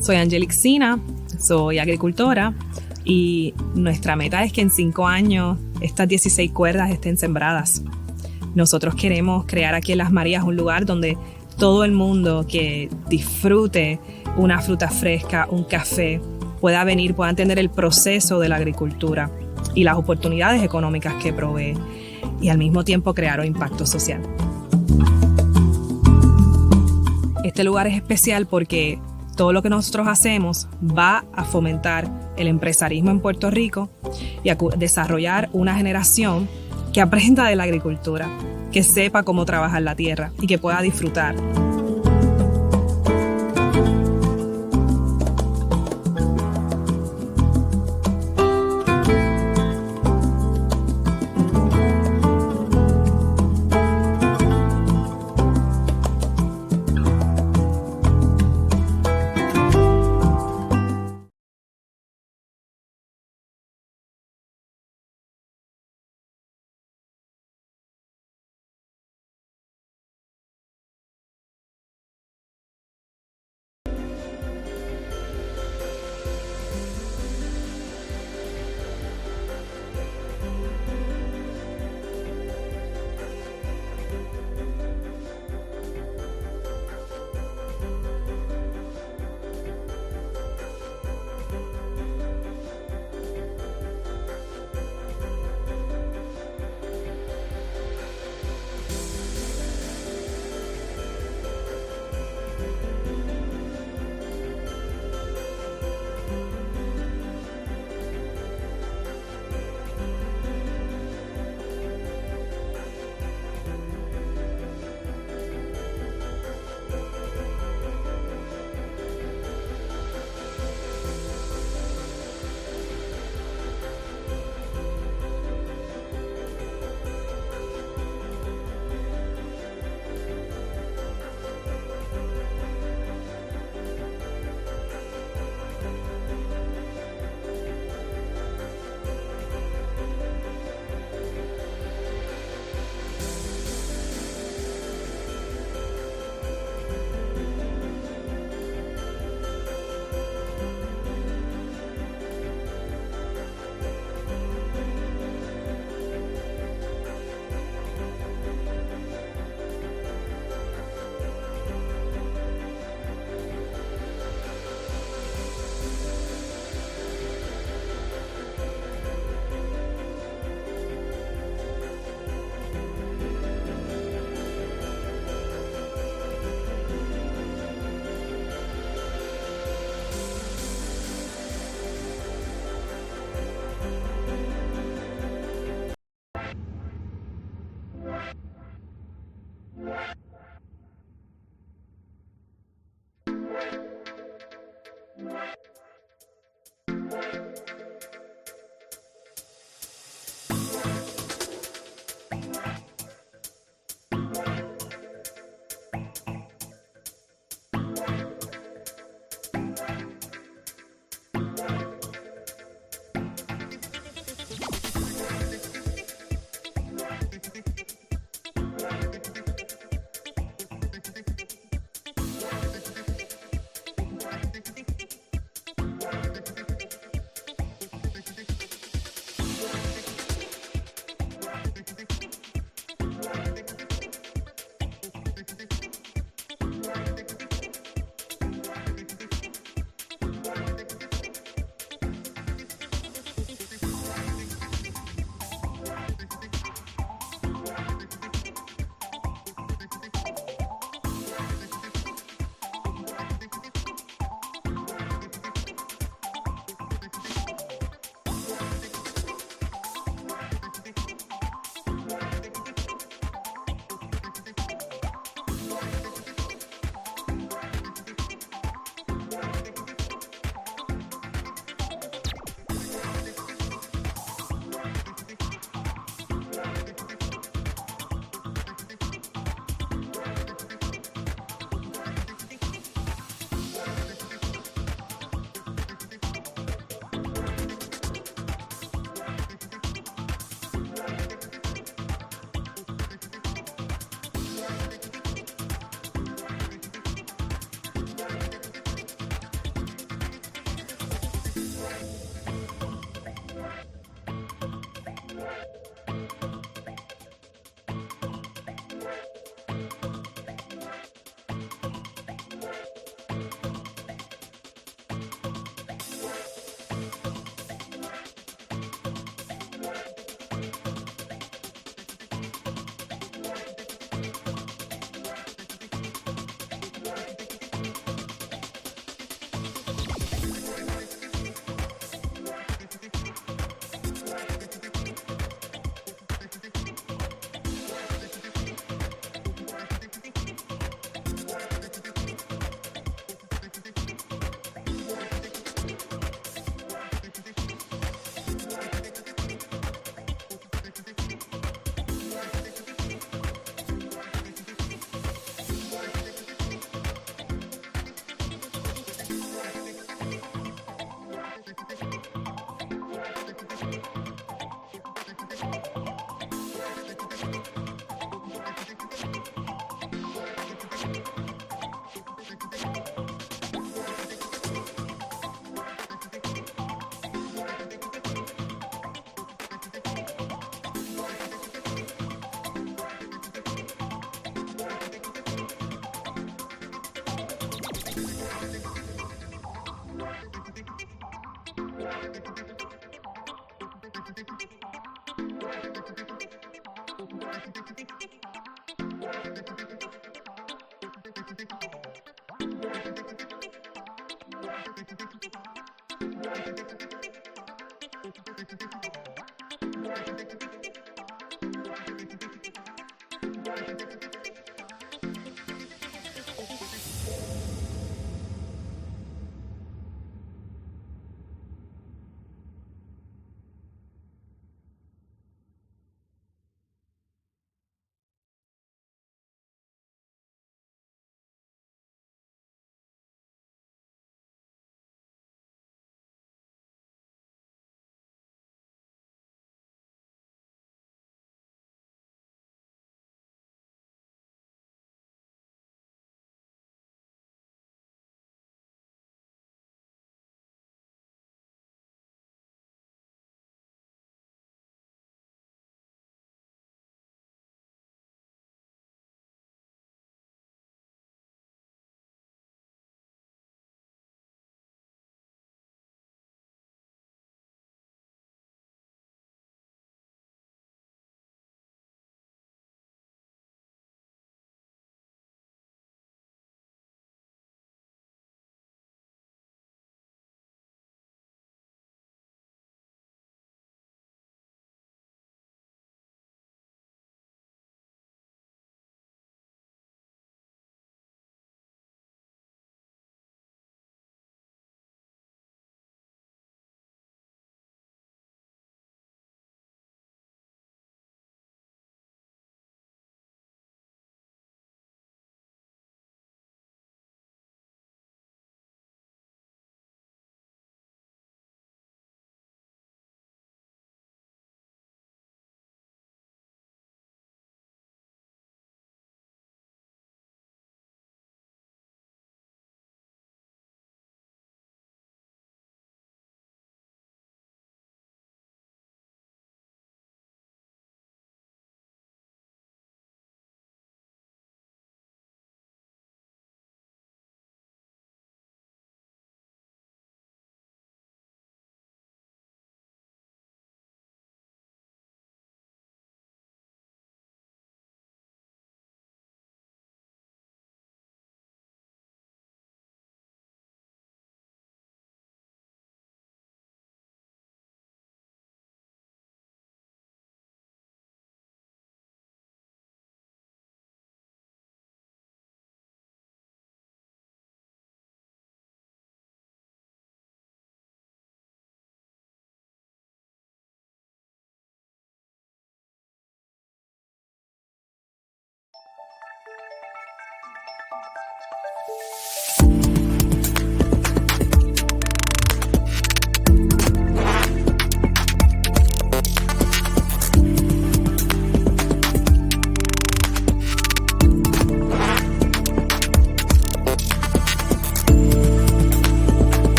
Soy Angelic Sina, soy agricultora y nuestra meta es que en 5 años estas 16 cuerdas estén sembradas. Nosotros queremos crear aquí en Las Marías un lugar donde todo el mundo que disfrute una fruta fresca, un café, pueda venir, pueda entender el proceso de la agricultura y las oportunidades económicas que provee y al mismo tiempo crear un impacto social. Este lugar es especial porque todo lo que nosotros hacemos va a fomentar el empresarismo en Puerto Rico y a desarrollar una generación que aprenda de la agricultura, que sepa cómo trabajar la tierra y que pueda disfrutar.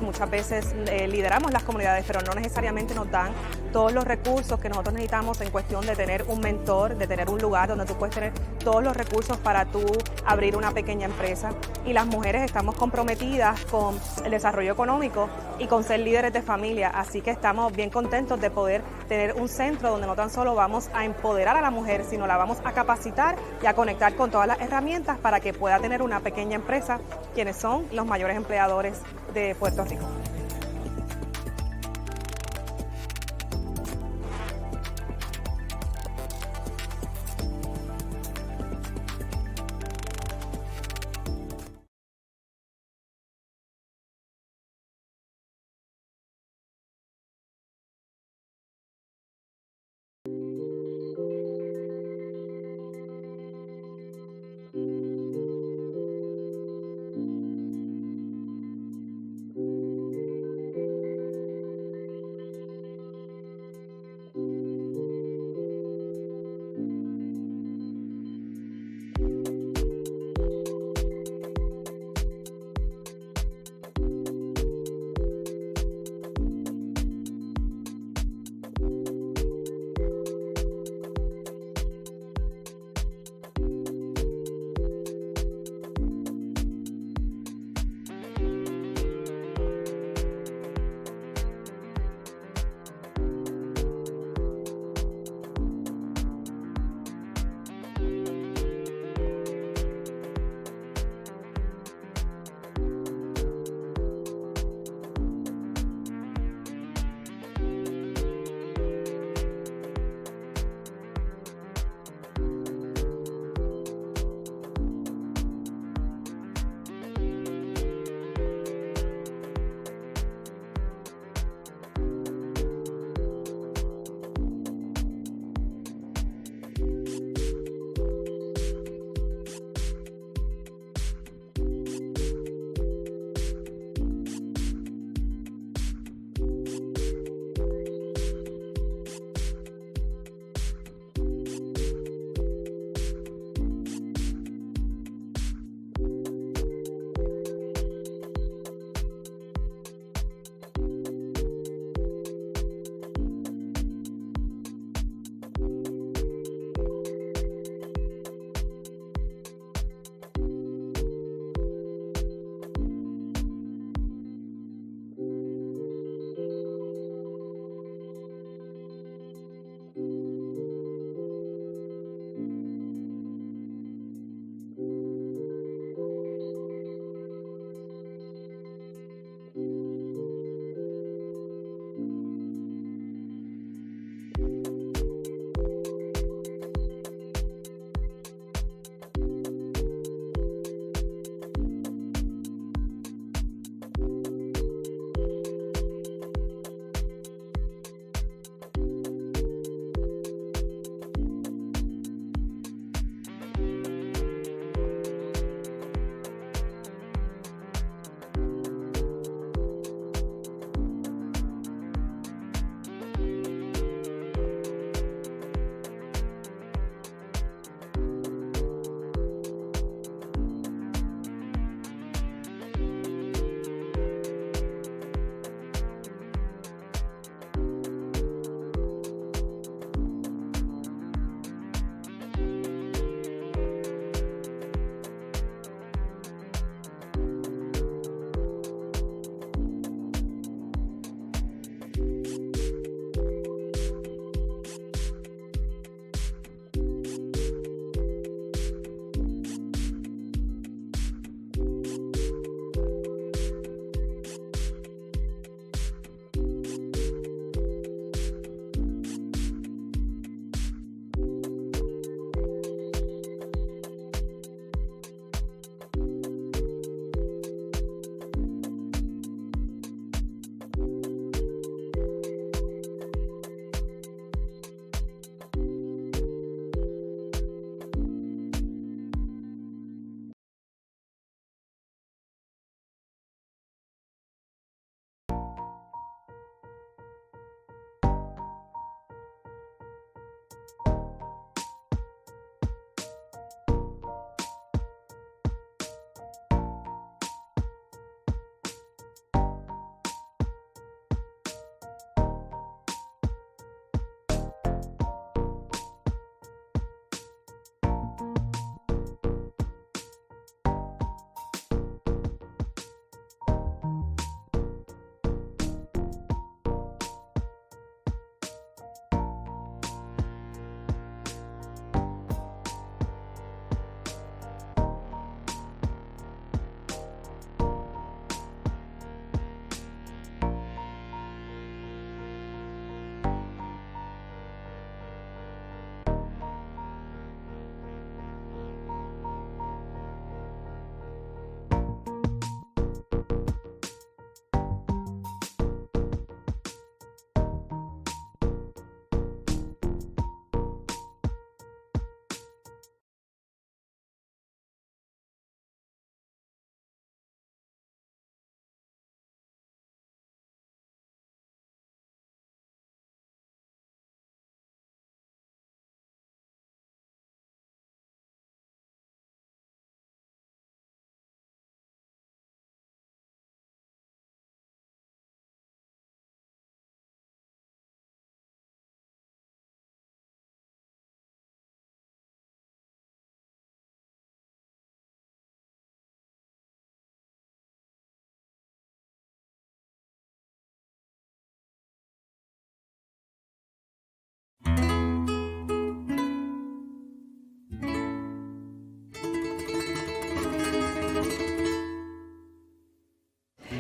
Muchas veces lideramos las comunidades, pero no necesariamente nos dan todos los recursos que nosotros necesitamos en cuestión de tener un mentor, de tener un lugar donde tú puedes tener todos los recursos para tú abrir una pequeña empresa. Y las mujeres estamos comprometidas con el desarrollo económico y con ser líderes de familia, así que estamos bien contentos de poder tener un centro donde no tan solo vamos a empoderar a la mujer, sino la vamos a capacitar y a conectar con todas las herramientas para que pueda tener una pequeña empresa, quienes son los mayores empleadores de Puerto Rico.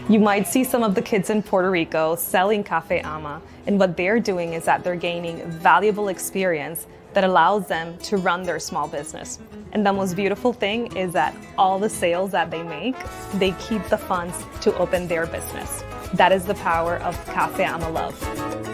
You might see some of the kids in Puerto Rico selling Cafe Ama, and what they're doing is that they're gaining valuable experience that allows them to run their small business. And the most beautiful thing is that all the sales that they make, they keep the funds to open their business. That is the power of Cafe Ama Love.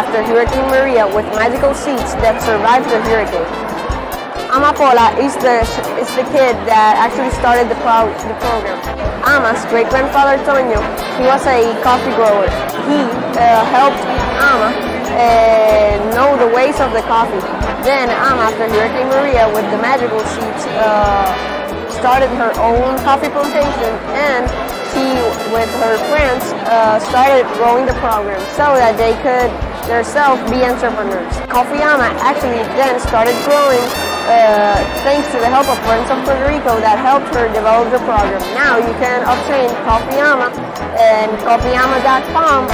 after Hurricane Maria with magical seeds that survived the hurricane. Amapola is the kid that actually started the program. Ama's great-grandfather Toño, he was a coffee grower. He helped Ama know the ways of the coffee. Then Ama, after Hurricane Maria with the magical seeds, started her own coffee plantation, and she, with her friends, started growing the program so that they could themselves be entrepreneurs. Coffee Ama actually then started growing thanks to the help of Friends of Puerto Rico that helped her develop the program. Now you can obtain Coffee Ama and coffeeama.com.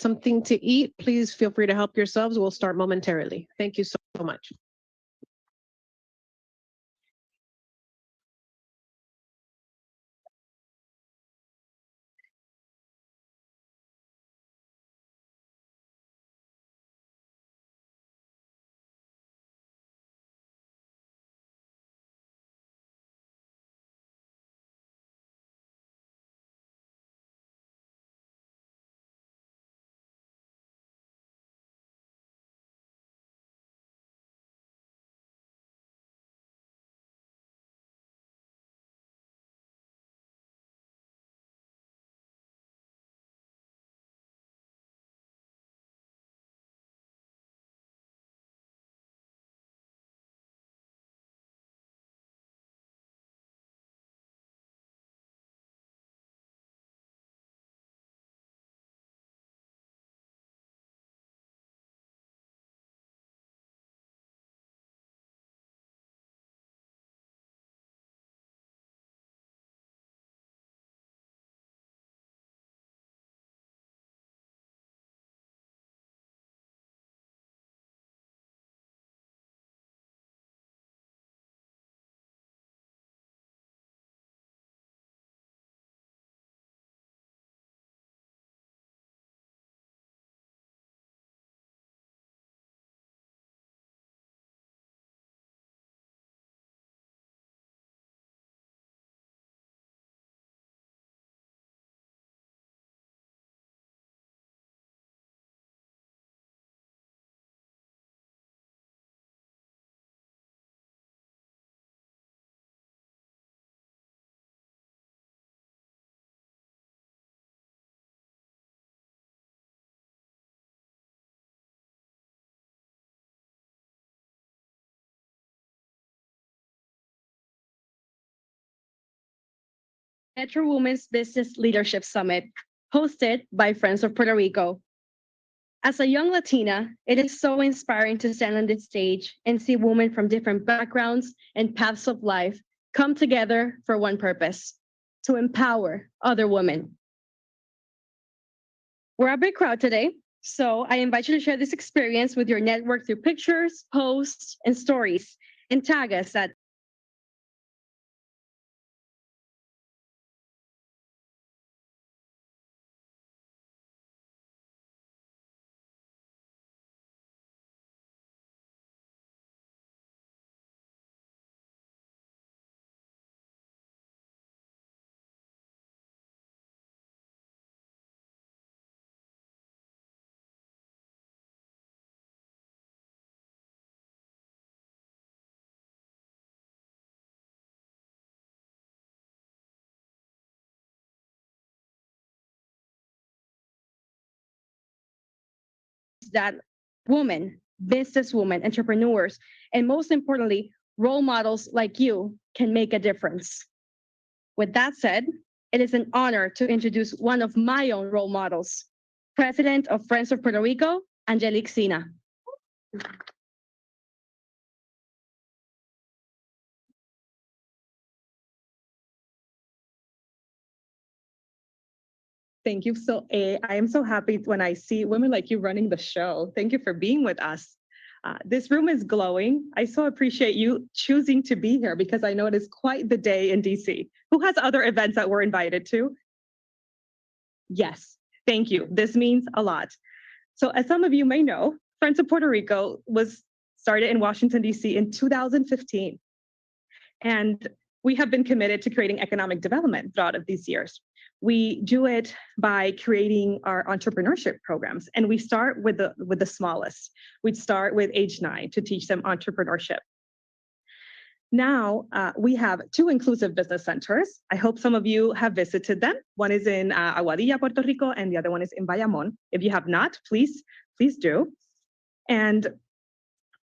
something to eat, please feel free to help yourselves. We'll start momentarily. Thank you so much. Metro Women's Business Leadership Summit, hosted by Friends of Puerto Rico. As a young Latina, it is so inspiring to stand on this stage and see women from different backgrounds and paths of life come together for one purpose: to empower other women. We're a big crowd today, so I invite you to share this experience with your network through pictures, posts, and stories, and tag us at that women, businesswomen, entrepreneurs, and most importantly, role models like you can make a difference. With that said, it is an honor to introduce one of my own role models, President of Friends of Puerto Rico, Angelique Sina. Thank you. I am so happy when I see women like you running the show. Thank you for being with us. This room is glowing. I so appreciate you choosing to be here because I know it is quite the day in DC. Who has other events that we're invited to? Yes, thank you. This means a lot. So as some of you may know, Friends of Puerto Rico was started in Washington, DC in 2015. And we have been committed to creating economic development throughout of these years. We do it by creating our entrepreneurship programs, and we start with the smallest. We'd start with age 9 to teach them entrepreneurship. Now we have 2 inclusive business centers. I hope some of you have visited them. One is in Aguadilla, Puerto Rico, and the other one is in Bayamón. If you have not, please do. And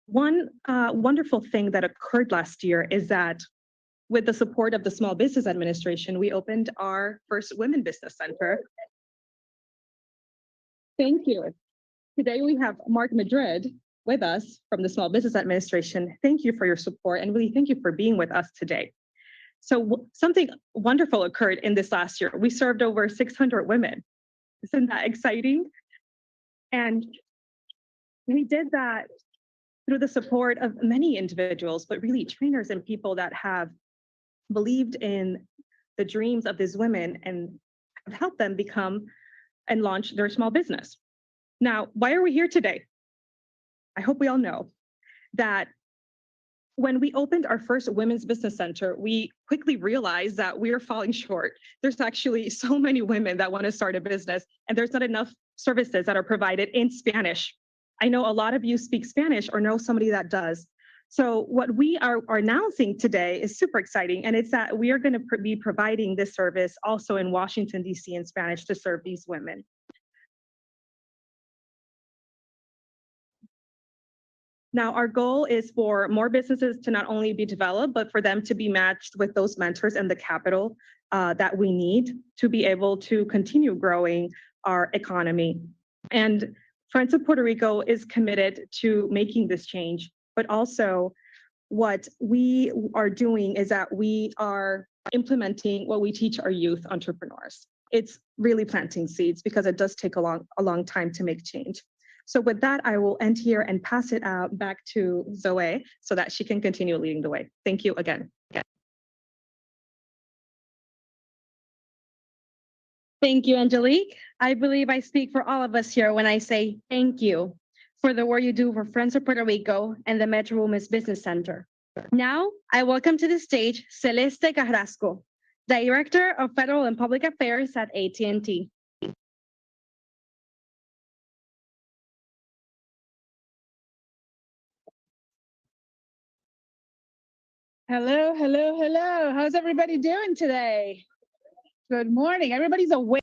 one wonderful thing that occurred last year is that with the support of the Small Business Administration, we opened our first Women Business Center. Thank you. Today we have Mark Madrid with us from the Small Business Administration. Thank you for your support and really thank you for being with us today. So something wonderful occurred in this last year. We served over 600 women. Isn't that exciting? And we did that through the support of many individuals, but really trainers and people that have believed in the dreams of these women and have helped them become and launch their small business. Now, why are we here today? I hope we all know that when we opened our first Women's Business Center, we quickly realized that we are falling short. There's actually so many women that want to start a business, and there's not enough services that are provided in Spanish. I know a lot of you speak Spanish or know somebody that does. So what we are announcing today is super exciting, and it's that we are going to be providing this service also in Washington, D.C. in Spanish to serve these women. Now, our goal is for more businesses to not only be developed, but for them to be matched with those mentors and the capital that we need to be able to continue growing our economy. And Friends of Puerto Rico is committed to making this change, but also what we are doing is that we are implementing what we teach our youth entrepreneurs. It's really planting seeds because it does take a long time to make change. So with that, I will end here and pass it out back to Zoe so that she can continue leading the way. Thank you again. Thank you, Angelique. I believe I speak for all of us here when I say thank you for the work you do for Friends of Puerto Rico and the Metro Women's Business Center. Now, I welcome to the stage Celeste Carrasco, Director of Federal and Public Affairs at AT&T. Hello, hello, hello. How's everybody doing today? Good morning. Everybody's awake.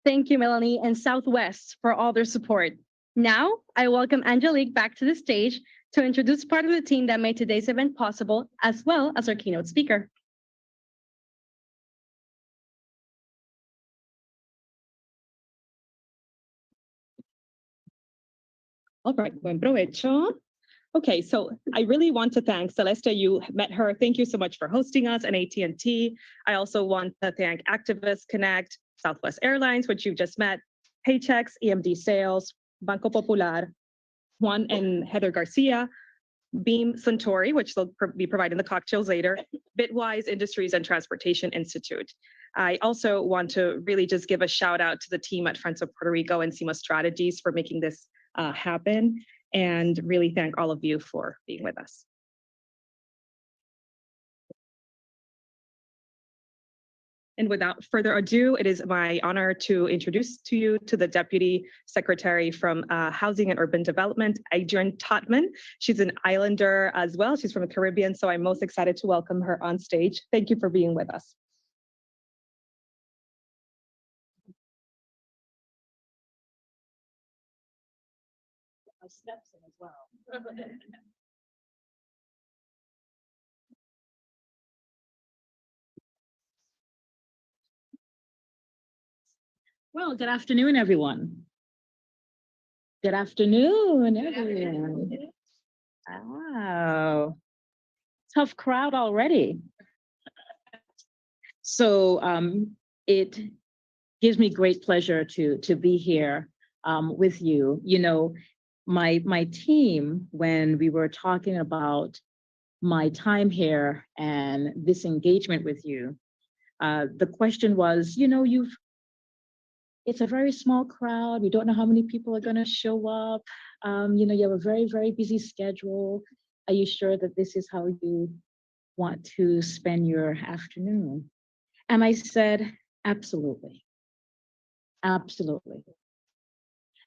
Thank you, Melanie and Southwest, for all their support. Now, I welcome Angelique back to the stage to introduce part of the team that made today's event possible, as well as our keynote speaker. All right, buen provecho. Okay, so I really want to thank Celeste. You met her. Thank you so much for hosting us and AT&T. I also want to thank Activists Connect, Southwest Airlines, which you just met, Paychex, EMD Sales, Banco Popular, Juan and Heather Garcia, Beam Suntory, which they'll be providing the cocktails later, Bitwise Industries and Transportation Institute. I also want to really just give a shout out to the team at Friends of Puerto Rico and SEMA Strategies for making this happen, and really thank all of you for being with us. And without further ado, it is my honor to introduce to you to the Deputy Secretary from Housing and Urban Development, Adrienne Totman. She's an islander as well. She's from the Caribbean, so I'm most excited to welcome her on stage. Thank you for being with us. Steps in as well. Well, good afternoon, everyone. Good afternoon, everyone. Wow. Tough crowd already. So it gives me great pleasure to be here with you. You know, my team, when we were talking about my time here and this engagement with you, the question was, you know, it's a very small crowd. We don't know how many people are going to show up. You know, you have a very, very busy schedule. Are you sure that this is how you want to spend your afternoon? And I said, absolutely. Absolutely.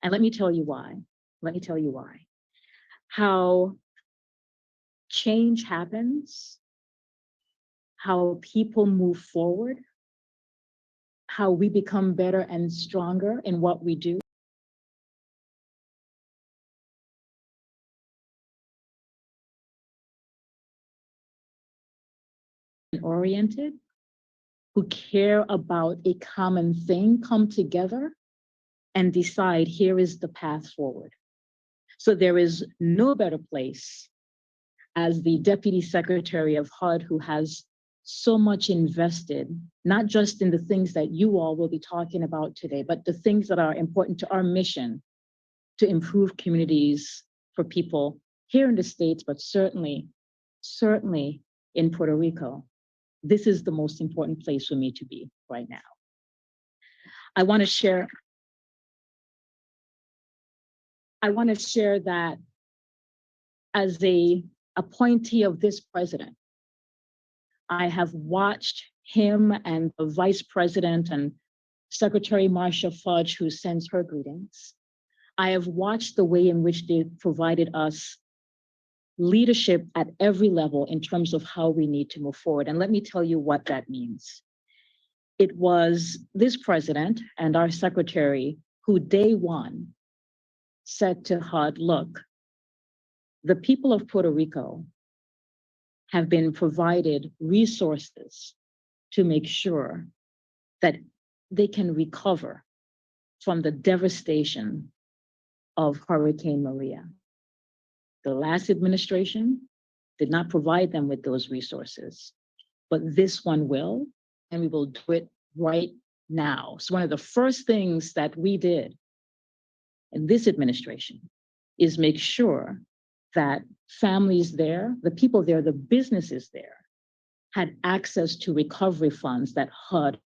And let me tell you why. Let me tell you why. How change happens, how people move forward, how we become better and stronger in what we do. Oriented, who care about a common thing, come together and decide here is the path forward. So there is no better place as the Deputy Secretary of HUD, who has so much invested, not just in the things that you all will be talking about today, but the things that are important to our mission to improve communities for people here in the States, but certainly in Puerto Rico. This is the most important place for me to be right now. I want to share that as a appointee of this president, I have watched him and the Vice President and Secretary Marcia Fudge, who sends her greetings. I have watched the way in which they provided us leadership at every level in terms of how we need to move forward. And let me tell you what that means. It was this president and our secretary who day one said to HUD, look, the people of Puerto Rico have been provided resources to make sure that they can recover from the devastation of Hurricane Maria. The last administration did not provide them with those resources, but this one will, and we will do it right now. So one of the first things that we did in this administration is make sure that families there, the people there, the businesses there, had access to recovery funds that HUD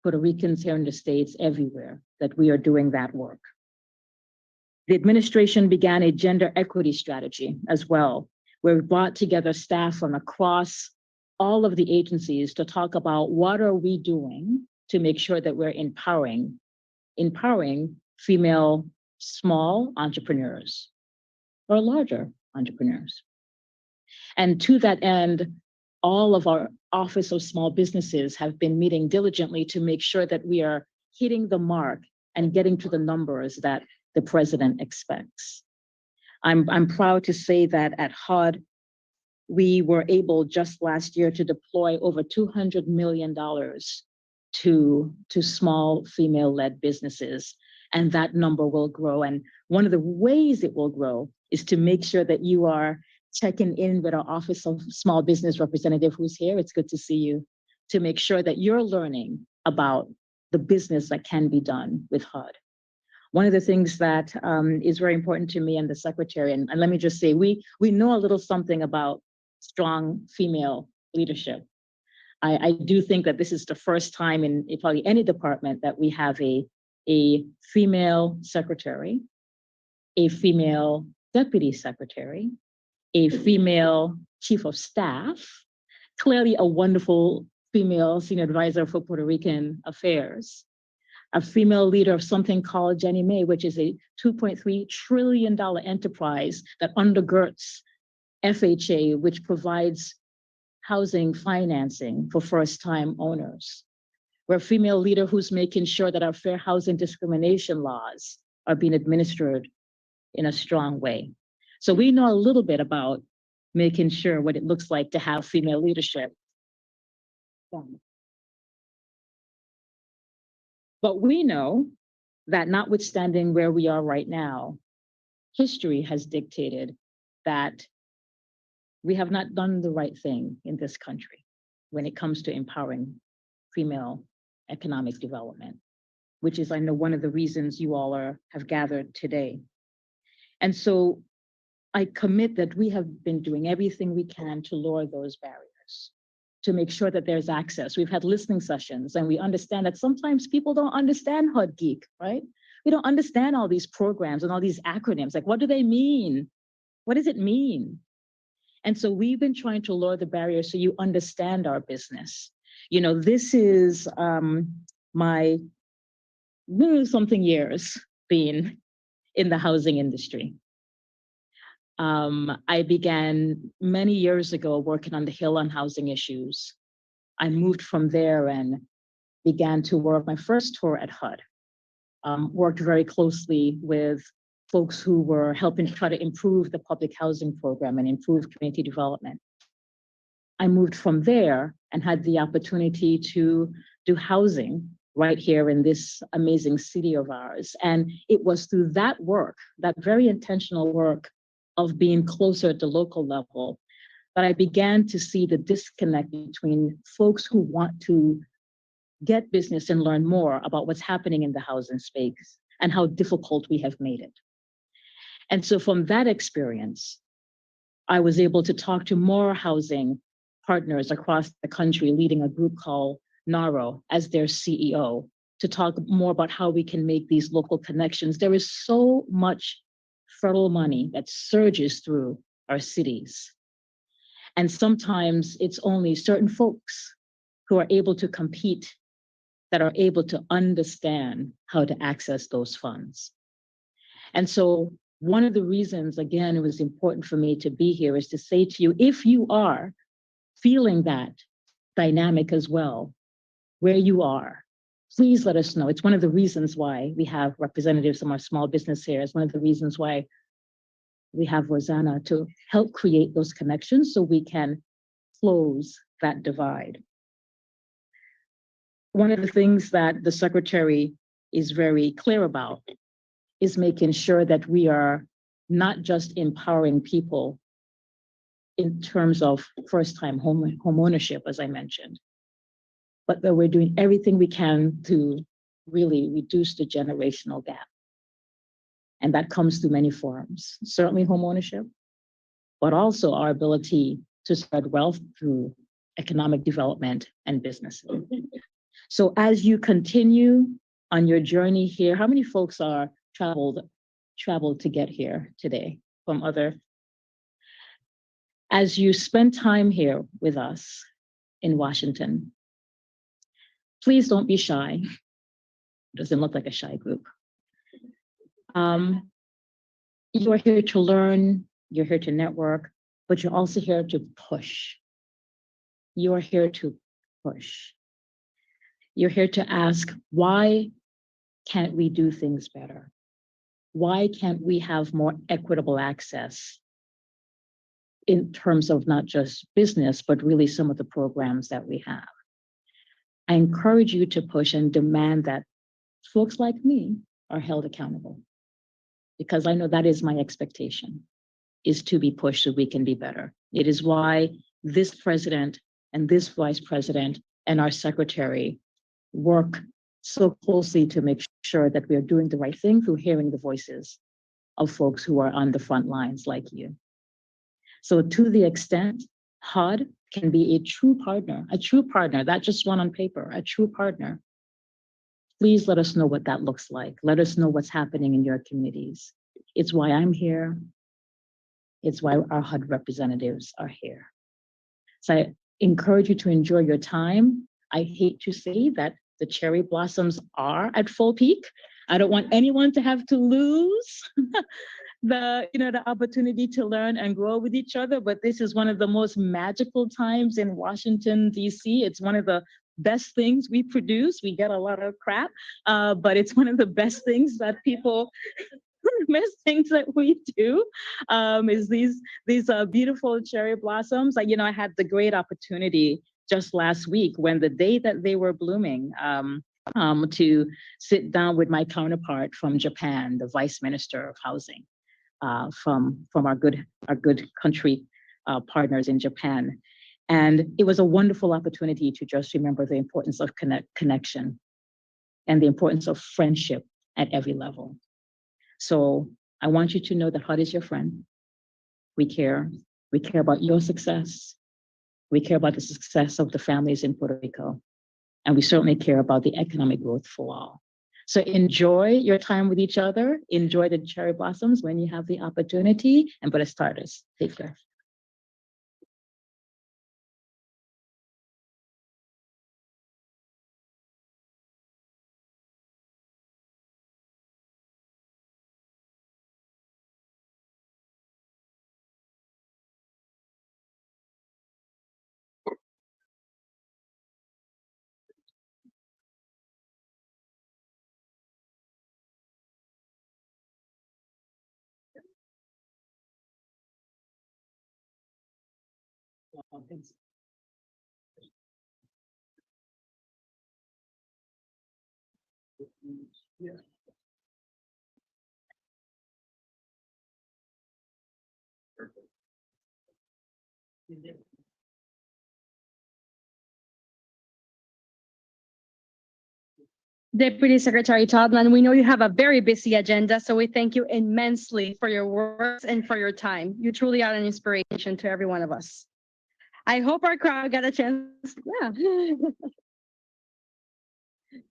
Puerto Ricans here in the States, everywhere, that we are doing that work. The administration began a gender equity strategy as well, where we brought together staff from across all of the agencies to talk about what are we doing to make sure that we're empowering female small entrepreneurs or larger entrepreneurs. And to that end, all of our Office of Small Businesses have been meeting diligently to make sure that we are hitting the mark and getting to the numbers that the president expects. I'm proud to say that at HUD, we were able just last year to deploy over $200 million to small female-led businesses, and that number will grow. And one of the ways it will grow is to make sure that you are checking in with our Office of Small Business representative who's here. It's good to see you, to make sure that you're learning about the business that can be done with HUD. One of the things that is very important to me and the secretary, and let me just say, we know a little something about strong female leadership. I do think that this is the first time in probably any department that we have a female secretary, a female deputy secretary, a female chief of staff, clearly a wonderful female senior advisor for Puerto Rican affairs, a female leader of something called Jenny May, which is a $2.3 trillion enterprise that undergirts FHA, which provides housing financing for first-time owners. We're a female leader who's making sure that our fair housing discrimination laws are being administered in a strong way. So we know a little bit about making sure what it looks like to have female leadership. But we know that notwithstanding where we are right now, history has dictated that we have not done the right thing in this country when it comes to empowering female economic development, which is, I know, one of the reasons you all have gathered today. And so I commit that we have been doing everything we can to lower those barriers, to make sure that there's access. We've had listening sessions, and we understand that sometimes people don't understand HUD Geek, right? We don't understand all these programs and all these acronyms. Like, what do they mean? What does it mean? And so we've been trying to lower the barriers so you understand our business. You know, this is my something years being in the housing industry. I began many years ago working on the Hill on housing issues. I moved from there and began to work my first tour at HUD. Worked very closely with folks who were helping try to improve the public housing program and improve community development. I moved from there and had the opportunity to do housing right here in this amazing city of ours. And it was through that work, that very intentional work of being closer at the local level, that I began to see the disconnect between folks who want to get business and learn more about what's happening in the housing space and how difficult we have made it. And so from that experience, I was able to talk to more housing partners across the country, leading a group called NARO as their CEO, to talk more about how we can make these local connections. There is so much federal money that surges through our cities. And sometimes it's only certain folks who are able to compete that are able to understand how to access those funds. And so one of the reasons, again, it was important for me to be here is to say to you, if you are feeling that dynamic as well, where you are, please let us know. It's one of the reasons why we have representatives from our small business here. It's one of the reasons why we have Rosanna to help create those connections so we can close that divide. One of the things that the secretary is very clear about is making sure that we are not just empowering people in terms of first-time home ownership, as I mentioned, but that we're doing everything we can to really reduce the generational gap. And that comes through many forms, certainly home ownership, but also our ability to spread wealth through economic development and business. So as you continue on your journey here, how many folks are traveled to get here today from other? As you spend time here with us in Washington, please don't be shy. Doesn't look like a shy group. You are here to learn, you're here to network, but you're also here to push. You are here to push. You're here to ask, why can't we do things better? Why can't we have more equitable access in terms of not just business, but really some of the programs that we have? I encourage you to push and demand that folks like me are held accountable, because I know that is my expectation, is to be pushed so we can be better. It is why this president and this vice president and our secretary work so closely to make sure that we are doing the right thing through hearing the voices of folks who are on the front lines like you. So to the extent HUD can be a true partner, not just one on paper, a true partner, please let us know what that looks like. Let us know what's happening in your communities. It's why I'm here. It's why our HUD representatives are here. So I encourage you to enjoy your time. I hate to say that the cherry blossoms are at full peak. I don't want anyone to have to lose the opportunity to learn and grow with each other, but this is one of the most magical times in Washington, DC. It's one of the best things we produce. We get a lot of crap, but it's one of the best things that people, best things that we do is these beautiful cherry blossoms. I had the great opportunity just last week, when the day that they were blooming, to sit down with my counterpart from Japan, the Vice Minister of Housing, from our good country partners in Japan. And it was a wonderful opportunity to just remember the importance of connection and the importance of friendship at every level. So I want you to know that HUD is your friend. We care about your success. We care about the success of the families in Puerto Rico. And we certainly care about the economic growth for all. So enjoy your time with each other. Enjoy the cherry blossoms when you have the opportunity. And for the starters, take care. Yeah. Deputy Secretary Todman, we know you have a very busy agenda, so we thank you immensely for your words and for your time. You truly are an inspiration to every one of us. I hope our crowd got a chance. Yeah.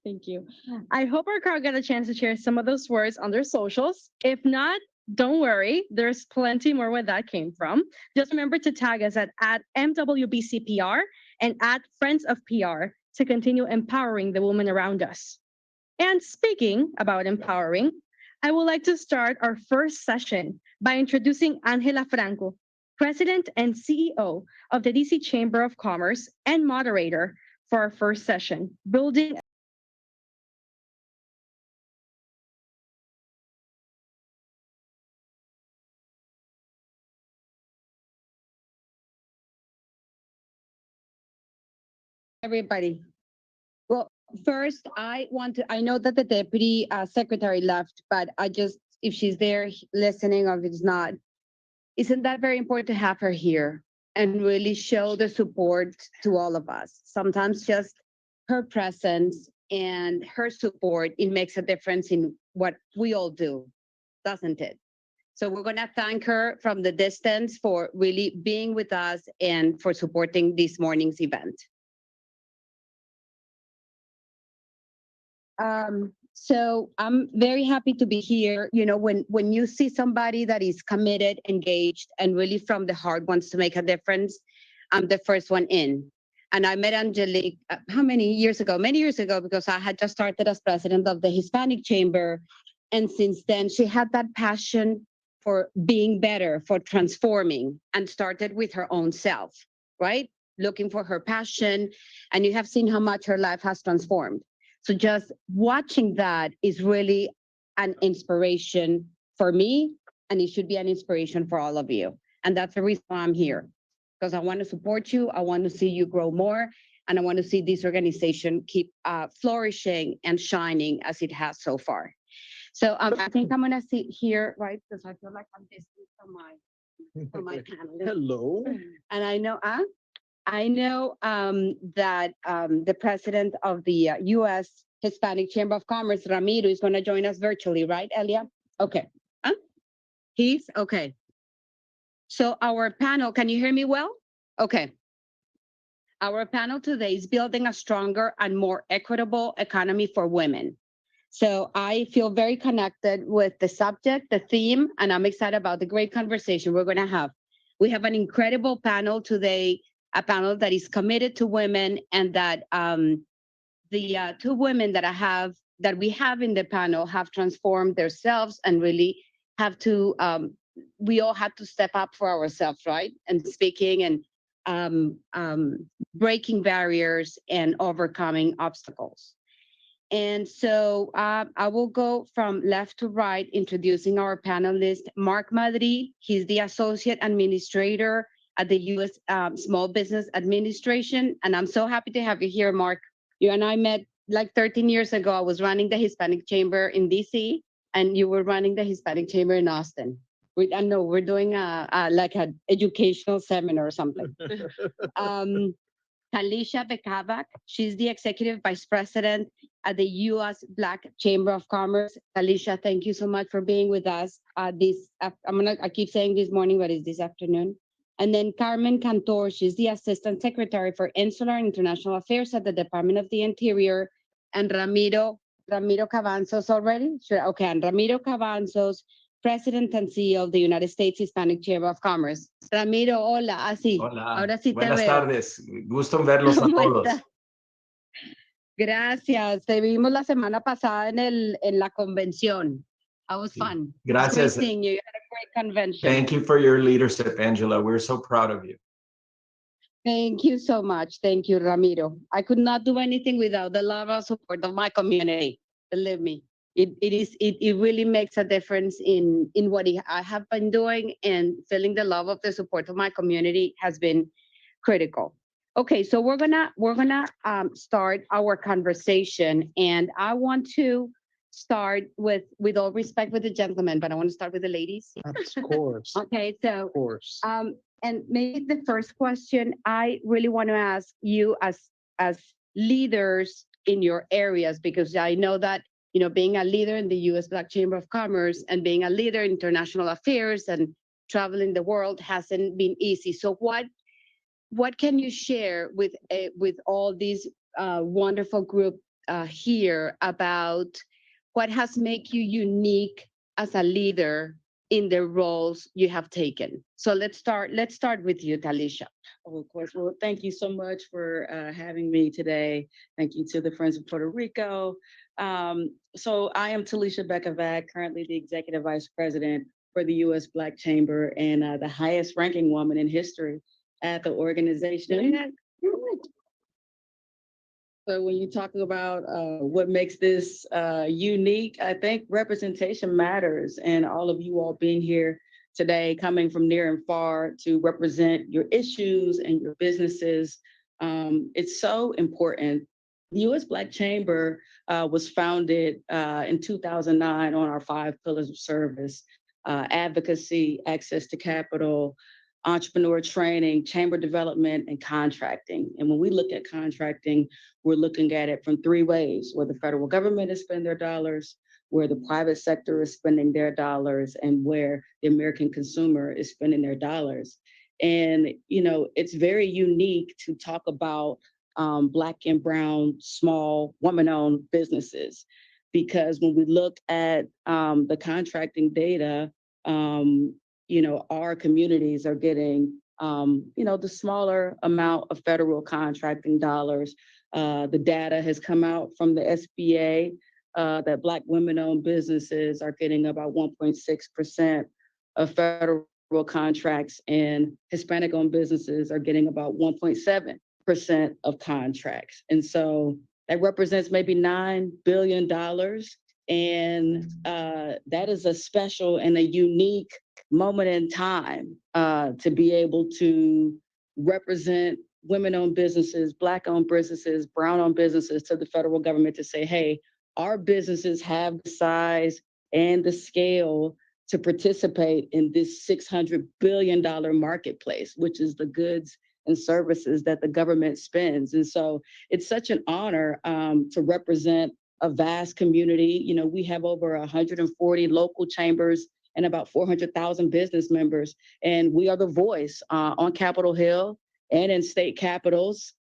Thank you. I hope our crowd got a chance to share some of those words on their socials. If not, don't worry, there's plenty more where that came from. Just remember to tag us at MWBCPR and at Friends of PR to continue empowering the women around us. And speaking about empowering, I would like to start our first session by introducing Angela Franco, President and CEO of the DC Chamber of Commerce and moderator for our first session, Building Everybody. Well, first, I know that the deputy secretary left, but if she's there listening or if it's not, isn't that very important to have her here and really show the support to all of us? Sometimes just her presence and her support, it makes a difference in what we all do, doesn't it? So we're going to thank her from the distance for really being with us and for supporting this morning's event. So I'm very happy to be here. You know, when you see somebody that is committed, engaged, and really from the heart wants to make a difference, I'm the first one in. And I met Angelique, how many years ago? Many years ago, because I had just started as president of the Hispanic Chamber. And since then, she had that passion for being better, for transforming, and started with her own self, right? Looking for her passion. And you have seen how much her life has transformed. So just watching that is really an inspiration for me, and it should be an inspiration for all of you. And that's the reason why I'm here, because I want to support you. I want to see you grow more, and I want to see this organization keep flourishing and shining as it has so far. So I think I'm gonna sit here, right? Because I feel like I'm distant from my panel. Hello. And I know that the president of the U.S. Hispanic Chamber of Commerce, Ramiro, is going to join us virtually, right, Elia? Okay. Huh? He's okay. So our panel, can you hear me well? Okay. Our panel today is building a stronger and more equitable economy for women. So I feel very connected with the subject, the theme, and I'm excited about the great conversation we're going to have. We have an incredible panel today, a panel that is committed to women, and that the two women that we have in the panel have transformed themselves and really have to, we all have to step up for ourselves, right? And speaking and breaking barriers and overcoming obstacles. And so I will go from left to right, introducing our panelist, Mark Madri. He's the Associate Administrator at the U.S. Small Business Administration. And I'm so happy to have you here, Mark. You and I met like 13 years ago. I was running the Hispanic Chamber in DC, and you were running the Hispanic Chamber in Austin. I know we're doing like an educational seminar or something. Talisha Bekavak, she's the Executive Vice President at the U.S. Black Chamber of Commerce. Talisha, thank you so much for being with us. I keep saying this morning, but it's this afternoon. And then Carmen Cantor, she's the Assistant Secretary for Insular and International Affairs at the Department of the Interior. And Ramiro Cavanzos already? Sure, okay, and Ramiro Cavanzos, President and CEO of the United States Hispanic Chamber of Commerce. Ramiro, hola, así. Hola, Ahora sí te buenas veo. tardes. Gusto en verlos a ¿Cómo todos. está? Gracias. Te vimos la semana pasada en la convención. That was fun. Gracias. It was great seeing you. You had a great convention. Thank you for your leadership, Angela. We're so proud of you. Thank you so much. Thank you, Ramiro. I could not do anything without the love and support of my community. Believe me, it really makes a difference in what I have been doing, and feeling the love of the support of my community has been critical. Okay, so we're gonna start our conversation, and I want to start with all respect with the gentlemen, but I want to start with the ladies. Of course. Okay, so Of course. and maybe the first question I really want to ask you as leaders in your areas, because I know that, you know, being a leader in the U.S. Black Chamber of Commerce and being a leader in international affairs and traveling the world hasn't been easy. So what can you share with all these wonderful group here about what has made you unique as a leader in the roles you have taken? So let's start with you, Talisha. Oh, of course. Well, thank you so much for having me today. Thank you to the Friends of Puerto Rico. So I am Talisha Bekavak, currently the Executive Vice President for the U.S. Black Chamber, and the highest ranking woman in history at the organization. So when you talk about what makes this unique, I think representation matters, and all of you all being here today, coming from near and far to represent your issues and your businesses, it's so important. The U.S. Black Chamber was founded in 2009 on our 5 pillars of service: advocacy, access to capital, entrepreneur training, chamber development, and contracting. And when we look at contracting, we're looking at it from 3 ways: where the federal government is spending their dollars, where the private sector is spending their dollars, and where the American consumer is spending their dollars. And, you know, it's very unique to talk about Black and brown, small, woman-owned businesses. Because when we look at the contracting data, our communities are getting, the smaller amount of federal contracting dollars. The data has come out from the SBA that Black women-owned businesses are getting about 1.6% of federal contracts, and Hispanic-owned businesses are getting about 1.7% of contracts. And so that represents maybe $9 billion. And that is a special and a unique moment in time to be able to represent women-owned businesses, Black-owned businesses, brown-owned businesses to the federal government to say, hey, our businesses have the size and the scale to participate in this $600 billion marketplace, which is the goods and services that the government spends. And so it's such an honor to represent a vast community. We have over 140 local chambers and about 400,000 business members. And we are the voice on Capitol Hill and in state capitals,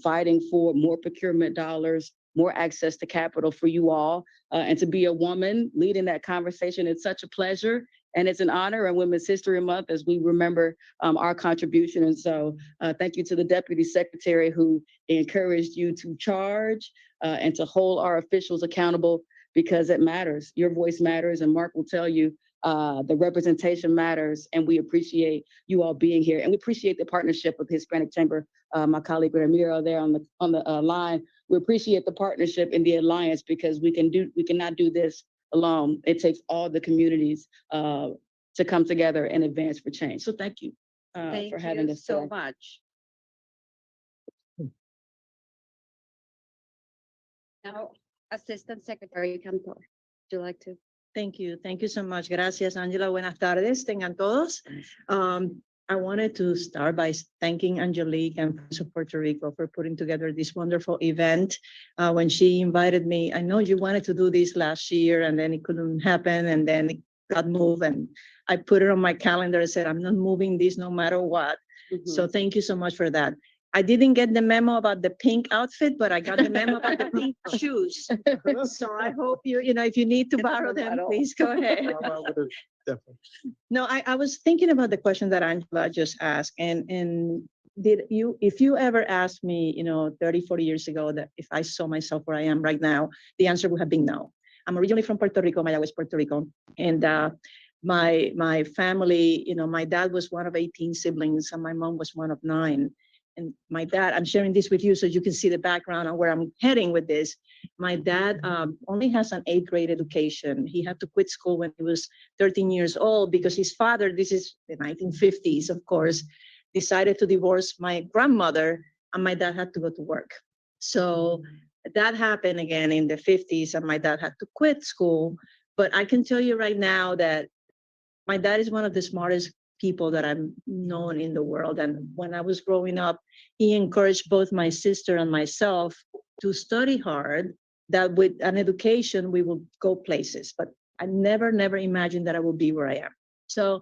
fighting for more procurement dollars, more access to capital for you all. And to be a woman leading that conversation, it's such a pleasure. And it's an honor on Women's History Month as we remember our contribution. And so thank you to the Deputy Secretary who encouraged you to charge and to hold our officials accountable, because it matters. Your voice matters. And Mark will tell you the representation matters. And we appreciate you all being here. And we appreciate the partnership of Hispanic Chamber, my colleague Ramiro there on the line. We appreciate the partnership and the alliance, because we cannot do this alone. It takes all the communities to come together and advance for change. So thank you for having us so much. Now, Assistant Secretary Cantor, would you like to? Thank you. Thank you so much. Gracias, Angela. Buenas tardes. Tengan todos. I wanted to start by thanking Angelique and Friends of Puerto Rico for putting together this wonderful event. When she invited me, I know you wanted to do this last year and then it couldn't happen, and then it got moved, and I put it on my calendar and said, I'm not moving this no matter what. So thank you so much for that. I didn't get the memo about the pink outfit, but I got the memo about the pink shoes. So I hope if you need to borrow them, please go ahead. No, I was thinking about the question that Angela just asked, and if you ever asked me, 30, 40 years ago, that if I saw myself where I am right now, the answer would have been no. I'm originally from Puerto Rico, Mayagüez, Puerto Rico, and my family, my dad was one of 18 siblings, and my mom was one of 9. And my dad, I'm sharing this with you so you can see the background on where I'm heading with this. My dad only has an 8th grade education. He had to quit school when he was 13 years old because his father, this is the 1950s, of course, decided to divorce my grandmother, and my dad had to go to work. So that happened again in the 50s, and my dad had to quit school. But I can tell you right now that my dad is one of the smartest people that I've known in the world. And when I was growing up, he encouraged both my sister and myself to study hard, that with an education, we will go places. But I never imagined that I would be where I am. So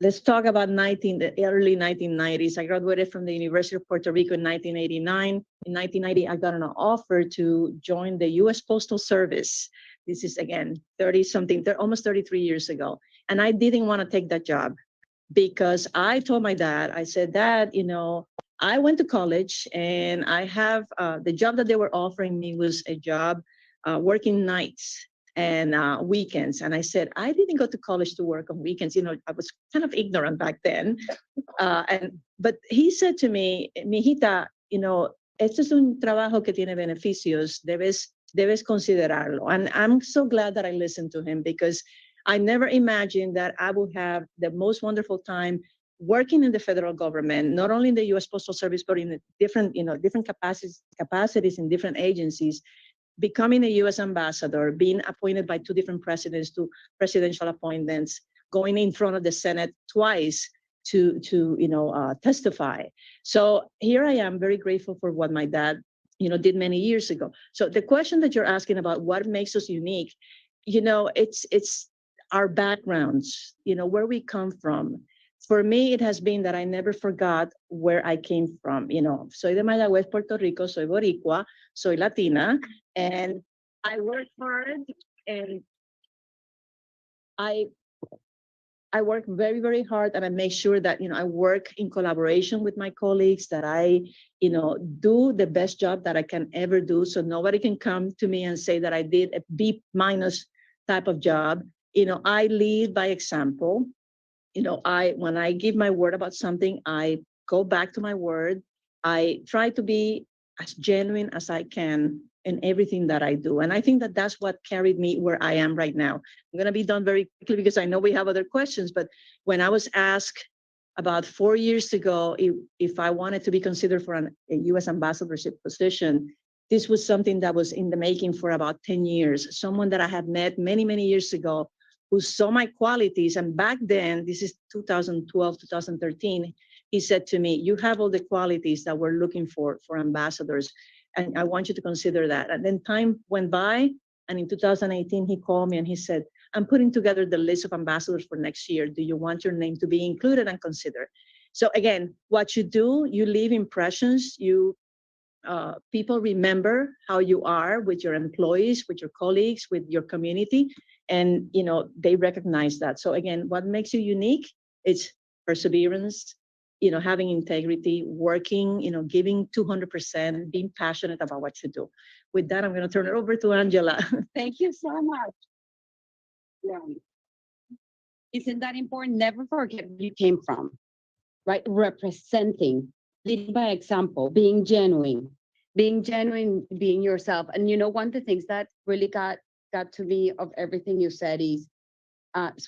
let's talk about the early 1990s. I graduated from the University of Puerto Rico in 1989. In 1990, I got an offer to join the U.S. Postal Service. This is, again, almost 33 years ago. And I didn't want to take that job, because I told my dad, I said, Dad, I went to college, and I have the job that they were offering me was a job working nights and weekends. And I said, I didn't go to college to work on weekends. I was kind of ignorant back then. But he said to me, Mijita, esto es un trabajo que tiene beneficios, debes considerarlo. And I'm so glad that I listened to him, because I never imagined that I would have the most wonderful time working in the federal government, not only in the U.S. Postal Service, but in different capacities in different agencies, becoming a U.S. ambassador, being appointed by 2 different presidents to presidential appointments, going in front of the Senate twice to testify. So here I am, very grateful for what my dad, did many years ago. So the question that you're asking about what makes us unique, it's our backgrounds, where we come from. for me, it has been that I never forgot where I came from. You know, soy de Mayagüez, Puerto Rico, soy Boricua, soy Latina, and I work hard and I work very, very hard, and I make sure that, you know, I work in collaboration with my colleagues, that I, you know, do the best job that I can ever do. So nobody can come to me and say that I did a B- type of job. You know, I lead by example. You know, when I give my word about something, I go back to my word. I try to be as genuine as I can in everything that I do. And I think that that's what carried me where I am right now. I'm going to be done very quickly because I know we have other questions, but when I was asked about 4 years ago if I wanted to be considered for a US ambassadorship position, this was something that was in the making for about 10 years. Someone that I had met many, many years ago who saw my qualities. And back then, this is 2012, 2013, he said to me, you have all the qualities that we're looking for ambassadors. And I want you to consider that. And then time went by. And in 2018, he called me and he said, I'm putting together the list of ambassadors for next year. Do you want your name to be included and considered? So again, what you do, you leave impressions. People remember how you are with your employees, with your colleagues, with your community, and you know they recognize that. So again, what makes you unique? It's perseverance, you know, having integrity, working, you know, giving 200%, being passionate about what you do. With that, I'm going to turn it over to Angela. Thank you so much. Yeah. Isn't that important? Never forget where you came from, right? Representing, leading by example, being genuine, being yourself. And you know, one of the things that really got to me of everything you said is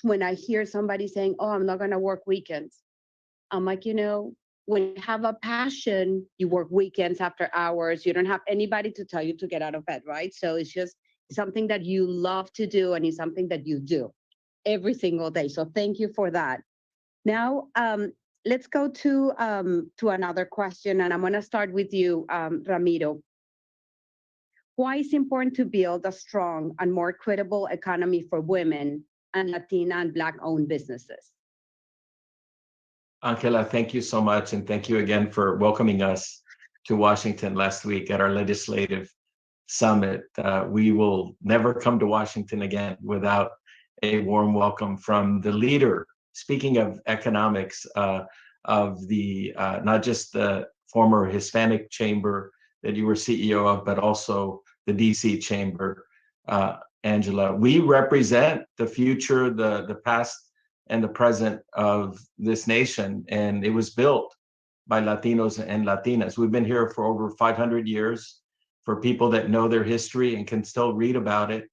when I hear somebody saying, oh, I'm not going to work weekends. I'm like, you know, when you have a passion, you work weekends after hours. You don't have anybody to tell you to get out of bed, right? So it's just something that you love to do, and it's something that you do every single day. So thank you for that. Now, let's go to another question, and I'm going to start with you, Ramiro. Why is it important to build a strong and more credible economy for women and Latina and Black-owned businesses? Angela, thank you so much. And thank you again for welcoming us to Washington last week at our legislative summit. We will never come to Washington again without a warm welcome from the leader, speaking of economics, of the not just the former Hispanic Chamber that you were CEO of, but also the DC Chamber, Angela. We represent the future, the past, and the present of this nation, and it was built by Latinos and Latinas. We've been here for over 500 years. For people that know their history and can still read about it,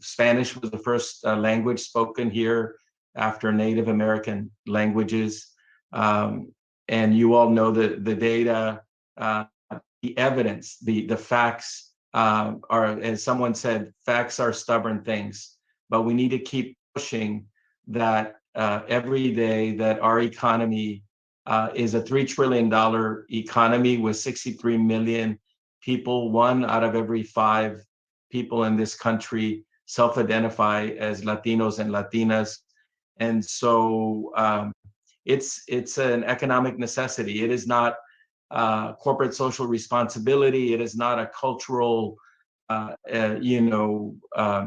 Spanish was the first language spoken here after Native American languages. And you all know the data, the evidence, the facts are, as someone said, facts are stubborn things, but we need to keep pushing that every day, that our economy is a $3 trillion economy with 63 million people. 1 out of every 5 people in this country self-identify as Latinos and Latinas. And so it's an economic necessity. It is not corporate social responsibility. It is not a cultural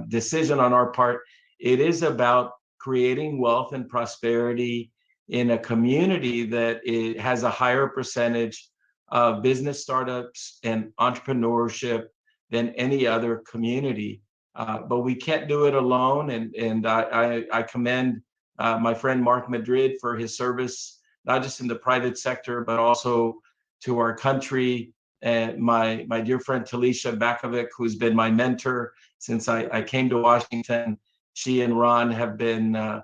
decision on our part. It is about creating wealth and prosperity in a community that it has a higher percentage of business startups and entrepreneurship than any other community. But we can't do it alone. And I commend my friend Mark Madrid for his service, not just in the private sector, but also to our country. And my dear friend Talisha Bakovic, who's been my mentor since I came to Washington. She and Ron have been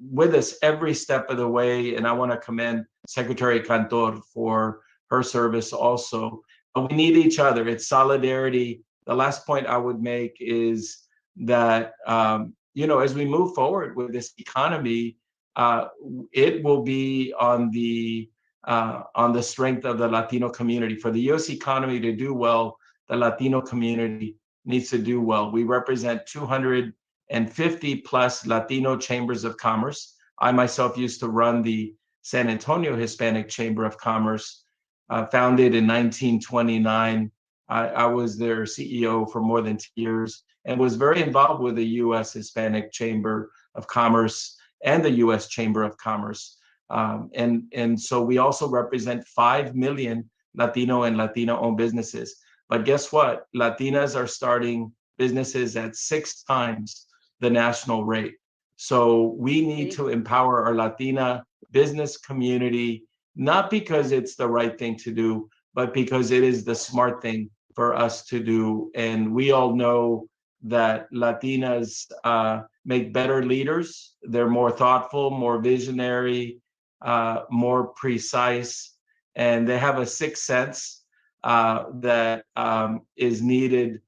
with us every step of the way. And I want to commend Secretary Cantor for her service also. But we need each other. It's solidarity. The last point I would make is that, as we move forward with this economy, it will be on the strength of the Latino community. For the U.S. economy to do well, the Latino community needs to do well. We represent 250 plus Latino chambers of commerce. I myself used to run the San Antonio Hispanic Chamber of Commerce, founded in 1929. I was their CEO for more than 2 years and was very involved with the U.S. Hispanic Chamber of Commerce and the U.S. Chamber of Commerce. And so we also represent 5 million Latino and Latina-owned businesses. But guess what? Latinas are starting businesses at 6 times the national rate. So we need to empower our Latina business community, not because it's the right thing to do, but because it is the smart thing for us to do. And we all know that Latinas make better leaders. They're more thoughtful, more visionary, more precise, and they have a sixth sense that is needed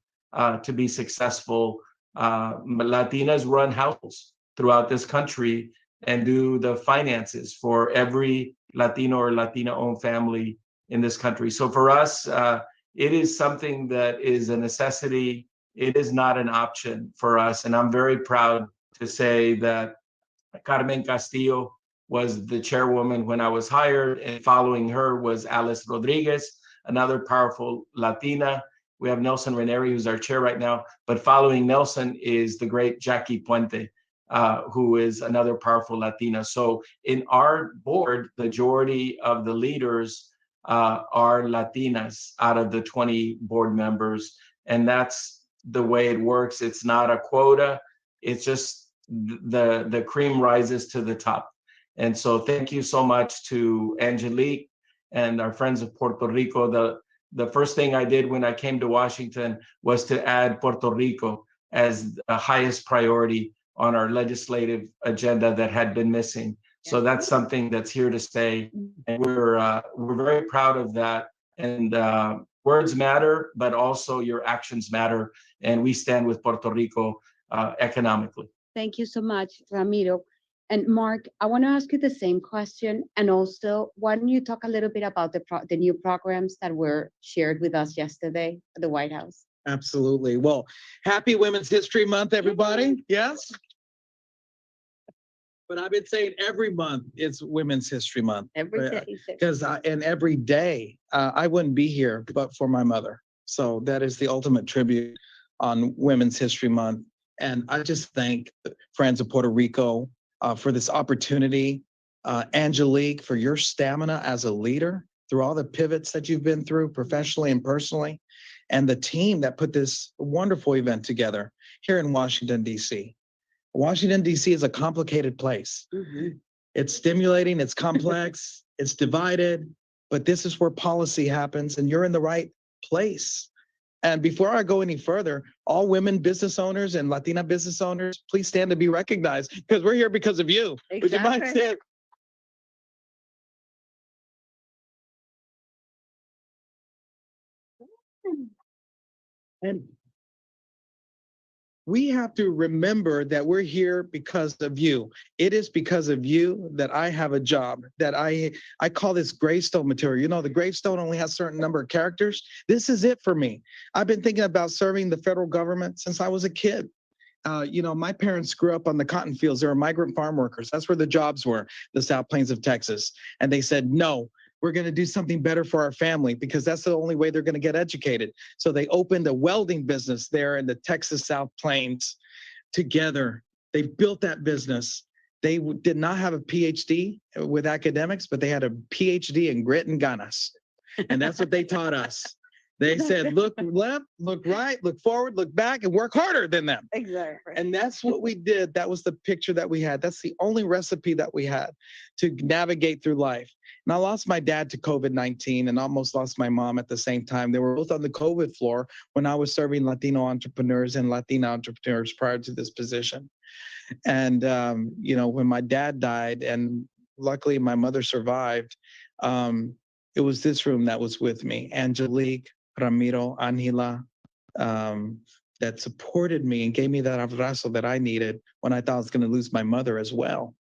to be successful. Latinas run households throughout this country and do the finances for every Latino or Latina-owned family in this country. So for us, it is something that is a necessity. It is not an option for us. And I'm very proud to say that Carmen Castillo was the chairwoman when I was hired, and following her was Alice Rodriguez, another powerful Latina. We have Nelson Ranieri, who's our chair right now, but following Nelson is the great Jackie Puente, who is another powerful Latina. So in our board, the majority of the leaders are Latinas out of the 20 board members, and that's the way it works. It's not a quota. It's just the cream rises to the top. And so thank you so much to Angelique and our friends of Puerto Rico. The first thing I did when I came to Washington was to add Puerto Rico as the highest priority on our legislative agenda that had been missing. So that's something that's here to stay, and we're very proud of that. And words matter, but also your actions matter, and we stand with Puerto Rico economically. Thank you so much, Ramiro. And Mark, I want to ask you the same question. And also, why don't you talk a little bit about the new programs that were shared with us yesterday at the White House? Absolutely. Well, happy Women's History Month, everybody. Yes? But I've been saying every month it's Women's History Month. Every day. Because and every day I wouldn't be here but for my mother. So that is the ultimate tribute on Women's History Month. And I just thank Friends of Puerto Rico for this opportunity. Angelique, for your stamina as a leader through all the pivots that you've been through professionally and personally, and the team that put this wonderful event together here in Washington, D.C. Washington, D.C. is a complicated place. Mm-hmm. It's stimulating, it's complex, it's divided, but this is where policy happens, and you're in the right place. And before I go any further, all women business owners and Latina business owners, please stand to be recognized, because we're here because of you. Exactly. Would you mind standing? And we have to remember that we're here because of you. It is because of you that I have a job, that I call this gravestone material. You know, the gravestone only has a certain number of characters. This is it for me. I've been thinking about serving the federal government since I was a kid. You know, my parents grew up on the cotton fields. They were migrant farm workers. That's where the jobs were, the South Plains of Texas. And they said, no, we're going to do something better for our family, because that's the only way they're going to get educated. So they opened a welding business there in the Texas South Plains together. They built that business. They did not have a PhD with academics, but they had a PhD in grit and ganas. And that's what they taught us. They said, look left, look right, look forward, look back, and work harder than them. Exactly. And that's what we did. That was the picture that we had. That's the only recipe that we had to navigate through life. And I lost my dad to COVID-19 and almost lost my mom at the same time. They were both on the COVID floor when I was serving Latino entrepreneurs and Latina entrepreneurs prior to this position. And, you know, when my dad died, and luckily my mother survived, it was this room that was with me, Angelique, Ramiro, Angela, that supported me and gave me that abrazo that I needed when I thought I was going to lose my mother as well.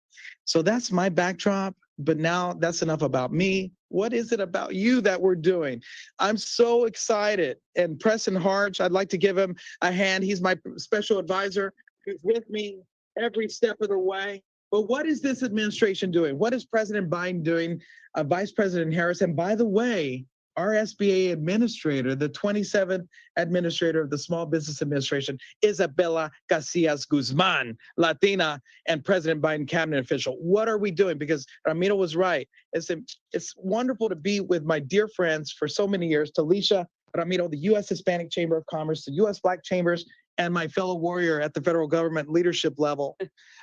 So that's my backdrop. But now that's enough about me. What is it about you that we're doing? I'm so excited. And Preston Harch, I'd like to give him a hand. He's my special advisor. He's with me every step of the way. But what is this administration doing? What is President Biden doing? Vice President Harris, and by the way, our SBA administrator, the 27th administrator of the Small Business Administration, Isabella Casillas Guzman, Latina and President Biden cabinet official. What are we doing? Because Ramiro was right. It's wonderful to be with my dear friends for so many years, Talisha, Ramiro, the U.S. Hispanic Chamber of Commerce, the U.S. Black Chambers, and my fellow warrior at the federal government leadership level.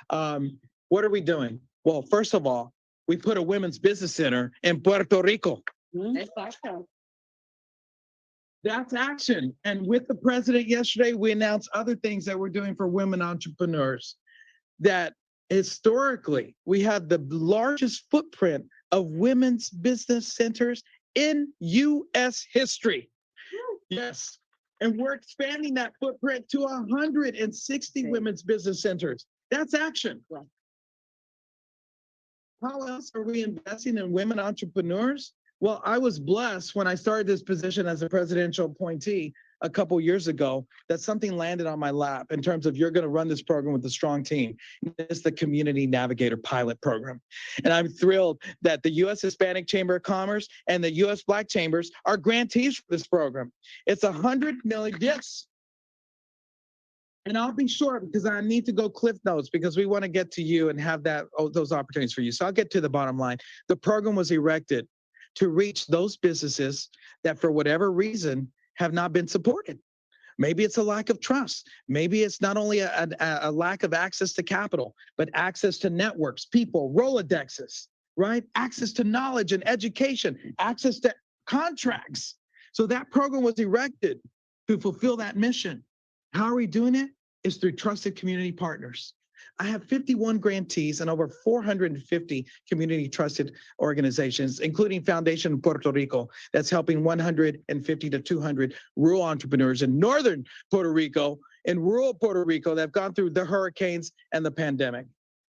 What are we doing? Well, first of all, we put a women's business center in Puerto Rico. That's action. And with the president yesterday, we announced other things that we're doing for women entrepreneurs. That historically, we have the largest footprint of women's business centers in U.S. history. Yes. And we're expanding that footprint to 160 women's business centers. That's action. How else are we investing in women entrepreneurs? Well, I was blessed when I started this position as a presidential appointee a couple years ago that something landed on my lap in terms of you're going to run this program with a strong team. It's the Community Navigator Pilot Program. And I'm thrilled that the U.S. Hispanic Chamber of Commerce and the U.S. Black Chambers are grantees for this program. It's $100 million. Yes. And I'll be short because I need to go cliff notes because we want to get to you and have those opportunities for you. So I'll get to the bottom line. The program was erected to reach those businesses that for whatever reason have not been supported. Maybe it's a lack of trust. Maybe it's not only a lack of access to capital, but access to networks, people, Rolodexes, right? Access to knowledge and education, access to contracts. So that program was erected to fulfill that mission. How are we doing it? It's through trusted community partners. I have 51 grantees and over 450 community trusted organizations, including Foundation Puerto Rico, that's helping 150 to 200 rural entrepreneurs in northern Puerto Rico and rural Puerto Rico that have gone through the hurricanes and the pandemic.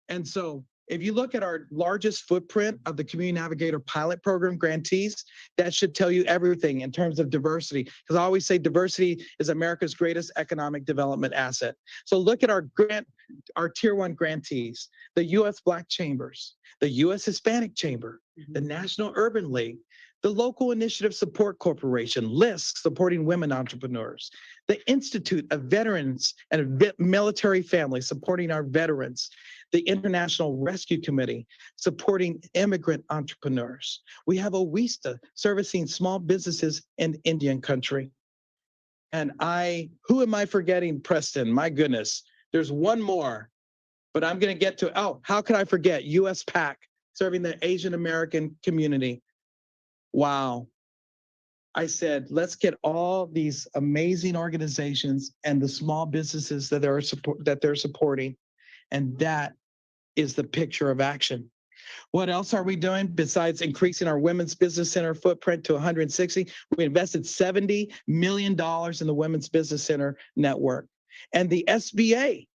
And so if you look at our largest footprint of the Community Navigator Pilot Program grantees, that should tell you everything in terms of diversity. Because I always say diversity is America's greatest economic development asset. So look at our Tier 1 grantees, the U.S. Black Chambers, the U.S. Hispanic Chamber, the National Urban League, the Local Initiative Support Corporation, LISC, supporting women entrepreneurs, the Institute of Veterans and Military Families, supporting our veterans, the International Rescue Committee, supporting immigrant entrepreneurs. We have OWISTA, servicing small businesses in Indian country. And who am I forgetting, Preston? My goodness, there's one more, but I'm gonna get to, how could I forget? US PAC, serving the Asian American community. Wow. I said, let's get all these amazing organizations and the small businesses that they're supporting. And that is the picture of action. What else are we doing besides increasing our Women's Business Center footprint to 160? We invested $70 million in the Women's Business Center network. And the SBA,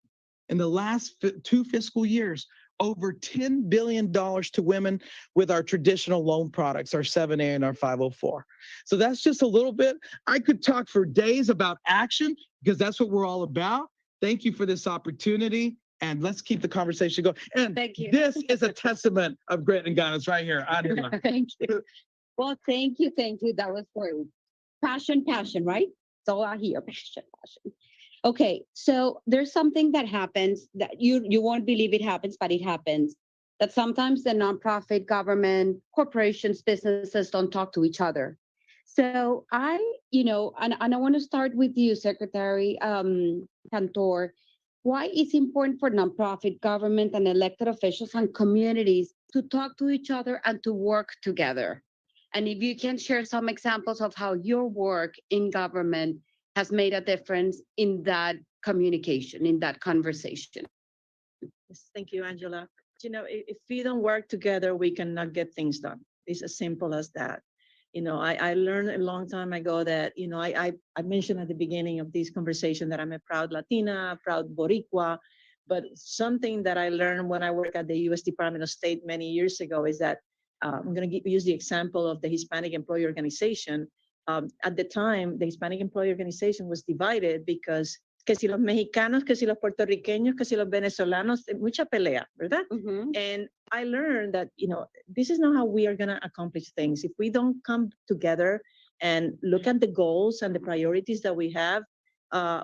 in the last 2 fiscal years, over $10 billion to women with our traditional loan products, our 7A and our 504. So that's just a little bit. I could talk for days about action because that's what we're all about. Thank you for this opportunity. And let's keep the conversation going. And Thank you. This is a testament of grit and guidance right here. Angela. Thank you. Well, thank you. That was great. Passion, right? It's all out here. Passion. Okay, so there's something that happens that you won't believe it happens, but it happens. That sometimes the nonprofit, government, corporations, businesses don't talk to each other. So and I want to start with you, Secretary Cantor. Why it's important for nonprofit, government, and elected officials and communities to talk to each other and to work together? And if you can share some examples of how your work in government has made a difference in that communication, in that conversation. Yes, thank you, Angela. If we don't work together, we cannot get things done. It's as simple as that. I learned a long time ago that, I mentioned at the beginning of this conversation that I'm a proud Latina, proud Boricua, but something that I learned when I worked at the U.S. Department of State many years ago is that I'm going to use the example of the Hispanic Employee Organization. At the time, the Hispanic Employee Organization was divided because que si los mexicanos, que si los puertorriqueños, que si los venezolanos, mucha pelea, ¿verdad? And I learned that, this is not how we are going to accomplish things. If we don't come together and look at the goals and the priorities that we have,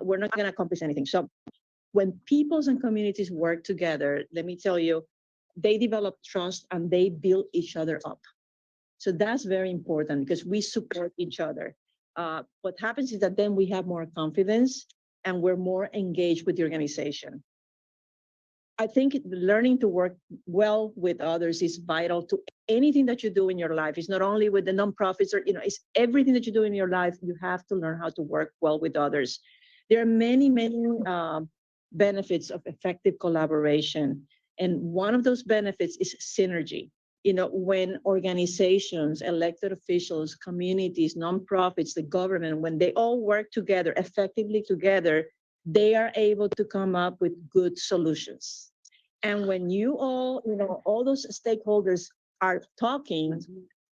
we're not going to accomplish anything. So when peoples and communities work together, let me tell you, they develop trust and they build each other up. So that's very important because we support each other. What happens is that then we have more confidence and we're more engaged with the organization. I think learning to work well with others is vital to anything that you do in your life. It's not only with the nonprofits or, it's everything that you do in your life. You have to learn how to work well with others. There are many, many benefits of effective collaboration. And one of those benefits is synergy. When organizations, elected officials, communities, nonprofits, the government, when they all work together, effectively together, they are able to come up with good solutions. And when you all those stakeholders are talking,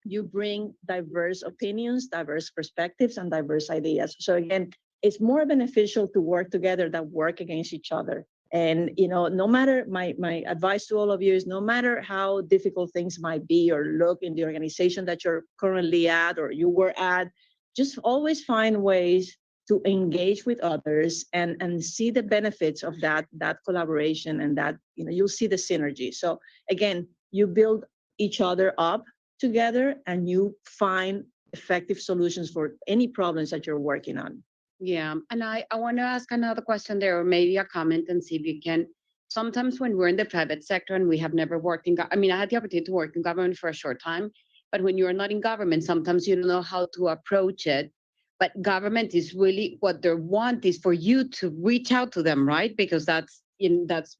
you bring diverse opinions, diverse perspectives, and diverse ideas. So again, it's more beneficial to work together than work against each other. And, no matter, my advice to all of you is no matter how difficult things might be or look in the organization that you're currently at or you were at, just always find ways to engage with others and see the benefits of that collaboration and that, you'll see the synergy. So again, you build each other up together and you find effective solutions for any problems that you're working on. Yeah, and I want to ask another question there, or maybe a comment and see if you can. Sometimes when we're in the private sector and we have never worked in, I had the opportunity to work in government for a short time, but when you're not in government, sometimes you don't know how to approach it. But government is really what they want is for you to reach out to them, right? Because that's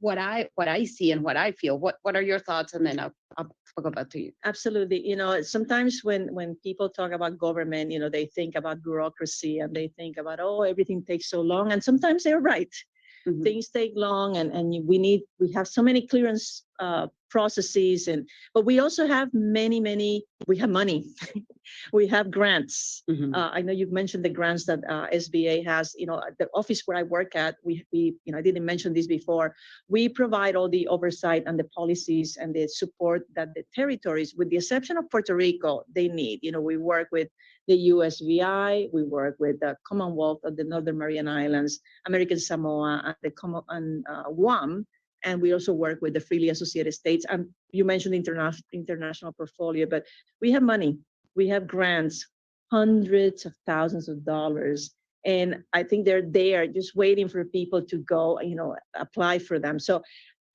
what I see and what I feel. What are your thoughts? And then I'll talk about to you. Absolutely. Sometimes when people talk about government, they think about bureaucracy and they think about, everything takes so long. And sometimes they're right. Mm-hmm. Things take long and we have so many clearance processes but we also have we have money. We have grants. Mm-hmm. I know you've mentioned the grants that SBA has, the office where I work at, we I didn't mention this before. We provide all the oversight and the policies and the support that the territories, with the exception of Puerto Rico, they need. We work with the USVI, we work with the Commonwealth of the Northern Mariana Islands, American Samoa, and Guam. And we also work with the freely associated states. And you mentioned international portfolio, but we have money, we have grants, hundreds of thousands of dollars. And I think they're there just waiting for people to go, apply for them. So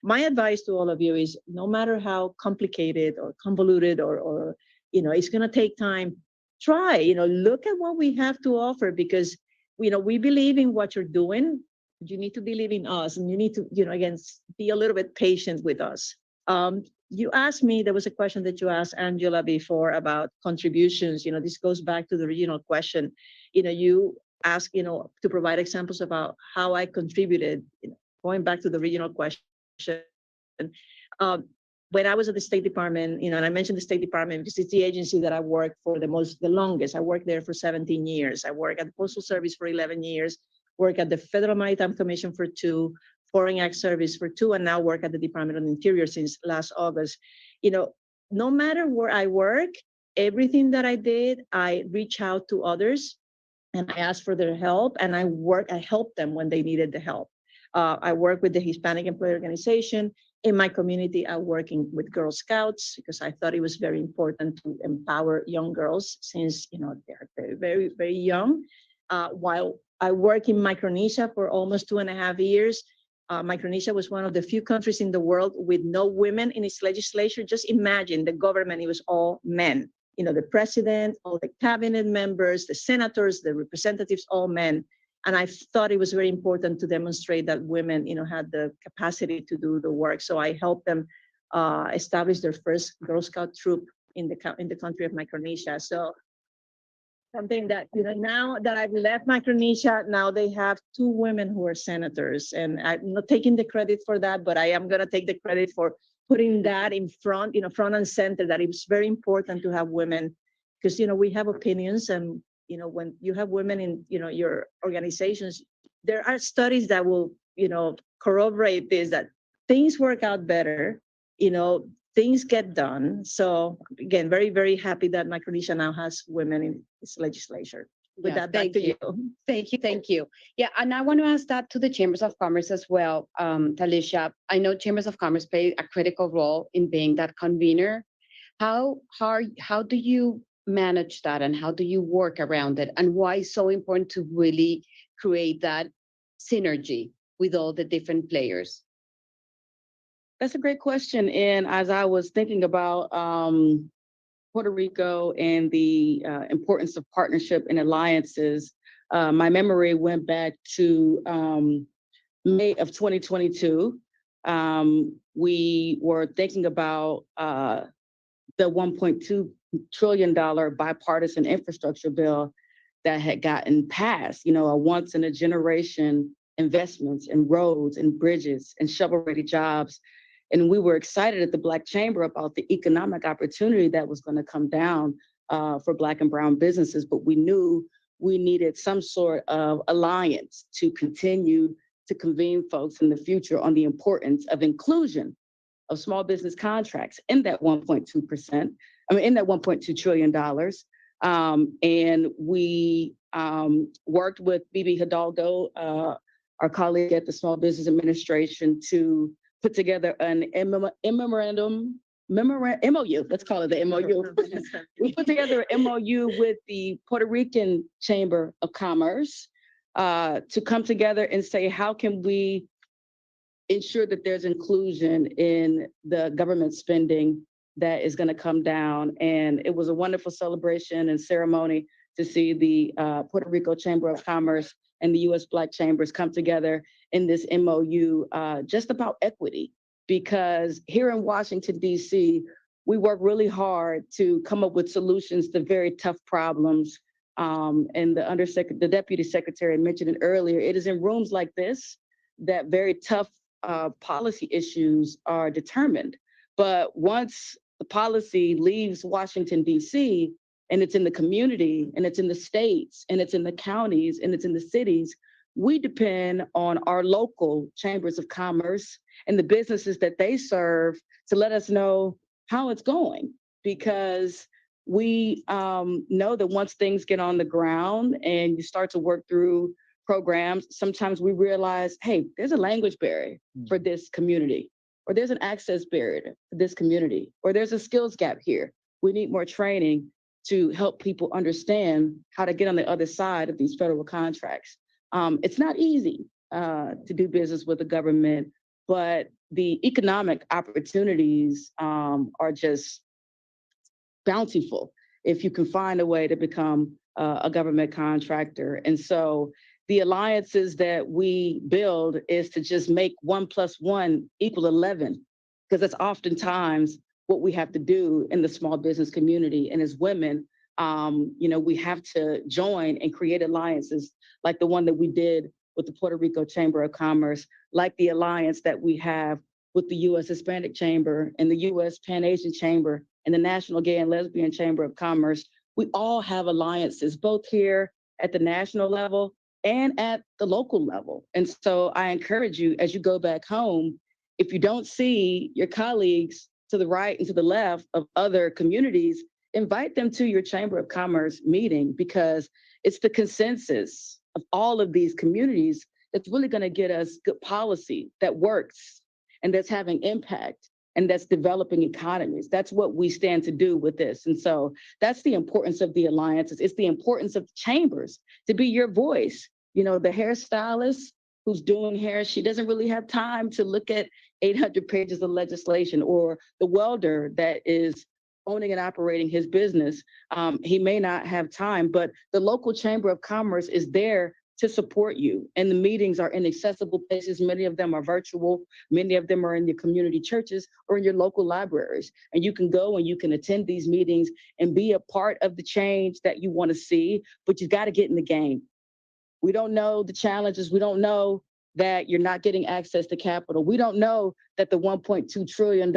my advice to all of you is no matter how complicated or convoluted or it's going to take time, try, look at what we have to offer because, we believe in what you're doing. You need to believe in us and you need to, again, be a little bit patient with us. You asked me, there was a question that you asked Angela before about contributions. This goes back to the original question. You asked, to provide examples about how I contributed, going back to the original question. When I was at the State Department, and I mentioned the State Department because it's the agency that I worked for the longest. I worked there for 17 years. I worked at the Postal Service for 11 years, worked at the Federal Maritime Commission for 2, Foreign Act Service for 2, and now work at the Department of the Interior since last August. No matter where I work, everything that I did, I reach out to others and I ask for their help and I help them when they needed the help. I work with the Hispanic Employee Organization. In my community, I'm working with Girl Scouts because I thought it was very important to empower young girls since, they're very, very, very young. While I work in Micronesia for almost 2.5 years, Micronesia was one of the few countries in the world with no women in its legislature. Just imagine the government, it was all men. The president, all the cabinet members, the senators, the representatives, all men. And I thought it was very important to demonstrate that women, had the capacity to do the work. So I helped them establish their first Girl Scout troop in the country of Micronesia. So something that, now that I've left Micronesia, now they have 2 women who are senators. And I'm not taking the credit for that, but I am going to take the credit for putting that in front, front and center, that it's very important to have women because, we have opinions and, when you have women in, your organizations, there are studies that will, corroborate this, that things work out better, things get done. So again, very, very happy that Micronesia now has women in its legislature. With Yeah, that, back thank to you. Thank you, thank you. Yeah, and I want to ask that to the Chambers of Commerce as well, Talisha. I know Chambers of Commerce play a critical role in being that convener. How do you manage that, and how do you work around it, and why it's so important to really create that synergy with all the different players? That's a great question. And as I was thinking about Puerto Rico and the importance of partnership and alliances, my memory went back to May of 2022. We were thinking about the $1.2 trillion bipartisan infrastructure bill that had gotten passed, a once in a generation investments in roads and bridges and shovel-ready jobs. And we were excited at the Black Chamber about the economic opportunity that was going to come down for Black and Brown businesses, but we knew we needed some sort of alliance to continue to convene folks in the future on the importance of inclusion of small business contracts in that 1.2%, in that $1.2 trillion. And we worked with Bibi Hidalgo, our colleague at the Small Business Administration, to put together an MOU, let's call it the MOU. We put together an MOU with the Puerto Rican Chamber of Commerce to come together and say, how can we ensure that there's inclusion in the government spending that is going to come down. And it was a wonderful celebration and ceremony to see the Puerto Rico Chamber of Commerce and the U.S. Black Chambers come together in this MOU just about equity. Because here in Washington, D.C., we work really hard to come up with solutions to very tough problems. And the Deputy Secretary mentioned it earlier. It is in rooms like this that very tough policy issues are determined. But once the policy leaves Washington, D.C., and it's in the community, and it's in the states, and it's in the counties, and it's in the cities, we depend on our local chambers of commerce and the businesses that they serve to let us know how it's going. Because we know that once things get on the ground and you start to work through programs, sometimes we realize, hey, there's a language barrier for this community, or there's an access barrier for this community, or there's a skills gap here. We need more training to help people understand how to get on the other side of these federal contracts. It's not easy to do business with the government, but the economic opportunities are just bountiful if you can find a way to become a government contractor. And so the alliances that we build is to just make 1 + 1 = 11, because that's oftentimes what we have to do in the small business community. And as women, we have to join and create alliances like the one that we did with the Puerto Rico Chamber of Commerce, like the alliance that we have with the U.S. Hispanic Chamber and the U.S. Pan-Asian Chamber and the National Gay and Lesbian Chamber of Commerce. We all have alliances, both here at the national level and at the local level. And so I encourage you, as you go back home, if you don't see your colleagues to the right and to the left of other communities, invite them to your Chamber of Commerce meeting, because it's the consensus of all of these communities that's really going to get us good policy that works and that's having impact and that's developing economies. That's what we stand to do with this. And so that's the importance of the alliances. It's the importance of chambers to be your voice. The hairstylist who's doing hair, she doesn't really have time to look at 800 pages of legislation, or the welder that is owning and operating his business. He may not have time, but the local Chamber of Commerce is there to support you. And the meetings are in accessible places. Many of them are virtual. Many of them are in your community churches or in your local libraries. And you can go and you can attend these meetings and be a part of the change that you want to see, but you've got to get in the game. We don't know the challenges. We don't know that you're not getting access to capital. We don't know that the $1.2 trillion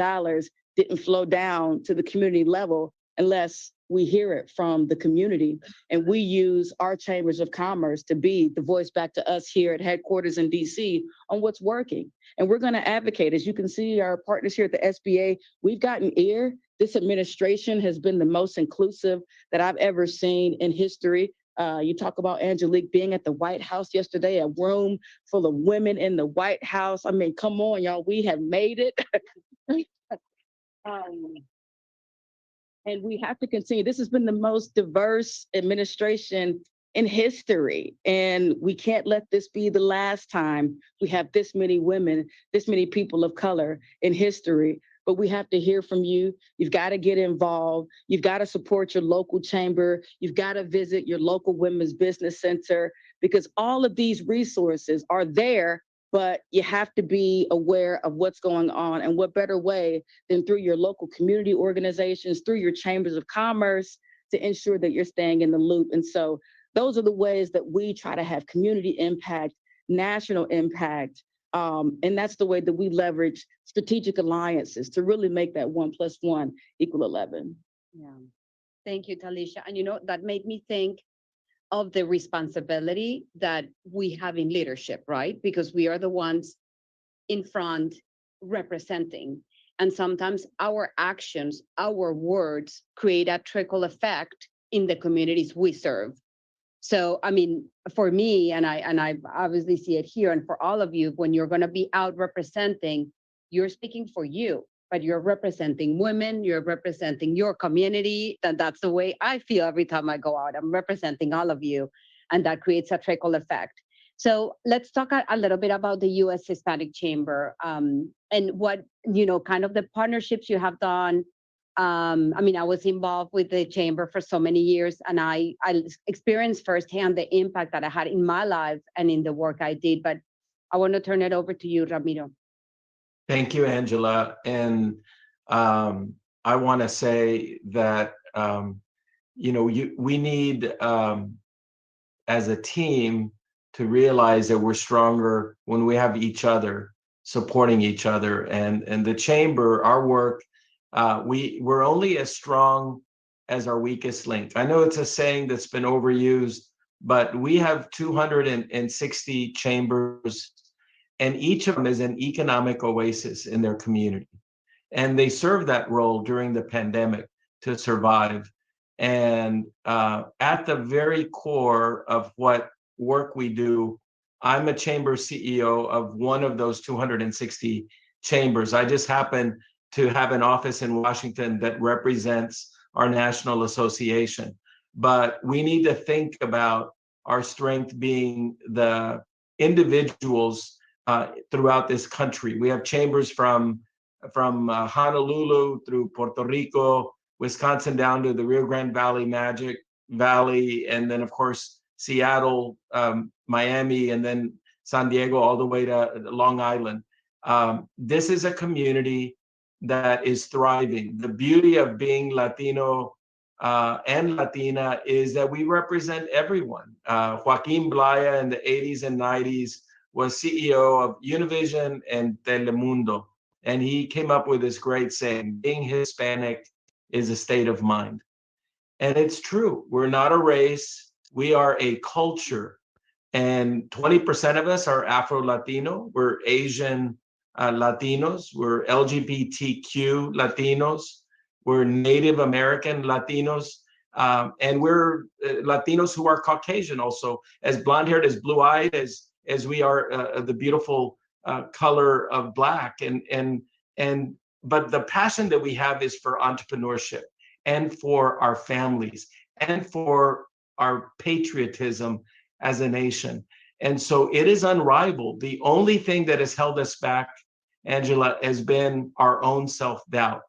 didn't flow down to the community level unless we hear it from the community, and we use our chambers of commerce to be the voice back to us here at headquarters in DC on what's working. And we're going to advocate. As you can see, our partners here at the SBA, we've gotten ear. This administration has been the most inclusive that I've ever seen in history. You talk about Angelique being at the White House yesterday, a room full of women in the White House. I mean, come on, y'all, we have made it. And we have to continue. This has been the most diverse administration in history, and we can't let this be the last time we have this many women, this many people of color in history. But we have to hear from you. You've got to get involved. You've got to support your local chamber. You've got to visit your local women's business center, because all of these resources are there, but you have to be aware of what's going on. And what better way than through your local community organizations, through your chambers of commerce, to ensure that you're staying in the loop. And so those are the ways that we try to have community impact, national impact. And that's the way that we leverage strategic alliances to really make that 1 + 1 = 11. Yeah. Thank you, Talisha. And you know, that made me think of the responsibility that we have in leadership, right? Because we are the ones in front representing. And sometimes our actions, our words create a trickle effect in the communities we serve. So, I mean, for me, and I obviously see it here, and for all of you, when you're going to be out representing, you're speaking for you, but you're representing women, you're representing your community. And that's the way I feel every time I go out. I'm representing all of you, and that creates a trickle effect. So let's talk a little bit about the U.S. Hispanic Chamber, and what, you know, kind of the partnerships you have done. I mean, I was involved with the chamber for so many years, and I experienced firsthand the impact that I had in my life and in the work I did. But I want to turn it over to you, Ramiro. Thank you, Angela. And I want to say that, you know, we need, as a team, to realize that we're stronger when we have each other supporting each other. And the chamber, our work, we're only as strong as our weakest link. I know it's a saying that's been overused, but we have 260 chambers, and each of them is an economic oasis in their community. And they serve that role during the pandemic to survive. And at the very core of what work we do, I'm a chamber CEO of one of those 260 chambers. I just happen to have an office in Washington that represents our national association. But we need to think about our strength being the individuals throughout this country. We have chambers from Honolulu through Puerto Rico, Wisconsin, down to the Rio Grande Valley, Magic Valley, and then of course Seattle, Miami, and then San Diego, all the way to Long Island. This is a community that is thriving. The beauty of being Latino and Latina is that we represent everyone. Joaquin Blaya in the 80s and 90s was CEO of Univision and Telemundo. And he came up with this great saying, being Hispanic is a state of mind. And it's true. We're not a race. We are a culture. And 20% of us are Afro-Latino. We're Asian Latinos. We're LGBTQ Latinos. We're Native American Latinos. And we're Latinos who are Caucasian also, as blonde-haired, as blue-eyed, as we are the beautiful color of Black. But the passion that we have is for entrepreneurship and for our families and for our patriotism as a nation. And so it is unrivaled. The only thing that has held us back, Angela, has been our own self-doubt,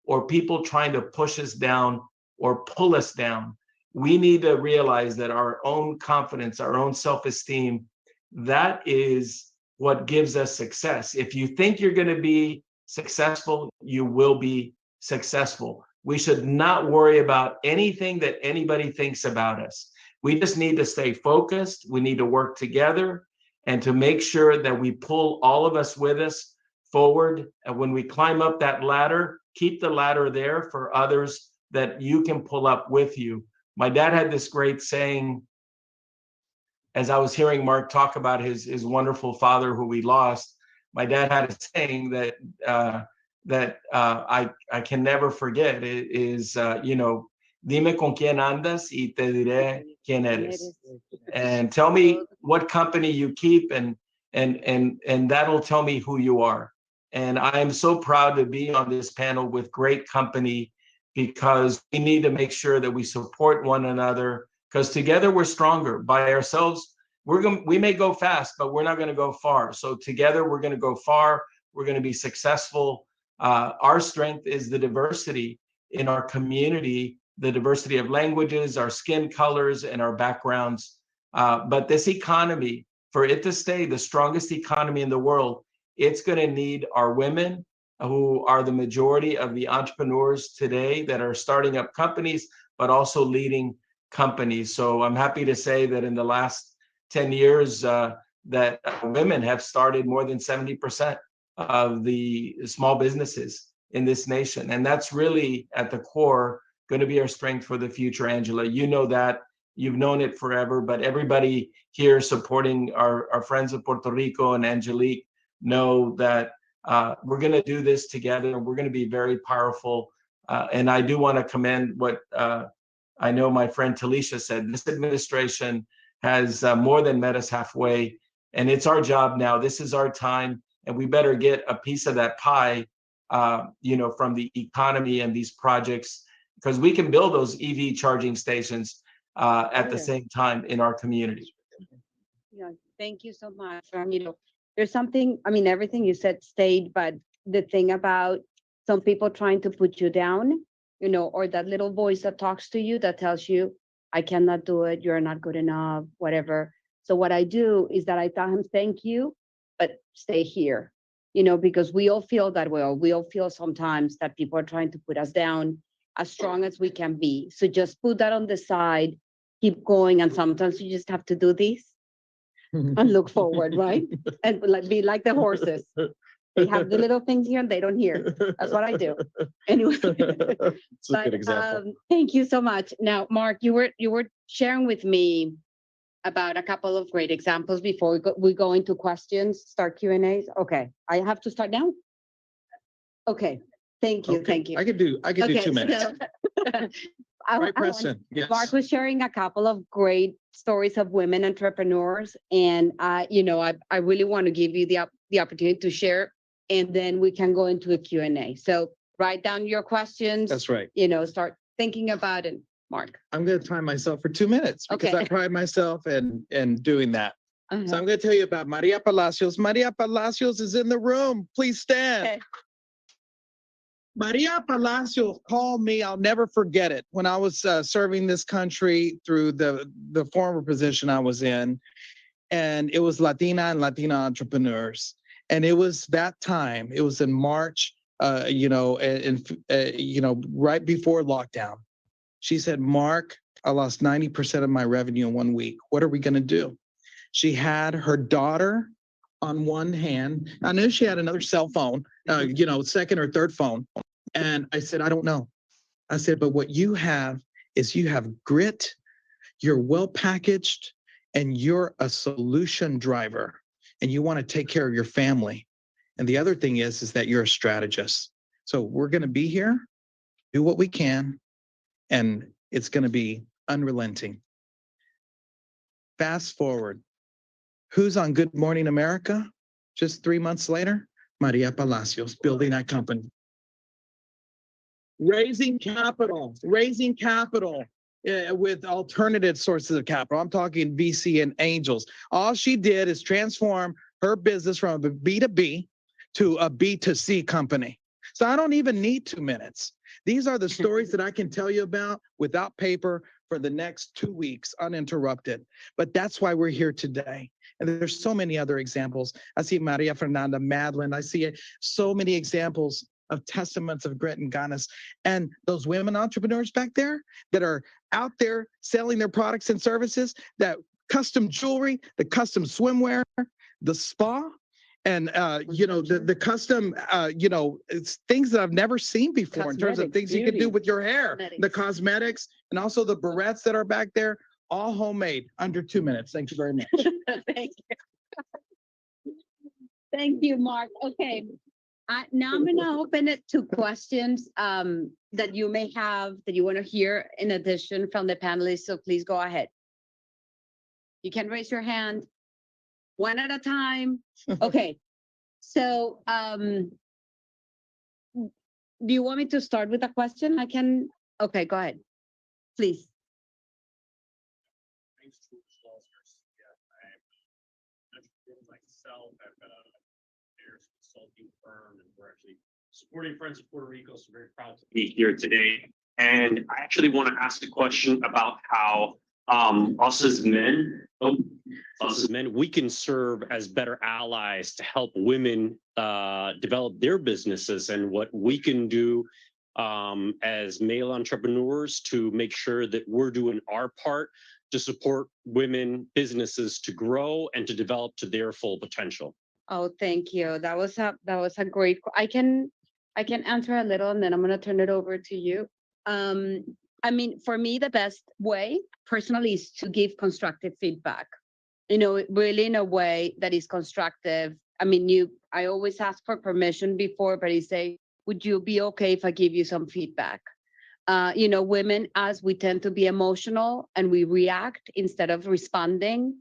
or people trying to push us down or pull us down. We need to realize that our own confidence, our own self-esteem, that is what gives us success. If you think you're going to be successful, you will be successful. We should not worry about anything that anybody thinks about us. We just need to stay focused. We need to work together and to make sure that we pull all of us with us forward. And when we climb up that ladder, keep the ladder there for others that you can pull up with you. My dad had this great saying, as I was hearing Mark talk about his wonderful father who we lost. My dad had a saying that I can never forget. It is, dime con quién andas y te diré quién eres. And tell me what company you keep, and that'll tell me who you are. And I am so proud to be on this panel with great company, because we need to make sure that we support one another, because together we're stronger. By ourselves, we may go fast, but we're not going to go far. So together we're going to go far. We're going to be successful. Our strength is the diversity in our community, the diversity of languages, our skin colors, and our backgrounds. But this economy, for it to stay the strongest economy in the world, it's going to need our women, who are the majority of the entrepreneurs today that are starting up companies, but also leading companies. So I'm happy to say that in the last 10 years, that women have started more than 70% of the small businesses in this nation. And that's really at the core going to be our strength for the future, Angela. You know that. You've known it forever, but everybody here supporting our friends of Puerto Rico and Angelique know that we're going to do this together. We're going to be very powerful. And I do want to commend what I know my friend Talisha said. This administration has more than met us halfway, and it's our job now. This is our time, and we better get a piece of that pie, from the economy and these projects, because we can build those EV charging stations at the same time in our community. Yeah, thank you so much. There's something, everything you said stayed, but the thing about some people trying to put you down, or that little voice that talks to you that tells you, I cannot do it, you're not good enough, whatever. So what I do is that I tell him, thank you, but stay here, because we all feel that way. We all feel sometimes that people are trying to put us down, as strong as we can be. So just put that on the side, keep going. And sometimes you just have to do this and look forward, right? And be like the horses. They have the little things here and they don't hear. That's what I do. Anyway, It's a good example. Thank you so much. Now, Mark, you were sharing with me about a couple of great examples before we go into questions, start Q&As. Okay, I have to start now? Okay, thank you, thank you. I could do 2 minutes. Right, Preston. Yes. Mark was sharing a couple of great stories of women entrepreneurs, and I really want to give you the opportunity to share, and then we can go into a Q&A. So write down your questions. That's right. Start thinking about it, Mark. I'm going to time myself for 2 minutes because Okay. I pride myself in doing that. So I'm going to tell you about Maria Palacios. Maria Palacios is in the room. Please stand. Okay. Maria Palacios called me. I'll never forget it. When I was serving this country through the former position I was in, and it was Latina and Latina entrepreneurs. And it was that time. It was in March, right before lockdown. She said, Mark, I lost 90% of my revenue in 1 week. What are we going to do? She had her daughter on one hand. I knew she had another cell phone, second or third phone. And I said, I don't know. I said, but what you have is you have grit, you're well packaged, and you're a solution driver, and you want to take care of your family. And the other thing is that you're a strategist. So we're going to be here, do what we can, and it's going to be unrelenting. Fast forward. Who's on Good Morning America? Just 3 months later, Maria Palacios building that company. Raising capital with alternative sources of capital. I'm talking VC and angels. All she did is transform her business from a B2B to a B2C company. So I don't even need 2 minutes. These are the stories that I can tell you about without paper for the next 2 weeks, uninterrupted. But that's why we're here today. And there's so many other examples. I see Maria Fernanda Madeline. I see so many examples of testaments of grit and goddess. And those women entrepreneurs back there that are out there selling their products and services, that custom jewelry, the custom swimwear, the spa, And, you know, the custom, you know, it's things that I've never seen before in terms of Cosmetics, things you can do beauty. with your hair, the Cosmetics. cosmetics, and also the barrettes that are back there, all homemade, under 2 minutes. Thank you very much. Thank you. Thank you, Mark. Okay. Now I'm gonna open it to questions that you may have, that you want to hear in addition from the panelists, so please go ahead. You can raise your hand one at a time. Okay. So do you want me to start with a question? I can, okay, go ahead, please. Myself, I've got a affairs consulting firm, and we're actually supporting Friends of Puerto Rico, so very proud to be here today. And I actually want to ask a question about how us as men, we can serve as better allies to help women develop their businesses, and what we can do as male entrepreneurs to make sure that we're doing our part to support women businesses to grow and to develop to their full potential. Oh, thank you. That was a great, I can answer a little and then I'm gonna turn it over to you. I mean, for me, the best way personally is to give constructive feedback, you know, really in a way that is constructive. I mean, I always ask for permission before, but I say, would you be okay if I give you some feedback? You know, women, as we tend to be emotional and we react instead of responding.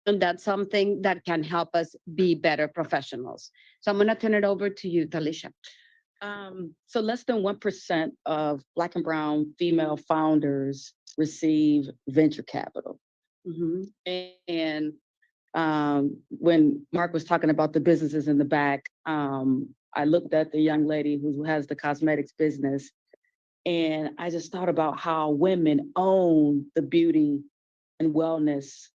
And that's something that can help us be better professionals. So I'm gonna turn it over to you, Talisha. So less than 1% of Black and brown female founders receive venture capital. And when Mark was talking about the businesses in the back, I looked at the young lady who has the cosmetics business, and I just thought about how women own the beauty and wellness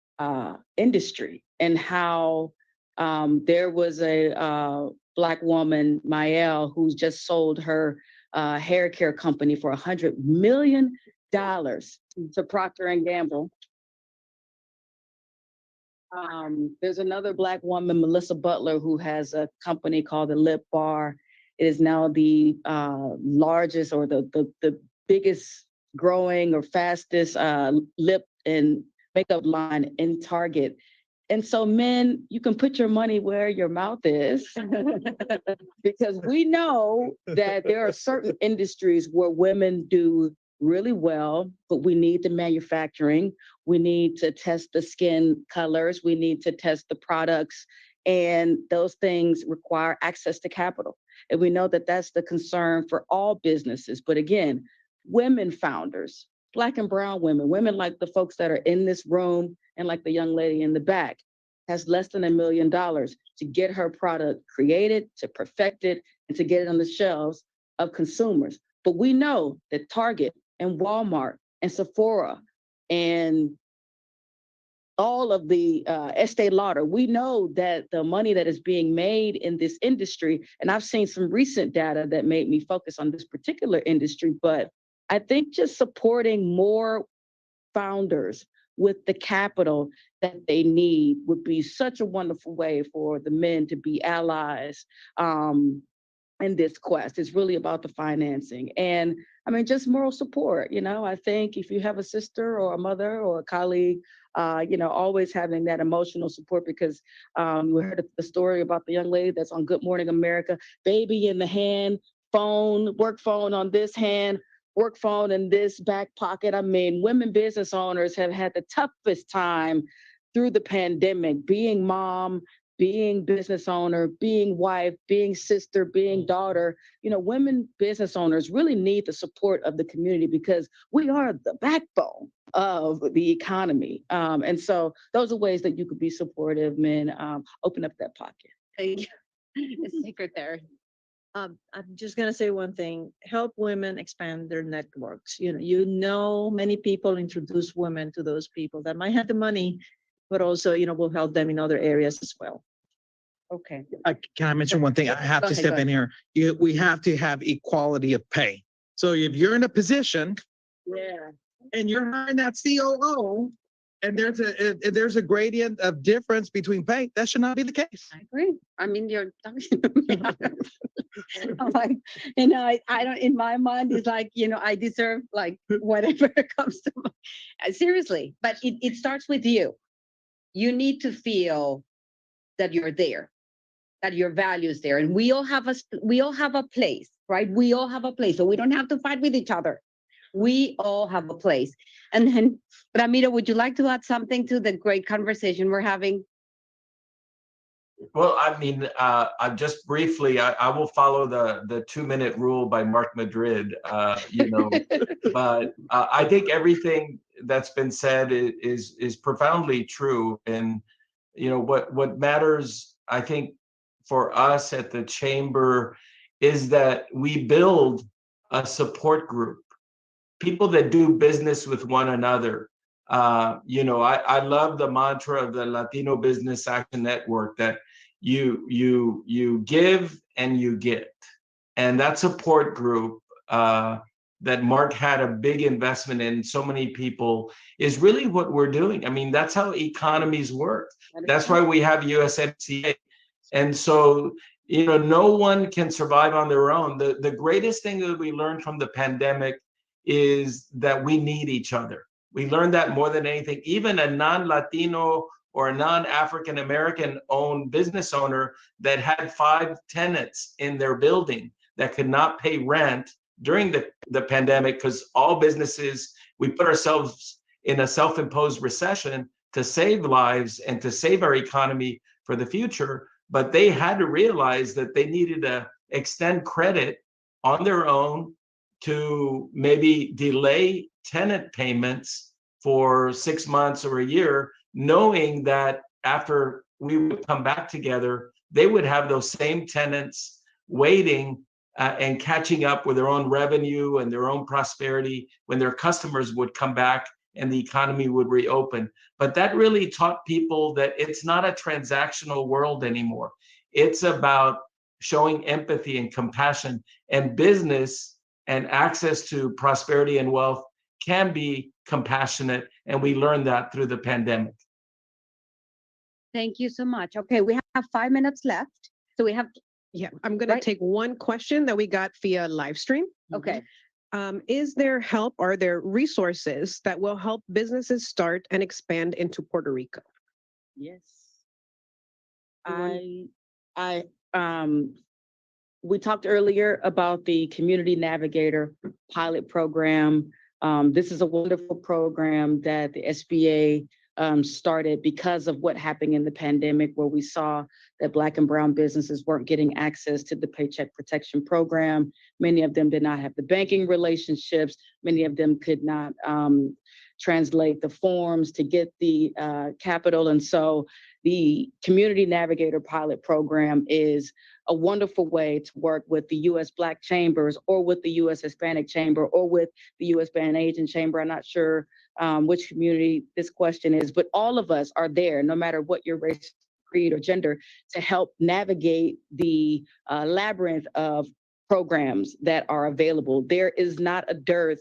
industry, and how there was a Black woman, Mael, who's just sold her hair care company for $100 million to Procter & Gamble. There's another Black woman, Melissa Butler, who has a company called the Lip Bar. It is now the largest or the biggest growing or fastest lip and makeup line in Target. And so men, you can put your money where your mouth is, because we know that there are certain industries where women do really well, but we need the manufacturing, we need to test the skin colors, we need to test the products, and those things require access to capital. And we know that that's the concern for all businesses. But again, women founders, Black and brown women, women like the folks that are in this room and like the young lady in the back, has less than $1 million to get her product created, to perfect it, and to get it on the shelves of consumers. But we know that Target and Walmart and Sephora and all of the Estee Lauder, we know that the money that is being made in this industry, and I've seen some recent data that made me focus on this particular industry, but I think just supporting more founders with the capital that they need would be such a wonderful way for the men to be allies in this quest. It's really about the financing. And I mean, just moral support. You know, I think if you have a sister or a mother or a colleague, you know, always having that emotional support, because we heard the story about the young lady that's on Good Morning America, baby in the hand, phone, work phone on this hand, work phone in this back pocket. I mean, women business owners have had the toughest time through the pandemic, being mom, being business owner, being wife, being sister, being daughter. You know, women business owners really need the support of the community, because we are the backbone of the economy. And so those are ways that you could be supportive, men. Open up that pocket. Thank you. The secretary. I'm just gonna say one thing: help women expand their networks. You know, many people introduce women to those people that might have the money, but also, will help them in other areas as well. Okay. Can I mention one thing? I have to step in here. We have to have equality of pay. So if you're in a position, yeah, and you're hiring that COO, and there's a gradient of difference between pay. That should not be the case. I agree. I mean, you're talking to me. I'm like, you know, I don't, in my mind, it's like, you know, I deserve like whatever comes to mind. Seriously, but it starts with you. You need to feel that you're there, that your value is there. And we all have a place, right? We all have a place. So we don't have to fight with each other. We all have a place. And then, Ramiro, would you like to add something to the great conversation we're having? Well, I mean, I just briefly, I will follow the 2-minute rule by Mark Madrid, you know, but I think everything that's been said is profoundly true. And, you know, what matters, I think, for us at the chamber is that we build a support group, people that do business with one another. You know, I love the mantra of the Latino Business Action Network that you give and you get. And that support group that Mark had a big investment in, so many people, is really what we're doing. I mean, that's how economies work. That's why we have USMCA. And so, you know, no one can survive on their own. The greatest thing that we learned from the pandemic is that we need each other. We learned that more than anything. Even a non-Latino or a non-African American owned business owner that had 5 tenants in their building that could not pay rent during the pandemic, because all businesses, we put ourselves in a self-imposed recession to save lives and to save our economy for the future. But they had to realize that they needed to extend credit on their own to maybe delay tenant payments for 6 months or a year, knowing that after we would come back together, they would have those same tenants waiting and catching up with their own revenue and their own prosperity when their customers would come back and the economy would reopen. But that really taught people that it's not a transactional world anymore. It's about showing empathy and compassion, and business and access to prosperity and wealth can be compassionate. And we learned that through the pandemic. Thank you so much. Okay, we have 5 minutes left. So we have, Yeah, I'm going to take one question that we got via live stream. okay. Is there help? Are there resources that will help businesses start and expand into Puerto Rico? Yes. We talked earlier about the Community Navigator pilot program. This is a wonderful program that the SBA started because of what happened in the pandemic, where we saw that Black and brown businesses weren't getting access to the Paycheck Protection Program. Many of them did not have the banking relationships. Many of them could not translate the forms to get the capital. And so the Community Navigator pilot program is a wonderful way to work with the U.S. Black Chambers, or with the U.S. Hispanic Chamber, or with the U.S. Pan-Asian Chamber. I'm not sure which community this question is, but all of us are there, no matter what your race, creed, or gender, to help navigate the labyrinth of programs that are available. There is not a dearth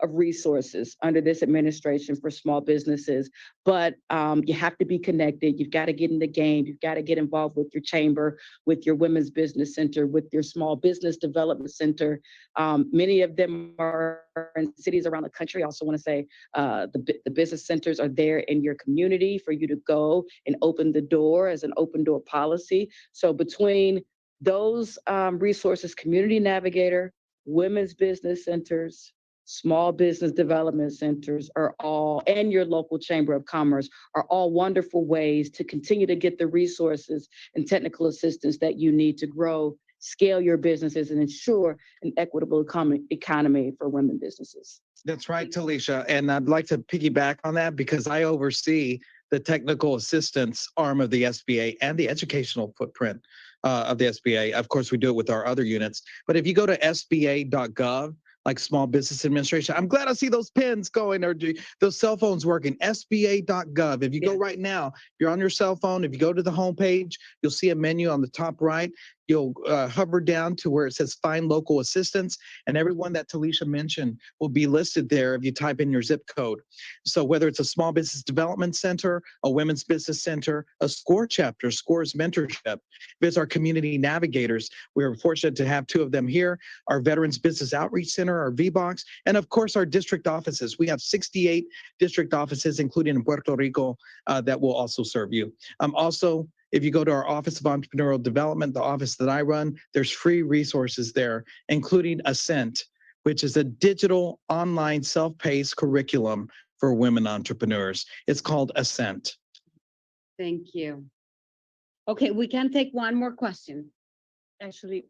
of resources under this administration for small businesses, but you have to be connected. You've got to get in the game. You've got to get involved with your chamber, with your Women's Business Center, with your Small Business Development Center. Many of them are in cities around the country. I also want to say the business centers are there in your community for you to go and open the door as an open door policy. So between those resources, Community Navigator, Women's Business Centers, Small Business Development Centers are all, and your local Chamber of Commerce, are all wonderful ways to continue to get the resources and technical assistance that you need to grow, scale your businesses, and ensure an equitable economy for women businesses. That's right, Talisha. And I'd like to piggyback on that because I oversee the technical assistance arm of the SBA and the educational footprint of the SBA. Of course, we do it with our other units. But if you go to sba.gov, like Small Business Administration. I'm glad I see those pens going, or those cell phones working. SBA.gov. If you go right now, you're on your cell phone. If you go to the homepage, you'll see a menu on the top right. you'll hover down to where it says find local assistance, and everyone that Talisha mentioned will be listed there if you type in your zip code. So whether it's a small business development center, a women's business center, a SCORE chapter, SCORE's mentorship, if it's our community navigators, we're fortunate to have 2 of them here, our Veterans Business Outreach Center, our VBOX, and of course our district offices. We have 68 district offices, including in Puerto Rico, that will also serve you. Also, if you go to our Office of Entrepreneurial Development, the office that I run, there's free resources there, including Ascent, which is a digital online self-paced curriculum for women entrepreneurs. It's called Ascent. Thank you. Okay, we can take one more question. Actually,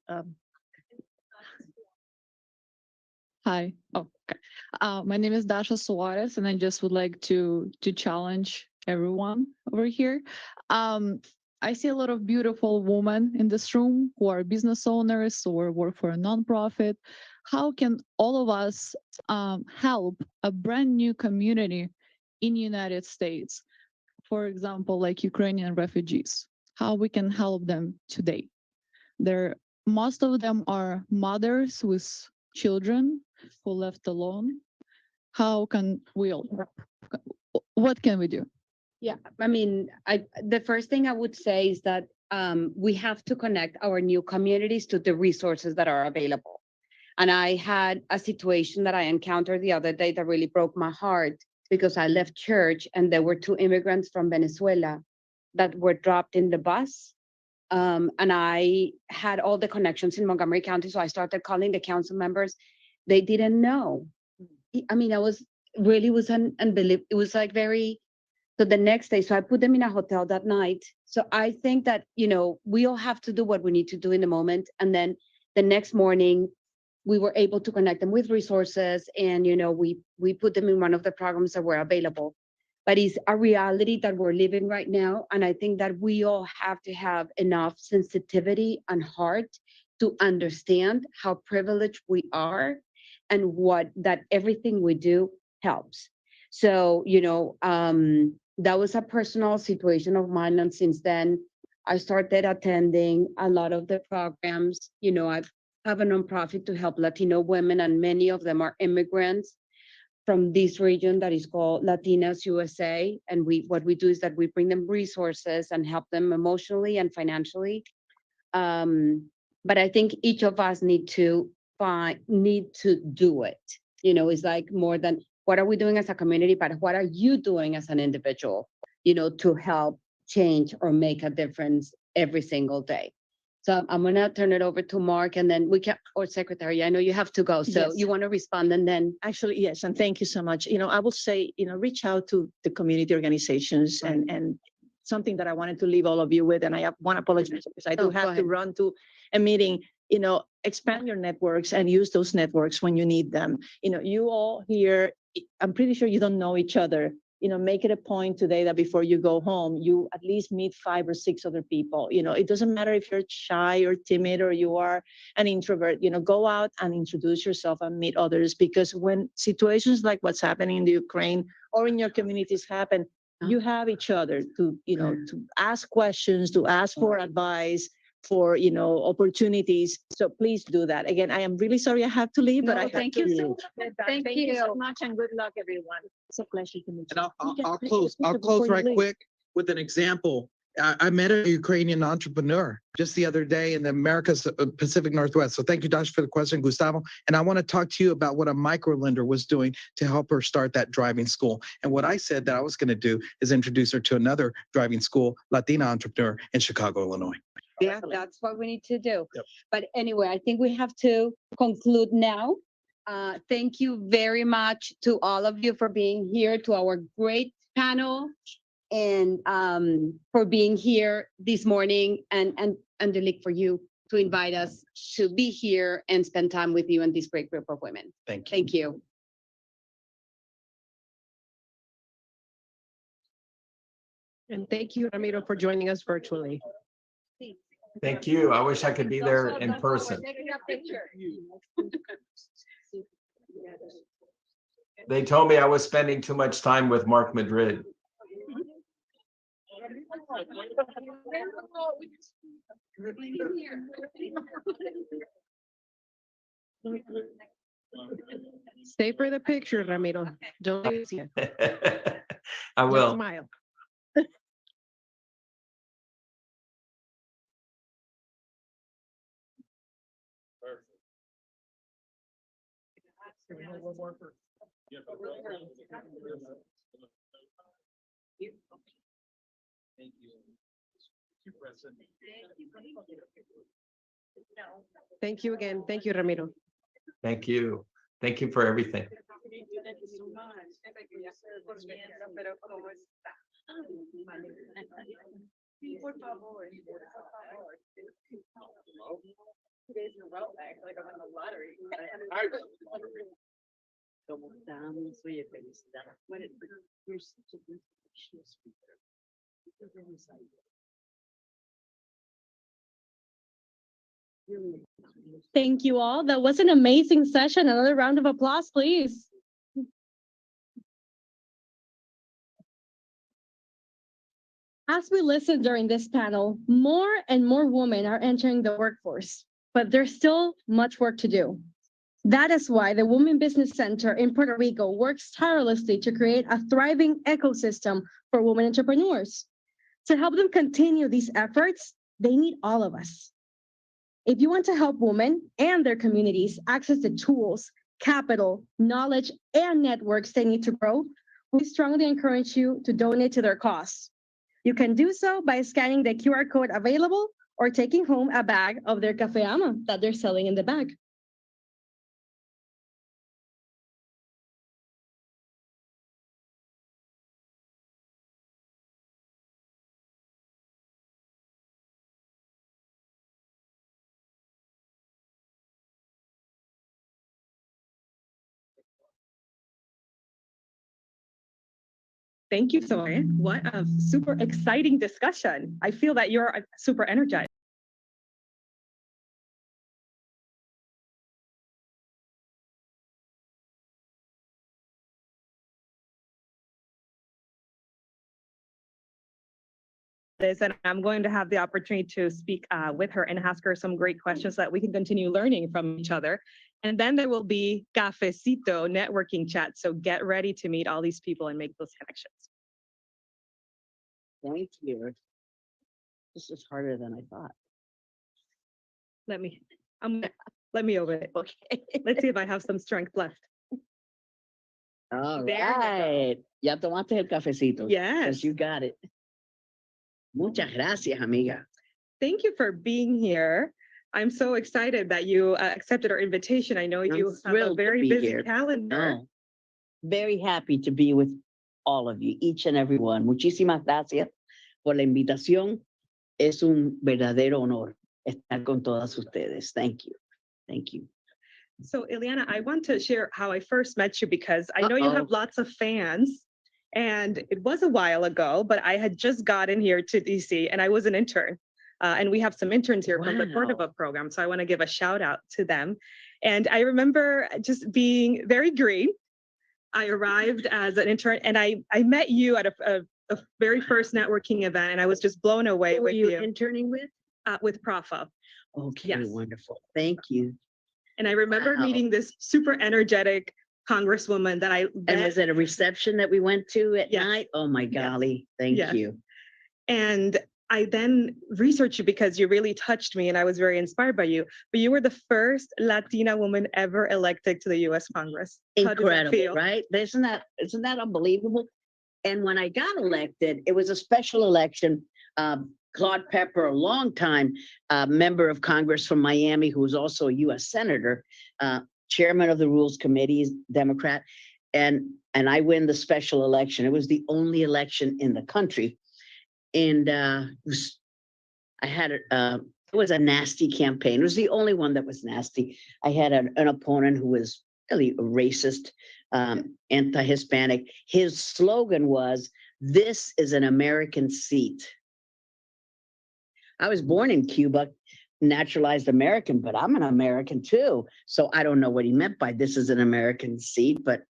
Hi. Oh, okay. My name is Dasha Suarez, and I just would like to challenge everyone over here. I see a lot of beautiful women in this room who are business owners or work for a nonprofit. How can all of us help a brand new community in the United States? For example, like Ukrainian refugees, how we can help them today? Most of them are mothers with children who left alone. How can we all, what can we do? Yeah, I mean, the first thing I would say is that we have to connect our new communities to the resources that are available. And I had a situation that I encountered the other day that really broke my heart because I left church and there were 2 immigrants from Venezuela that were dropped in the bus. And I had all the connections in Montgomery County, so I started calling the council members. They didn't know. I mean, was unbelievable. It was like very. So the next day, so I put them in a hotel that night. So I think that, we all have to do what we need to do in the moment. And then the next morning, we were able to connect them with resources and, we put them in one of the programs that were available. But it's a reality that we're living right now. And I think that we all have to have enough sensitivity and heart to understand how privileged we are and that everything we do helps. So, that was a personal situation of mine. And since then, I started attending a lot of the programs. I have a nonprofit to help Latino women, and many of them are immigrants from this region that is called Latinas USA. And what we do is that we bring them resources and help them emotionally and financially. But I think each of us need to do it. It's like more than what are we doing as a community, but what are you doing as an individual, to help change or make a difference every single day. So I'm going to turn it over to Mark, and then or Secretary, I know you have to go. So Yes. you want to respond, and then. Actually, yes, and thank you so much. I will say, reach out to the community organizations and something that I wanted to leave all of you with, and I want to apologize because I do have to run to a meeting. Expand your networks and use those networks when you need them. You all here, I'm pretty sure you don't know each other. Make it a point today that before you go home, you at least meet 5 or 6 other people. It doesn't matter if you're shy or timid or you are an introvert, go out and introduce yourself and meet others, because when situations like what's happening in the Ukraine or in your communities happen, you have each other to ask questions, to ask for advice, for opportunities. So please do that. Again, I am really sorry I have to leave, but I have thank to you leave. so much. Thank you so you. much, and good luck, everyone. It's a pleasure to meet you. And I'll close right quick with an example. I met a Ukrainian entrepreneur just the other day in the Americas Pacific Northwest. So thank you, Dash, for the question, Gustavo. And I want to talk to you about what a microlender was doing to help her start that driving school. And what I said that I was going to do is introduce her to another driving school, Latina entrepreneur in Chicago, Illinois. Yeah, that's what we need to do. Yep. But anyway, I think we have to conclude now. Thank you very much to all of you for being here, to our great panel, and for being here this morning, and Angelique, for you to invite us to be here and spend time with you and this great group of women. Thank you. Thank you. And thank you, Ramiro, for joining us virtually. Thank you. I wish I could be there in person. They told me I was spending too much time with Mark Madrid. Stay for the picture, Ramiro. Don't lose you. I will. Smile. Thank you again. Thank you, Ramiro. Thank you. Thank you for everything. ¿Cómo estamos? Oye, felicidades. Bueno, you're such a good speaker. Thank you all. That was an amazing session. Another round of applause, please. As we listen during this panel, more and more women are entering the workforce, but there's still much work to do. That is why the Women Business Center in Puerto Rico works tirelessly to create a thriving ecosystem for women entrepreneurs. To help them continue these efforts, they need all of us. If you want to help women and their communities access the tools, capital, knowledge, and networks they need to grow, we strongly encourage you to donate to their cause. You can do so by scanning the QR code available or taking home a bag of their Café Ama that they're selling in the bag. Thank you, Soy. What a super exciting discussion. I feel that you're super energized. And I'm going to have the opportunity to speak with her and ask her some great questions so that we can continue learning from each other. And then there will be cafecito networking chat. So get ready to meet all these people and make those connections. Thank you. This is harder than I thought. Let me over it. Okay. Let's see if I have some strength left. All There you go. right. Ya tomaste el cafecito. Yes. You got it. Muchas gracias, amiga. Thank you for being here. I'm so excited that you accepted our invitation. I know you have a thrilled to very be busy here. calendar. Oh, very happy to be with all of you, each and every one. Muchísimas gracias por la invitación. Es un verdadero honor estar con todas ustedes. Thank you. Thank you. So, Ileana, I want to share how I first met you because I know you have lots of fans. And it was a while ago, but I had just gotten here to DC and I was an intern. And we have some interns here from the Cordova program. So I want to give a shout out to them. And I remember just being very green. I arrived as an intern and I met you at a very first networking event and I was just blown away with you. Who were you interning with? With Profa. Okay, Yes. wonderful. Thank you. And I remember meeting this super energetic Congresswoman that I met. And was it a reception that we went to at night? Oh my golly, thank Yes. you. And I then researched you because you really touched me and I was very inspired by you. But you were the first Latina woman ever elected to the US Congress. How does that Incredible, feel? right? Isn't that unbelievable? And when I got elected, it was a special election. Claude Pepper, a longtime member of Congress from Miami, who was also a US Senator, chairman of the Rules Committee, Democrat, and I win the special election. It was the only election in the country. And it was a nasty campaign. It was the only one that was nasty. I had an opponent who was really a racist, anti-Hispanic. His slogan was, "This is an American seat." I was born in Cuba, naturalized American, but I'm an American too. So I don't know what he meant by "this is an American seat," but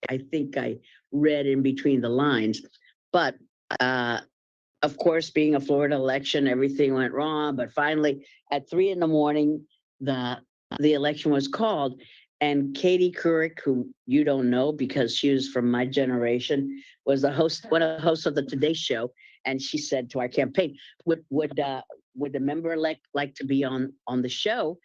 I think I read in between the lines. But of course, being a Florida election, everything went wrong, but finally at 3 a.m, the election was called. And Katie Couric, who you don't know because she was from my generation, was the host, one of the hosts of the Today Show. And she said to our campaign, would the member-elect like to be on the show?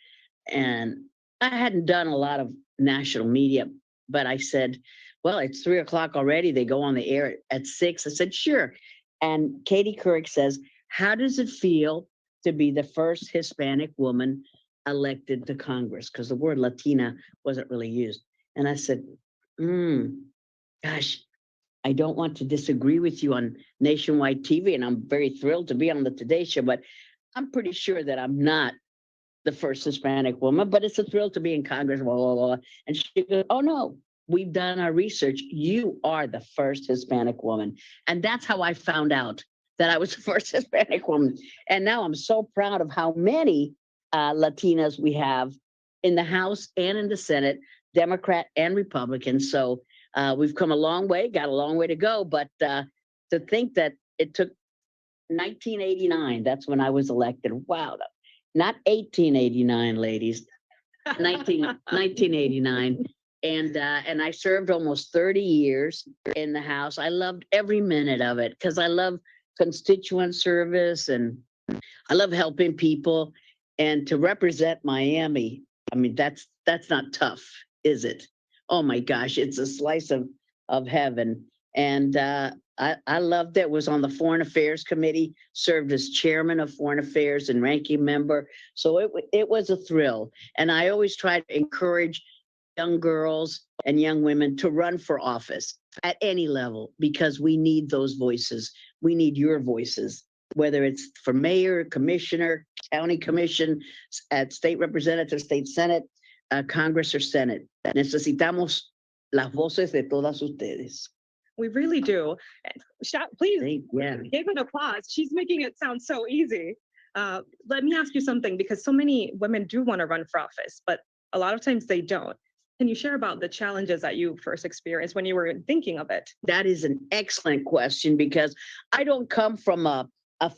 And I hadn't done a lot of national media, but I said, well, it's 3 o'clock already. They go on the air at 6. I said, sure. And Katie Couric says, how does it feel to be the first Hispanic woman elected to Congress? Because the word Latina wasn't really used. And I said, gosh, I don't want to disagree with you on nationwide TV, and I'm very thrilled to be on the Today Show, but I'm pretty sure that I'm not the first Hispanic woman, but it's a thrill to be in Congress, blah, blah, blah. And she goes, oh no, we've done our research. You are the first Hispanic woman. And that's how I found out that I was the first Hispanic woman. And now I'm so proud of how many Latinas we have in the House and in the Senate, Democrat and Republican. So we've come a long way, got a long way to go. But to think that it took 1989, that's when I was elected. Wow. Not 1889, ladies, 1989. And I served almost 30 years in the House. I loved every minute of it because I love constituent service and I love helping people. And to represent Miami, I mean, that's not tough, is it? Oh my gosh, it's a slice of heaven. And I loved it. Was on the Foreign Affairs Committee, served as chairman of Foreign Affairs and ranking member. So it was a thrill. And I always try to encourage young girls and young women to run for office at any level, because we need those voices. We need your voices, whether it's for mayor, commissioner, county commission, at state representative, state senate, Congress or Senate. Necesitamos las voces de todas ustedes. We really do. Please Yeah. give an applause. She's making it sound so easy. Let me ask you something, because so many women do want to run for office, but a lot of times they don't. Can you share about the challenges that you first experienced when you were thinking of it? That is an excellent question, because I don't come from a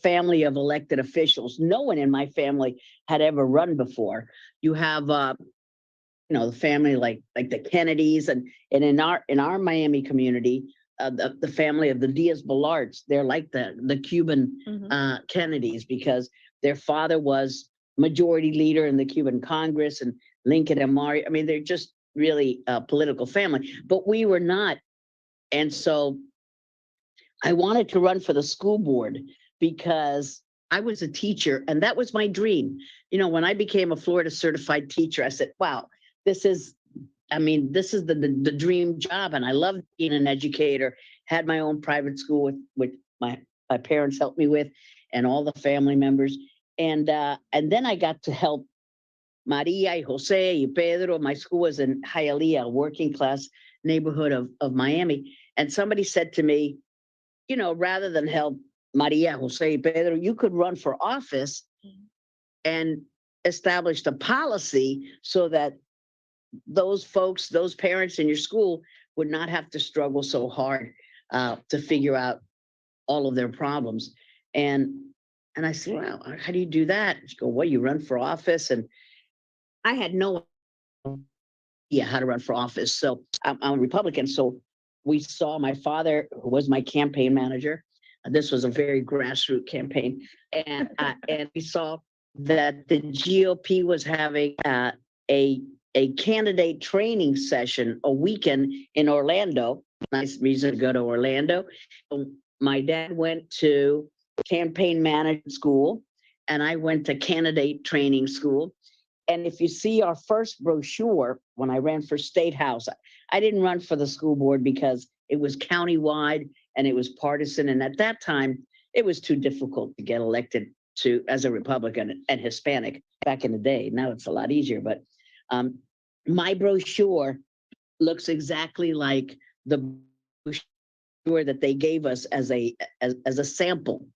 family of elected officials. No one in my family had ever run before. You have the family like the Kennedys, and in our Miami community, the family of the Diaz-Balards, they're like the Cuban Kennedys, because their father was majority leader in the Cuban Congress, and Lincoln and Mario. I mean, they're just really a political family, but we were not. And so I wanted to run for the school board because I was a teacher and that was my dream. When I became a Florida certified teacher, I said, wow, this is the dream job. And I loved being an educator, had my own private school with my parents helped me with, and all the family members. And then I got to help Maria y Jose y Pedro. My school was in Hialeah, a working class neighborhood of Miami. And somebody said to me, rather than help Maria, Jose, y Pedro, you could run for office and establish the policy so that those folks, those parents in your school would not have to struggle so hard to figure out all of their problems. And I said, well, how do you do that? She go, well, you run for office. And I had no idea how to run for office. So I'm a Republican. So we saw my father, who was my campaign manager. This was a very grassroots campaign. And we saw that the GOP was having a candidate training session a weekend in Orlando. Nice reason to go to Orlando. My dad went to campaign management school and I went to candidate training school. And if you see our first brochure, when I ran for State House, I didn't run for the school board because it was countywide and it was partisan. And at that time, it was too difficult to get elected as a Republican and Hispanic back in the day. Now it's a lot easier, but my brochure looks exactly like the brochure that they gave us as a sample.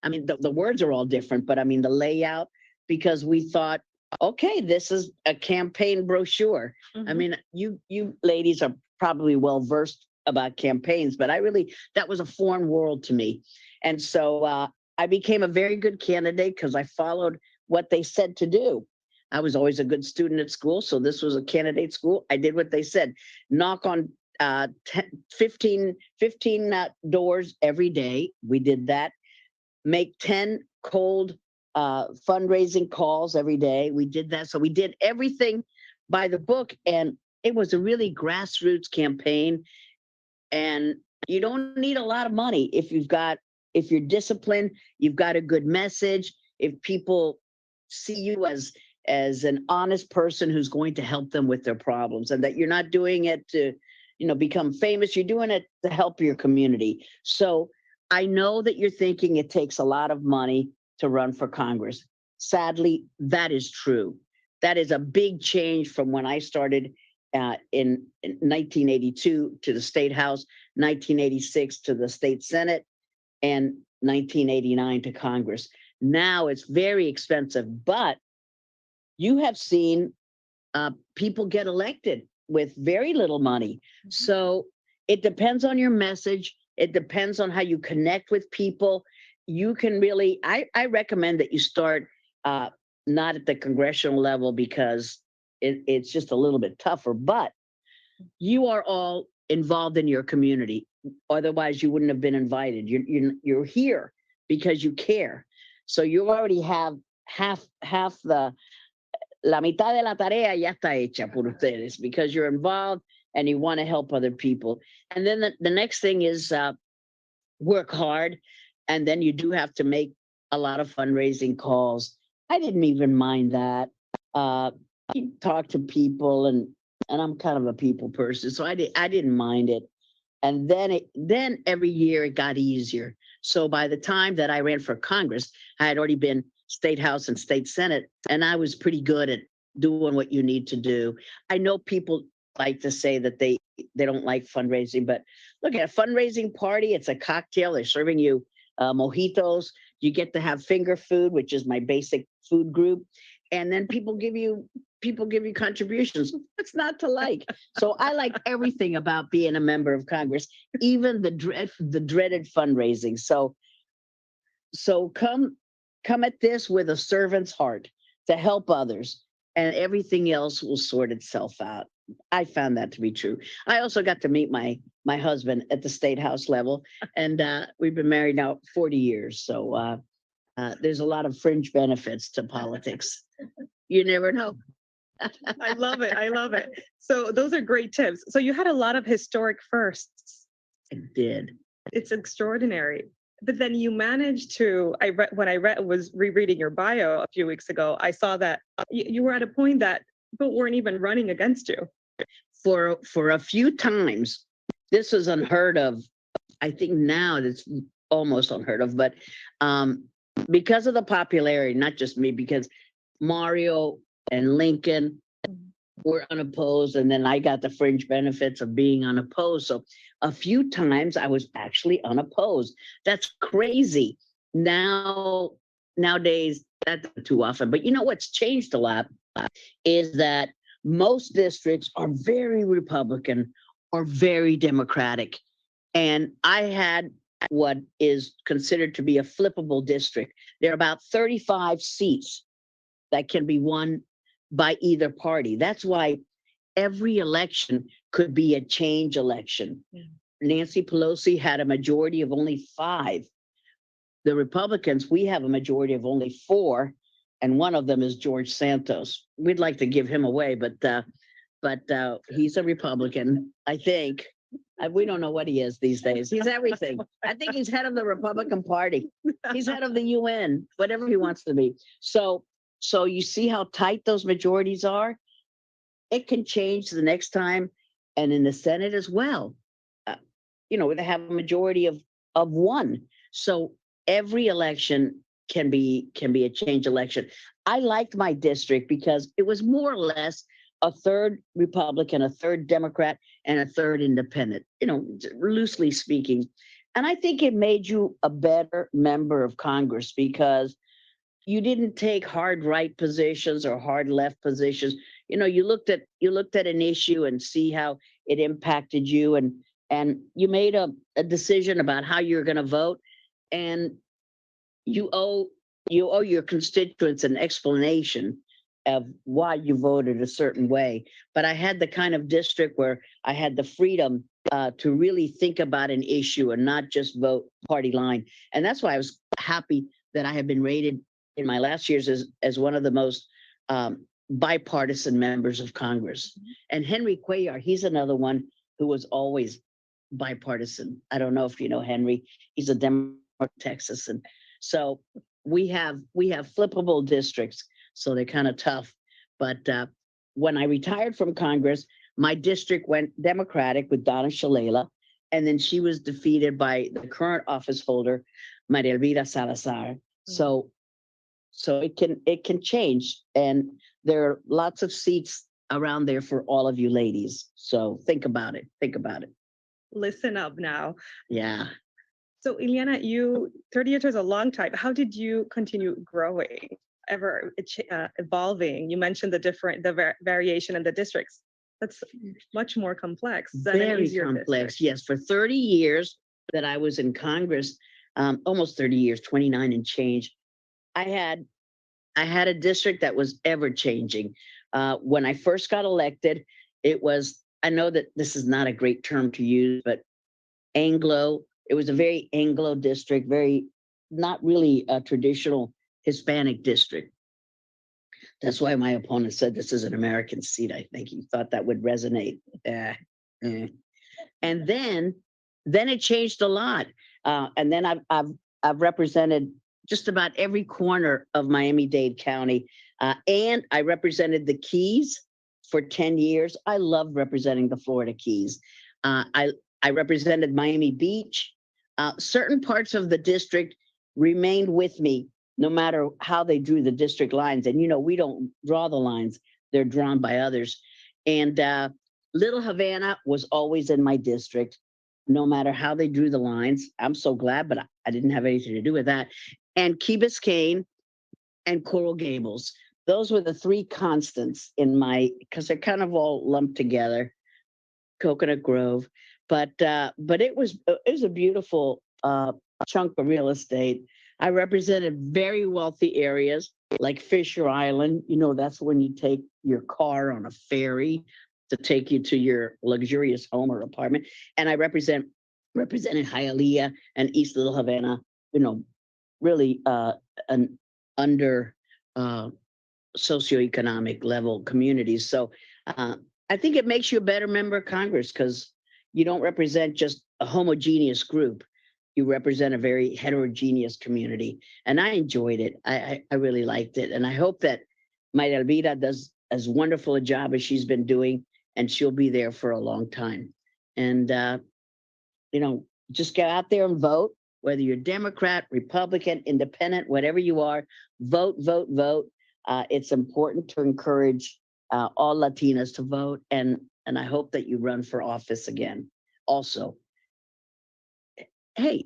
I mean, the words are all different, but I mean, the layout, because we thought, okay, this is a campaign brochure. I mean, you ladies are probably well versed about campaigns, but that was a foreign world to me. And so I became a very good candidate because I followed what they said to do. I was always a good student at school, so this was a candidate school. I did what they said. Knock on 15 doors every day. We did that. Make 10 cold fundraising calls every day. We did that. So we did everything by the book, and it was a really grassroots campaign. And you don't need a lot of money if you're disciplined, you've got a good message, if people see you as an honest person who's going to help them with their problems, and that you're not doing it to, become famous. You're doing it to help your community. So I know that you're thinking it takes a lot of money to run for Congress. Sadly, that is true. That is a big change from when I started in 1982 to the State House, 1986 to the State Senate, and 1989 to Congress. Now it's very expensive, but you have seen people get elected with very little money. So it depends on your message. It depends on how you connect with people. You can really, I recommend that you start not at the congressional level because it's just a little bit tougher, but you are all involved in your community. Otherwise, you wouldn't have been invited. You're here because you care. So you already have half la mitad de la tarea ya está hecha por ustedes because you're involved and you want to help other people. And then the next thing is work hard. And then you do have to make a lot of fundraising calls. I didn't even mind that. You talk to people, and I'm kind of a people person, so I didn't mind it. And then every year it got easier. So by the time that I ran for Congress, I had already been State House and State Senate, and I was pretty good at doing what you need to do. I know people like to say that they don't like fundraising, but look, at a fundraising party, it's a cocktail. They're serving you mojitos. You get to have finger food, which is my basic food group. And then people give you contributions. What's not to like? So I like everything about being a member of Congress, even the dreaded fundraising. So come at this with a servant's heart to help others, and everything else will sort itself out. I found that to be true. I also got to meet my husband at the State House level, and we've been married now 40 years. So there's a lot of fringe benefits to politics. You never know. I love it. I love it. So those are great tips. So you had a lot of historic firsts. I did. It's extraordinary. But then you managed to, was rereading your bio a few weeks ago, I saw that you were at a point that people weren't even running against you. For a few times, this was unheard of. I think now it's almost unheard of, but because of the popularity, not just me, because Mario and Lincoln were unopposed, and then I got the fringe benefits of being unopposed. So a few times I was actually unopposed. That's crazy. Nowadays, that's not too often. But you know what's changed a lot is that most districts are very Republican or very Democratic. And I had what is considered to be a flippable district. There are about 35 seats that can be won by either party. That's why every election could be a change election. Yeah. Nancy Pelosi had a majority of only 5. The Republicans, we have a majority of only 4, and one of them is George Santos. We'd like to give him away, but he's a Republican, I think. We don't know what he is these days. He's everything. I think he's head of the Republican Party. He's head of the UN, whatever he wants to be. So you see how tight those majorities are? It can change the next time, and in the Senate as well. They have a majority of 1. So every election can be a change election. I liked my district because it was more or less a third Republican, a third Democrat, and a third independent, loosely speaking. And I think it made you a better member of Congress because you didn't take hard right positions or hard left positions. You looked at an issue and see how it impacted you, and and you made a decision about how you're going to vote, and you owe your constituents an explanation of why you voted a certain way. But I had the kind of district where I had the freedom to really think about an issue and not just vote party line. And that's why I was happy that I have been rated in my last years as one of the most bipartisan members of Congress. And Henry Cuellar, he's another one who was always bipartisan. I don't know if you know Henry. He's a Democrat from Texas. And so we have flippable districts. So they're kind of tough. But when I retired from Congress, my district went Democratic with Donna Shalala, and then she was defeated by the current office holder, Maria Elvira Salazar. So it can change, and there are lots of seats around there for all of you ladies. So think about it. Think about it. Listen up now. Yeah. So Ileana, 30 years is a long time. How did you continue growing, ever evolving? You mentioned the variation in the districts. That's much more complex than an Very easier complex. district. Yes, for 30 years that I was in Congress, almost 30 years, 29 and change, I had a district that was ever changing. When I first got elected, it was, I know that this is not a great term to use, but Anglo. It was a very Anglo district, very not really a traditional Hispanic district. That's why my opponent said this is an American seat. I think he thought that would resonate. And then it changed a lot. And then I've represented just about every corner of Miami-Dade County, and I represented the Keys for 10 years. I love representing the Florida Keys. I represented Miami Beach. Certain parts of the district remained with me no matter how they drew the district lines. And, we don't draw the lines. They're drawn by others. And Little Havana was always in my district, no matter how they drew the lines. I'm so glad, but I didn't have anything to do with that. And Key Biscayne and Coral Gables. Those were the three constants in because they're kind of all lumped together. Coconut Grove. But it was a beautiful chunk of real estate. I represented very wealthy areas like Fisher Island. That's when you take your car on a ferry to take you to your luxurious home or apartment. And I represented Hialeah and East Little Havana, really an under socioeconomic level communities. So I think it makes you a better member of Congress because you don't represent just a homogeneous group. You represent a very heterogeneous community. And I enjoyed it. I really liked it. And I hope that Maria Elvira does as wonderful a job as she's been doing, and she'll be there for a long time. And, just get out there and vote, whether you're Democrat, Republican, Independent, whatever you are, vote, vote, vote. It's important to encourage all Latinas to vote. And I hope that you run for office again also. Hey,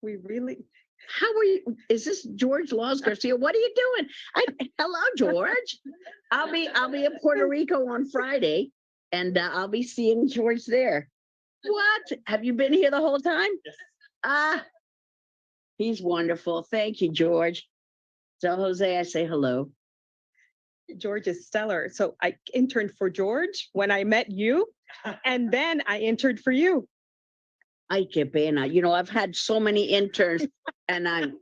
how are you? Is this George Laws Garcia? What are you doing? Hello, George. I'll be in Puerto Rico on Friday, and I'll be seeing George there. What? Have you been here the whole time? Yes. He's wonderful. Thank you, George. So, Jose, I say hello. George is stellar. So I interned for George when I met you, and then I interned for you. Ay, qué pena. I've had so many interns, and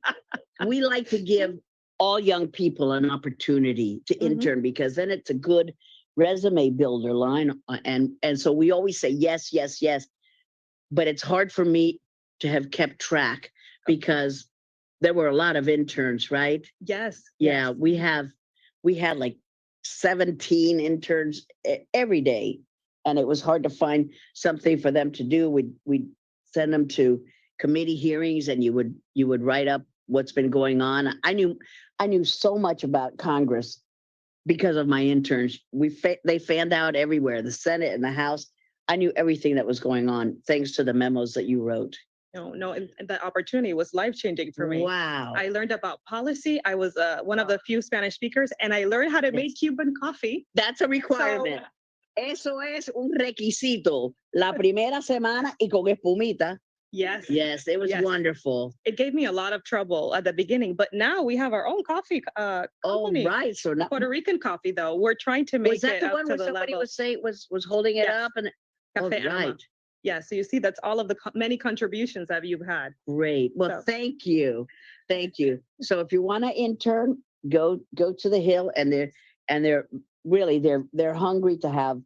we like to give all young people an opportunity to intern because then it's a good resume builder line. And so we always say yes, yes, yes. But it's hard for me to have kept track because there were a lot of interns, right? Yes. Yeah, we had like 17 interns every day, and it was hard to find something for them to do. We'd send them to committee hearings, and you would write up what's been going on. I knew so much about Congress because of my interns. They fanned out everywhere, the Senate and the House. I knew everything that was going on thanks to the memos that you wrote. No, and the opportunity was life-changing for me. Wow. I learned about policy. I was one of the few Spanish speakers, and I learned how to make Cuban coffee. That's a requirement. Eso es un requisito. La primera semana y con espumita. Yes. Yes, it was Yes. wonderful. It gave me a lot of trouble at the beginning, but now we have our own coffee company. right. So now, Puerto Rican coffee, though. We're trying to make was that it the up one to where the somebody level. was saying was holding it Yes. up and Cafe Ama. right. Yeah, so you see, that's all of the many contributions that you've had. Great. Well, So- thank you. Thank you. So if you want to intern, go to the Hill, and they're really they're hungry to have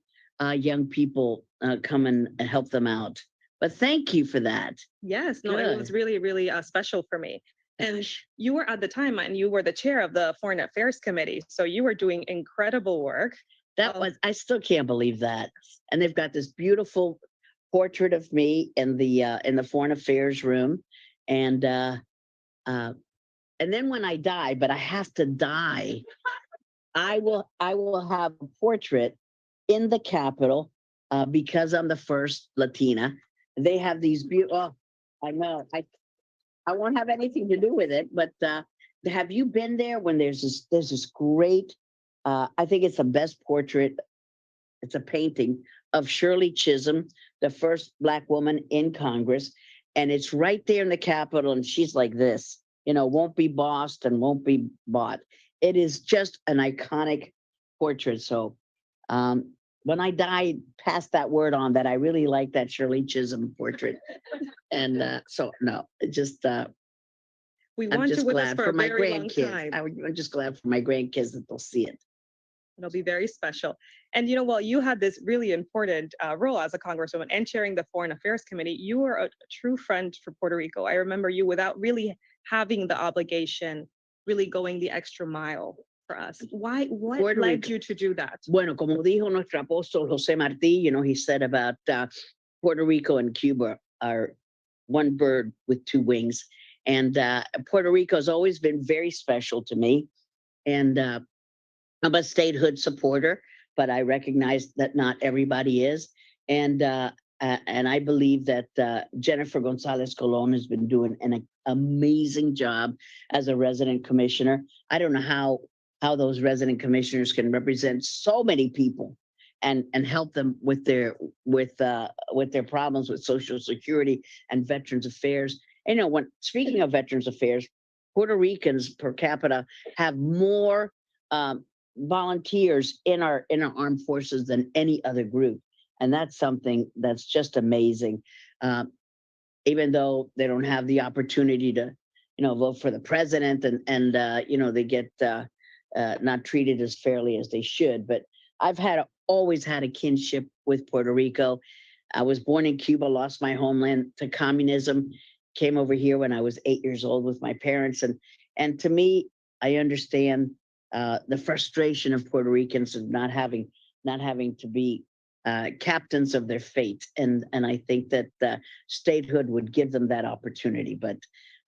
young people come and help them out. But thank you for that. Yes, no, it was Good. really, really special for me. And you were at the time, and you were the chair of the Foreign Affairs Committee. So you were doing incredible work. That was, I still can't believe that. And they've got this beautiful portrait of me in the Foreign Affairs room. And then when I die, but I have to die, I will have a portrait in the Capitol because I'm the first Latina. They have these beautiful, I know, I won't have anything to do with it, but have you been there when there's this great, I think it's the best portrait, it's a painting of Shirley Chisholm, the first Black woman in Congress, and it's right there in the Capitol, and she's like this, won't be bossed and won't be bought. It is just an iconic portrait. So when I die, pass that word on that I really like that Shirley Chisholm portrait. And so no, it just We I'm want just you with us glad for for a my very long grandkids. time. I'm just glad for my grandkids that they'll see it. It'll be very special. And while you had this really important role as a congresswoman and chairing the Foreign Affairs Committee, you were a true friend for Puerto Rico. I remember you, without really having the obligation, really going the extra mile for us. What Puerto led Rico. you to do that? Bueno, como dijo nuestro apóstol José Martí, he said about Puerto Rico and Cuba are one bird with two wings. And Puerto Rico has always been very special to me. And I'm a statehood supporter, but I recognize that not everybody is. And I believe that Jennifer Gonzalez Colon has been doing an amazing job as a resident commissioner. I don't know how those resident commissioners can represent so many people and help them with their problems with Social Security and Veterans Affairs. When speaking of Veterans Affairs, Puerto Ricans per capita have more volunteers in our armed forces than any other group, and that's something that's just amazing. Even though they don't have the opportunity to, vote for the president, and they get not treated as fairly as they should. But I've always had a kinship with Puerto Rico. I was born in Cuba, lost my homeland to communism, came over here when I was 8 years old with my parents, and to me, I understand the frustration of Puerto Ricans of not having to be captains of their fate, and I think that statehood would give them that opportunity. But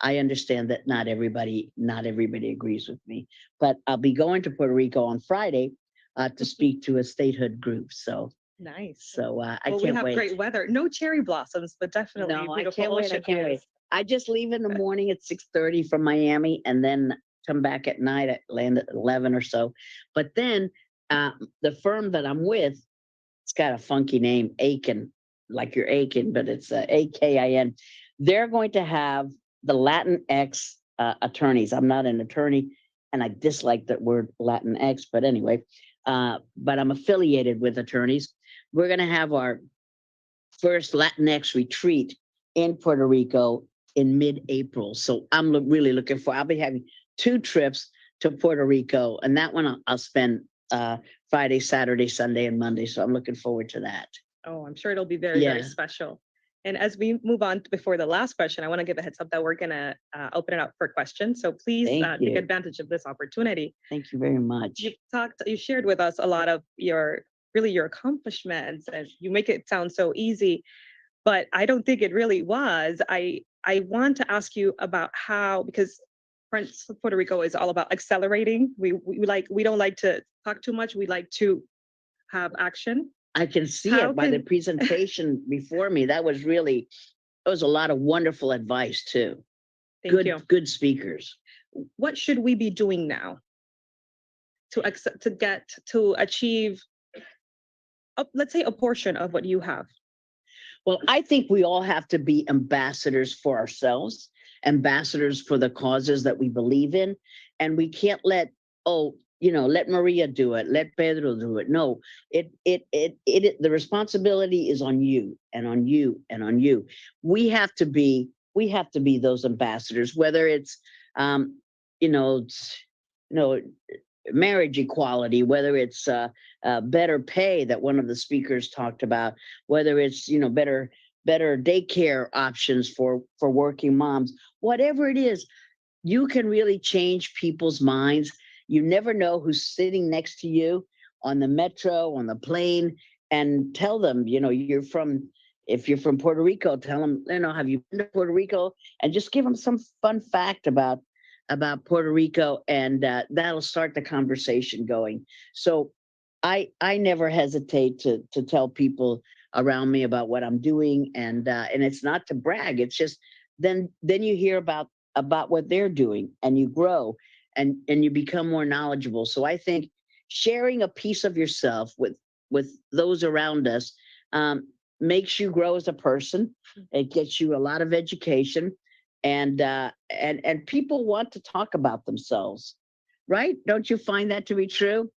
I understand that not everybody agrees with me. But I'll be going to Puerto Rico on Friday to speak to a statehood group. So nice. So I Well, can't we have wait. great weather. No cherry blossoms, but definitely No, I beautiful can't wait. I ocean can't wait. views. I just leave in the morning at 6:30 from Miami, and then come back at night. I land at 11 or so. But then the firm that I'm with, it's got a funky name, Aiken, like you're Aiken, but it's AKIN. They're going to have the Latinx attorneys. I'm not an attorney, and I dislike that word Latinx, but anyway, but I'm affiliated with attorneys. We're going to have our first Latinx retreat in Puerto Rico in mid-April. So I'm really looking I'll be having 2 trips to Puerto Rico, and that one I'll spend Friday, Saturday, Sunday, and Monday. So I'm looking forward to that. Oh, I'm sure it'll be very, very Yeah. special. And as we move on before the last question, I want to give a heads up that we're going to open it up for questions. So please Thank take you. advantage of this opportunity. Thank you very much. You shared with us a lot of your accomplishments, and you make it sound so easy, but I don't think it really was. I want to ask you about how, because Friends of Puerto Rico is all about accelerating. We don't like to talk too much. We like to have action. I can see How it by the can- presentation before me. That was a lot of wonderful advice too. Thank you. Good speakers. What should we be doing now to achieve let's say a portion of what you have? Well, I think we all have to be ambassadors for ourselves, ambassadors for the causes that we believe in. And we can't let, let Maria do it, let Pedro do it. No, the responsibility is on you and on you and on you. We have to be those ambassadors, whether it's, marriage equality, whether it's better pay that one of the speakers talked about, whether it's better daycare options for working moms, whatever it is, you can really change people's minds. You never know who's sitting next to you on the metro, on the plane, and tell them, if you're from Puerto Rico, tell them, have you been to Puerto Rico? And just give them some fun fact about Puerto Rico, and that'll start the conversation going. So I never hesitate to tell people around me about what I'm doing, and it's not to brag. It's just then you hear about what they're doing, and you grow, and you become more knowledgeable. So I think sharing a piece of yourself with those around us makes you grow as a person. It gets you a lot of education. And people want to talk about themselves, right? Don't you find that to be true?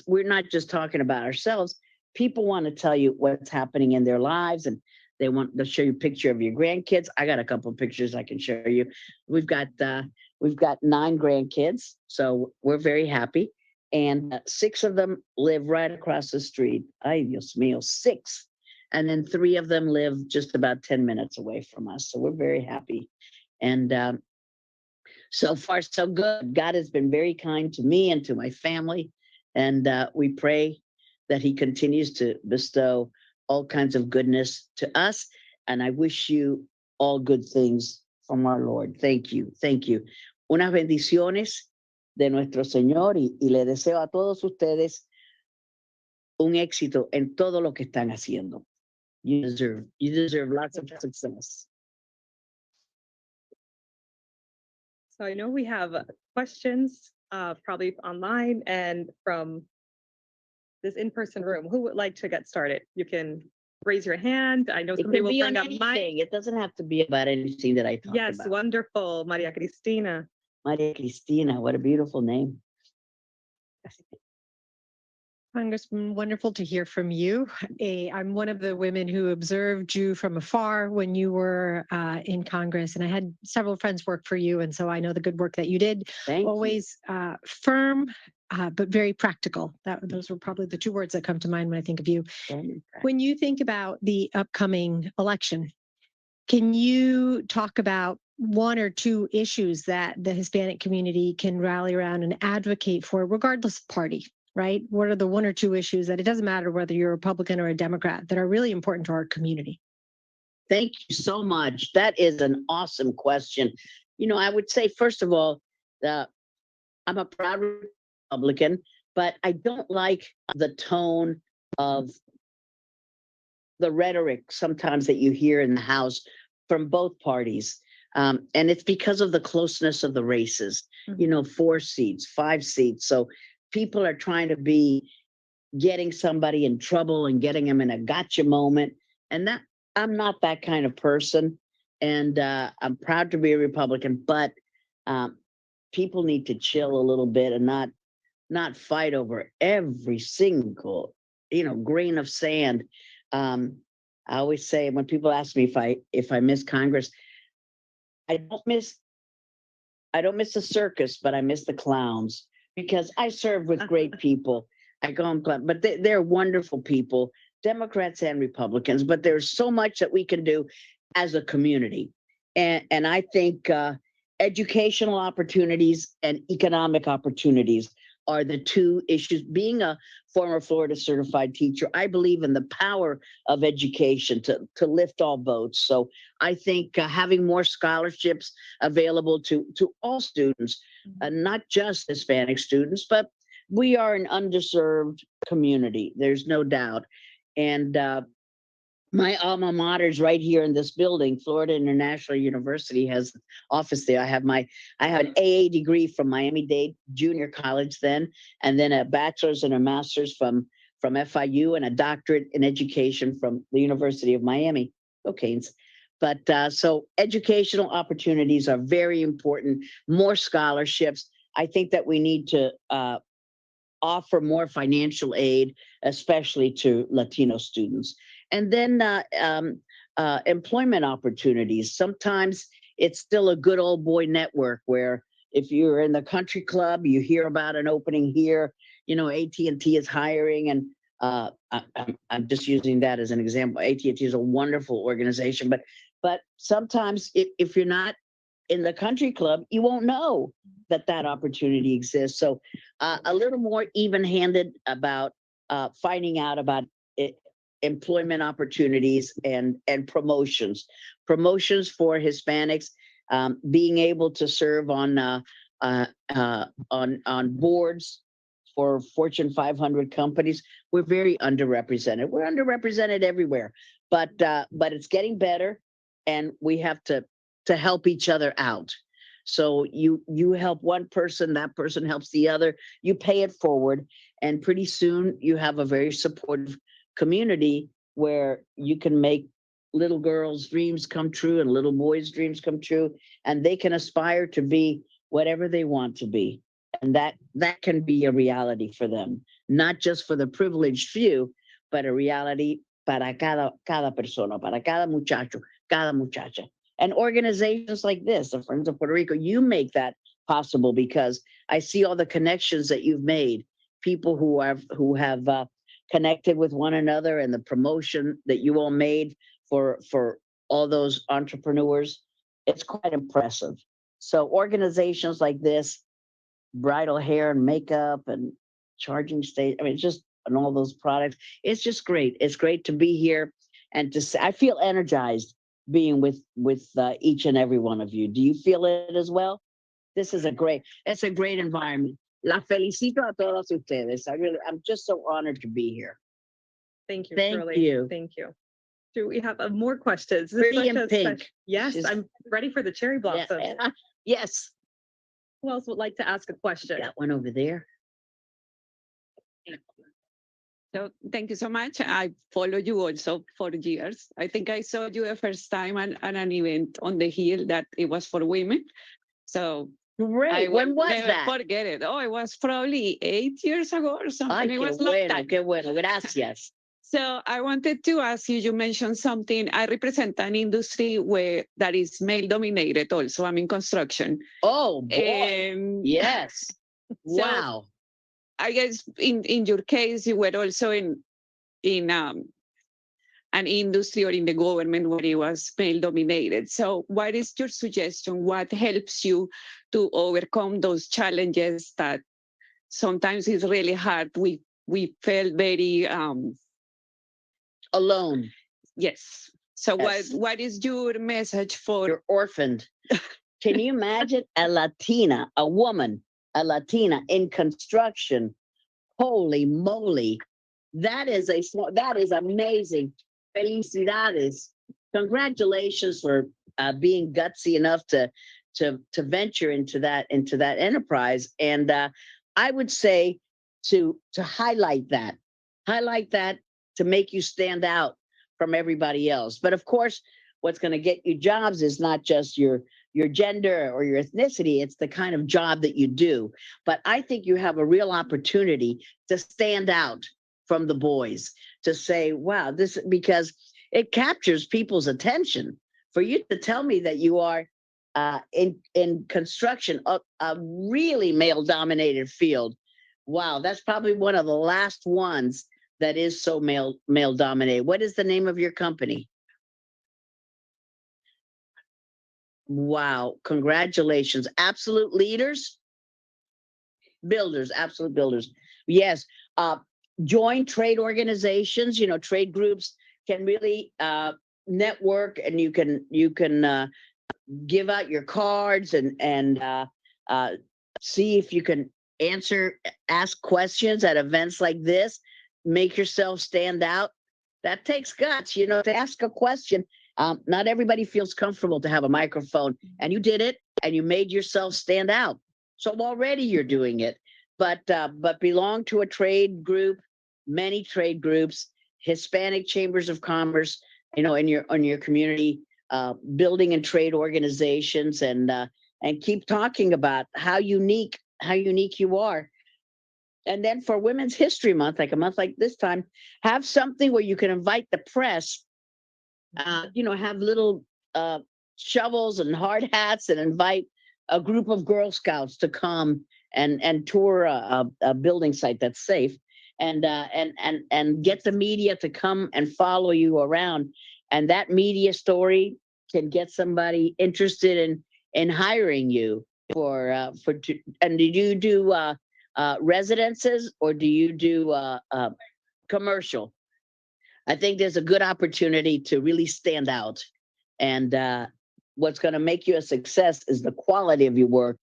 We're not just talking about ourselves. People want to tell you what's happening in their lives, and they want to show you a picture of your grandkids. I got a couple of pictures I can show you. We've got 9 grandkids, so we're very happy. And 6 of them live right across the street. Ay, Dios mío, 6. And then 3 of them live just about 10 minutes away from us. So we're very happy. And so far, so good. God has been very kind to me and to my family. And we pray that he continues to bestow all kinds of goodness to us. And I wish you all good things from our Lord. Thank you. Thank you. Unas bendiciones de nuestro Señor, y le deseo a todos ustedes un éxito en todo lo que están haciendo. You deserve lots of success. So I know we have questions probably online and from this in-person room. Who would like to get started? You can raise your hand. I know somebody will bring up mic. It doesn't have to be about anything that I talked about. Yes, wonderful. Maria Cristina. Maria Cristina, what a beautiful name. Congressman, wonderful to hear from you. I'm one of the women who observed you from afar when you were in Congress, and I had several friends work for you, and so I know the good work that you did. Always firm, but very practical. Those were probably the 2 words that come to mind when I think of you. When you think about the upcoming election, can you talk about 1 or 2 issues that the Hispanic community can rally around and advocate for, regardless of party? Right? What are the 1 or 2 issues that it doesn't matter whether you're a Republican or a Democrat that are really important to our community? Thank you so much. That is an awesome question. I would say, first of all, I'm a proud Republican, but I don't like the tone of the rhetoric sometimes that you hear in the House from both parties. And it's because of the closeness of the races, 4 seats, 5 seats. So people are trying to be getting somebody in trouble and getting them in a gotcha moment. And that I'm not that kind of person. And I'm proud to be a Republican, but people need to chill a little bit and not fight over every single, grain of sand. I always say when people ask me if I miss Congress, I don't miss the circus, but I miss the clowns, because I serve with great people. I go and clap, but they're wonderful people, Democrats and Republicans, but there's so much that we can do as a community. And I think educational opportunities and economic opportunities are the 2 issues. Being a former Florida certified teacher, I believe in the power of education to lift all boats. So I think having more scholarships available to all students, not just Hispanic students, but we are an underserved community. There's no doubt. And my alma mater is right here in this building. Florida International University has an office there. I have an AA degree from Miami-Dade Junior College then, and then a bachelor's and a master's from from FIU and a doctorate in education from the University of Miami. Go Canes. But so educational opportunities are very important. More scholarships. I think that we need to offer more financial aid, especially to Latino students. And then employment opportunities. Sometimes it's still a good old boy network where if you're in the country club, you hear about an opening here, you know, AT&T is hiring, and I'm just using that as an example. AT&T is a wonderful organization, but sometimes if you're not in the country club, you won't know that that opportunity exists. So a little more even-handed about finding out about employment opportunities and promotions for Hispanics, being able to serve on boards for Fortune 500 companies. We're very underrepresented. We're underrepresented everywhere, but it's getting better, and we have to help each other out. So you help one person, that person helps the other, you pay it forward, and pretty soon you have a very supportive community where you can make little girls' dreams come true and little boys' dreams come true, and they can aspire to be whatever they want to be. And that can be a reality for them, not just for the privileged few, but a reality para cada persona, para cada muchacho, cada muchacha. And organizations like this, the Friends of Puerto Rico, you make that possible because I see all the connections that you've made, people who have connected with one another, and the promotion that you all made for all those entrepreneurs. It's quite impressive. So organizations like this, bridal hair and makeup and charging station, I mean, just and all those products, it's just great. It's great to be here and to say, I feel energized being with each and every one of you. Do you feel it as well? It's a great environment. La felicito a todos ustedes. I'm just so honored to be here. Thank you. Thank Shirley. you. Thank you. Do we have more questions? Pretty in pink. Yes, She's- I'm ready for the cherry blossom. Yes. Who else would like to ask a question? Got one over there. So thank you so much. I follow you also for years. I think I saw you the first time at an event on the Hill that it was for women. So Great. When was never that? forget it. Oh, it was probably 8 years ago or something. Ay, It qué was long bueno, time. qué bueno. Gracias. So I wanted to ask you, you mentioned something. I represent an industry that is male dominated also. I'm in construction. Oh, boy. Yes. So, Wow. I guess in your case, you were also in an industry or in the government where it was male dominated. So what is your suggestion? What helps you to overcome those challenges that sometimes is really hard? We felt very alone. Yes. So Yes. what is your message for? You're orphaned. Can you imagine a Latina, a woman, a Latina in construction? Holy moly. That is amazing. Felicidades. Congratulations for being gutsy enough to venture into that enterprise. And I would say to highlight that to make you stand out from everybody else. But of course, what's going to get you jobs is not just your gender or your ethnicity, it's the kind of job that you do. But I think you have a real opportunity to stand out from the boys, to say, wow, because it captures people's attention. For you to tell me that you are in construction, a really male-dominated field, wow, that's probably one of the last ones that is so male-dominated. What is the name of your company? Wow, congratulations. Absolute leaders? Builders, absolute builders. Yes, join trade organizations, trade groups can really network, and you can give out your cards and see if you can ask questions at events like this, make yourself stand out. That takes guts, to ask a question. Not everybody feels comfortable to have a microphone, and you did it, and you made yourself stand out. So already you're doing it, but belong to a trade group, many trade groups, Hispanic chambers of commerce, you know, in your community, building and trade organizations, and keep talking about how unique you are. And then for Women's History Month, like a month like this time, have something where you can invite the press, you know, have little shovels and hard hats and invite a group of Girl Scouts to come and tour a building site that's safe, and get the media to come and follow you around. And that media story can get somebody interested in hiring you for and do you do residences, or do you do commercial? I think there's a good opportunity to really stand out. And what's going to make you a success is the quality of your work,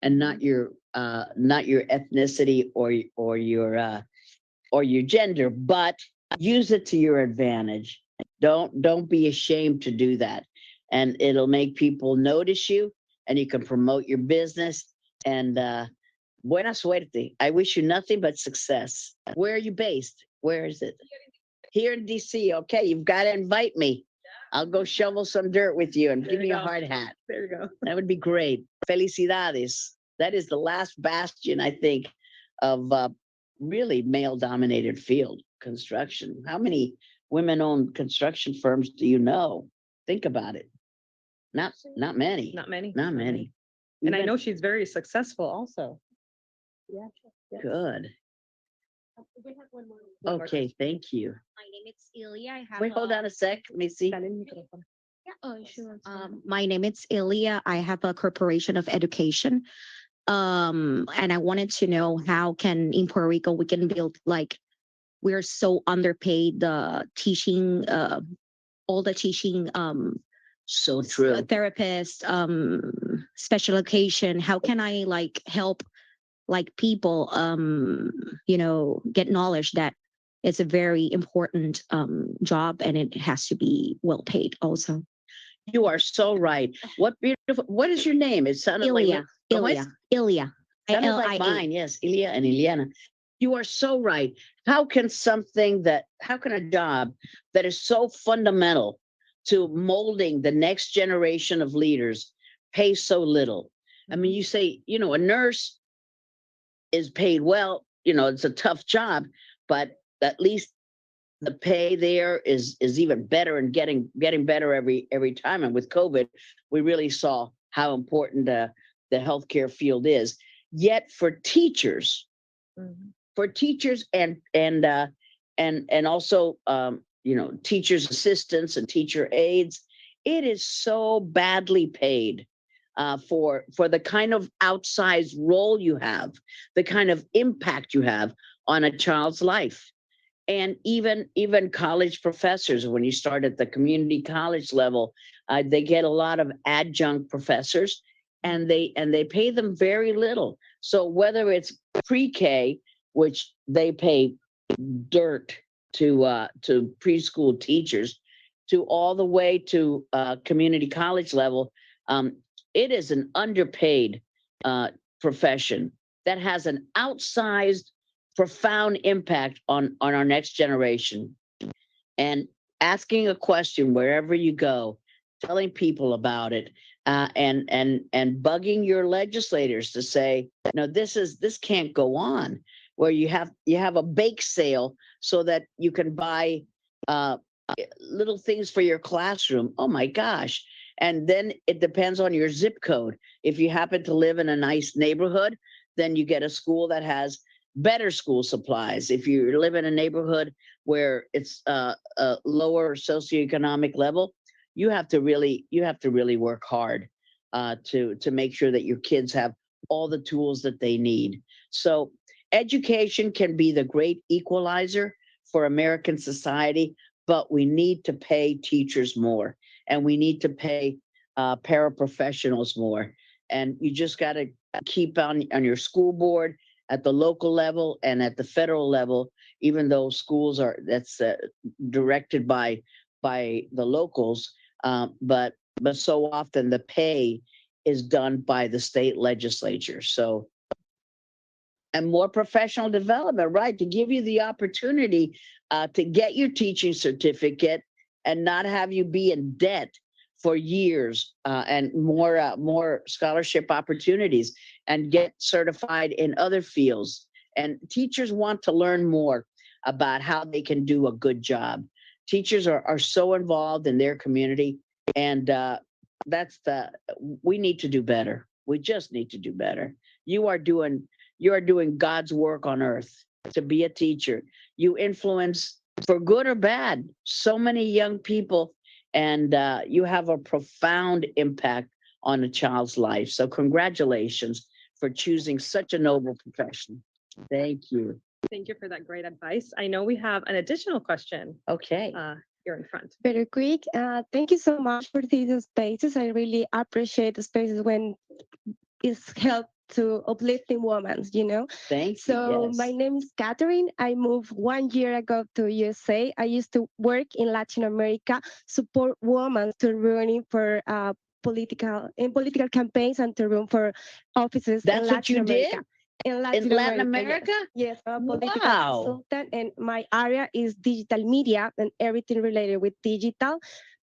and not your ethnicity or your gender, but use it to your advantage. Don't be ashamed to do that. And it'll make people notice you, and you can promote your business. And buena suerte. I wish you nothing but success. Where are you based? Where is it? Here in DC. Okay, you've got to invite me. I'll go shovel some dirt with you and give me a hard hat. There you go. That would be great. Felicidades. That is the last bastion, I think, of really male-dominated field, construction. How many women-owned construction firms do you know? Think about it. Not many. Not many. Not many. And I Even- know she's very successful also. Yeah. Good. Okay, thank you. My name is Ilya. I have Wait, hold on a sec. Let me see. Oh, sure. My name is Ilya. I have a corporation of education. And I wanted to know how can in Puerto Rico we can build, like, we're so underpaid, the teaching, all the teaching so true. Therapists, special education. How can I like help like people you know, get knowledge that it's a very important job, and it has to be well paid also. You are so right. What beautiful, what is your name? It sounded Ilya, like Ilya. sounded like ILIA. mine, yes, Ilya and Ilyana. You are so right. How can a job that is so fundamental to molding the next generation of leaders pay so little? I mean, you say, you know, a nurse is paid well, you know, it's a tough job, but at least the pay there is even better, and getting better every time. And with COVID, we really saw how important the healthcare field is. Yet for teachers, and also you know, teachers assistants and teacher aides, it is so badly paid for the kind of outsized role you have, the kind of impact you have on a child's life. And even college professors, when you start at the community college level, they get a lot of adjunct professors, and they pay them very little. So whether it's pre-K, which they pay dirt to preschool teachers, to all the way to community college level, it is an underpaid profession that has an outsized, profound impact on our next generation. And asking a question wherever you go, telling people about it, and bugging your legislators to say, no, this can't go on, where you have a bake sale so that you can buy little things for your classroom. Oh my gosh. And then it depends on your zip code. If you happen to live in a nice neighborhood, then you get a school that has better school supplies. If you live in a neighborhood where it's a lower socioeconomic level, you have to really work hard to make sure that your kids have all the tools that they need. So education can be the great equalizer for American society, but we need to pay teachers more, and we need to pay paraprofessionals more. And you just got to keep on your school board at the local level and at the federal level, even though schools that's directed by the locals, but so often the pay is done by the state legislature. So and more professional development, right? To give you the opportunity to get your teaching certificate and not have you be in debt for years, and more scholarship opportunities, and get certified in other fields. And teachers want to learn more about how they can do a good job. Teachers are so involved in their community, and we need to do better. We just need to do better. You are doing God's work on earth to be a teacher. You influence, for good or bad, so many young people, and you have a profound impact on a child's life. So congratulations for choosing such a noble profession. Thank you. Thank you for that great advice. I know we have an additional question. Okay. Here in front. Very quick. Thank you so much for these spaces. I really appreciate the spaces when it's help to uplifting women, you know. Thank you. So yes. my name is Catherine. I moved 1 year ago to USA. I used to work in Latin America, support women to running for political campaigns and to run for offices in That's Latin what you America. did? In Latin America? Yes, I'm a political Wow. consultant, and my area is digital media and everything related with digital.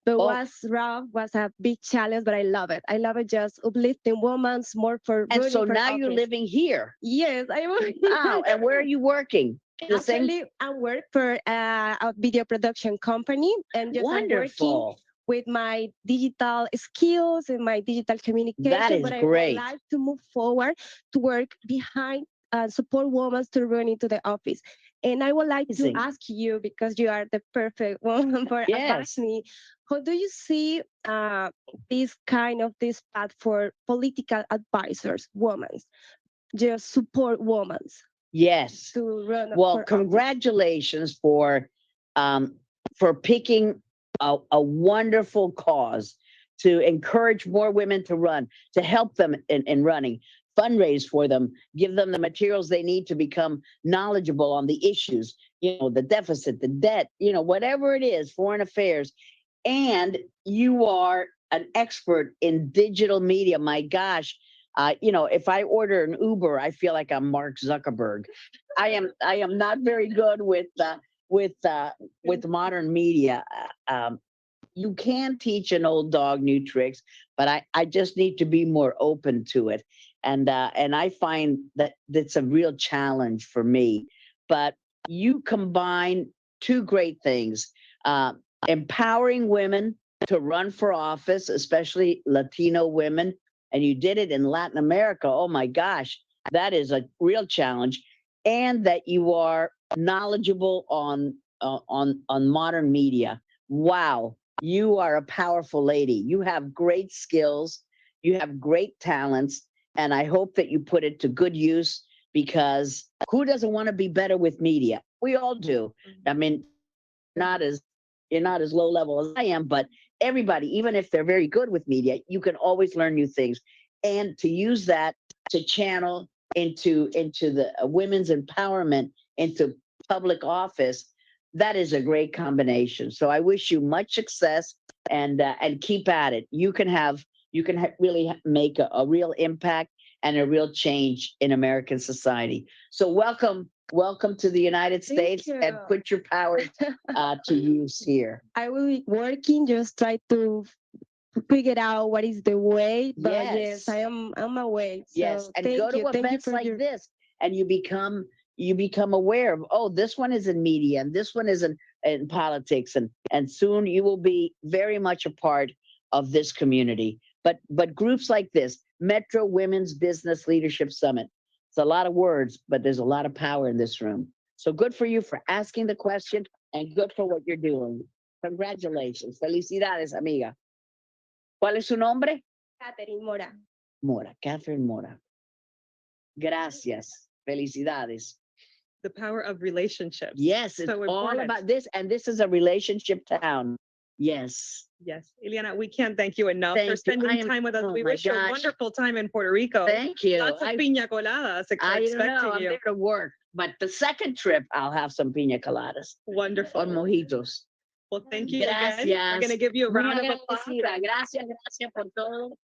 But was rough, was a big challenge, but I love it. I love it, just uplifting women, more for And so running for now you're office. living here. Yes, I am. Wow. And where are you working? The same. Actually, I work for a video production company, and just I'm working Wonderful. with my digital skills and my digital communication. That is but I great. would like to move forward to work behind support women to run into the office. And I would like Amazing. to ask you, because you are the perfect woman for Yes. advise me, how do you see this path for political advisors, women, just support women Yes. to run Well, for office? congratulations for picking a wonderful cause to encourage more women to run, to help them in running, fundraise for them, give them the materials they need to become knowledgeable on the issues, you know, the deficit, the debt, you know, whatever it is, foreign affairs. And you are an expert in digital media. My gosh, you know, if I order an Uber, I feel like I'm Mark Zuckerberg. I am not very good with modern media. You can teach an old dog new tricks, but I just need to be more open to it. And I find that that's a real challenge for me. But you combine two great things, empowering women to run for office, especially Latino women, and you did it in Latin America. Oh my gosh, that is a real challenge. And that you are knowledgeable on modern media. Wow, you are a powerful lady. You have great skills, you have great talents, and I hope that you put it to good use, because who doesn't want to be better with media? We all do. I mean, you're not as low level as I am, but everybody, even if they're very good with media, you can always learn new things. And to use that to channel into the women's empowerment, into public office, that is a great combination. So I wish you much success, and keep at it. You can really make a real impact and a real change in American society. So welcome to the United States, and put your power to use here. I will be working, just try to figure out what is the way. But yes, I'm my way. So Yes, and go to events like this, and you become aware of, oh, this one is in media, and this one is in politics, and soon you will be very much a part of this community. But groups like this, Metro Women's Business Leadership Summit, it's a lot of words, but there's a lot of power in this room. So good for you for asking the question, and good for what you're doing. Congratulations. Felicidades, amiga. ¿Cuál es su nombre? Catherine Mora. Mora, Catherine Mora. Gracias. Felicidades. The power of relationships. Yes, it's all about this, and this is a relationship town. Yes. Yes, Ileana, we can't thank you enough for spending time with us. We wish you a wonderful time in Puerto Rico. Thank you. Lots of piña coladas. I don't know, I'm you. there to work, but the second trip I'll have some piña coladas. Wonderful. Or mojitos. Well, thank you Gracias. again. We're going to give you a round of applause. Gracias por todo.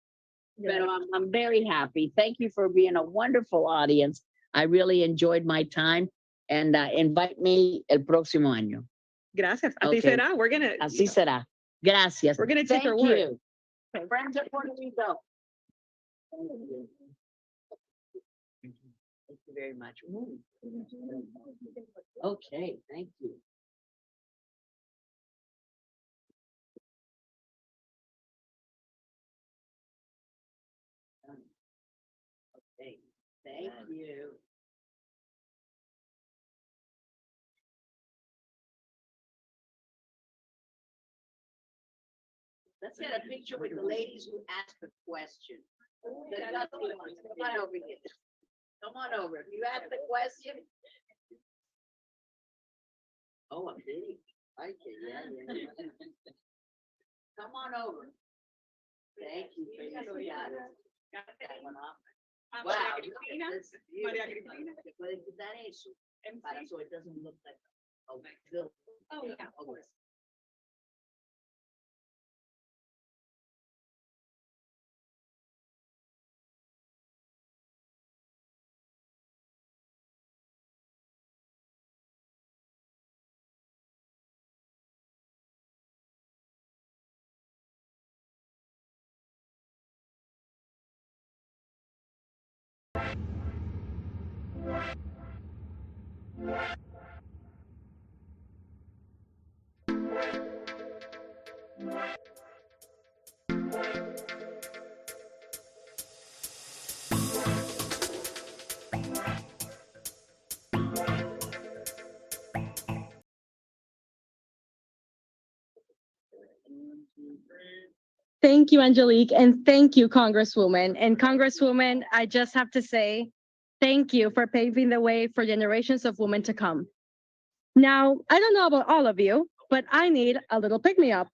Pero I'm very happy. Thank you for being a wonderful audience. I really enjoyed my time and invite me el próximo año. Gracias. Así Okay. será. We're gonna. Así será. Gracias. We're gonna take Thank her word. you. Friends of Puerto Rico. Thank you very much. Okay, thank you. Okay, thank you. Let's get a picture with the ladies who asked the question. The lovely ones. Come on over here. Come on over. If you ask the question. Oh, I'm big. Like it, yeah. Come on over. Thank you. Got that one off. Wow. That's beautiful. ¿Te puedes quitar eso? Para so it doesn't look like a bill. Oh, yeah. Thank you, Angelique, and thank you, Congresswoman. And Congresswoman, I just have to say, thank you for paving the way for generations of women to come. Now, I don't know about all of you, but I need a little pick-me-up.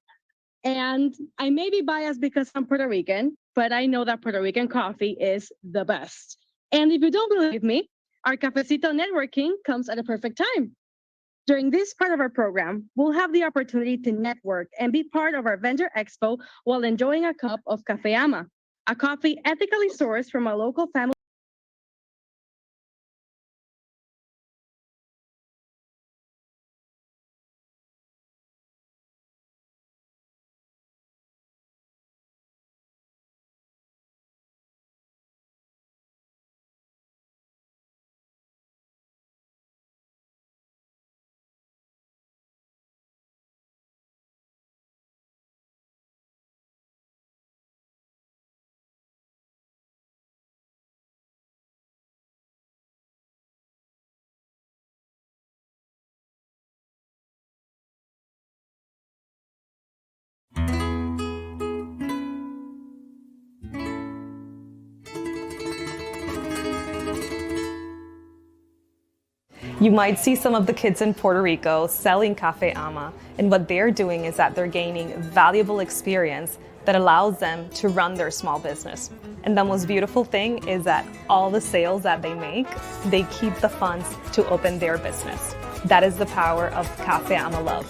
And I may be biased because I'm Puerto Rican, but I know that Puerto Rican coffee is the best. And if you don't believe me, our Cafecito networking comes at a perfect time. During this part of our program, we'll have the opportunity to network and be part of our vendor expo while enjoying a cup of Café Ama, a coffee ethically sourced from a local family. You might see some of the kids in Puerto Rico selling Café Ama, and what they're doing is that they're gaining valuable experience that allows them to run their small business. And the most beautiful thing is that all the sales that they make, they keep the funds to open their business. That is the power of Café Ama Love.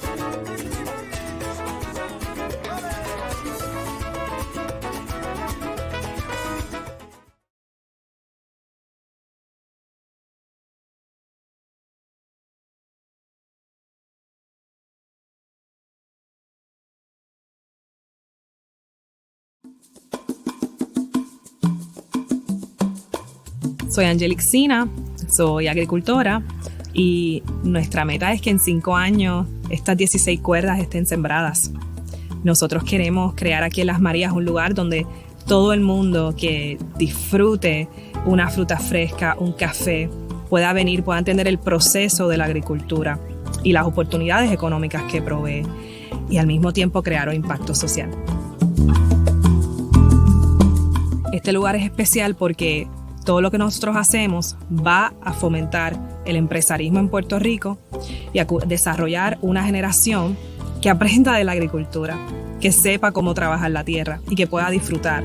Soy Angelique Sina, soy agricultora y nuestra meta es que en 5 años estas 16 cuerdas estén sembradas. Nosotros queremos crear aquí en Las Marías un lugar donde todo el mundo que disfrute una fruta fresca, un café, pueda venir, pueda entender el proceso de la agricultura y las oportunidades económicas que provee y al mismo tiempo crear un impacto social. Este lugar es especial porque todo lo que nosotros hacemos va a fomentar el empresarismo en Puerto Rico y a desarrollar una generación que aprenda de la agricultura, que sepa cómo trabajar la tierra y que pueda disfrutar.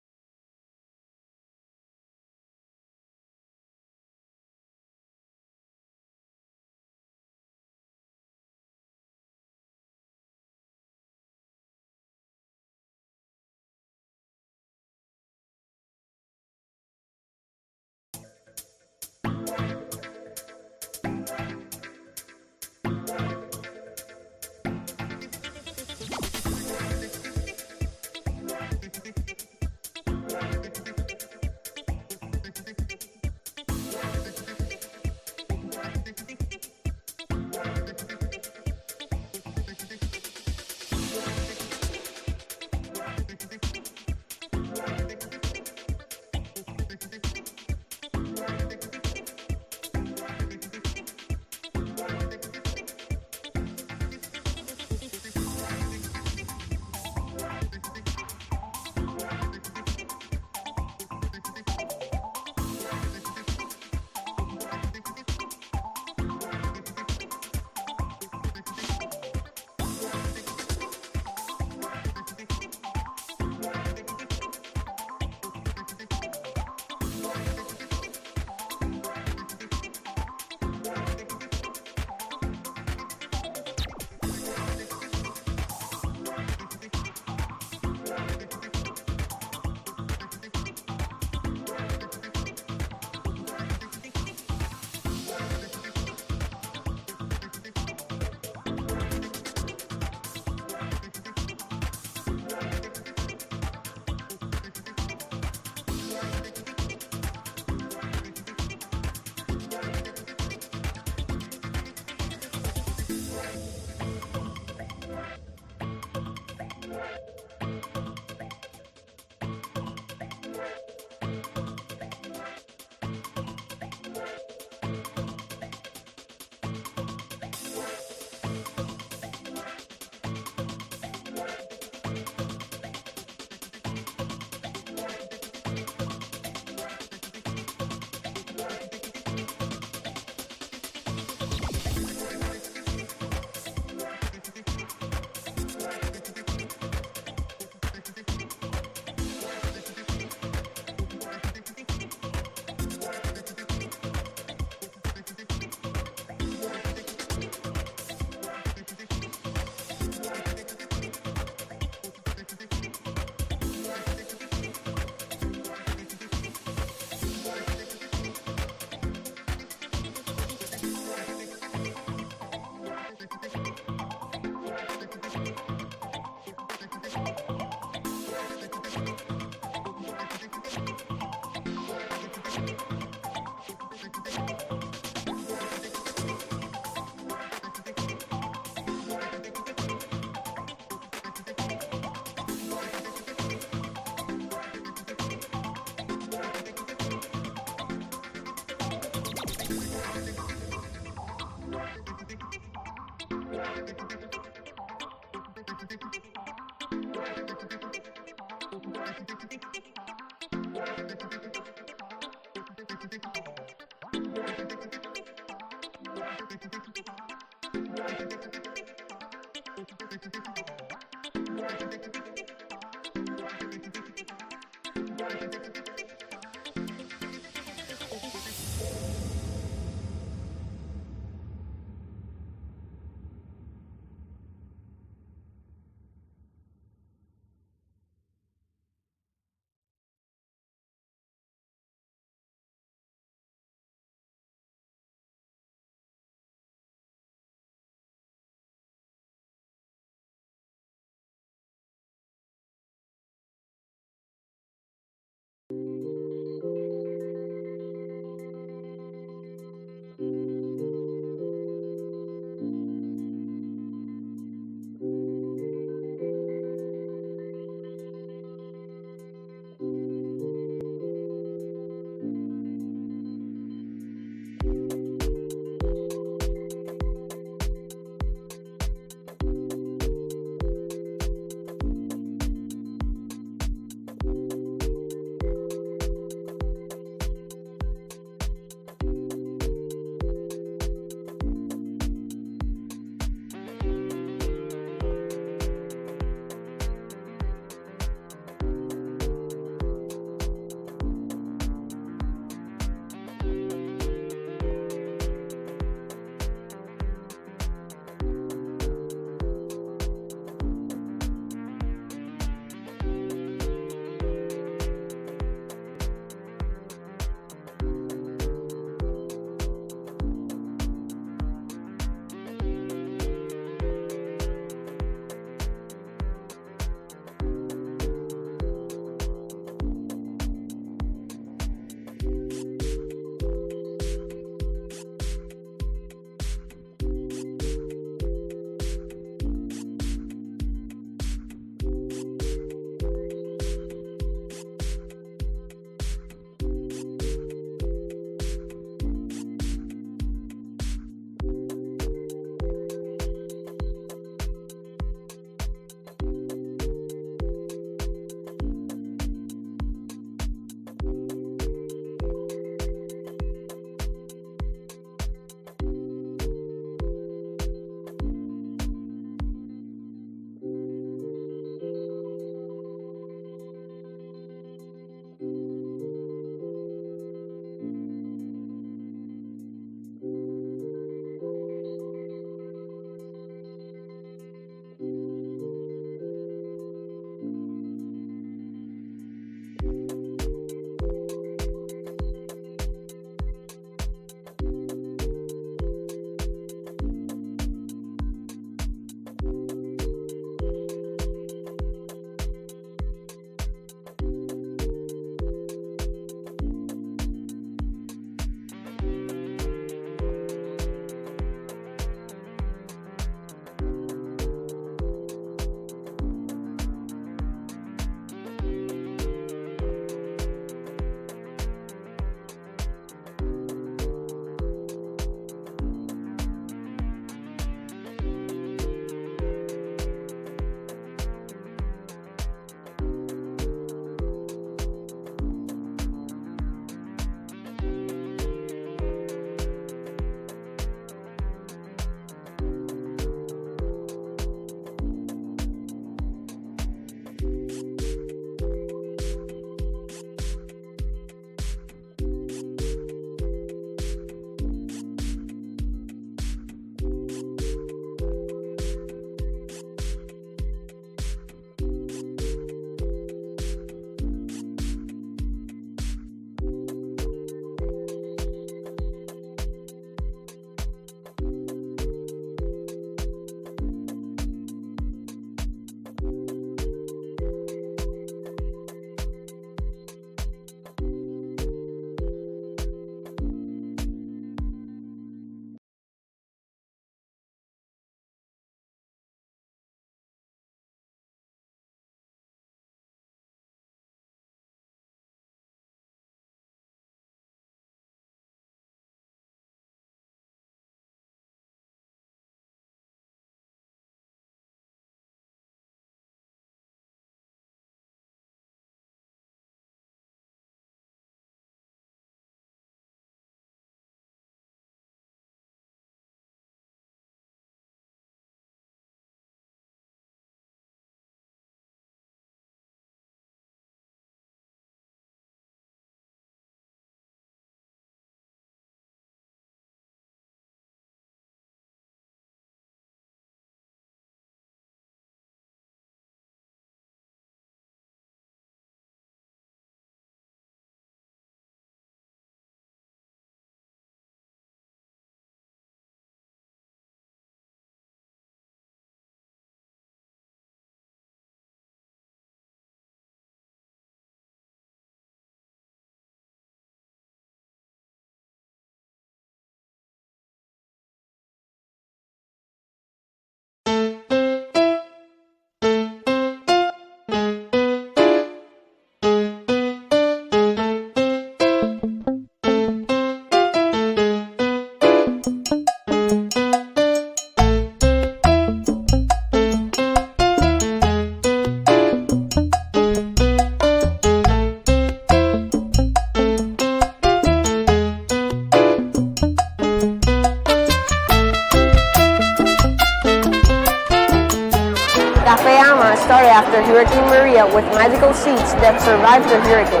Cafe Ama started after Hurricane Maria with magical seeds that survived the hurricane.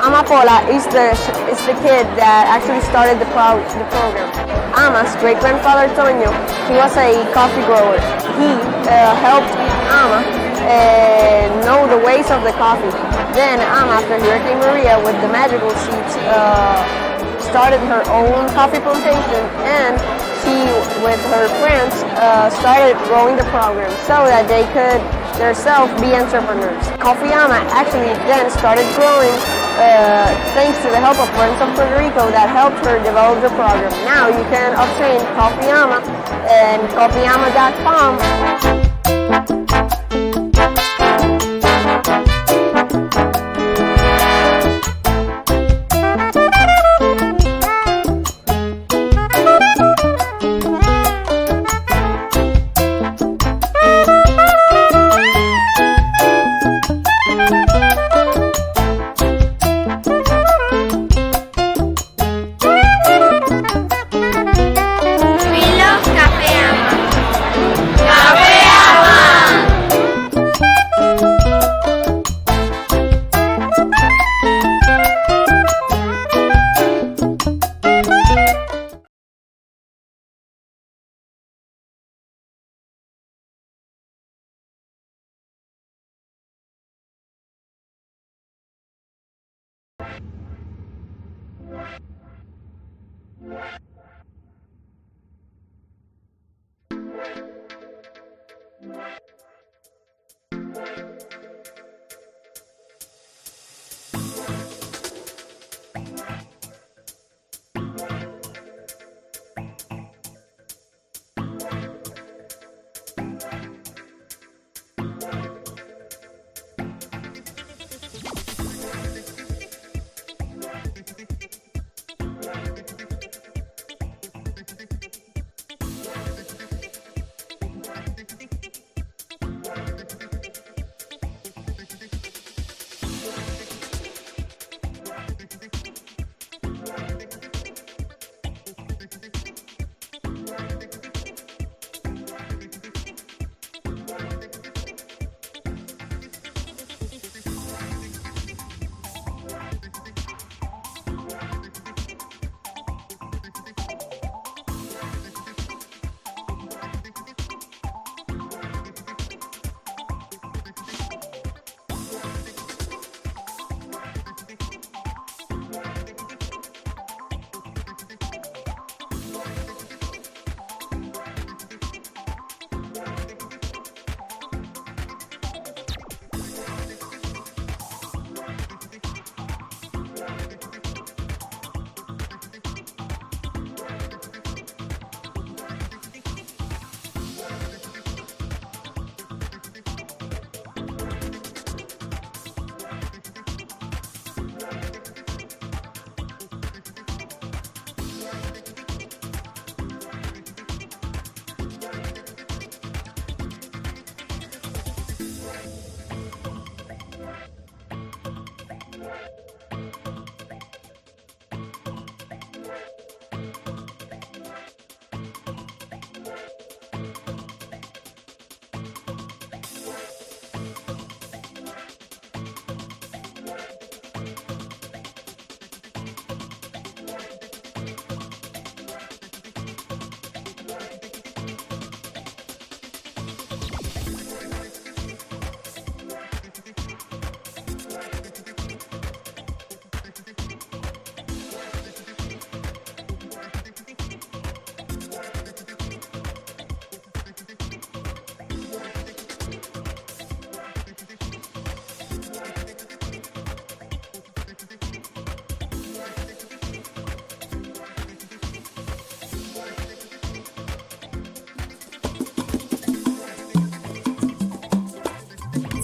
Amapola is the kid that actually started the program. Ama's great-grandfather Toño, he was a coffee grower. He helped Ama know the ways of the coffee. Then Ama, after Hurricane Maria with the magical seeds, started her own coffee plantation, and she, with her friends, started growing the program so that they could themselves be entrepreneurs. Coffee Ama actually then started growing thanks to the help of Friends of Puerto Rico that helped her develop the program. Now you can obtain Coffee Ama and coffeeama.com.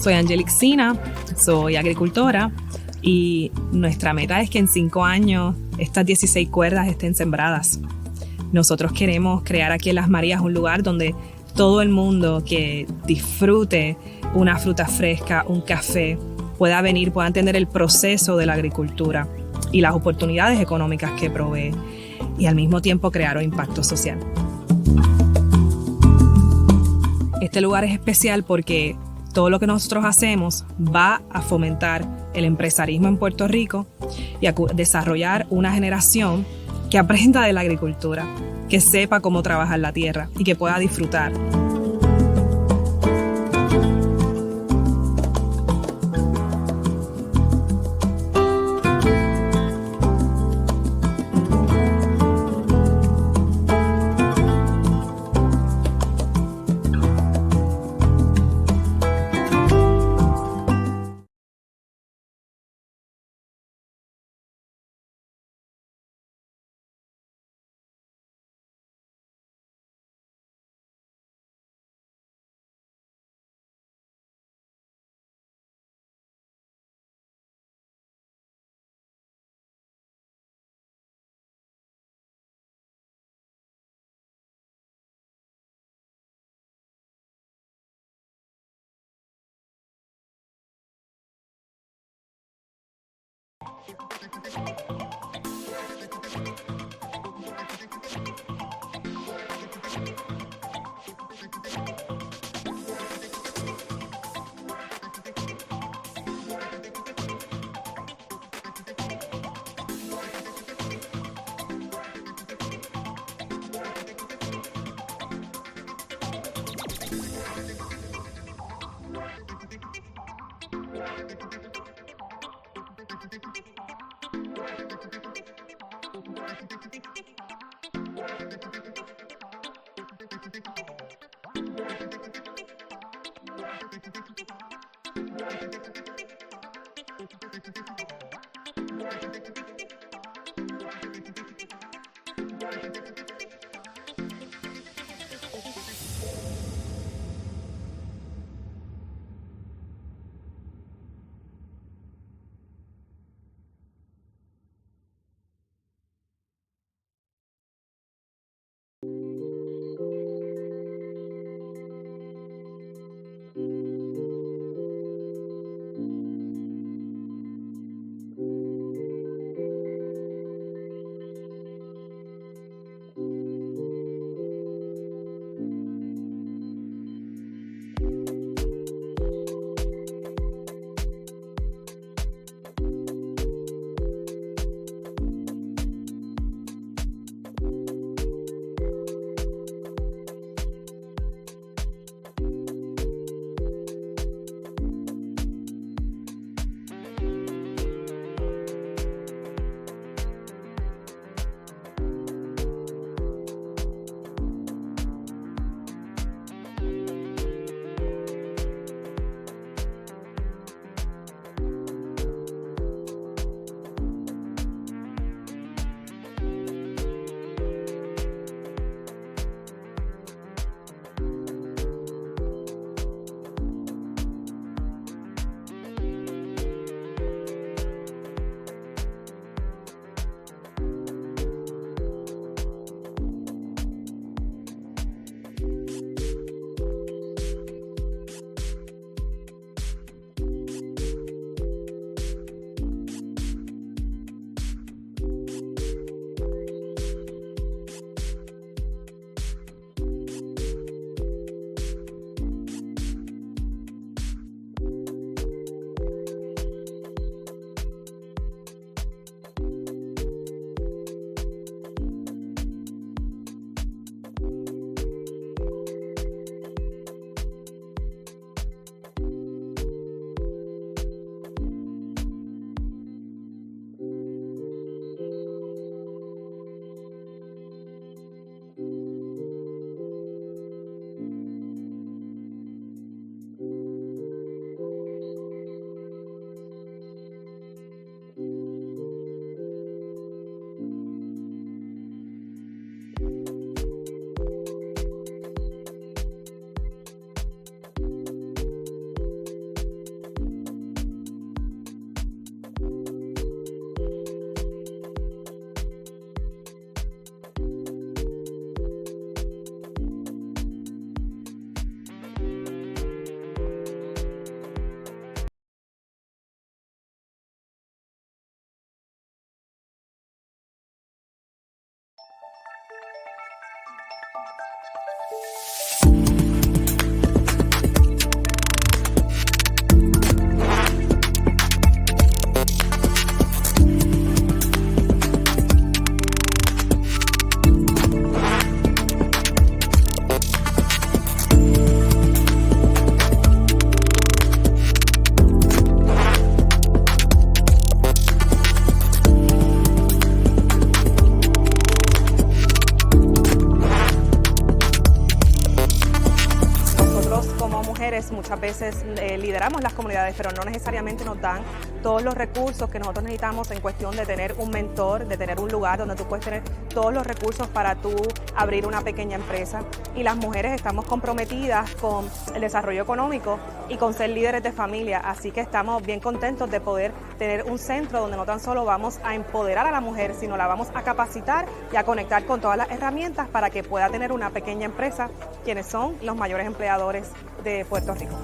Soy Angelic Sina, soy agricultora y nuestra meta es que en 5 años estas 16 cuerdas estén sembradas. Nosotros queremos crear aquí en Las Marías un lugar donde todo el mundo que disfrute una fruta fresca, un café, pueda venir, pueda entender el proceso de la agricultura y las oportunidades económicas que provee y al mismo tiempo crear un impacto social. Este lugar es especial porque todo lo que nosotros hacemos va a fomentar el empresarismo en Puerto Rico y a desarrollar una generación que aprenda de la agricultura, que sepa cómo trabajar la tierra y que pueda disfrutar. muchas veces lideramos las comunidades, pero no necesariamente nos dan todos los recursos que nosotros necesitamos en cuestión de tener un mentor, de tener un lugar donde tú puedes tener todos los recursos para tú abrir una pequeña empresa. Y las mujeres estamos comprometidas con el desarrollo económico y con ser líderes de familia, así que estamos bien contentos de poder tener un centro donde no tan solo vamos a empoderar a la mujer, sino la vamos a capacitar y a conectar con todas las herramientas para que pueda tener una pequeña empresa, quienes son los mayores empleadores de Puerto Rico.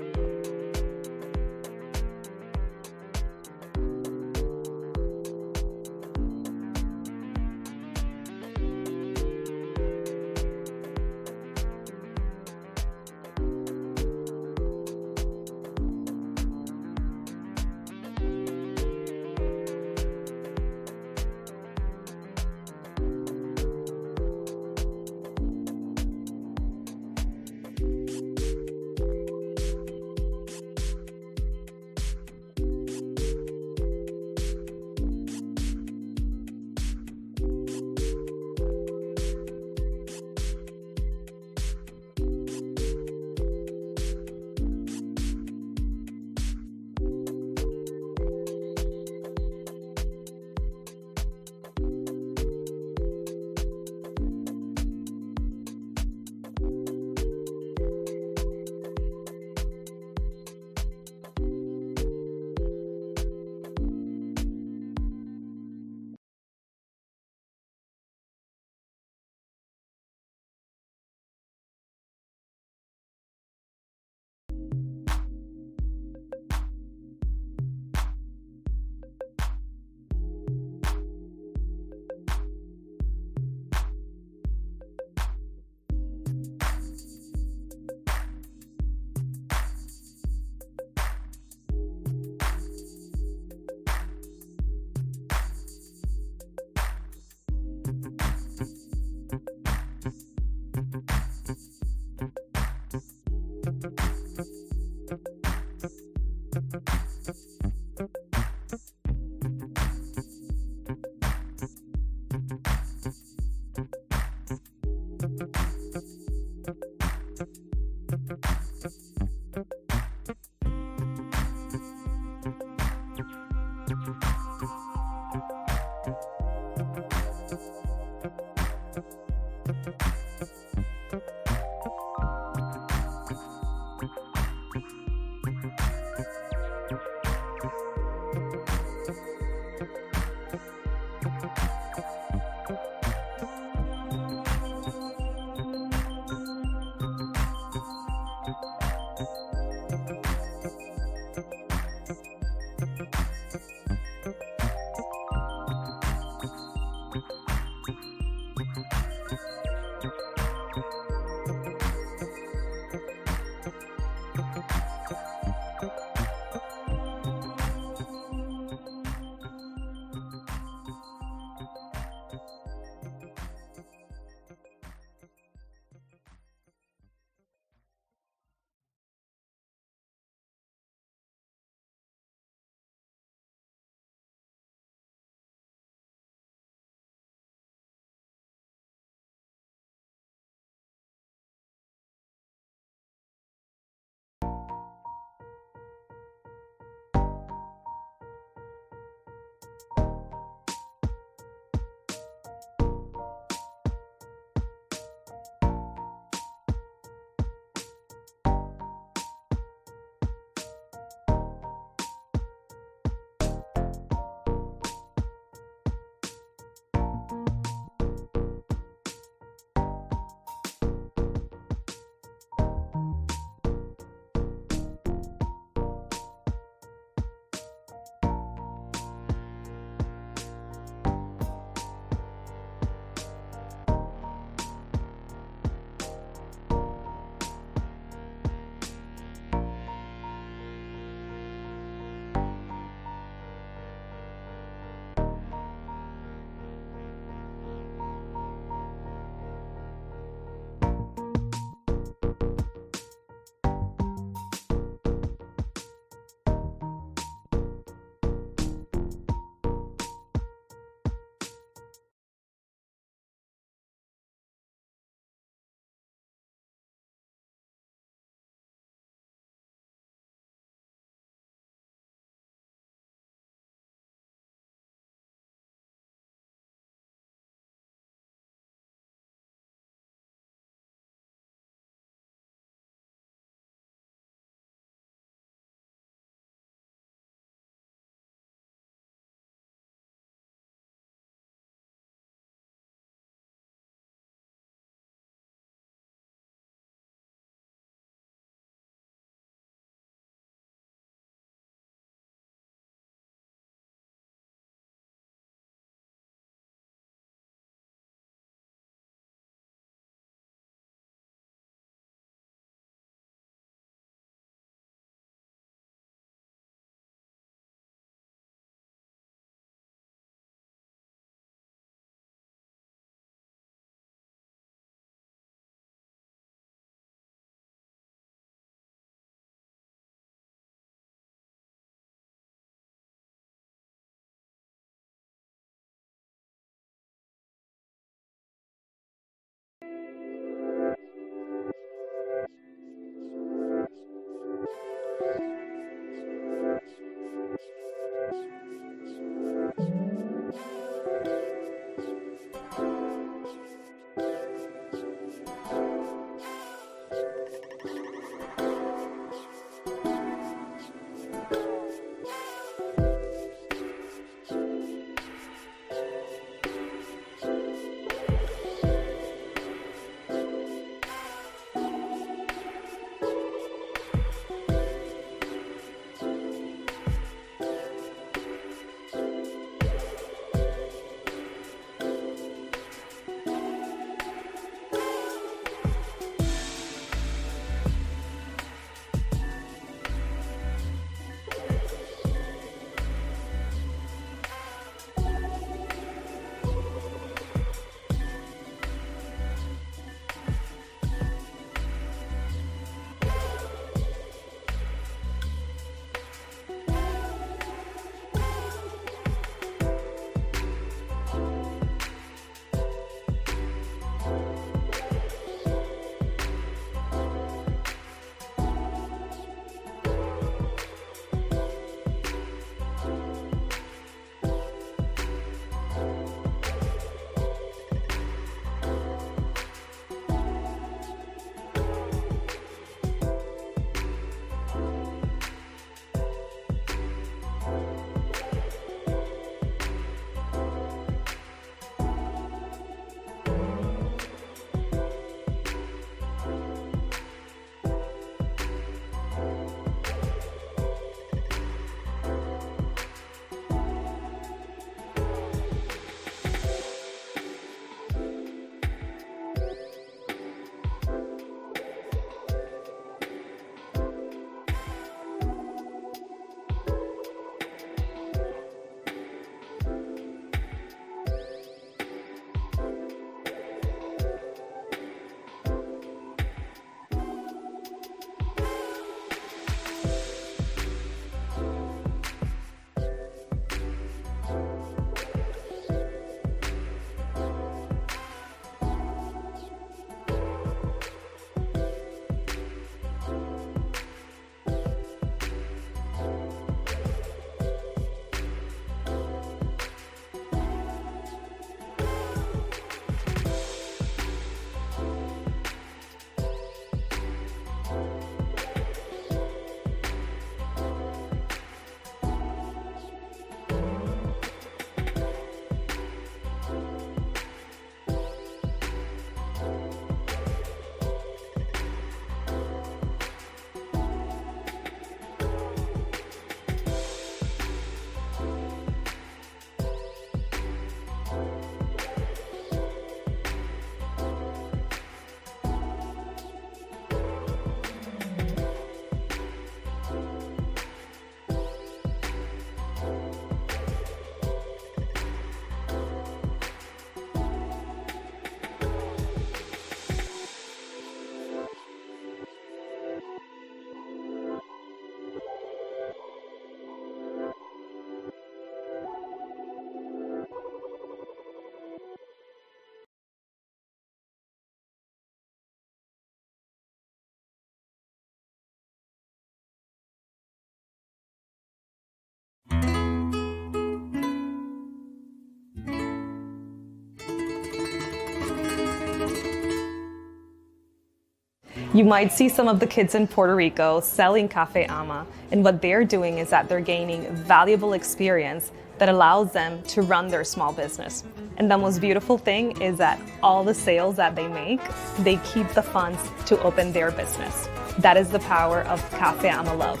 You might see some of the kids in Puerto Rico selling Cafe Ama, and what they're doing is that they're gaining valuable experience that allows them to run their small business. And the most beautiful thing is that all the sales that they make, they keep the funds to open their business. That is the power of Cafe Ama Love.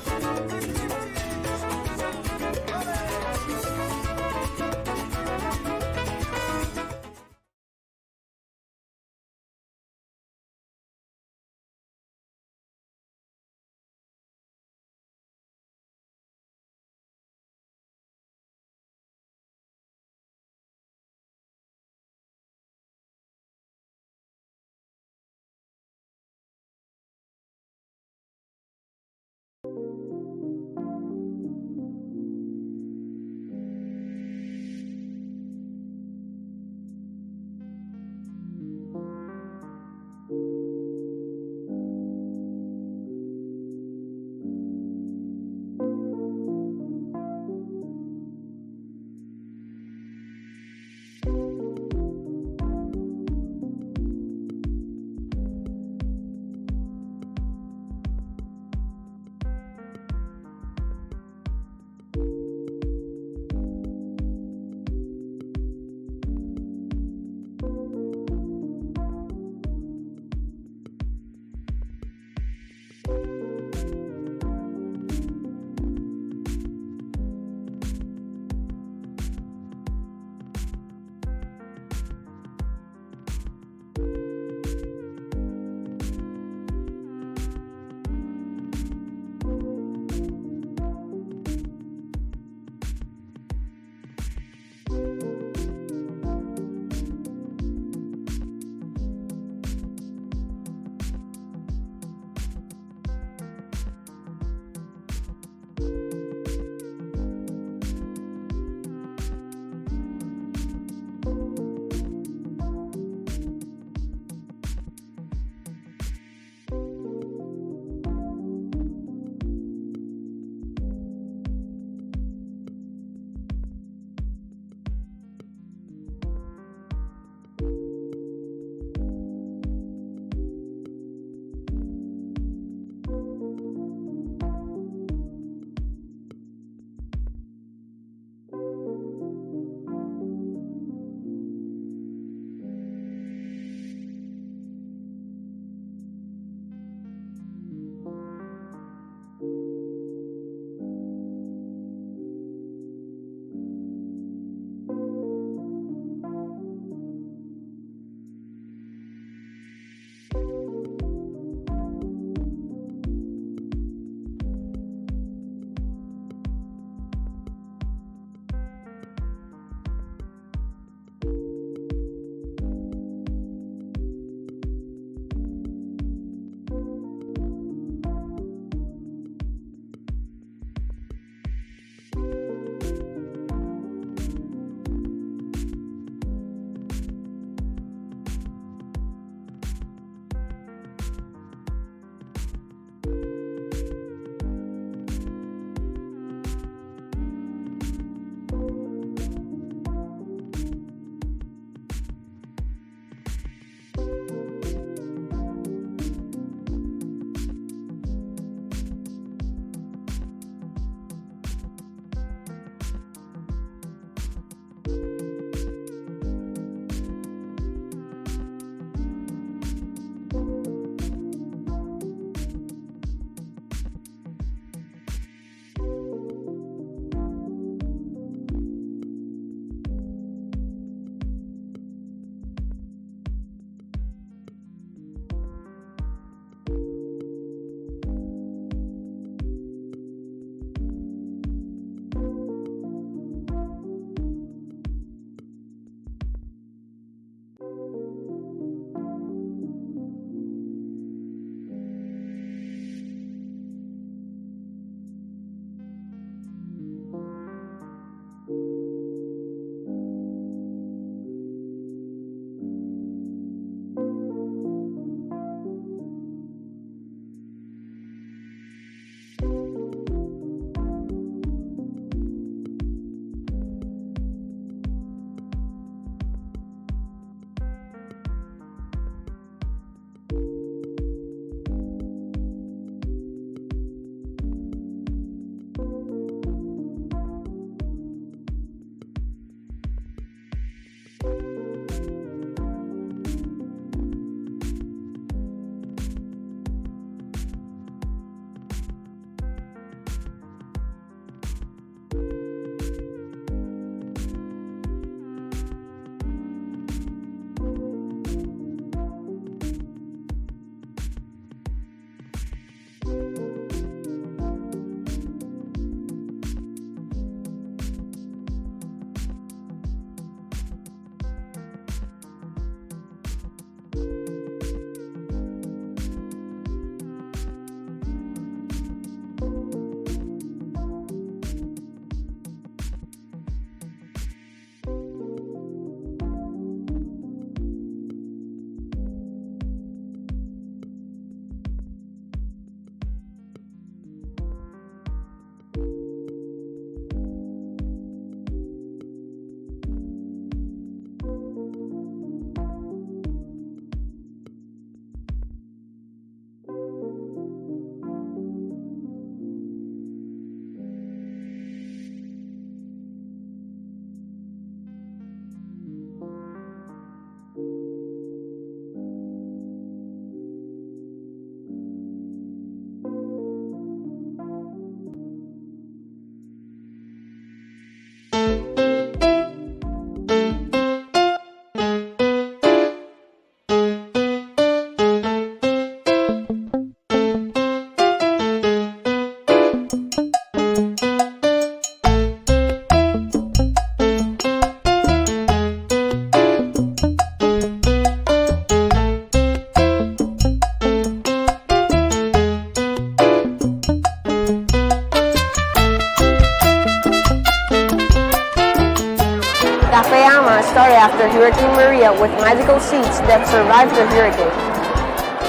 Hurricane Maria with magical seeds that survived the hurricane.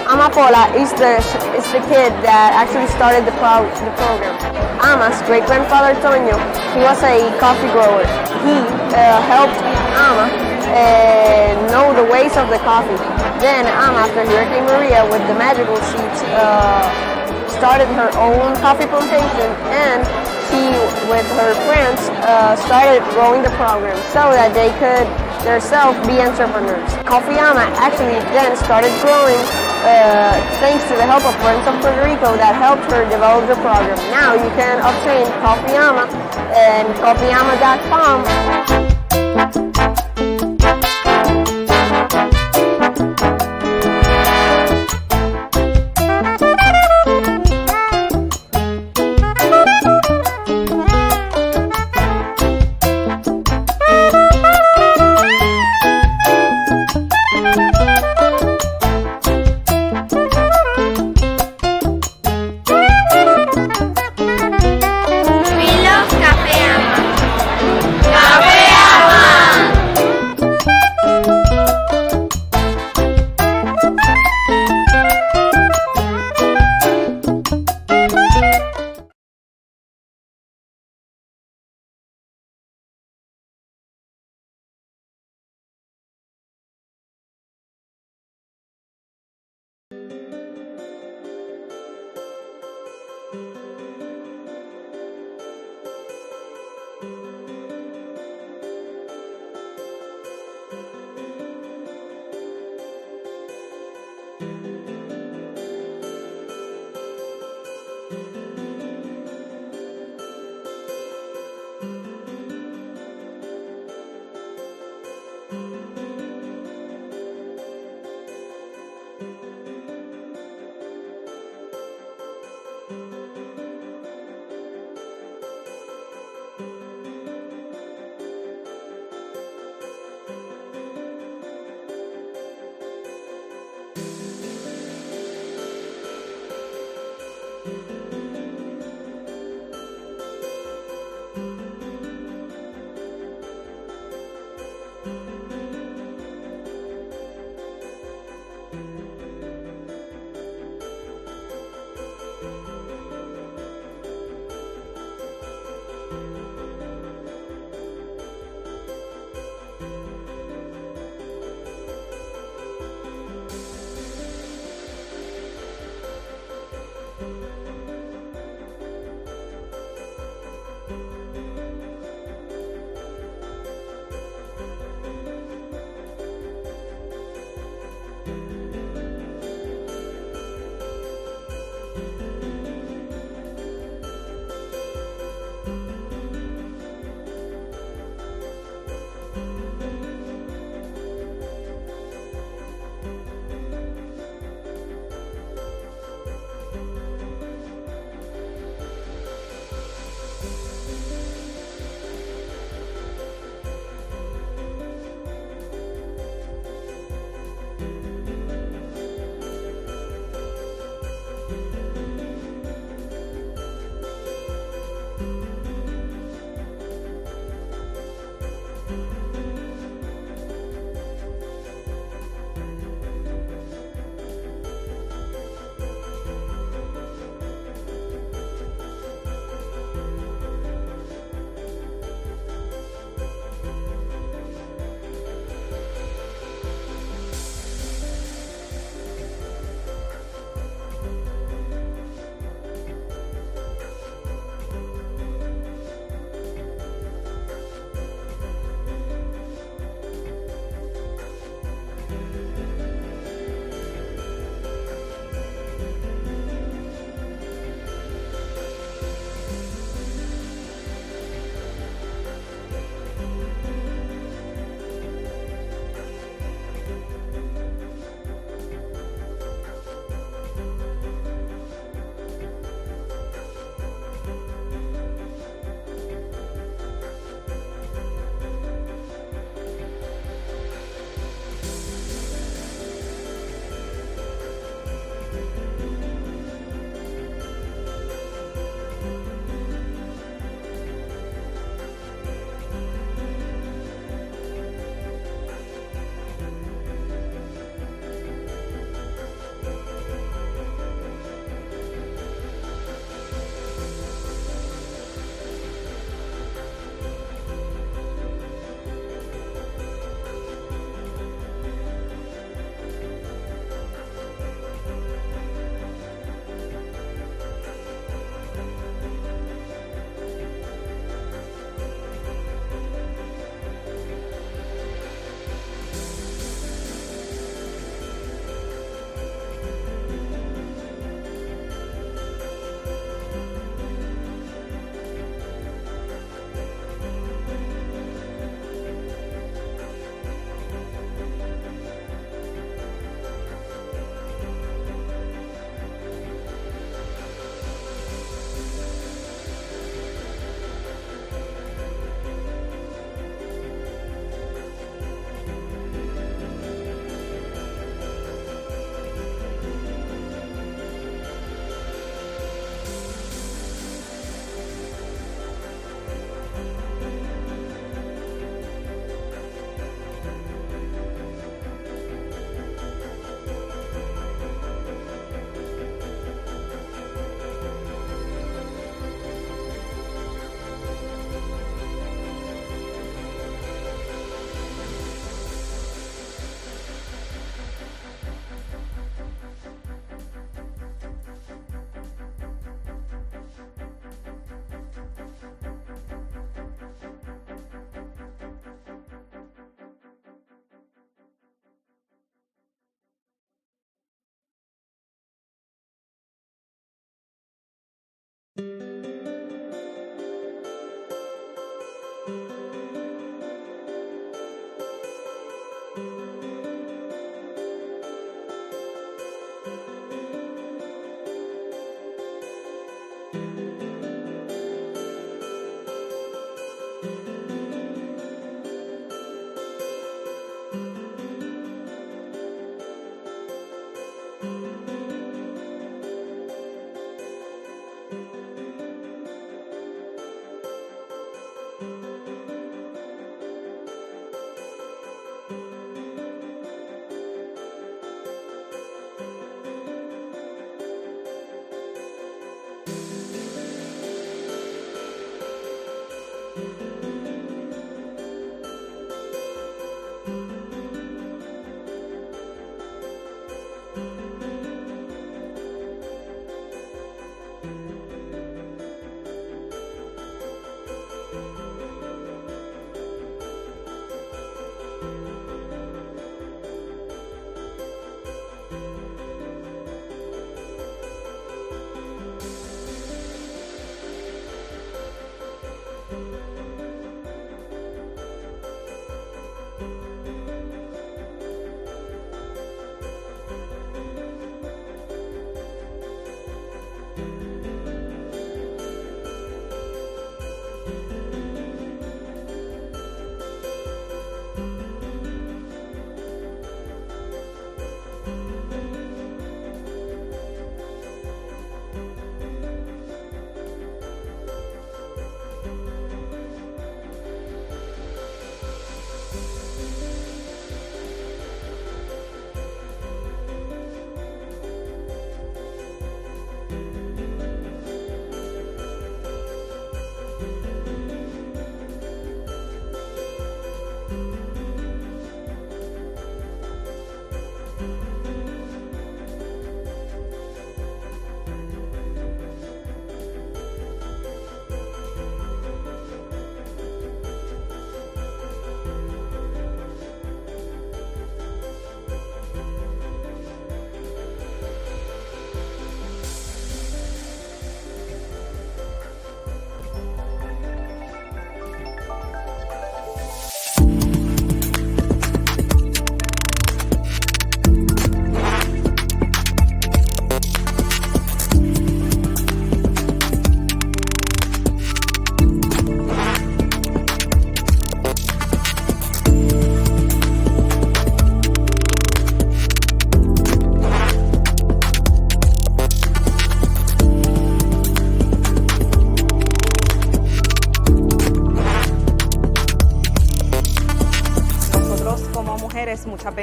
Amapola is the kid that actually started the program. Ama's great-grandfather Toño, he was a coffee grower. He helped Ama know the ways of the coffee. Then Ama, after Hurricane Maria with the magical seeds, started her own coffee plantation, and she, with her friends, started growing the program so that they could themselves be entrepreneurs. Coffee Ama actually then started growing thanks to the help of Friends of Puerto Rico that helped her develop the program. Now you can obtain Coffee Ama and coffeeama.com. We love Cafe Ama. Cafe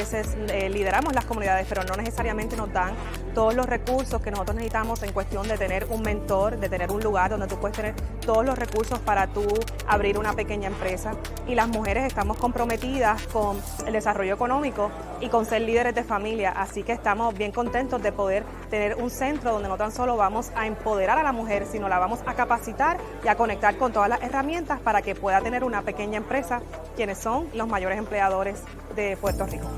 veces lideramos las comunidades, pero no necesariamente nos dan todos los recursos que nosotros necesitamos en cuestión de tener un mentor, de tener un lugar donde tú puedes tener todos los recursos para tú abrir una pequeña empresa. Y las mujeres estamos comprometidas con el desarrollo económico y con ser líderes de familia, así que estamos bien contentos de poder tener un centro donde no tan solo vamos a empoderar a la mujer, sino la vamos a capacitar y a conectar con todas las herramientas para que pueda tener una pequeña empresa, quienes son los mayores empleadores de Puerto Rico.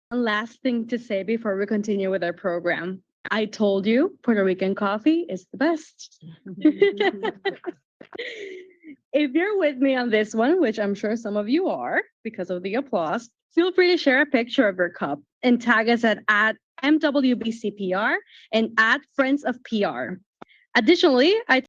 One last thing to say before we continue with our program. I told you Puerto Rican coffee is the best. If you're with me on this one, which I'm sure some of you are because of the applause, feel free to share a picture of your cup and tag us at MWBCPR and at Friends of PR. Additionally, I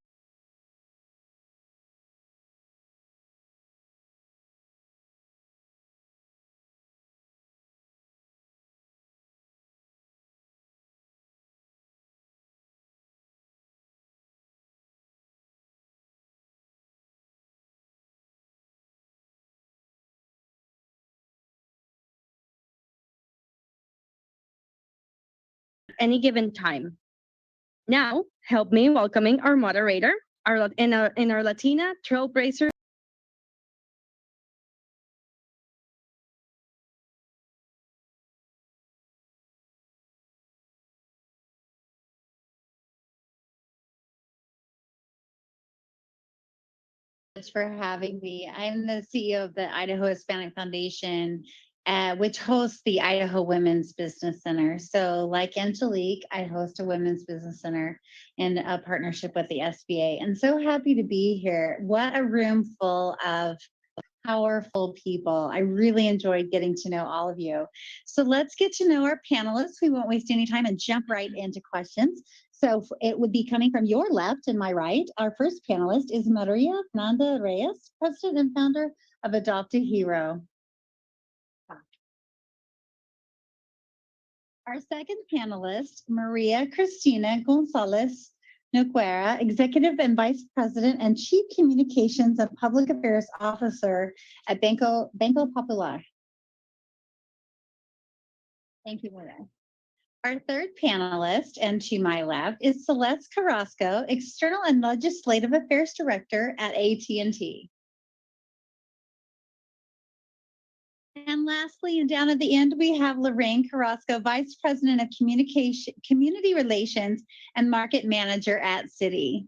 any given time. Now, help me welcoming our moderator, our Latina Trailblazer. Thanks for having me. I'm the CEO of the Idaho Hispanic Foundation, which hosts the Idaho Women's Business Center. So like Angelique, I host a Women's Business Center in a partnership with the SBA. And so happy to be here. What a room full of powerful people. I really enjoyed getting to know all of you. So let's get to know our panelists. We won't waste any time and jump right into questions. So it would be coming from your left and my right. Our first panelist is Maria Fernanda Reyes, president and founder of Adopt a Hero. Our second panelist, Maria Cristina Gonzalez Noguera, executive and vice president and chief communications and public affairs officer at Banco Popular. Thank you, Maria. Our third panelist, and to my left, is Celeste Carrasco, External and Legislative Affairs Director at AT&T. And lastly, and down at the end, we have Lorraine Carrasco, Vice President of Community Relations and Market Manager at Citi.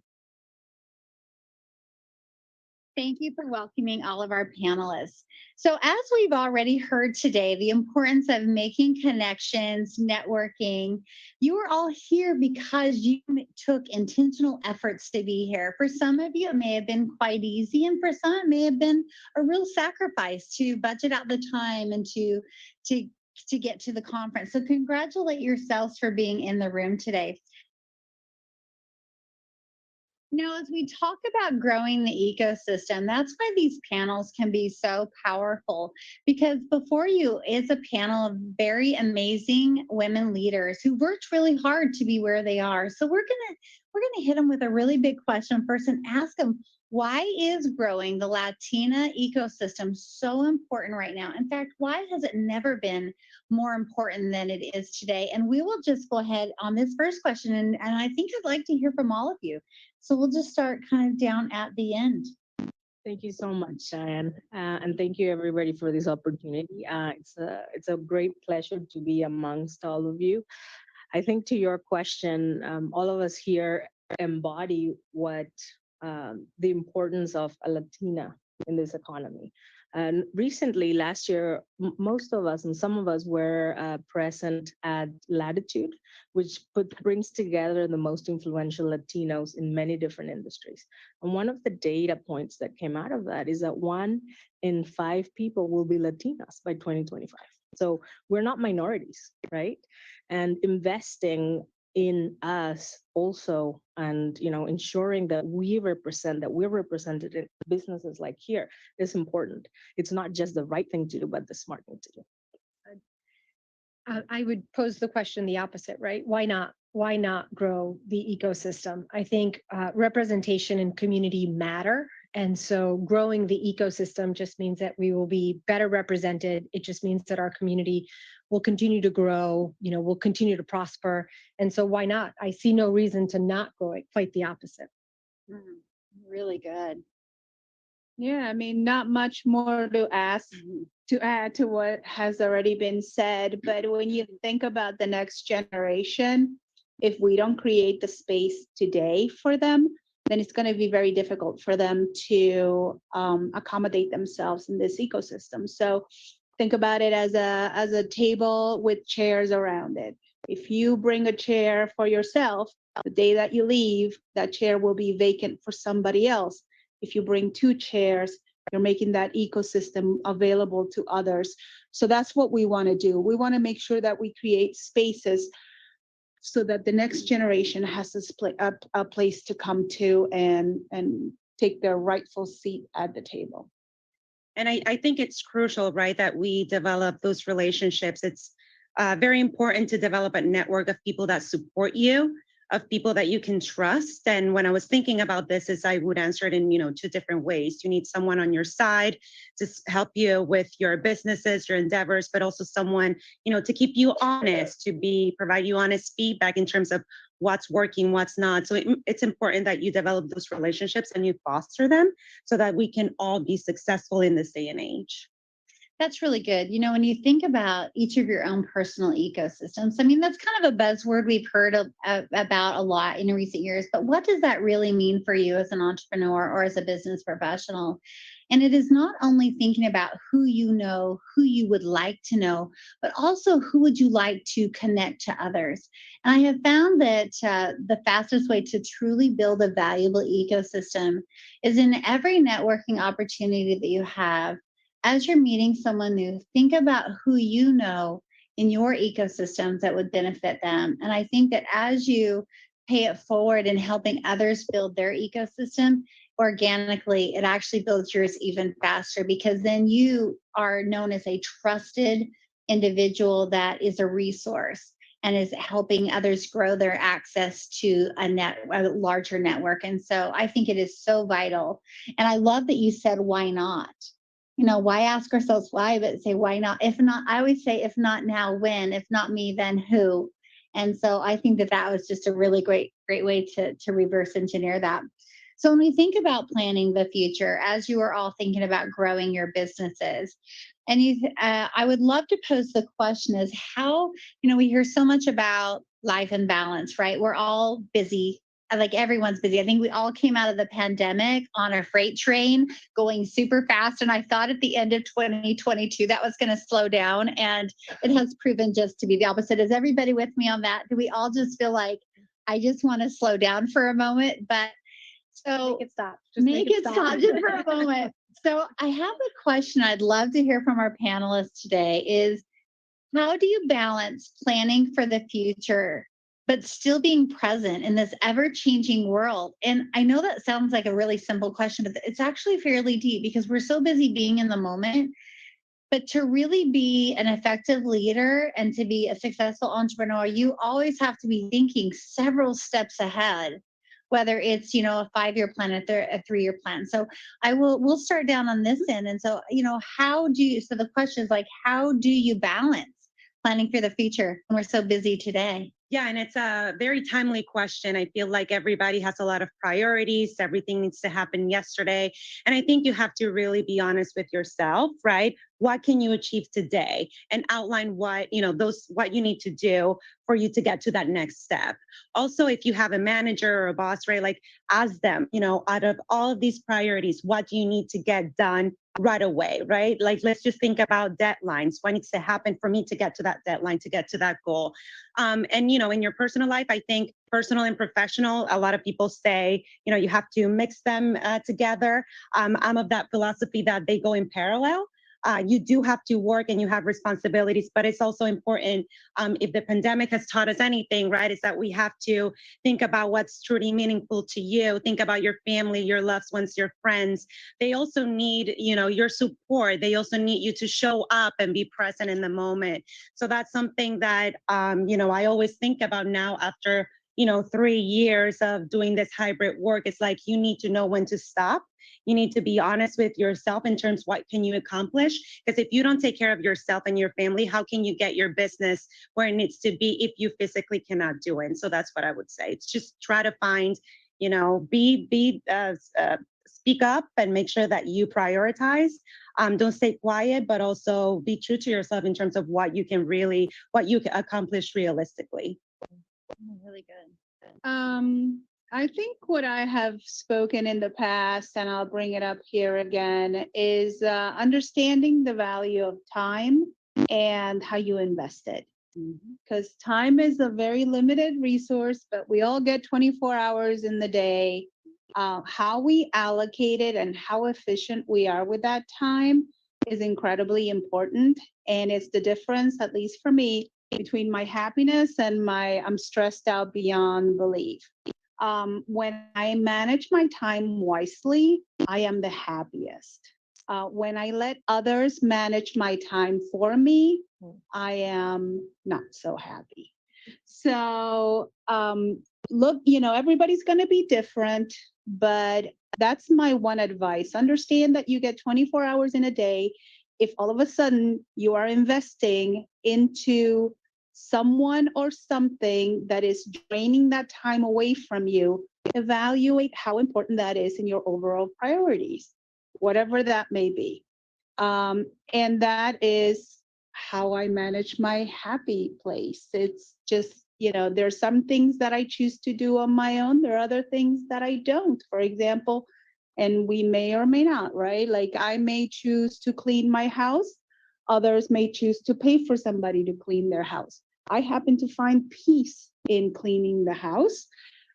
Thank you for welcoming all of our panelists. So as we've already heard today, the importance of making connections, networking, you are all here because you took intentional efforts to be here. For some of you, it may have been quite easy, and for some, it may have been a real sacrifice to budget out the time and to get to the conference. So congratulate yourselves for being in the room today. As we talk about growing the ecosystem, that's why these panels can be so powerful, because before you is a panel of very amazing women leaders who worked really hard to be where they are. So we're gonna hit them with a really big question first and ask them, why is growing the Latina ecosystem so important right now? In fact, why has it never been more important than it is today? And we will just go ahead on this first question, and I think I'd like to hear from all of you. So we'll just start kind of down at the end. Thank you so much, Diane, and thank you everybody for this opportunity. It's a great pleasure to be amongst all of you. I think to your question, all of us here embody what the importance of a Latina in this economy. And recently, last year, most of us and some of us were present at Latitude, which brings together the most influential Latinos in many different industries. And one of the data points that came out of that is that 1 in 5 people will be Latinas by 2025. So we're not minorities, right? And investing in us also, and ensuring that we're represented in businesses like here is important. It's not just the right thing to do, but the smart thing to do. I would pose the question the opposite, right? Why not? Why not grow the ecosystem? I think representation and community matter. And so growing the ecosystem just means that we will be better represented. It just means that our community will continue to grow, will continue to prosper. And so why not? I see no reason to not grow it, quite the opposite. Really good. Yeah, I mean, not much more to ask, to add to what has already been said. But when you think about the next generation, if we don't create the space today for them, then it's going to be very difficult for them to accommodate themselves in this ecosystem. So think about it as a table with chairs around it. If you bring a chair for yourself, the day that you leave, that chair will be vacant for somebody else. If you bring two chairs, you're making that ecosystem available to others. So that's what we want to do. We want to make sure that we create spaces so that the next generation has a place to come to and take their rightful seat at the table. And I think it's crucial, right, that we develop those relationships. It's very important to develop a network of people that support you, of people that you can trust. And when I was thinking about this, is I would answer it in, two different ways. You need someone on your side to help you with your businesses, your endeavors, but also someone, to keep you honest, to provide you honest feedback in terms of what's working, what's not. So it's important that you develop those relationships and you foster them so that we can all be successful in this day and age. That's really good. When you think about each of your own personal ecosystems, I mean, that's kind of a buzzword we've heard about a lot in recent years, but what does that really mean for you as an entrepreneur or as a business professional? And it is not only thinking about who you know, who you would like to know, but also who would you like to connect to others. And I have found that the fastest way to truly build a valuable ecosystem is in every networking opportunity that you have. As you're meeting someone new, think about who you know in your ecosystems that would benefit them. And I think that as you pay it forward in helping others build their ecosystem, organically, it actually builds yours even faster, because then you are known as a trusted individual that is a resource and is helping others grow their access to a larger network. And so I think it is so vital. And I love that you said, why not? Why ask ourselves why, but say, why not? If not, I always say, if not now, when? If not me, then who? And so I think that was just a really great way to reverse engineer that. So when we think about planning the future, as you are all thinking about growing your businesses, and I would love to pose the question is how, we hear so much about life and balance, right? We're all busy. Like everyone's busy. I think we all came out of the pandemic on a freight train going super fast. And I thought at the end of 2022, that was going to slow down. And it has proven just to be the opposite. Is everybody with me on that? Do we all just feel like, I just want to slow down for a moment? But so Make it stop. Make it stop just for a moment. So I have a question I'd love to hear from our panelists today is, how do you balance planning for the future but still being present in this ever-changing world? And I know that sounds like a really simple question, but it's actually fairly deep because we're so busy being in the moment. But to really be an effective leader and to be a successful entrepreneur, you always have to be thinking several steps ahead, whether it's, a 5-year plan, a 3-year plan. So we'll start down on this end. And so, so the question is like, how do you balance planning for the future when we're so busy today? Yeah, and it's a very timely question. I feel like everybody has a lot of priorities. Everything needs to happen yesterday. And I think you have to really be honest with yourself, right? What can you achieve today? And outline what you need to do for you to get to that next step. Also, if you have a manager or a boss, right, like ask them, out of all of these priorities, what do you need to get done right away, right? Like, let's just think about deadlines. What needs to happen for me to get to that deadline, to get to that goal? And, in your personal life, I think personal and professional, a lot of people say, you have to mix them together. I'm of that philosophy that they go in parallel. You do have to work and you have responsibilities, but it's also important, if the pandemic has taught us anything, right, is that we have to think about what's truly meaningful to you. Think about your family, your loved ones, your friends. They also need, your support. They also need you to show up and be present in the moment. So that's something that, I always think about now after, 3 years of doing this hybrid work. It's like, you need to know when to stop. You need to be honest with yourself in terms of what can you accomplish? Because if you don't take care of yourself and your family, how can you get your business where it needs to be if you physically cannot do it? And so that's what I would say. It's just try to find, speak up and make sure that you prioritize. Don't stay quiet, but also be true to yourself in terms of what you can accomplish realistically. Really good. I think what I have spoken in the past, and I'll bring it up here again, is understanding the value of time and how you invest it. Because time is a very limited resource, but we all get 24 hours in the day. How we allocate it and how efficient we are with that time is incredibly important. And it's the difference, at least for me, between my happiness and my I'm stressed out beyond belief. When I manage my time wisely, I am the happiest. When I let others manage my time for me, I am not so happy. So, look, everybody's going to be different, but that's my one advice. Understand that you get 24 hours in a day. If all of a sudden you are investing into someone or something that is draining that time away from you, evaluate how important that is in your overall priorities, whatever that may be. And that is how I manage my happy place. It's just, there's some things that I choose to do on my own. There are other things that I don't. For example, and we may or may not, right? Like I may choose to clean my house. Others may choose to pay for somebody to clean their house. I happen to find peace in cleaning the house.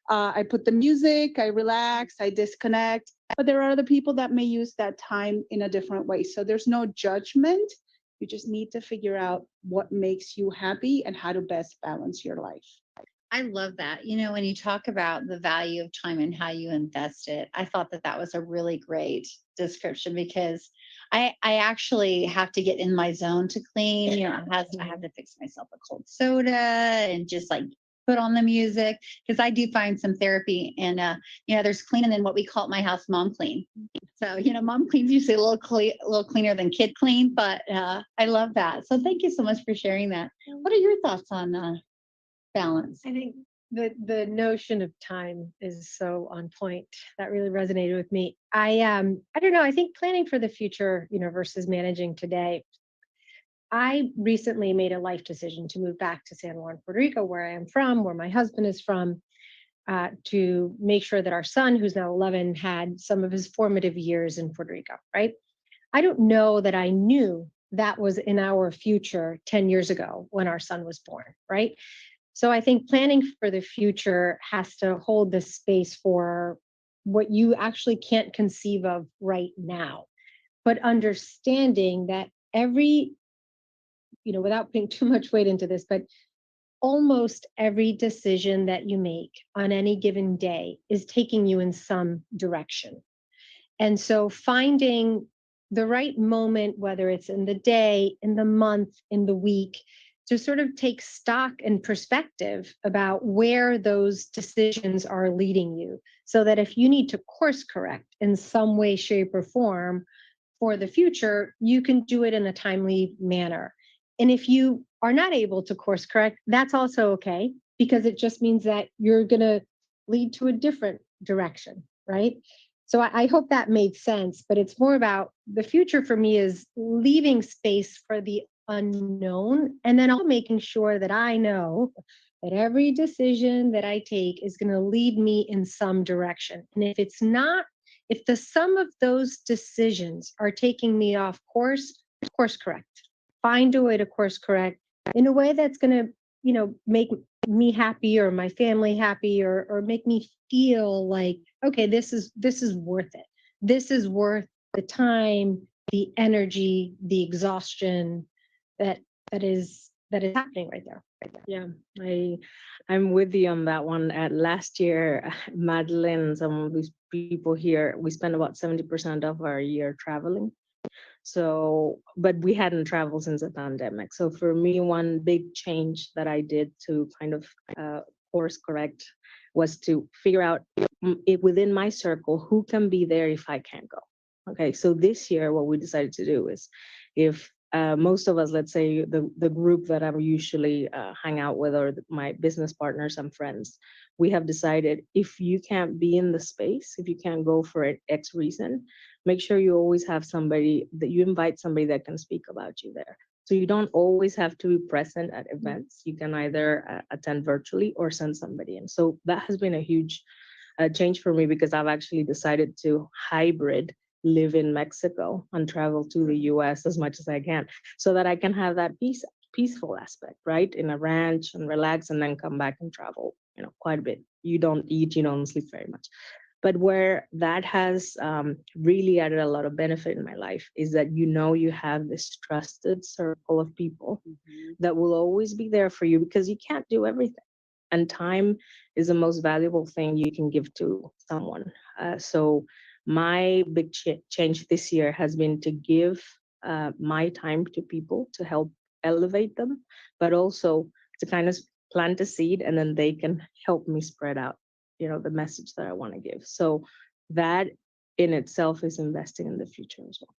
I put the music, I relax, I disconnect, but there are other people that may use that time in a different way. So there's no judgment. You just need to figure out what makes you happy and how to best balance your life. I love that. When you talk about the value of time and how you invest it, I thought that was a really great description because I actually have to get in my zone to clean. I have to fix myself a cold soda and just like put on the music because I do find some therapy and there's cleaning in what we call at my house mom clean. So mom clean's usually a little cleaner than kid clean, but I love that. So thank you so much for sharing that. What are your thoughts on balance? I think the notion of time is so on point. That really resonated with me. I don't know. I think planning for the future, versus managing today. I recently made a life decision to move back to San Juan, Puerto Rico, where I am from, where my husband is from, to make sure that our son, who's now 11, had some of his formative years in Puerto Rico, right? I don't know that I knew that was in our future 10 years ago when our son was born, right? So I think planning for the future has to hold the space for what you actually can't conceive of right now, but understanding that every, without putting too much weight into this, but almost every decision that you make on any given day is taking you in some direction. And so finding the right moment, whether it's in the day, in the month, in the week, to sort of take stock and perspective about where those decisions are leading you, so that if you need to course correct in some way, shape, or form for the future, you can do it in a timely manner. And if you are not able to course correct, that's also okay, because it just means that you're going to lead to a different direction, right? So I hope that made sense, but it's more about the future for me is leaving space for the unknown, and then also making sure that I know that every decision that I take is going to lead me in some direction. And if it's not, if the sum of those decisions are taking me off course correct. Find a way to course correct in a way that's going to, make me happy or my family happy, or make me feel like, okay, this is worth it. This is worth the time, the energy, the exhaustion that is happening right there. Yeah, I'm with you on that one. Last year, Madeline, some of these people here, we spent about 70% of our year traveling. So, but we hadn't traveled since the pandemic. So for me, one big change that I did to kind of course correct was to figure out within my circle who can be there if I can't go. Okay, so this year, what we decided to do is, if most of us, let's say the group that I usually hang out with, or my business partners and friends, we have decided if you can't be in the space, if you can't go for X reason, make sure you always have somebody, that you invite somebody that can speak about you there. So you don't always have to be present at events. You can either attend virtually or send somebody in. So that has been a huge change for me because I've actually decided to hybrid live in Mexico and travel to the US as much as I can so that I can have that peaceful aspect, right? In a ranch and relax and then come back and travel, quite a bit. You don't eat, you don't sleep very much. But where that has really added a lot of benefit in my life is that you have this trusted circle of people that will always be there for you because you can't do everything. And time is the most valuable thing you can give to someone. So my big change this year has been to give my time to people to help elevate them, but also to kind of plant a seed and then they can help me spread out, the message that I want to give. So that in itself is investing in the future as well.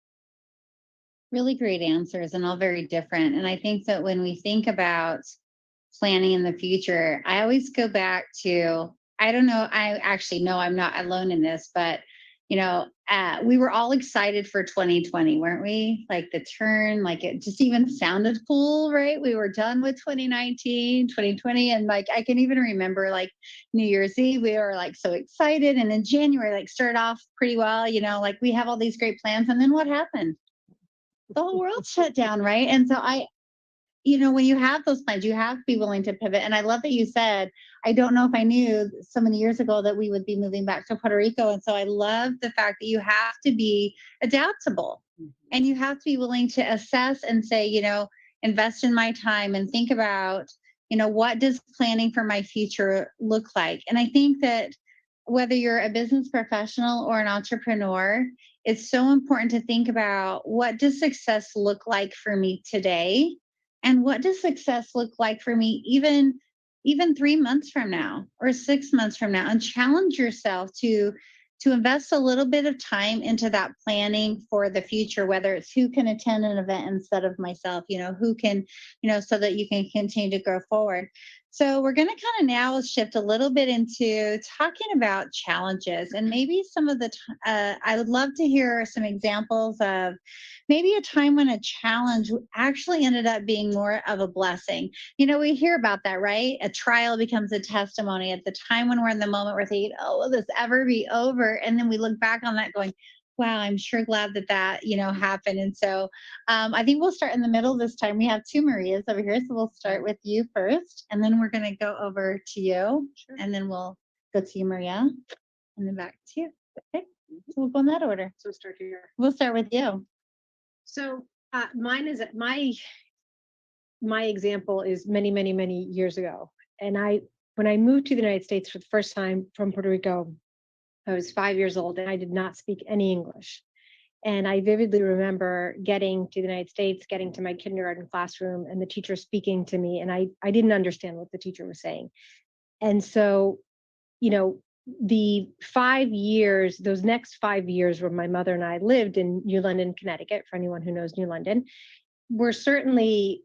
Really great answers and all very different. And I think that when we think about planning in the future, I always go back to, I don't know, I actually know I'm not alone in this, but we were all excited for 2020, weren't we? Like the turn, like it just even sounded cool, right? We were done with 2019, 2020. And like, I can even remember like New Year's Eve, we were like so excited. And in January, like started off pretty well, like we have all these great plans. And then what happened? The whole world shut down, right? And so when you have those plans, you have to be willing to pivot. And I love that you said, I don't know if I knew so many years ago that we would be moving back to Puerto Rico. And so I love the fact that you have to be adaptable and you have to be willing to assess and say, invest in my time and think about, what does planning for my future look like? And I think that whether you're a business professional or an entrepreneur, it's so important to think about what does success look like for me today? And what does success look like for me even 3 months from now or 6 months from now? And challenge yourself to invest a little bit of time into that planning for the future, whether it's who can attend an event instead of myself, who can, so that you can continue to go forward. So we're going to kind of now shift a little bit into talking about challenges and maybe some of the, I would love to hear some examples of maybe a time when a challenge actually ended up being more of a blessing. We hear about that, right? A trial becomes a testimony. At the time when we're in the moment, we're thinking, oh, will this ever be over? And then we look back on that going, wow, I'm sure glad that happened. And so I think we'll start in the middle this time. We have two Marias over here. So we'll start with you first, and then we're going to go over to you, and then we'll go to you, Maria, and then back to you. Okay, so we'll go in that order. So start here. We'll start with you. So mine is my example is many, many, many years ago. And when I moved to the United States for the first time from Puerto Rico, I was 5 years old and I did not speak any English. And I vividly remember getting to the United States, getting to my kindergarten classroom and the teacher speaking to me. And I didn't understand what the teacher was saying. And so, the 5 years, those next 5 years where my mother and I lived in New London, Connecticut, for anyone who knows New London, were certainly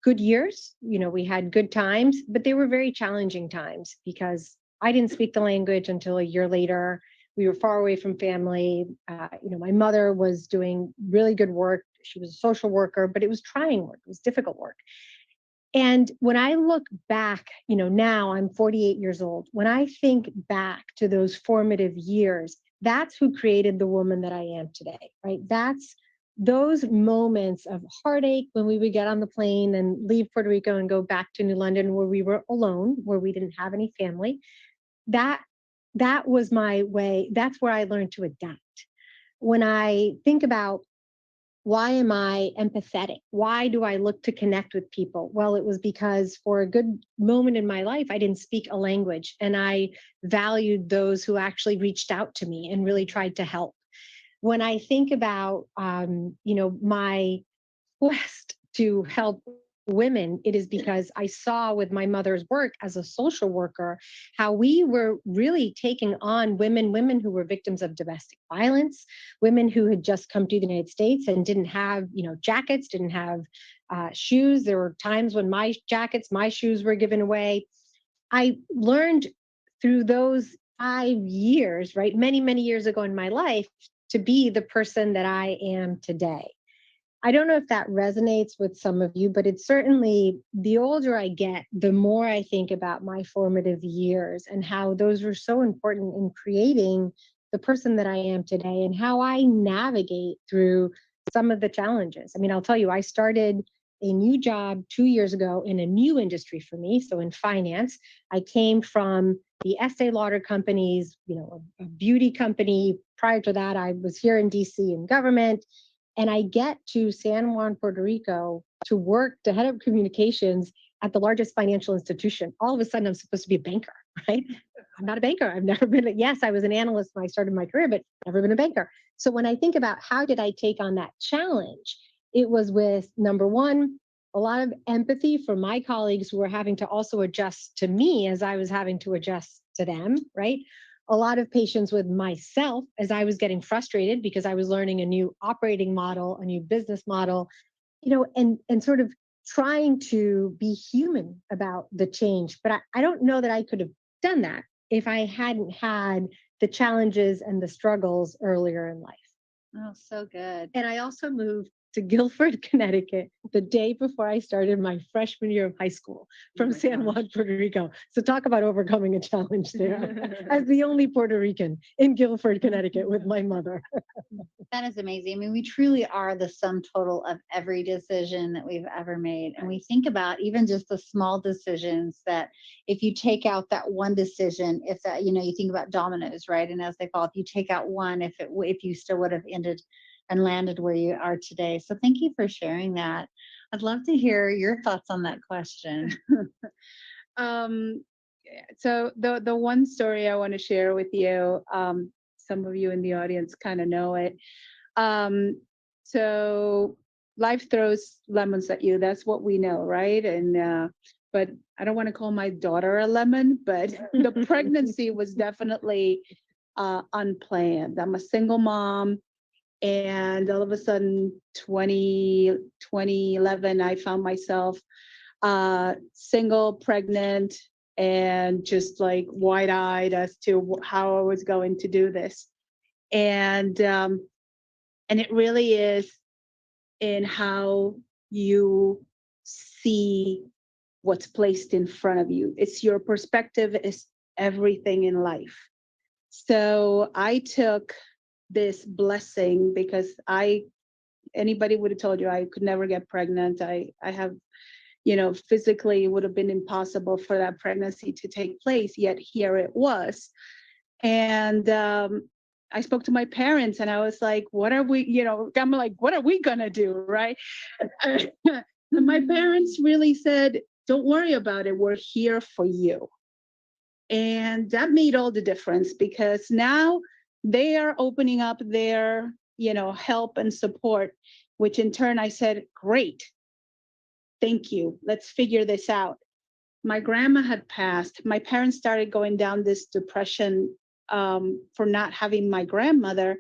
good years. We had good times, but they were very challenging times because I didn't speak the language until a year later. We were far away from family. My mother was doing really good work. She was a social worker, but it was trying work. It was difficult work. And when I look back, now I'm 48 years old. When I think back to those formative years, that's who created the woman that I am today, right? That's those moments of heartache when we would get on the plane and leave Puerto Rico and go back to New London where we were alone, where we didn't have any family. That was my way. That's where I learned to adapt. When I think about why am I empathetic? Why do I look to connect with people? Well, it was because for a good moment in my life, I didn't speak a language and I valued those who actually reached out to me and really tried to help. When I think about, my quest to help women, it is because I saw with my mother's work as a social worker, how we were really taking on women who were victims of domestic violence, women who had just come to the United States and didn't have, jackets, didn't have shoes. There were times when my jackets, my shoes were given away. I learned through those 5 years, right, many, many years ago in my life, to be the person that I am today. I don't know if that resonates with some of you, but it's certainly the older I get, the more I think about my formative years and how those were so important in creating the person that I am today and how I navigate through some of the challenges. I mean, I'll tell you, I started a new job 2 years ago in a new industry for me. So in finance, I came from the Estee Lauder companies, a beauty company. Prior to that, I was here in DC in government. And I get to San Juan, Puerto Rico to work to head up communications at the largest financial institution. All of a sudden, I'm supposed to be a banker, right? I'm not a banker. I've never been, yes, I was an analyst when I started my career, but never been a banker. So when I think about how did I take on that challenge, it was with, number one, a lot of empathy for my colleagues who were having to also adjust to me as I was having to adjust to them, right? A lot of patience with myself as I was getting frustrated because I was learning a new operating model, a new business model, and sort of trying to be human about the change. But I don't know that I could have done that if I hadn't had the challenges and the struggles earlier in life. Oh, so good. And I also moved to Guilford, Connecticut, the day before I started my freshman year of high school from San Juan, Puerto Rico. So talk about overcoming a challenge there as the only Puerto Rican in Guilford, Connecticut with my mother. That is amazing. I mean, we truly are the sum total of every decision that we've ever made. And we think about even just the small decisions that if you take out that one decision, if that, you think about dominoes, right? And as they fall, if you take out one, if you still would have ended and landed where you are today. So thank you for sharing that. I'd love to hear your thoughts on that question. So the one story I want to share with you, some of you in the audience kind of know it. So life throws lemons at you. That's what we know, right? And but I don't want to call my daughter a lemon, but the pregnancy was definitely unplanned. I'm a single mom. And all of a sudden, 2011, I found myself single, pregnant, and just like wide-eyed as to how I was going to do this. And it really is in how you see what's placed in front of you. It's your perspective is everything in life. So I took this blessing because anybody would have told you I could never get pregnant. I have, physically it would have been impossible for that pregnancy to take place, yet here it was. And I spoke to my parents and I was like, what are we, I'm like, what are we gonna do, right? And my parents really said, don't worry about it, we're here for you. And that made all the difference because now they are opening up their, help and support, which in turn I said, great, thank you. Let's figure this out. My grandma had passed. My parents started going down this depression for not having my grandmother,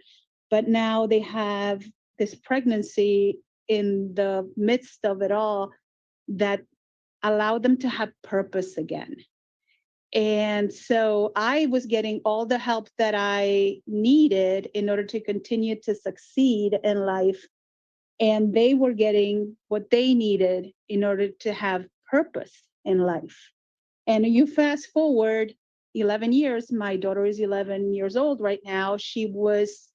but now they have this pregnancy in the midst of it all that allowed them to have purpose again. And so I was getting all the help that I needed in order to continue to succeed in life. And they were getting what they needed in order to have purpose in life. And you fast forward 11 years, my daughter is 11 years old right now. She was,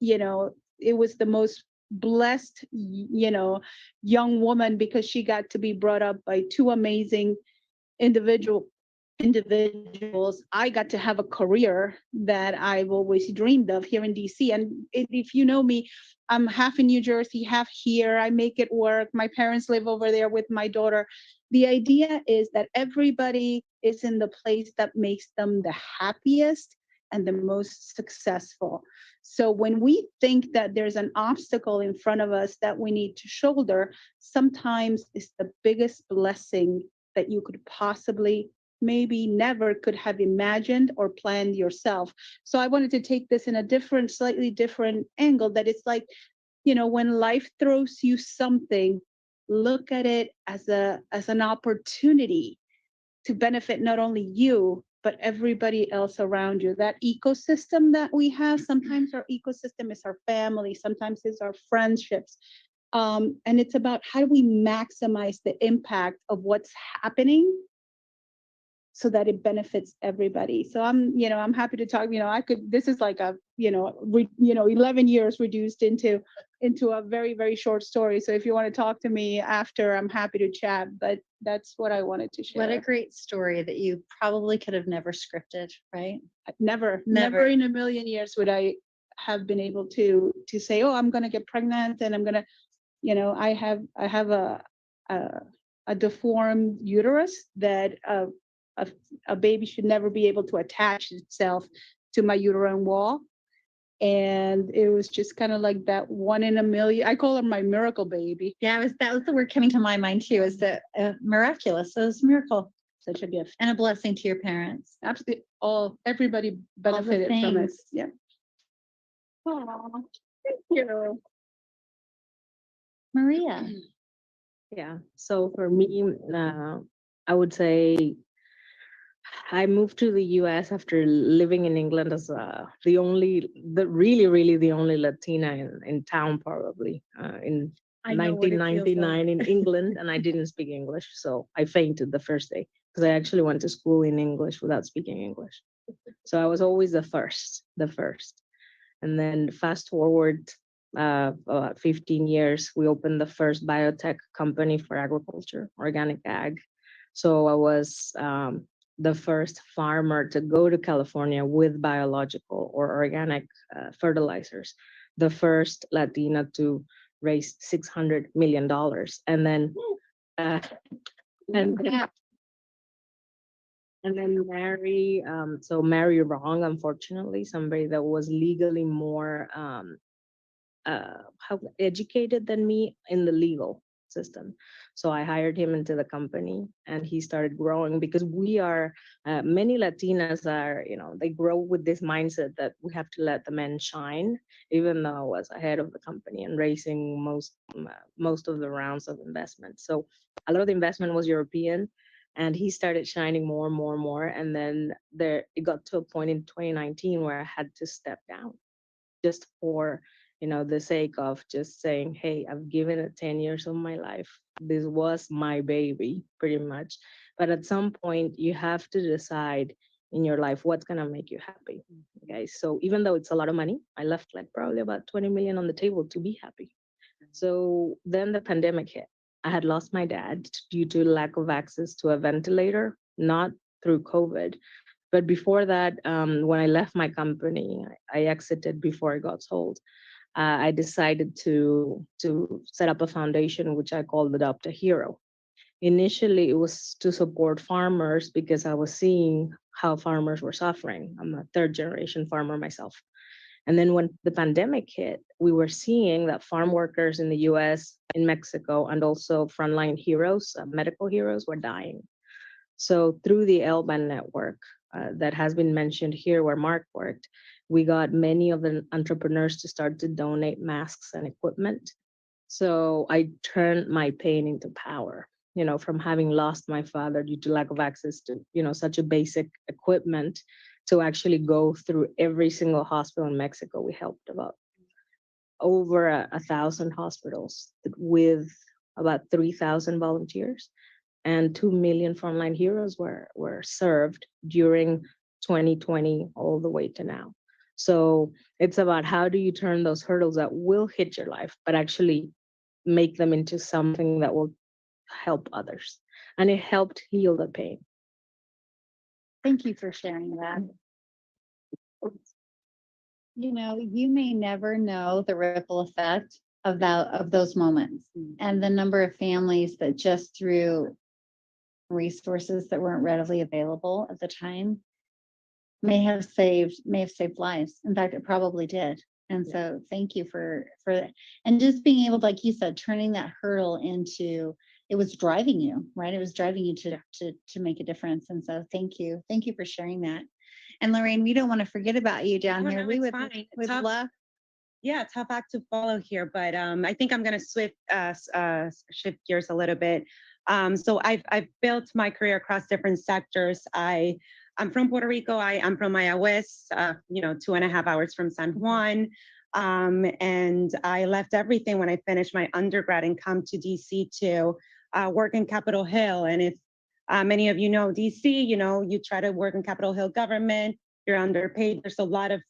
it was the most blessed, young woman because she got to be brought up by two amazing individuals. I got to have a career that I've always dreamed of here in DC. And if you know me, I'm half in New Jersey, half here. I make it work. My parents live over there with my daughter. The idea is that everybody is in the place that makes them the happiest and the most successful. So when we think that there's an obstacle in front of us that we need to shoulder, sometimes it's the biggest blessing that you could possibly maybe never could have imagined or planned yourself. So I wanted to take this in a different, slightly different angle, that it's like, when life throws you something, look at it as an opportunity to benefit not only you, but everybody else around you. That ecosystem that we have, sometimes our ecosystem is our family, sometimes it's our friendships. And it's about how do we maximize the impact of what's happening so that it benefits everybody. So I'm happy to talk, this is like a, 11 years reduced into a very, very short story. So if you want to talk to me after, I'm happy to chat, but that's what I wanted to share. What a great story that you probably could have never scripted, right? Never Never. in a million years would I have been able to say, oh, I'm going to get pregnant and I'm going to, I have a deformed uterus that a baby should never be able to attach itself to my uterine wall. And it was just kind of like that one in a million. I call her my miracle baby. Yeah, that was the word coming to my mind too, is that miraculous. It was a miracle. Such a gift. And a blessing to your parents. Absolutely. Everybody benefited from it. Yeah. Oh, thank you. Maria. Yeah. So for me, I would say I moved to the US after living in England as really, really the only Latina in town, probably in I know what it feels 1999 like. in England, and I didn't speak English, so I fainted the first day because I actually went to school in English without speaking English. So I was always the first. And then fast forward about 15 years, we opened the first biotech company for agriculture, organic ag. So I was the first farmer to go to California with biological or organic fertilizers, the first Latina to raise $600 million. And then marry wrong, unfortunately, somebody that was legally more educated than me in the legal system. So I hired him into the company and he started growing because we are, many Latinas are, they grow with this mindset that we have to let the men shine, even though I was ahead of the company and raising most of the rounds of investment. So a lot of the investment was European and he started shining more and more and more. And then it got to a point in 2019 where I had to step down just for the sake of just saying, hey, I've given it 10 years of my life. This was my baby, pretty much. But at some point, you have to decide in your life what's going to make you happy. Okay. So even though it's a lot of money, I left like probably about 20 million on the table to be happy. So then the pandemic hit. I had lost my dad due to lack of access to a ventilator, not through COVID. But before that, when I left my company, I exited before I got sold. I decided to set up a foundation, which I called Adopt a Hero. Initially, it was to support farmers because I was seeing how farmers were suffering. I'm a third generation farmer myself. And then when the pandemic hit, we were seeing that farm workers in the US, in Mexico, and also frontline heroes, medical heroes, were dying. So through the LBAN network that has been mentioned here where Mark worked, we got many of the entrepreneurs to start to donate masks and equipment. So I turned my pain into power, from having lost my father due to lack of access to, such a basic equipment, to actually go through every single hospital in Mexico. We helped about over 1,000 hospitals with about 3,000 volunteers, and 2 million frontline heroes were served during 2020 all the way to now. So it's about how do you turn those hurdles that will hit your life, but actually make them into something that will help others. And it helped heal the pain. Thank you for sharing that. You may never know the ripple effect of those moments and the number of families that just through resources that weren't readily available at the time may have saved lives. In fact, it probably did. And so thank you for that. And just being able, like you said, turning that hurdle into, it was driving you, right? It was driving you to make a difference. And so thank you for sharing that. And Lorraine, we don't want to forget about you down here. We would love. Yeah, tough act to follow here, but I think I'm going to shift gears a little bit. So I've built my career across different sectors. I'm from Puerto Rico. I'm from Mayagüez, 2.5 hours from San Juan. And I left everything when I finished my undergrad and come to DC to work in Capitol Hill. And if many of you know DC, you try to work in Capitol Hill government, you're underpaid. There's a lot of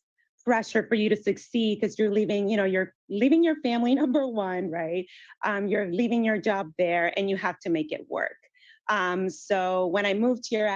pressure for you to succeed because you're leaving your family, number one, right? You're leaving your job there and you have to make it work. So when I moved here,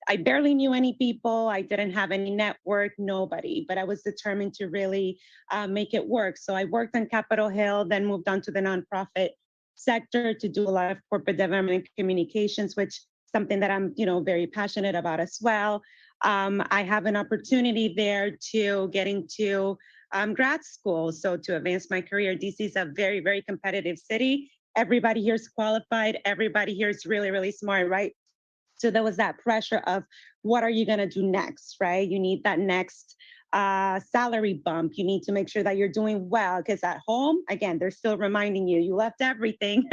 I barely knew any people. I didn't have any network, nobody, but I was determined to really make it work. So I worked on Capitol Hill, then moved on to the nonprofit sector to do a lot of corporate development communications, which is something that I'm, very passionate about as well. I have an opportunity there to get into grad school. So to advance my career, DC is a very, very competitive city. Everybody here is qualified. Everybody here is really, really smart, right? So there was that pressure of what are you going to do next, right? You need that next salary bump. You need to make sure that you're doing well because at home, again, they're still reminding you, you left everything.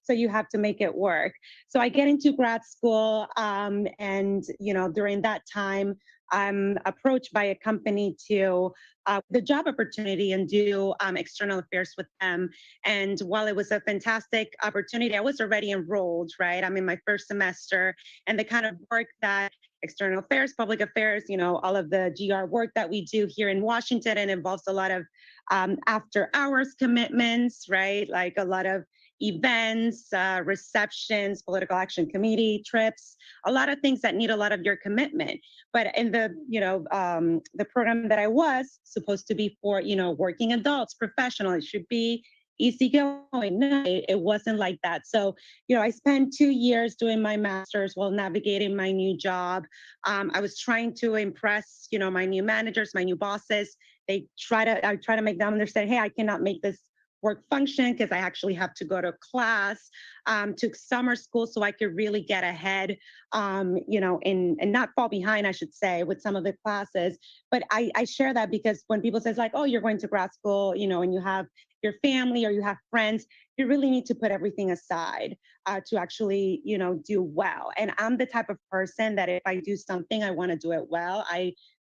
So you have to make it work. So I get into grad school and, during that time, I'm approached by a company to the job opportunity and do external affairs with them. And while it was a fantastic opportunity, I was already enrolled, right? I'm in my first semester, and the kind of work that external affairs, public affairs, all of the GR work that we do here in Washington, and involves a lot of after hours commitments, right? Like a lot of events, receptions, political action committee trips, a lot of things that need a lot of your commitment. But in the program that I was supposed to be for, working adults, professional, it should be easygoing. No, it wasn't like that. So, I spent 2 years doing my master's while navigating my new job. I was trying to impress, my new managers, my new bosses. I try to make them understand, hey, I cannot make this work function because I actually have to go to class, took summer school so I could really get ahead, and not fall behind, I should say, with some of the classes. But I share that because when people say like, oh, you're going to grad school, and you have your family or you have friends, you really need to put everything aside to actually, do well. And I'm the type of person that if I do something, I want to do it well.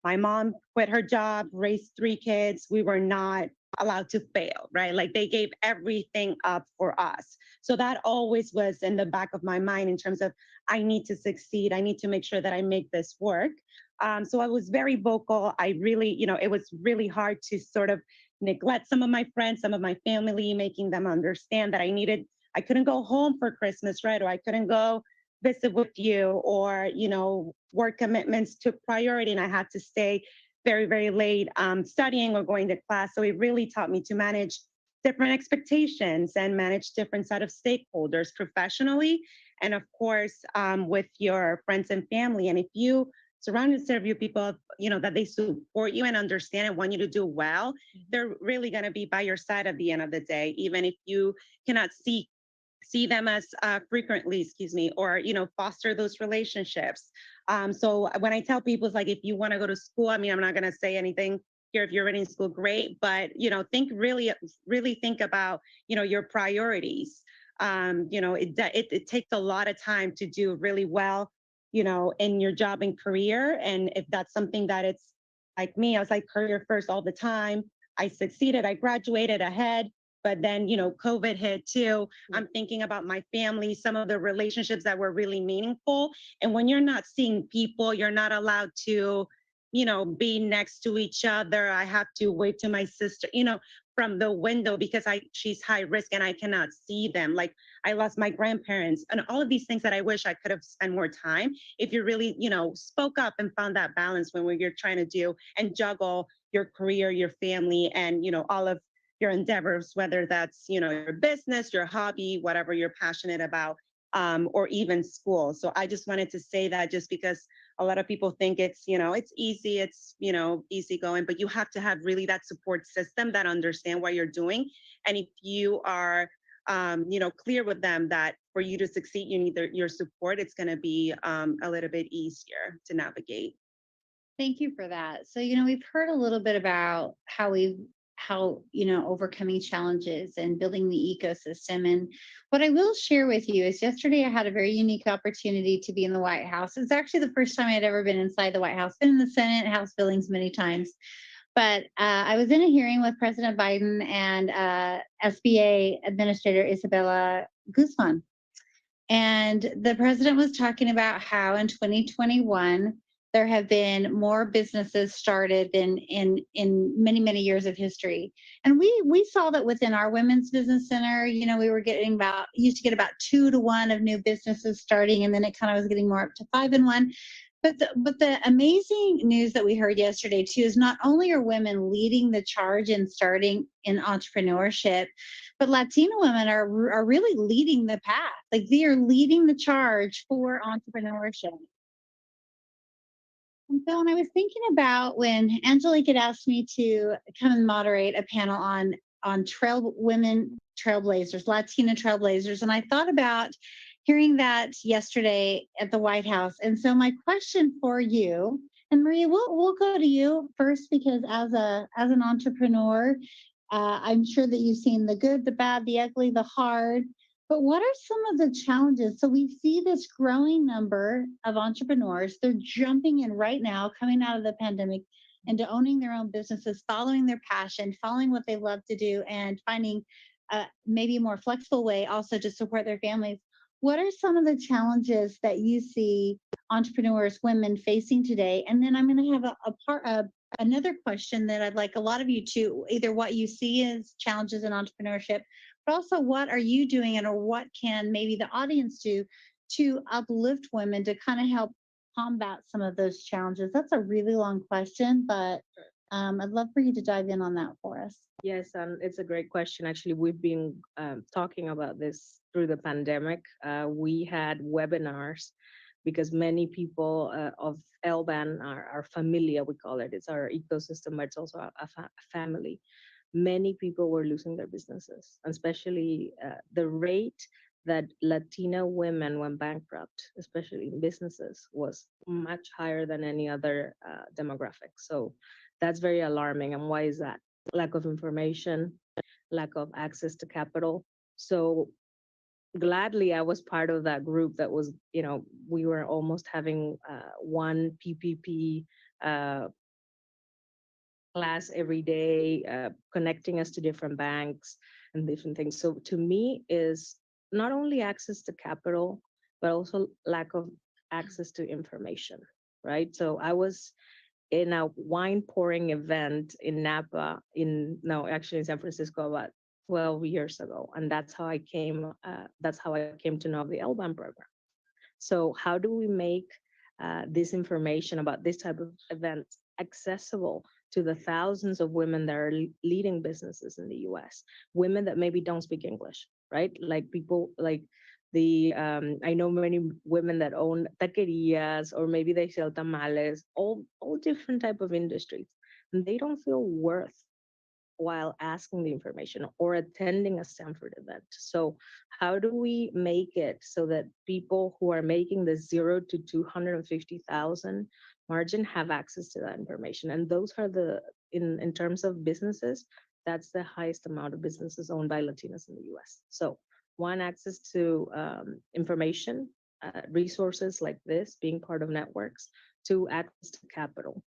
My mom quit her job, raised 3 kids. We were not allowed to fail, right? Like they gave everything up for us. So that always was in the back of my mind in terms of I need to succeed. I need to make sure that I make this work. So I was very vocal. I really, it was really hard to sort of neglect some of my friends, some of my family, making them understand that I couldn't go home for Christmas, right? Or I couldn't go visit with you, or, work commitments took priority and I had to stay very, very late studying or going to class. So it really taught me to manage different expectations and manage different set of stakeholders professionally. And of course, with your friends and family. And if you surround yourself with people, that they support you and understand and want you to do well, they're really going to be by your side at the end of the day, even if you cannot see them as frequently, or, foster those relationships. So when I tell people, it's like, if you want to go to school, I'm not going to say anything here. If you're already in school, great. But, think really think about, your priorities. It takes a lot of time to do really well, in your job and career. And if that's something that it's like me, I was like career first all the time. I succeeded, I graduated ahead. But then, COVID hit too. I'm thinking about my family, some of the relationships that were really meaningful. And when you're not seeing people, you're not allowed to, be next to each other. I have to wave to my sister, from the window because she's high risk and I cannot see them. Like I lost my grandparents and all of these things that I wish I could have spent more time. If you really, spoke up and found that balance when you're trying to do and juggle your career, your family, and, all of your endeavors, whether that's, your business, your hobby, whatever you're passionate about, or even school. So I just wanted to say that just because a lot of people think it's, it's easy, it's, easy going, but you have to have really that support system that understand what you're doing. And if you are, clear with them that for you to succeed, you need your support, it's going to be a little bit easier to navigate. Thank you for that. So, we've heard a little bit about how overcoming challenges and building the ecosystem. And what I will share with you is yesterday I had a very unique opportunity to be in the White House. It's actually the first time I'd ever been inside the White House, been in the Senate, House buildings many times. But I was in a hearing with President Biden and SBA Administrator Isabella Guzman. And the president was talking about how in 2021, there have been more businesses started than in many, many years of history. And we saw that within our Women's Business Center, you know, we were getting used to get about 2 to 1 of new businesses starting, and then it kind of was getting more up to 5 and 1. But the amazing news that we heard yesterday too is not only are women leading the charge in starting in entrepreneurship, but Latina women are really leading the path. Like they are leading the charge for entrepreneurship. And so when I was thinking about when Angelique had asked me to come and moderate a panel on women trailblazers, Latina trailblazers, and I thought about hearing that yesterday at the White House. And so my question for you, and Maria, we'll go to you first, because as an entrepreneur, I'm sure that you've seen the good, the bad, the ugly, the hard. But what are some of the challenges? So we see this growing number of entrepreneurs. They're jumping in right now, coming out of the pandemic, into owning their own businesses, following their passion, following what they love to do, and finding maybe a more flexible way also to support their families. What are some of the challenges that you see entrepreneurs, women facing today? And then I'm going to have another question that I'd like a lot of you to, either what you see as challenges in entrepreneurship, but also what are you doing, and or what can maybe the audience do to uplift women to kind of help combat some of those challenges? That's a really long question, but I'd love for you to dive in on that for us. Yes, and it's a great question. Actually, we've been talking about this through the pandemic. We had webinars because many people of LBAN are familiar, we call it. It's our ecosystem, but it's also a family. Many people were losing their businesses, especially the rate that Latina women went bankrupt, especially in businesses, was much higher than any other demographic. So that's very alarming. And why is that? Lack of information, lack of access to capital. So gladly, I was part of that group that was, you know, we were almost having one PPP class every day, connecting us to different banks and different things. So to me is not only access to capital, but also lack of access to information, right? So I was in a wine pouring event in Napa, actually in San Francisco about 12 years ago. And that's how I came to know of the LBAN program. So how do we make this information about this type of events accessible to the thousands of women that are leading businesses in the US, women that maybe don't speak English, right? Like people like I know many women that own taquerias, or maybe they sell tamales, all different type of industries, and they don't feel worth while asking the information or attending a Stanford event. So how do we make it so that people who are making the 0 to 250,000 margin have access to that information? And those are in terms of businesses, that's the highest amount of businesses owned by Latinas in the US. So one, access to information, resources like this, being part of networks. Two, access to capital.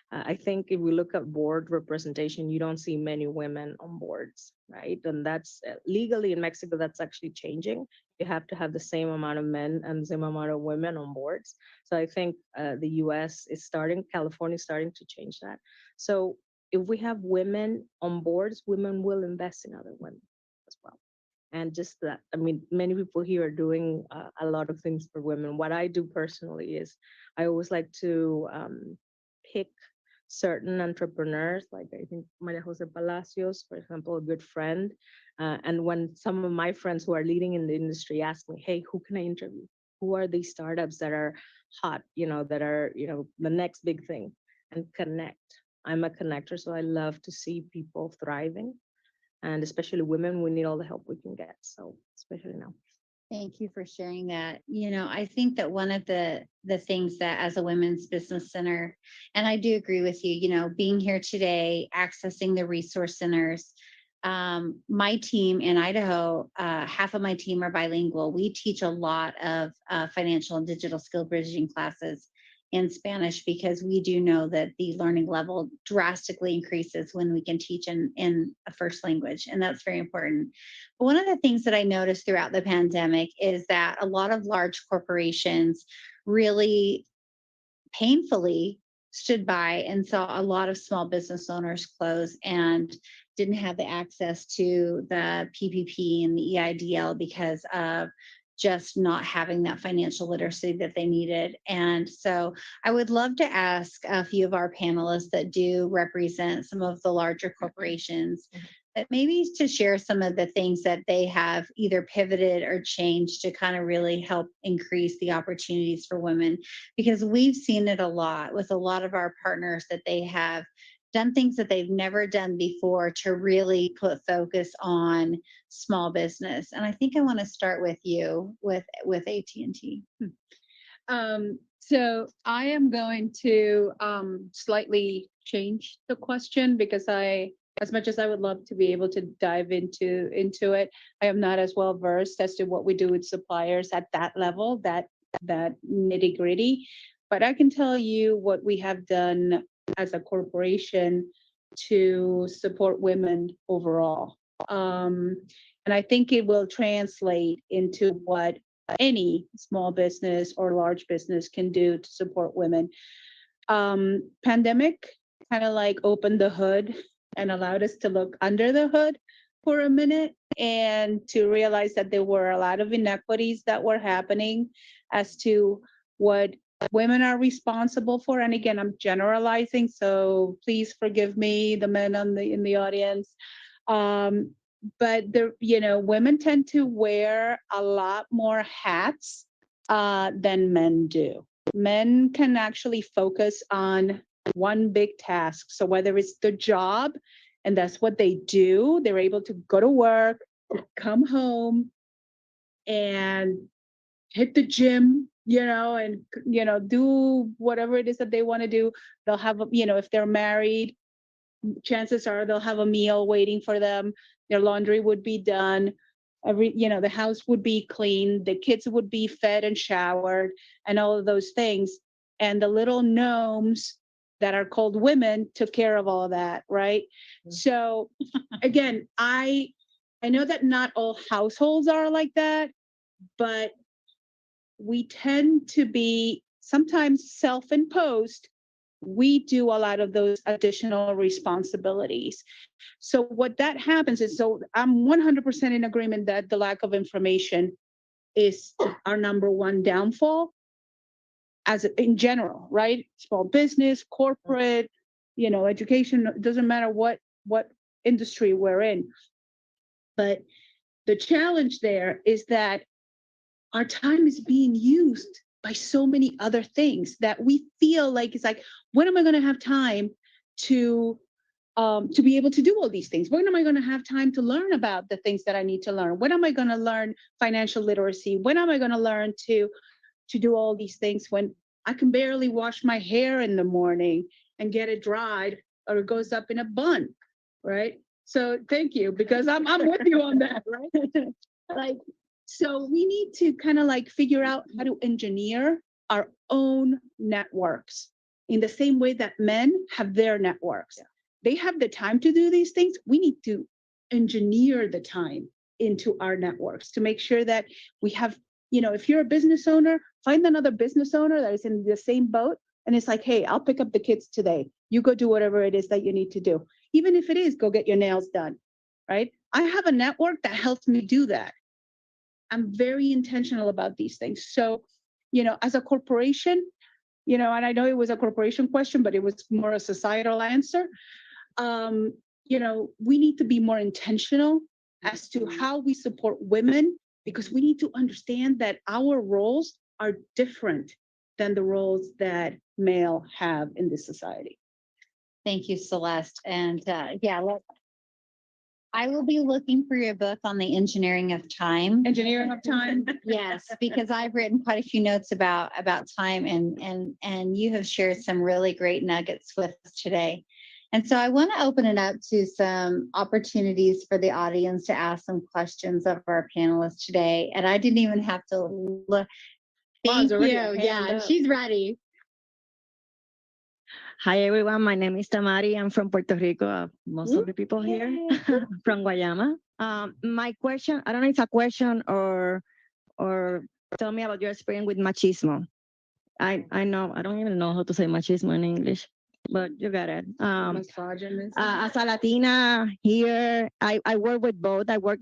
I think if we look at board representation, you don't see many women on boards, right? And that's legally in Mexico, that's actually changing. You have to have the same amount of men and the same amount of women on boards. So I think the US is California is starting to change that. So if we have women on boards, women will invest in other women as well. And just that, I mean, many people here are doing a lot of things for women. What I do personally is I always like to pick certain entrepreneurs, like I think Maria Jose Palacios, for example, a good friend. And when some of my friends who are leading in the industry ask me, hey, who can I interview? Who are these startups that are hot, that are, the next big thing? And connect. I'm a connector, so I love to see people thriving. And especially women, we need all the help we can get. So especially now. Thank you for sharing that. I think that one of the things that as a women's business center, and I do agree with you, being here today, accessing the resource centers, my team in Idaho, half of my team are bilingual. We teach a lot of financial and digital skill bridging classes in Spanish, because we do know that the learning level drastically increases when we can teach in a first language, and that's very important. But one of the things that I noticed throughout the pandemic is that a lot of large corporations really painfully stood by and saw a lot of small business owners close and didn't have the access to the PPP and the EIDL because of just not having that financial literacy that they needed. And so I would love to ask a few of our panelists that do represent some of the larger corporations that maybe to share some of the things that they have either pivoted or changed to kind of really help increase the opportunities for women, because we've seen it a lot with a lot of our partners that they have done things that they've never done before to really put focus on small business. And I think I want to start with you with AT&T. So I am going to slightly change the question, because as much as I would love to be able to dive into it, I am not as well versed as to what we do with suppliers at that level, that nitty gritty. But I can tell you what we have done as a corporation to support women overall. And I think it will translate into what any small business or large business can do to support women. Pandemic kind of like opened the hood and allowed us to look under the hood for a minute and to realize that there were a lot of inequities that were happening as to what women are responsible for. And again, I'm generalizing, so please forgive me, the men in the audience. But women tend to wear a lot more hats than men do. Men can actually focus on one big task. So whether it's the job, and that's what they do, they're able to go to work, come home, and hit the gym, and do whatever it is that they want to do. They'll have, if they're married, chances are they'll have a meal waiting for them. Their laundry would be done. The house would be clean. The kids would be fed and showered, and all of those things. And the little gnomes that are called women took care of all of that, right? So again, I know that not all households are like that, but we tend to be sometimes self-imposed. We do a lot of those additional responsibilities. So what that happens is, so I'm 100% in agreement that the lack of information is our number one downfall in general, right? Small business, corporate, education, it doesn't matter what industry we're in. But the challenge there is that our time is being used by so many other things that we feel like it's like, when am I going to have time to be able to do all these things? When am I going to have time to learn about the things that I need to learn? When am I going to learn financial literacy? When am I going to learn to do all these things when I can barely wash my hair in the morning and get it dried, or it goes up in a bun, right? So thank you, because I'm with you on that, right? So we need to kind of like figure out how to engineer our own networks in the same way that men have their networks. Yeah. They have the time to do these things. We need to engineer the time into our networks to make sure that we have, if you're a business owner, find another business owner that is in the same boat. And it's like, hey, I'll pick up the kids today. You go do whatever it is that you need to do. Even if it is, go get your nails done, right? I have a network that helps me do that. I'm very intentional about these things. So, as a corporation, and I know it was a corporation question, but it was more a societal answer. We need to be more intentional as to how we support women, because we need to understand that our roles are different than the roles that male have in this society. Thank you, Celeste. And I will be looking for your book on the engineering of time. Engineering of time? Yes, because I've written quite a few notes about time, and you have shared some really great nuggets with us today. And so I want to open it up to some opportunities for the audience to ask some questions of our panelists today. And I didn't even have to look. Thank you. Yeah, she's ready. Hi everyone, my name is Tamari. I'm from Puerto Rico. Most of the people here from Guayama. My question, I don't know if it's a question or tell me about your experience with machismo. I know, I don't even know how to say machismo in English, but you got it. Misogynist. As a Latina here, I work with both. I work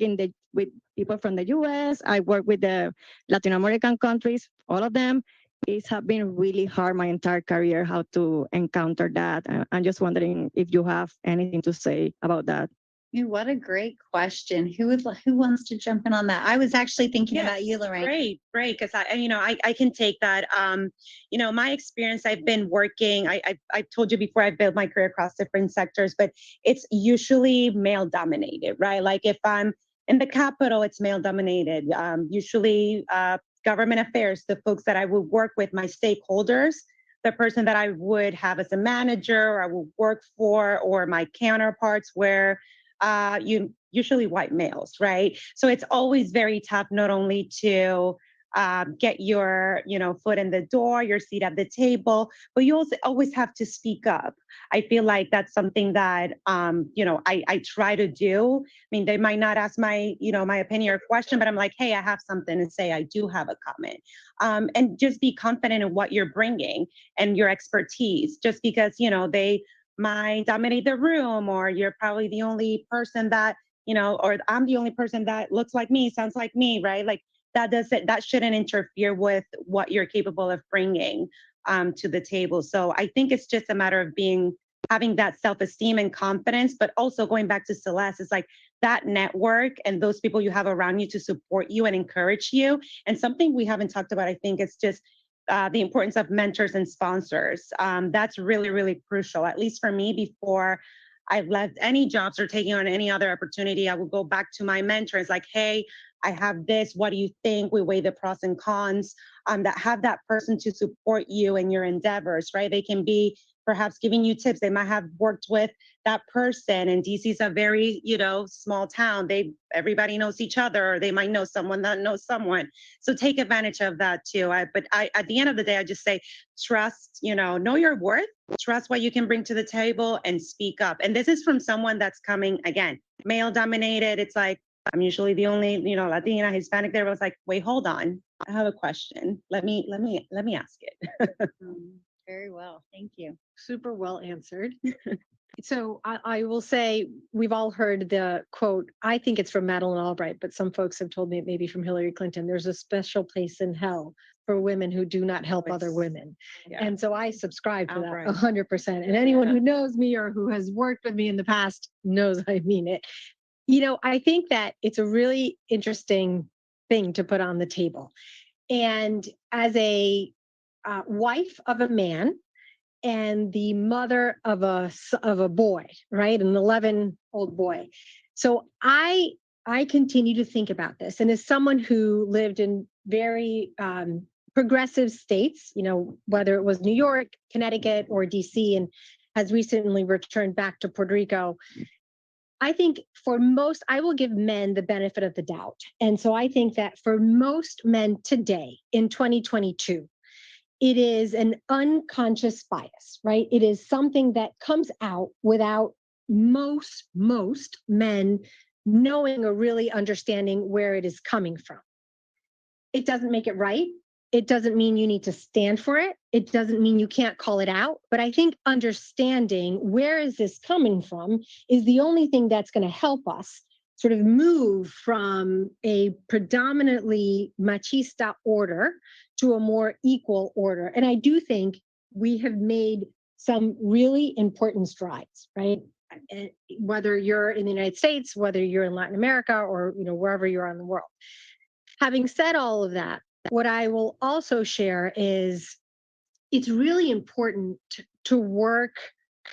with people from the US. I work with the Latin American countries, all of them. It's have been really hard my entire career how to encounter that. I'm just wondering if you have anything to say about that. What a great question. Who wants to jump in on that? I was actually thinking about you, Lorraine. Great. Because I can take that. My experience, I've been working, I told you before, I've built my career across different sectors, but it's usually male dominated, right? Like if I'm in the Capitol, it's male dominated. Usually government affairs, the folks that I would work with, my stakeholders, the person that I would have as a manager or I would work for, or my counterparts where usually white males, right? So it's always very tough not only to get your foot in the door, your seat at the table, but you also always have to speak up. I feel like that's something that I try to do. I mean, they might not ask my my opinion or question, but I'm like, hey, I have something to say. I do have a comment, and just be confident in what you're bringing and your expertise. Just because they might dominate the room, or you're probably the only person that or I'm the only person that looks like me, sounds like me, right? Like that shouldn't interfere with what you're capable of bringing to the table. So I think it's just a matter of having that self-esteem and confidence, but also going back to Celeste, it's like that network and those people you have around you to support you and encourage you. And something we haven't talked about, I think, is just the importance of mentors and sponsors. That's really, really crucial. At least for me, before I left any jobs or taking on any other opportunity, I would go back to my mentors like, hey, I have this, what do you think? We weigh the pros and cons, that have that person to support you in your endeavors, right? They can be perhaps giving you tips. They might have worked with that person, and DC's a very, small town. Everybody knows each other, or they might know someone that knows someone. So take advantage of that too. But at the end of the day, I just say, trust, know your worth, trust what you can bring to the table, and speak up. And this is from someone that's coming, again, male dominated. It's like, I'm usually the only, Latina, Hispanic there. I was like, wait, hold on. I have a question. Let me ask it. Very well. Thank you. Super well answered. So I will say we've all heard the quote, I think it's from Madeleine Albright, but some folks have told me it may be from Hillary Clinton. There's a special place in hell for women who do not help other women. Yeah. And so I subscribe to that 100%. And anyone who knows me or who has worked with me in the past knows I mean it. I think that it's a really interesting thing to put on the table. And as a wife of a man and the mother of a boy, right? An 11-year-old boy. So I continue to think about this. And as someone who lived in very progressive states, whether it was New York, Connecticut, or DC, and has recently returned back to Puerto Rico, I think for most, I will give men the benefit of the doubt. And so I think that for most men today in 2022, it is an unconscious bias, right? It is something that comes out without most men knowing or really understanding where it is coming from. It doesn't make it right. It doesn't mean you need to stand for it. It doesn't mean you can't call it out. But I think understanding where is this coming from is the only thing that's going to help us sort of move from a predominantly machista order to a more equal order. And I do think we have made some really important strides, right? Whether you're in the United States, whether you're in Latin America, or wherever you are in the world. Having said all of that, what I will also share is it's really important to work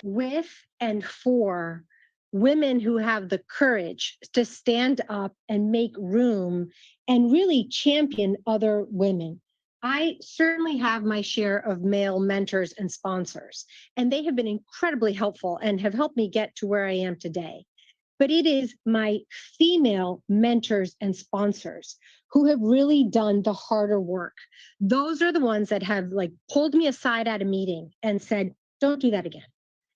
with and for women who have the courage to stand up and make room and really champion other women. I certainly have my share of male mentors and sponsors, and they have been incredibly helpful and have helped me get to where I am today. But it is my female mentors and sponsors who have really done the harder work. Those are the ones that have pulled me aside at a meeting and said, Don't do that again.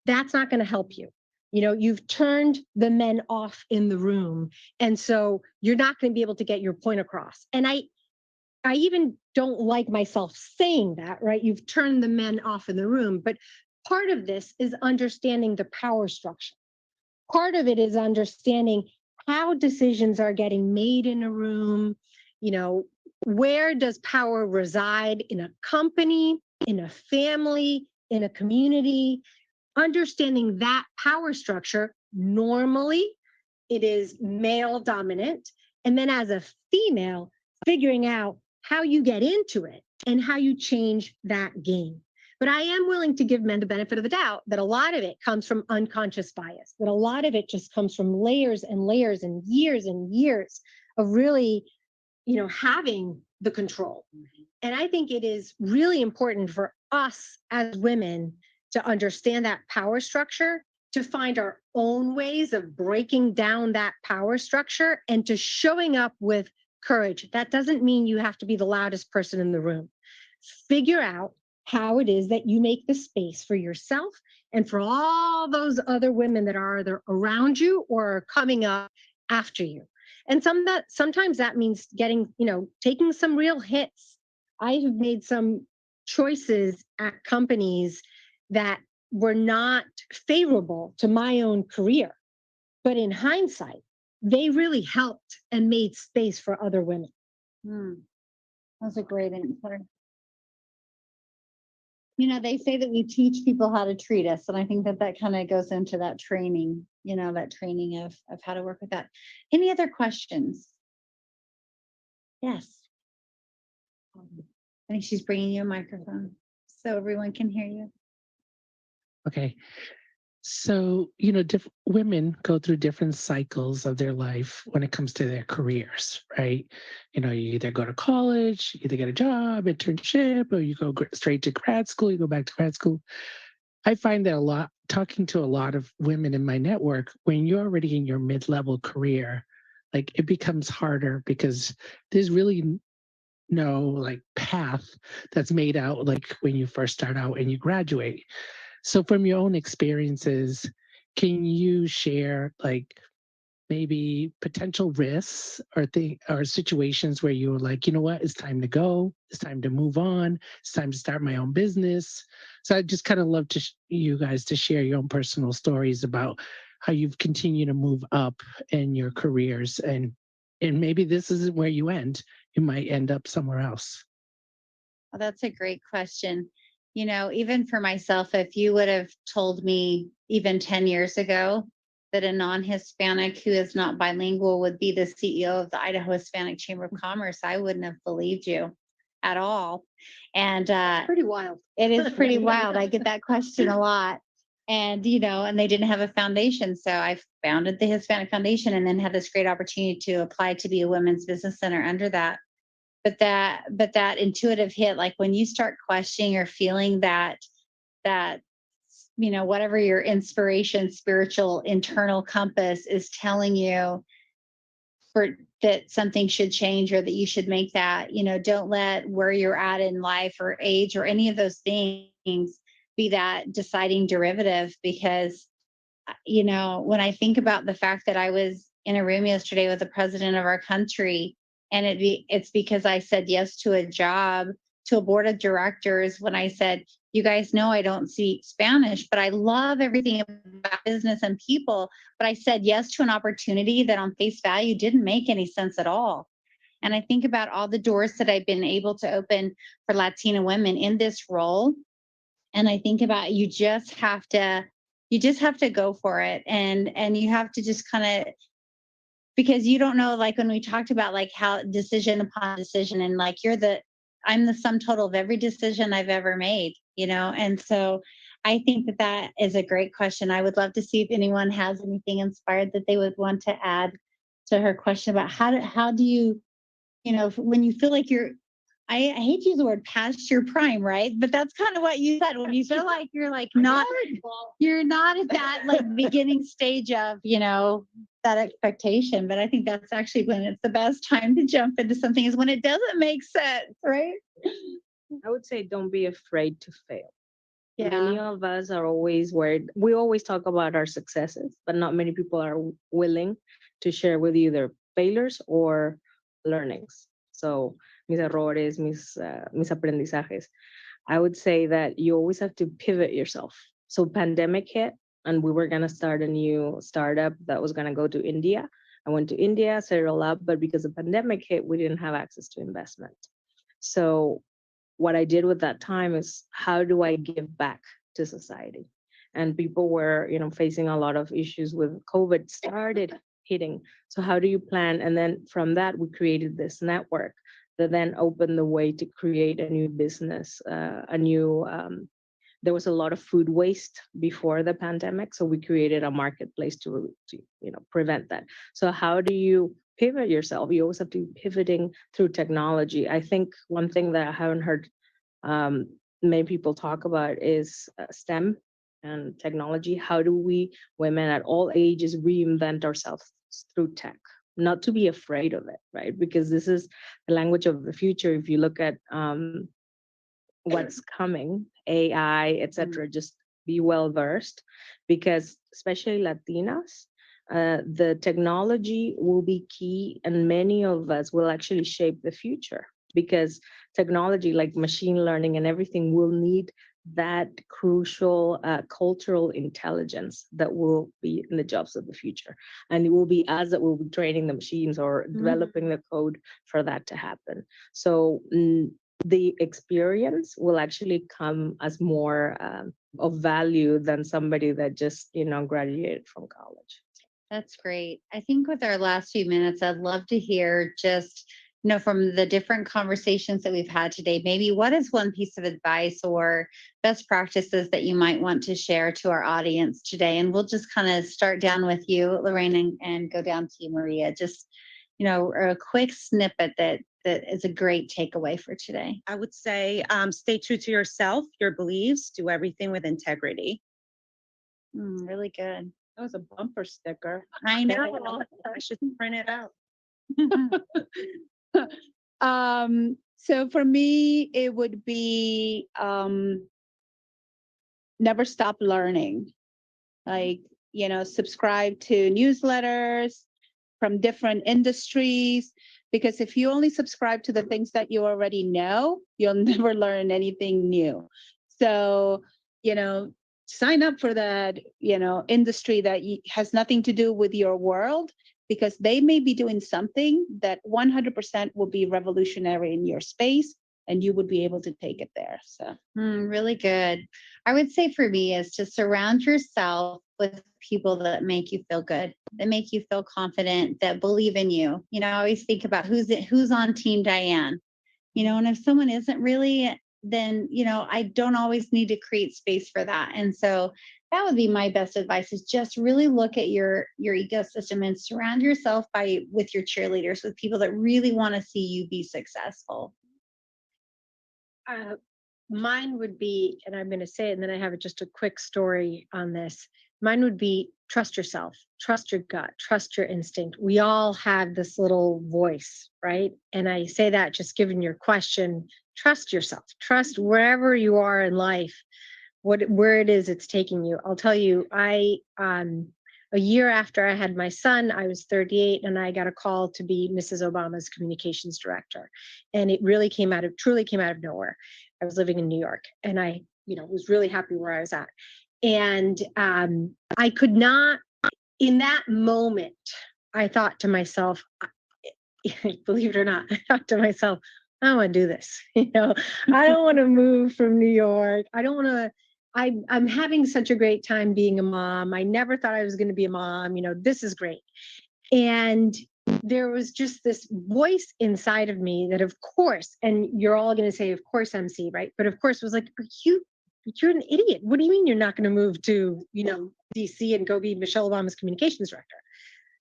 That's not going to help you. You know, you've turned the men off in the room. And so you're not going to be able to get your point across. And I even don't like myself saying that, right? You've turned the men off in the room. But part of this is understanding the power structure. Part of it is understanding how decisions are getting made in a room. You know, where does power reside in a company, in a family, in a community? Understanding that power structure, normally it is male dominant. And then as a female, figuring out how you get into it and how you change that game. But I am willing to give men the benefit of the doubt that a lot of it comes from unconscious bias, that a lot of it just comes from layers and layers and years of really, you know, having the control. And I think it is really important for us as women to understand that power structure, to find our own ways of breaking down that power structure and to showing up with courage. That doesn't mean you have to be the loudest person in the room. Figure out how it is that you make the space for yourself and for all those other women that are either around you or are coming up after you. And sometimes that means getting, you know, taking some real hits. I have made some choices at companies that were not favorable to my own career, but in hindsight, they really helped and made space for other women. That's a great answer. You know, they say that we teach people how to treat us, and I think that that kind of goes into that training, you know, that training of how to work with that. Any other questions? Yes. I think she's bringing you a microphone so everyone can hear you. Okay. So, you know, women go through different cycles of their life when it comes to their careers, right? You know, you either go to college, you either get a job, internship, or you go straight to grad school, you go back to grad school. I find that talking to a lot of women in my network, when you're already in your mid-level career, like it becomes harder because there's really no like path that's made out like when you first start out and you graduate. So from your own experiences, can you share like maybe potential risks or situations where you were like, you know what, it's time to go, it's time to move on, it's time to start my own business. So I just kind of love you guys to share your own personal stories about how you've continued to move up in your careers and maybe this isn't where you end. You might end up somewhere else. Well, that's a great question. You know, even for myself, if you would have told me even 10 years ago that a non-Hispanic who is not bilingual would be the CEO of the Idaho Hispanic Chamber of Commerce, I wouldn't have believed you at all. And pretty wild. It is pretty wild. I get that question a lot. And, you know, and they didn't have a foundation. So I founded the Hispanic Foundation and then had this great opportunity to apply to be a women's business center under that. But that intuitive hit, like when you start questioning or feeling that, you know, whatever your inspiration, spiritual, internal compass is telling you that something should change or that you should make that, you know, don't let where you're at in life or age or any of those things be that deciding derivative. Because, you know, when I think about the fact that I was in a room yesterday with the president of our country, and it's because I said yes to a job, to a board of directors, when I said, you guys know I don't speak Spanish, but I love everything about business and people. But I said yes to an opportunity that on face value didn't make any sense at all. And I think about all the doors that I've been able to open for Latina women in this role. And I think about you just have to go for it. And you have to just kind of, because you don't know, like when we talked about like how decision upon decision and like I'm the sum total of every decision I've ever made, you know? And so I think that is a great question. I would love to see if anyone has anything inspired that they would want to add to her question about how do you, you know, when you feel like I hate to use the word past your prime, right? But that's kind of what you said. When you feel like you're not at that like beginning stage of, you know, that expectation. But I think that's actually when it's the best time to jump into something, is when it doesn't make sense, right? I would say don't be afraid to fail. Many of us are always worried. We always talk about our successes, but not many people are willing to share with you their failures or learnings. So, mis errores, mis aprendizajes. I would say that you always have to pivot yourself. So, pandemic hit, and we were gonna start a new startup that was gonna go to India. I went to India, set it all up, but because the pandemic hit, we didn't have access to investment. So what I did with that time is, how do I give back to society? And people were, facing a lot of issues with COVID started hitting. So how do you plan? And then from that, we created this network that then opened the way to create a new business, there was a lot of food waste before the pandemic. So we created a marketplace to prevent that. So how do you pivot yourself? You always have to be pivoting through technology. I think one thing that I haven't heard many people talk about is STEM and technology. How do we, women at all ages, reinvent ourselves through tech? Not to be afraid of it, right? Because this is the language of the future. If you look at what's coming, AI, etc., just be well versed, because especially Latinas, the technology will be key, and many of us will actually shape the future, because technology like machine learning and everything will need that crucial cultural intelligence that will be in the jobs of the future. And it will be us that will be training the machines or developing the code for that to happen. So the experience will actually come as more of value than somebody that just, graduated from college. That's great. I think with our last few minutes, I'd love to hear just, from the different conversations that we've had today, maybe what is one piece of advice or best practices that you might want to share to our audience today? And we'll just kind of start down with you, Lorraine, and go down to you, Maria. Just, a quick snippet that is a great takeaway for today. I would say stay true to yourself, your beliefs, do everything with integrity. Really good. That was a bumper sticker. I know. I should print it out. So for me, it would be never stop learning. Like, subscribe to newsletters from different industries, because if you only subscribe to the things that you already know, you'll never learn anything new. So, sign up for that, industry that has nothing to do with your world, because they may be doing something that 100% will be revolutionary in your space, and you would be able to take it there. So really good. I would say for me is to surround yourself with people that make you feel good, that make you feel confident, that believe in you. I always think about who's on Team Diane, and if someone isn't really, then, I don't always need to create space for that. And so that would be my best advice, is just really look at your ecosystem and surround yourself with your cheerleaders, with people that really want to see you be successful. Mine would be, and I'm going to say it, and then I have just a quick story on this. Mine would be trust yourself, trust your gut, trust your instinct. We all have this little voice, right? And I say that just given your question, trust yourself, trust wherever you are in life, where it is it's taking you. I'll tell you, a year after I had my son, I was 38, and I got a call to be Mrs. Obama's communications director. And it really truly came out of nowhere. I was living in New York, and I, was really happy where I was at. And I could not, in that moment, I thought to myself, believe it or not, I thought to myself, I don't want to do this. I don't want to move from New York. I don't want to. I'm having such a great time being a mom. I never thought I was going to be a mom. This is great. And there was just this voice inside of me that, of course, and you're all going to say, of course, MC, right? But of course, was like, you're an idiot. What do you mean you're not going to move to, DC and go be Michelle Obama's communications director?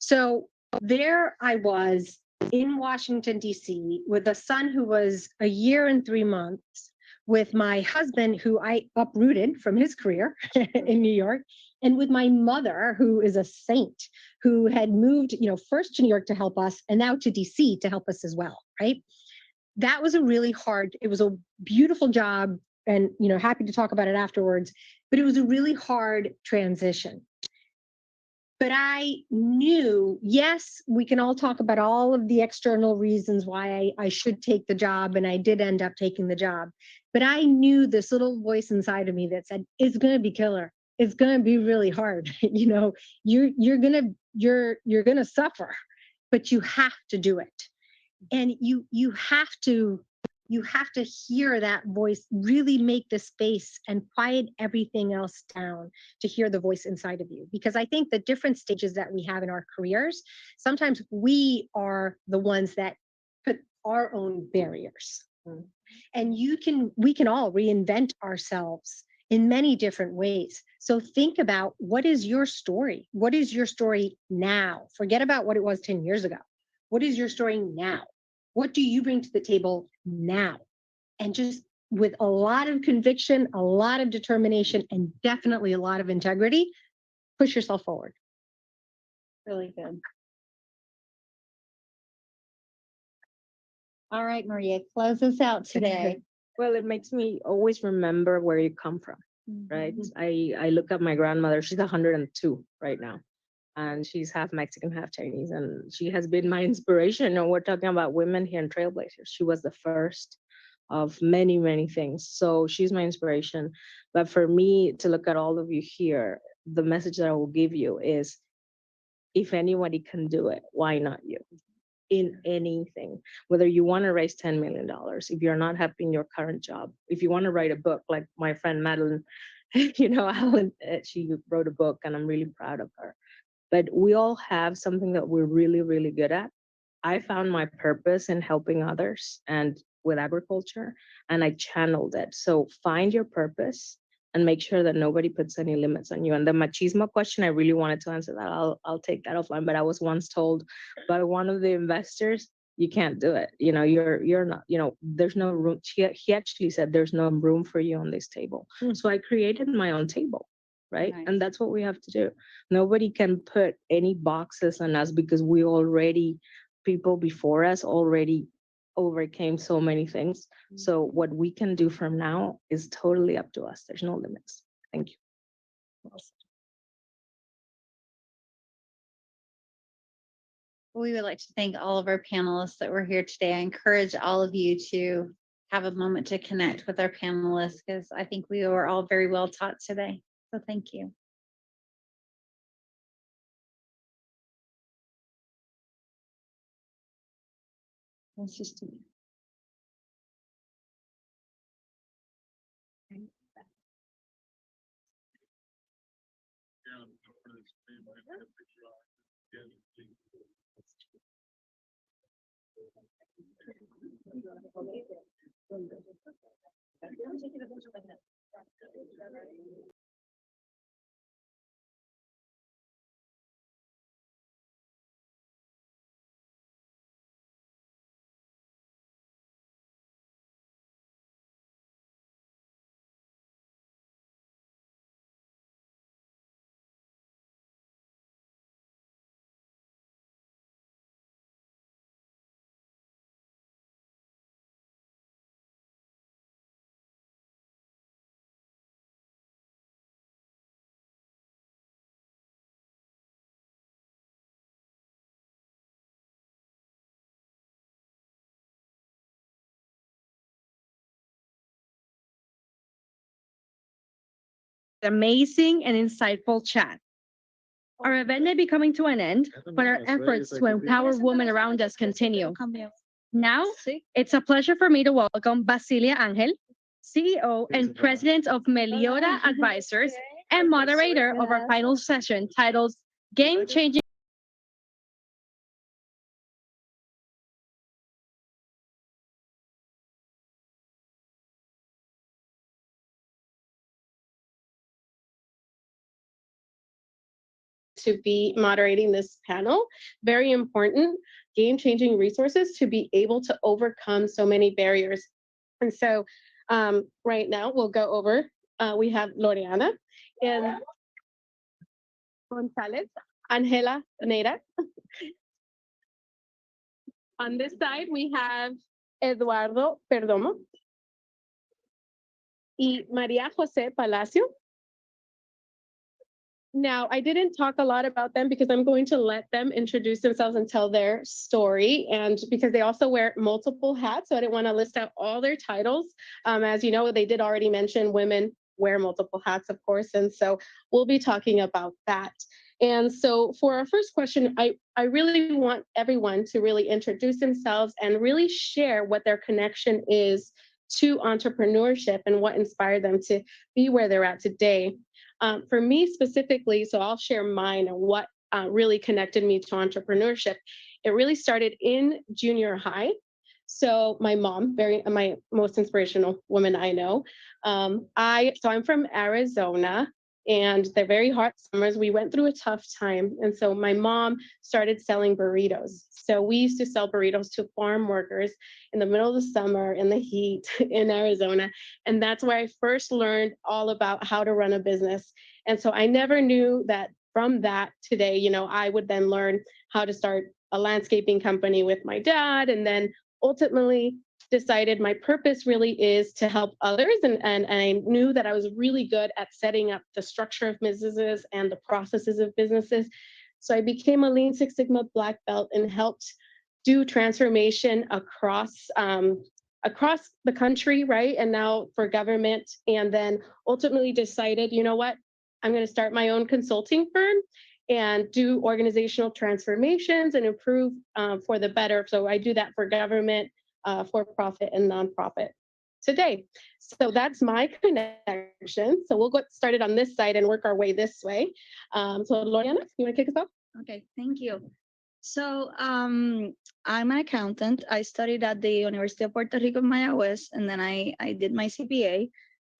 So there I was in Washington, DC, with a son who was a year and 3 months, with my husband, who I uprooted from his career in New York, and with my mother, who is a saint, who had moved, first to New York to help us, and now to DC to help us as well, right? That was it was a beautiful job, and, you know, happy to talk about it afterwards, but it was a really hard transition. But I knew, yes, we can all talk about all of the external reasons why I should take the job, and I did end up taking the job. But I knew this little voice inside of me that said, it's going to be killer. It's going to be really hard. You know, you're going to suffer, but you have to do it. And you have to hear that voice, really make the space and quiet everything else down to hear the voice inside of you. Because I think the different stages that we have in our careers, sometimes we are the ones that put our own barriers. And we can all reinvent ourselves in many different ways. So think about, what is your story? What is your story now? Forget about what it was 10 years ago. What is your story now? What do you bring to the table now? And just with a lot of conviction, a lot of determination, and definitely a lot of integrity, push yourself forward. Really good. All right, Maria, close us out today. Well, it makes me always remember where you come from, right? I look at my grandmother, she's 102 right now. And she's half Mexican, half Chinese. And she has been my inspiration. And we're talking about women here in Trailblazers. She was the first of many, many things. So she's my inspiration. But for me to look at all of you here, the message that I will give you is, if anybody can do it, why not you? In anything, whether you want to raise $10 million, if you're not happy in your current job, if you want to write a book, like my friend Madeline, you know, Alan, she wrote a book and I'm really proud of her. But we all have something that we're really, really good at. I found my purpose in helping others and with agriculture, and I channeled it. So find your purpose and make sure that nobody puts any limits on you. And the machismo question, I really wanted to answer that. I'll take that offline. But I was once told by one of the investors, you can't do it. You know, you're not, you know, there's no room. He actually said there's no room for you on this table. So I created my own table. Right. Nice. And that's what we have to do. Nobody can put any boxes on us because people before us already overcame so many things. So what we can do from now is totally up to us. There's no limits. Thank you. We would like to thank all of our panelists that were here today. I encourage all of you to have a moment to connect with our panelists, because I think we were all very well taught today. So thank you. Let's just amazing and insightful chat. Our event may be coming to an end, but our efforts to empower women around us continue. Now, it's a pleasure for me to welcome Basilia Angel, CEO and President of Meliora Advisors and moderator of our final session titled Game Changing. To be moderating this panel. Very important, game-changing resources to be able to overcome so many barriers. And so right now we'll go over, we have Loriana and Gonzalez, Angela Neira. On this side, we have Eduardo Perdomo. y Maria Jose Palacio. Now, I didn't talk a lot about them because I'm going to let them introduce themselves and tell their story. And because they also wear multiple hats, so I didn't want to list out all their titles. As you know, they did already mention women wear multiple hats, of course. And so we'll be talking about that. And so for our first question, I really want everyone to really introduce themselves and really share what their connection is to entrepreneurship and what inspired them to be where they're at today. For me specifically, so I'll share mine and what really connected me to entrepreneurship. It really started in junior high. So my mom, my most inspirational woman I know. I'm from Arizona, and they're very hot summers. We went through a tough time, and so my mom started selling burritos. So we used to sell burritos to farm workers in the middle of the summer in the heat in Arizona, and that's where I first learned all about how to run a business. And so I never knew that from that today, I would then learn how to start a landscaping company with my dad, and then ultimately decided my purpose really is to help others. And I knew that I was really good at setting up the structure of businesses and the processes of businesses. So I became a Lean Six Sigma Black Belt and helped do transformation across the country, right? And now for government. And then ultimately decided, you know what? I'm going to start my own consulting firm and do organizational transformations and improve for the better. So I do that for government, for profit, and nonprofit today. So that's my connection. So we'll get started on this side and work our way this way. So Loriana, you want to kick us off? Okay, thank you. So I'm an accountant. I studied at the University of Puerto Rico, Mayagüez, and then I did my CPA.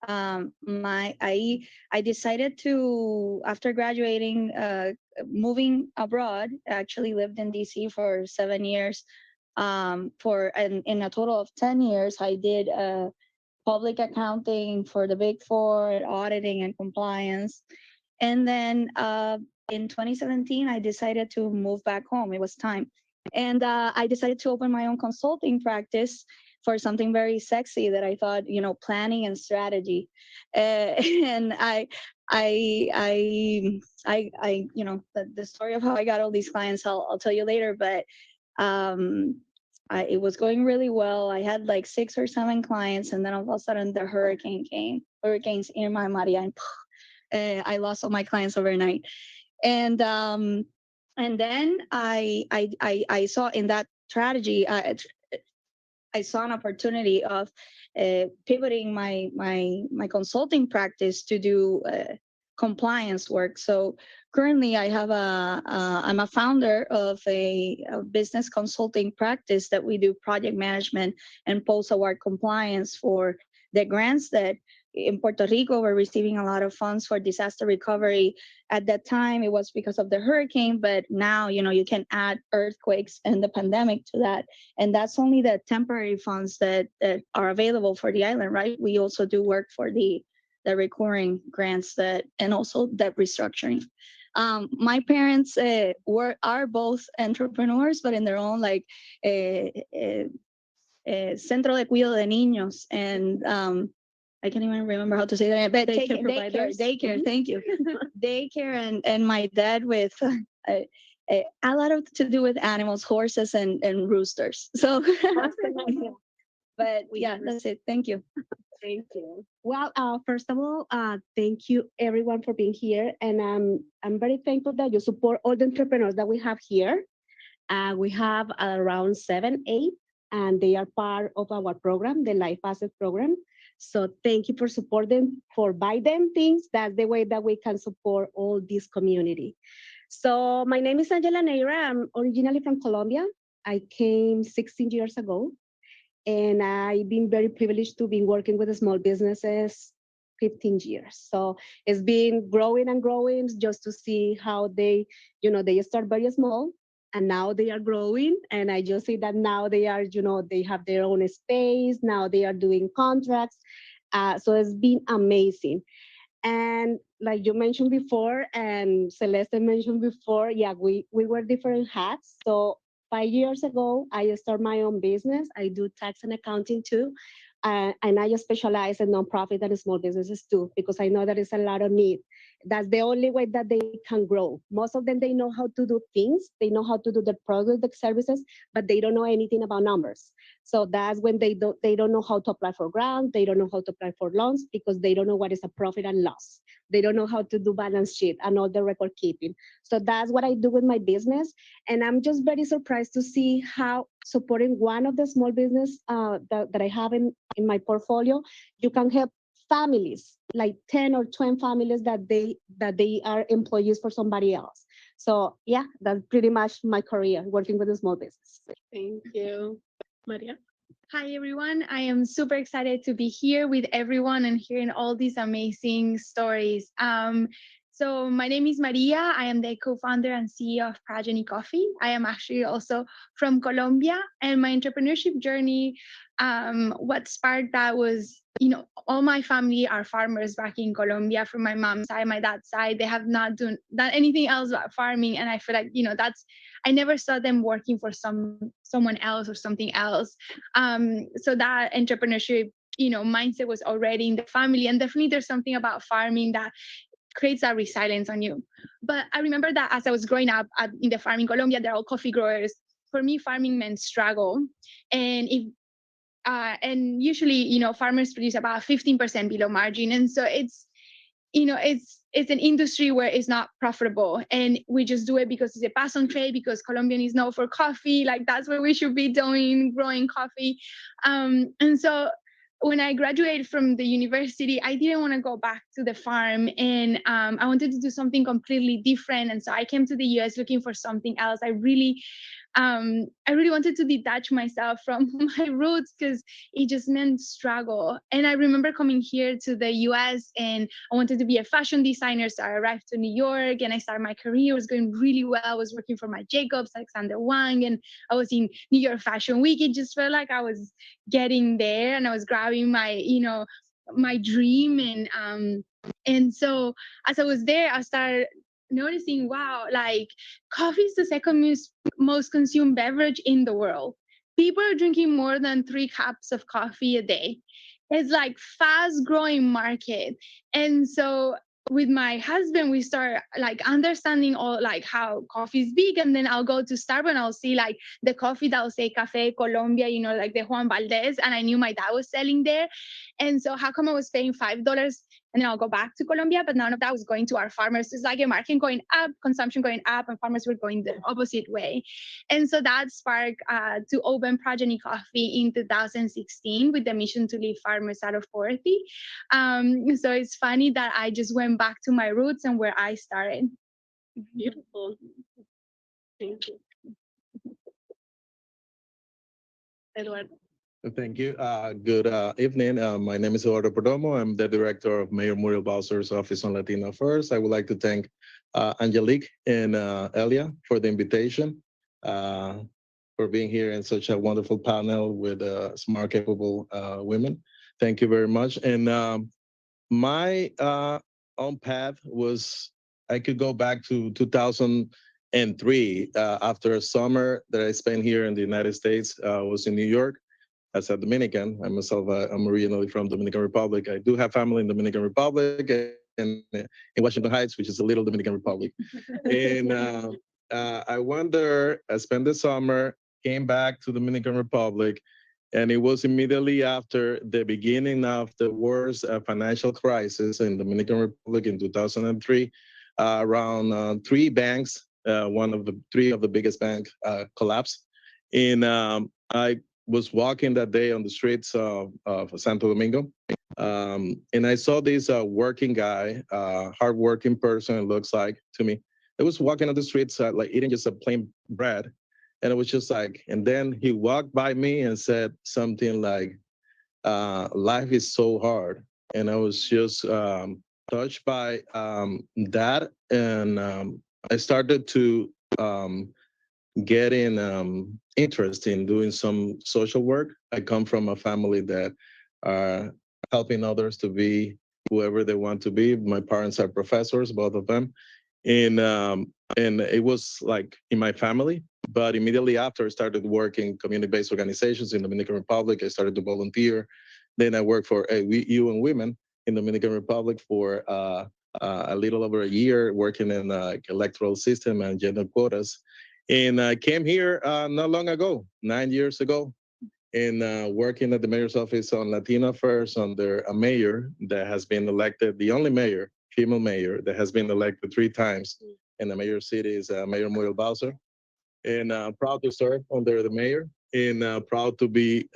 I decided to, after graduating, moving abroad. I actually lived in DC for 7 years. In a total of 10 years, I did public accounting for the Big Four, auditing and compliance. And then in 2017, I decided to move back home. It was time. And I decided to open my own consulting practice for something very sexy that I thought, planning and strategy. And the story of how I got all these clients, I'll tell you later, but it was going really well. I had like 6 or 7 clients, and then all of a sudden the hurricanes Irma and Maria, and I lost all my clients overnight. And then I saw in that strategy, I saw an opportunity of pivoting my consulting practice to do compliance work. So currently I'm a founder of a business consulting practice that we do project management and post-award compliance for the grants that in Puerto Rico we're receiving a lot of funds for disaster recovery. At that time, it was because of the hurricane, but now, you can add earthquakes and the pandemic to that. And that's only the temporary funds that are available for the island, right? We also do work for the recurring grants and also debt restructuring. My parents are both entrepreneurs, but in their own Centro de Cuidado de Niños, and I can't even remember how to say that, but daycare, thank you. Daycare, and my dad with a lot to do with animals, horses and roosters. So, but yeah, that's it. Thank you. Thank you. Well, first of all, thank you everyone for being here. And I'm very thankful that you support all the entrepreneurs that we have here. We have around 7, 8, and they are part of our program, the Life Asset Program. So thank you for supporting, for buy them things. That's the way that we can support all this community. So my name is Angela Neira. I'm originally from Colombia. I came 16 years ago, and I've been very privileged to be working with small businesses 15 years. So it's been growing and growing just to see how they start very small, and now they are growing. And I just see that now they are, they have their own space. Now they are doing contracts. So it's been amazing. And like you mentioned before, and Celeste mentioned before, yeah, we wear different hats. So 5 years ago, I started my own business. I do tax and accounting too. And I just specialize in nonprofit and small businesses too, because I know there is a lot of need. That's the only way that they can grow. Most of them, they know how to do things. They know how to do the product, the services, but they don't know anything about numbers. So that's when they don't know how to apply for grants. They don't know how to apply for loans because they don't know what is a profit and loss. They don't know how to do balance sheet and all the record keeping. So that's what I do with my business. And I'm just very surprised to see how supporting one of the small business that I have in my portfolio, you can help families, like 10 or 20 families that they are employees for somebody else. So yeah, that's pretty much my career, working with a small business. Thank you. Maria? Hi, everyone. I am super excited to be here with everyone and hearing all these amazing stories. So my name is Maria. I am the co-founder and CEO of Progeny Coffee. I am actually also from Colombia, and my entrepreneurship journey, what sparked that was, all my family are farmers back in Colombia from my mom's side, my dad's side. They have not done anything else but farming. And I feel like, I never saw them working for someone else or something else. So that entrepreneurship, mindset was already in the family. And definitely there's something about farming that creates that resilience on you. But I remember that as I was growing up in the farm in Colombia, they're all coffee growers. For me, farming meant struggle. And and usually, farmers produce about 15% below margin. And so it's an industry where it's not profitable, and we just do it because it's a passion trade, because Colombian is known for coffee. Like, that's what we should be doing, growing coffee. And so when I graduated from the university, I didn't want to go back to the farm, and I wanted to do something completely different. And so I came to the US looking for something else. I really wanted to detach myself from my roots because it just meant struggle. And I remember coming here to the US, and I wanted to be a fashion designer. So I arrived to New York and I started my career. It was going really well. I was working for Marc Jacobs, Alexander Wang, and I was in New York Fashion Week. It just felt like I was getting there, and I was grabbing my, my dream. And so as I was there, I started noticing, wow, like coffee is the second most consumed beverage in the world. People are drinking more than 3 cups of coffee a day. It's like fast growing market. And so with my husband, we start like understanding all like how coffee is big. And then I'll go to Starbucks and I'll see like the coffee that'll say Café Colombia, like the Juan Valdez. And I knew my dad was selling there. And so how come I was paying $5 and then I'll go back to Colombia, but none of that was going to our farmers? It's like a market going up, consumption going up, and farmers were going the opposite way. And so that sparked to open Progeny Coffee in 2016 with the mission to leave farmers out of poverty. So it's funny that I just went back to my roots and where I started. Beautiful. Thank you. Eduardo. Thank you. Good evening. My name is Eduardo Perdomo. I'm the director of Mayor Muriel Bowser's Office on Latino Affairs. I would like to thank Angelique and Elia for the invitation, for being here in such a wonderful panel with smart, capable women. Thank you very much. And my own path was, I could go back to 2003 after a summer that I spent here in the United States. I was in New York. As a Dominican, I myself, I'm originally from Dominican Republic. I do have family in Dominican Republic and in Washington Heights, which is a little Dominican Republic. And I went there, I spent the summer, came back to Dominican Republic, and it was immediately after the beginning of the worst financial crisis in Dominican Republic in 2003. Around 3 banks, one of the 3 of the biggest banks collapsed. And I was walking that day on the streets of Santo Domingo, and I saw this working guy, hardworking person, it looks like to me. It was walking on the streets, like eating just a plain bread, and it was just like, and then he walked by me and said something like, life is so hard. And I was just touched by that, and I started to get in interest in doing some social work. I come from a family that are helping others to be whoever they want to be. My parents are professors, both of them. And it was like in my family, but immediately after I started working community-based organizations in the Dominican Republic, I started to volunteer Then I worked for UN Women in Dominican Republic for a little over a year, working in electoral system and gender quotas. And I came here not long ago, 9 years ago, and working at the mayor's office on Latino Affairs under a mayor that has been elected, the only mayor, female mayor, that has been elected 3 times in the mayor city is Mayor Muriel Bowser. And proud to serve under the mayor, and proud to be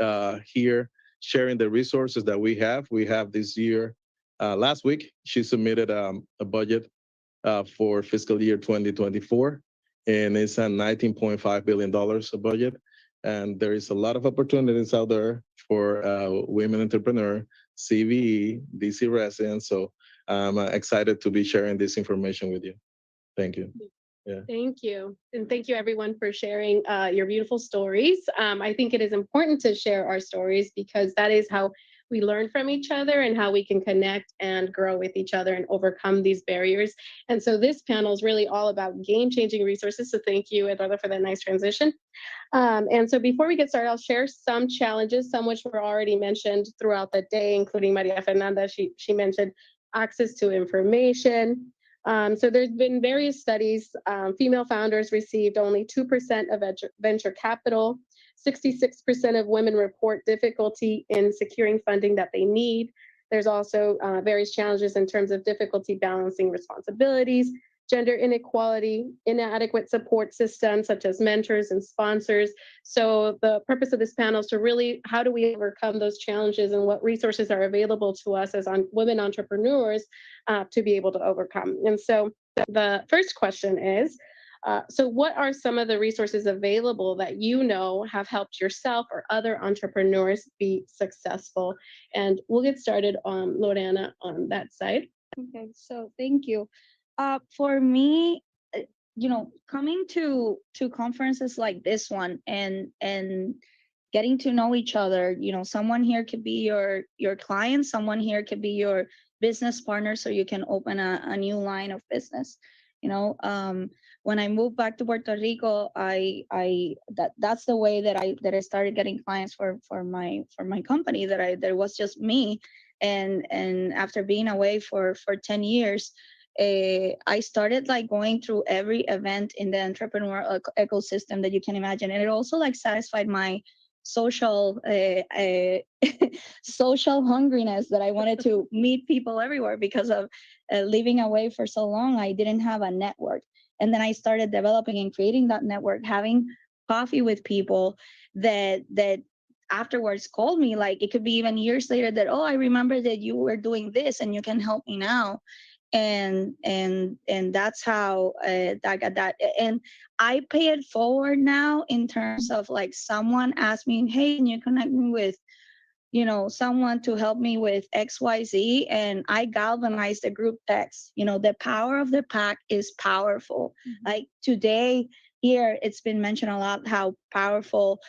here sharing the resources that we have. We have this year, last week, she submitted a budget for fiscal year 2024, and it's a $19.5 billion budget. And there is a lot of opportunities out there for women entrepreneur, CVE, DC residents. So I'm excited to be sharing this information with you. Thank you. Yeah. Thank you. And thank you everyone for sharing your beautiful stories. I think it is important to share our stories because that is how we learn from each other and how we can connect and grow with each other and overcome these barriers. And so this panel is really all about game-changing resources. So thank you, Eduardo, for that nice transition. And so before we get started, I'll share some challenges, some which were already mentioned throughout the day, including Maria Fernanda. She mentioned access to information. So there's been various studies. Female founders received only 2% of venture capital. 66% of women report difficulty in securing funding that they need. There's also various challenges in terms of difficulty balancing responsibilities, gender inequality, inadequate support systems such as mentors and sponsors. So the purpose of this panel is to really, how do we overcome those challenges and what resources are available to us as women entrepreneurs to be able to overcome. And so the first question is, so what are some of the resources available that you know have helped yourself or other entrepreneurs be successful? And we'll get started on Lorena on that side. Okay, so thank you. For me, coming to conferences like this one and getting to know each other, someone here could be your client, someone here could be your business partner, so you can open a new line of business. When I moved back to Puerto Rico, that's the way that I started getting clients for my company. There was just me, and after being away for 10 years, I started going through every event in the entrepreneur ecosystem that you can imagine, and it also satisfied my social social hungriness that I wanted to meet people everywhere because of living away for so long. I didn't have a network. And then I started developing and creating that network, having coffee with people that afterwards called me. It could be even years later that, oh, I remember that you were doing this and you can help me now. And that's how I got that. And I pay it forward now in terms of someone asked me, hey, can you connect me with someone to help me with XYZ, and I galvanized the group text. The power of the pack is powerful. Today here, it's been mentioned a lot how powerful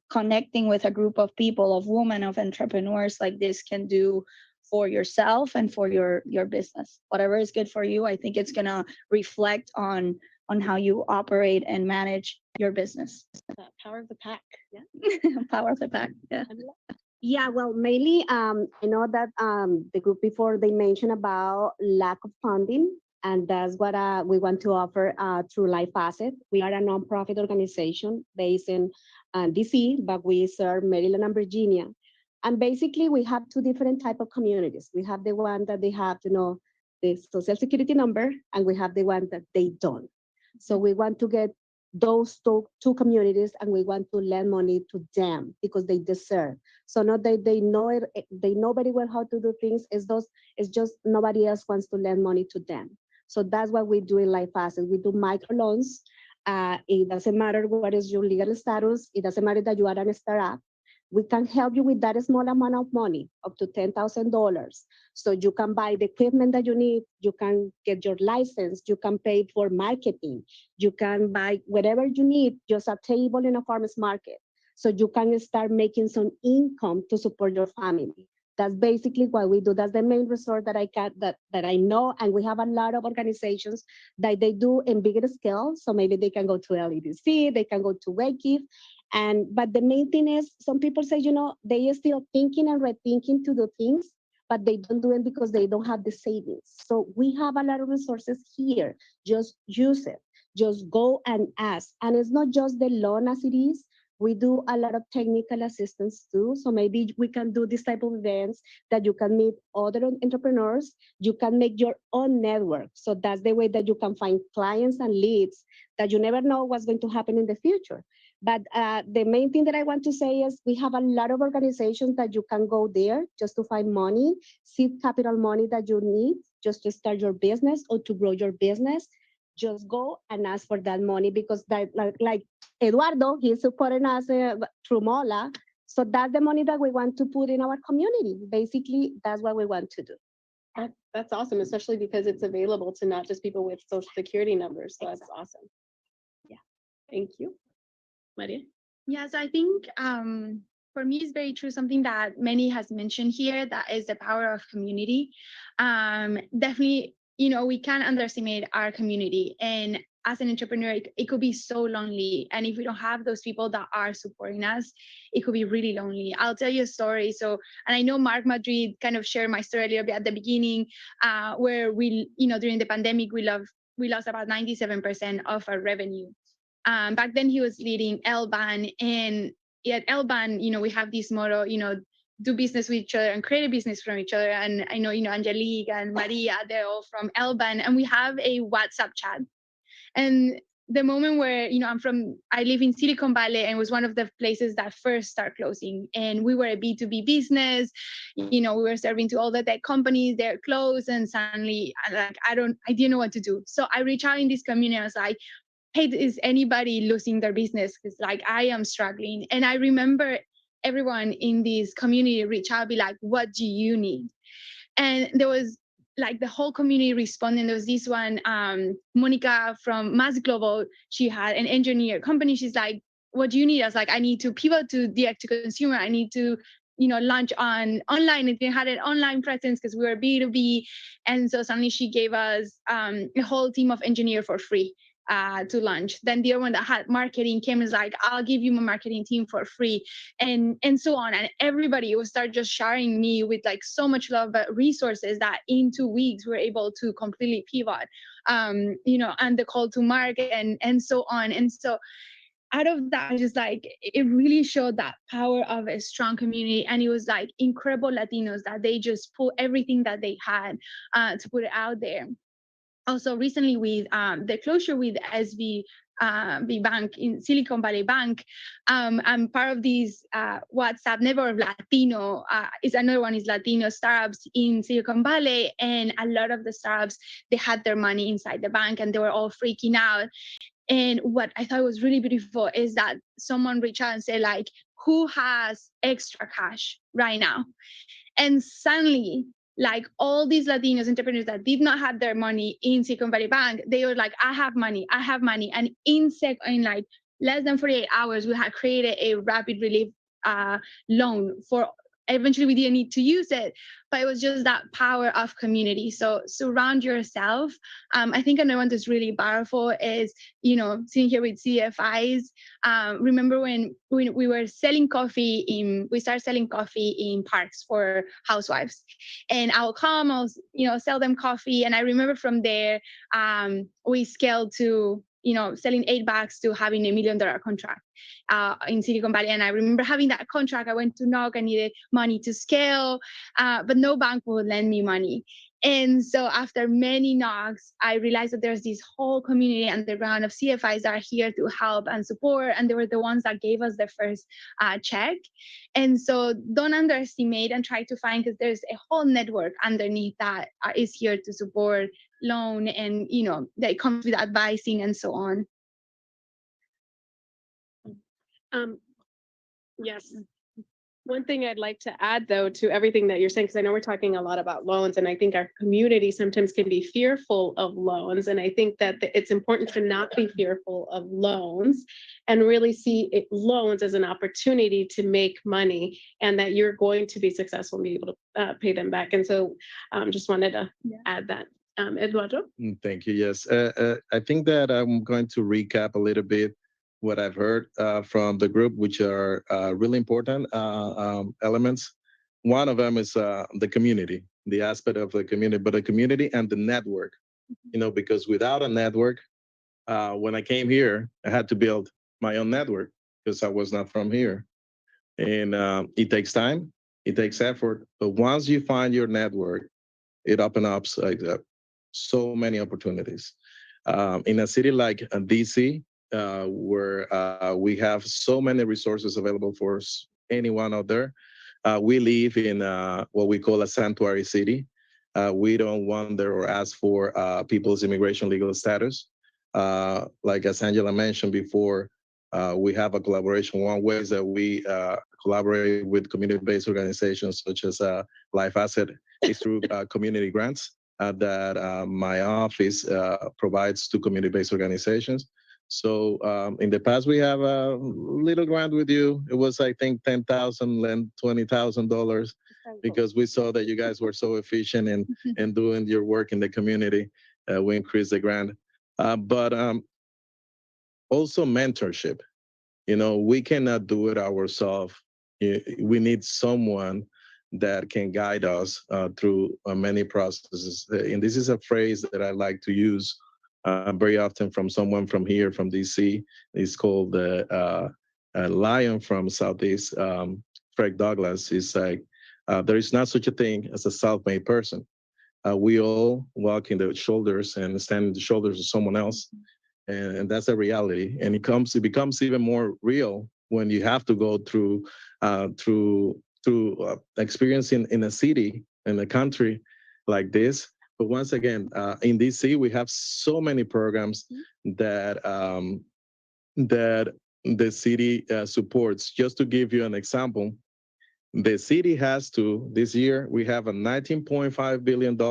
connecting with a group of people, of women, of entrepreneurs like this can do for yourself and for your business. Whatever is good for you, I think it's gonna reflect on how you operate and manage your business. Power of the pack. Yeah. Power of the pack. Yeah. Yeah, well, mainly, I know that the group before they mentioned about lack of funding, and that's what we want to offer through Life Asset. We are a nonprofit organization based in DC, but we serve Maryland and Virginia. And basically, we have 2 different type of communities. We have the one that they have to know the Social Security number, and we have the one that they don't. So we want to get those two communities, and we want to lend money to them because they deserve. So not that they know it, they know very well how to do things. It's just nobody else wants to lend money to them. So that's what we do in Life Asset. We do microloans. It doesn't matter what is your legal status. It doesn't matter that you are a startup. We can help you with that small amount of money, up to $10,000. So you can buy the equipment that you need, you can get your license, you can pay for marketing, you can buy whatever you need, just a table in a farmer's market. So you can start making some income to support your family. That's basically what we do. That's the main resource that that I know. And we have a lot of organizations that they do in bigger scale. So maybe they can go to LEDC, they can go to Wakeif, But the main thing is some people say, they are still thinking and rethinking to do things, but they don't do it because they don't have the savings. So we have a lot of resources here. Just use it. Just go and ask. And it's not just the loan as it is. We do a lot of technical assistance too. So maybe we can do this type of events that you can meet other entrepreneurs. You can make your own network. So that's the way that you can find clients and leads that you never know what's going to happen in the future. But the main thing that I want to say is we have a lot of organizations that you can go there just to find money, seed capital money that you need just to start your business or to grow your business. Just go and ask for that money because that, like Eduardo, he's supporting us through MOLA. So that's the money that we want to put in our community. Basically, that's what we want to do. That's awesome, especially because it's available to not just people with social security numbers. So that's awesome. Yeah. Thank you. Maria? Yes, I think for me it's very true, something that Manny has mentioned here, that is the power of community. Definitely, we can't underestimate our community. And as an entrepreneur, it could be so lonely. And if we don't have those people that are supporting us, it could be really lonely. I'll tell you a story. So, and I know Mark Madrid kind of shared my story a little bit at the beginning, where we, during the pandemic, we lost about 97% of our revenue. Back then he was leading Elban, and at Elban, we have this motto, do business with each other and create a business from each other. And I know, Angelique and Maria, they're all from Elban, and we have a WhatsApp chat. And the moment where, I live in Silicon Valley, and was one of the places that first start closing. And we were a B2B business, we were serving to all the tech companies, they're closed. And suddenly I didn't know what to do. So I reached out in this community. I was like, hey, is anybody losing their business? Because I am struggling. And I remember everyone in this community reach out, be like, what do you need? And there was the whole community responding. There was this one, Monica from Mass Global. She had an engineer company. She's like, what do you need? I was like, I need to pivot to direct to consumer. I need to, launch on online. And they had an online presence because we were B2B. And so suddenly she gave us a whole team of engineers for free to launch. Then the other one that had marketing came and was like, I'll give you my marketing team for free, and so on. And everybody would start just sharing me with so much love, but resources that in 2 weeks we're able to completely pivot, and the call to market and so on. And so out of that, it really showed that power of a strong community. And it was incredible Latinos that they just put everything that they had to put it out there. Also recently with the closure with SB Bank in Silicon Valley Bank, I'm part of this WhatsApp network of Latino, is another one is Latino startups in Silicon Valley. And a lot of the startups, they had their money inside the bank and they were all freaking out. And what I thought was really beautiful is that someone reached out and said who has extra cash right now? And suddenly, all these Latinos entrepreneurs that did not have their money in Silicon Valley Bank, they were like, I have money. And in less than 48 hours, we had created a rapid relief loan for, eventually we didn't need to use it, but it was just that power of community. So surround yourself. I think another one that's really powerful is, sitting here with CFIs. Remember when we were selling coffee we started selling coffee in parks for housewives, and I'll sell them coffee. And I remember from there, we scaled to, selling 8 bags to having $1 million contract in Silicon Valley. And I remember having that contract. I went to knock, I needed money to scale, but no bank would lend me money. And so after many knocks, I realized that there's this whole community underground of CFIs that are here to help and support. And they were the ones that gave us the first check. And so don't underestimate and try to find, because there's a whole network underneath that is here to support loan, and that comes with advising and so on. Yes. One thing I'd like to add, though, to everything that you're saying, because I know we're talking a lot about loans, and I think our community sometimes can be fearful of loans. And I think that it's important to not be fearful of loans and really see loans as an opportunity to make money, and that you're going to be successful and be able to pay them back. And so just wanted to add that. Eduardo? Thank you. Yes. I think that I'm going to recap a little bit what I've heard from the group, which are really important elements. One of them is the community, the aspect of the community, but the community and the network. You know, because without a network, when I came here, I had to build my own network because I was not from here. And it takes time, it takes effort. But once you find your network, it opens up like so many opportunities. In a city like DC, where we have so many resources available for anyone out there, we live in what we call a sanctuary city. We don't wonder or ask for people's immigration legal status. Like as Angela mentioned before, we have a collaboration. One way is that we collaborate with community-based organizations such as Life Asset is through community grants that my office provides to community-based organizations. So in the past, we have a little grant with you. It was, I think, $10,000 and $20,000 because we saw that you guys were so efficient in doing your work in the community. We increased the grant. But also mentorship. You know, we cannot do it ourselves. We need someone that can guide us through many processes. And this is a phrase that I like to use very often from someone from here, from DC. It's called the Lion from Southeast, Fred Douglass. He's like, there is not such a thing as a self-made person. We all walk in the shoulders and stand in the shoulders of someone else. And that's a reality. And it becomes even more real when you have to go through experience in a city, in a country like this. But once again, in DC, we have so many programs that that the city supports. Just to give you an example, the city has to, this year, we have a $19.5 billion,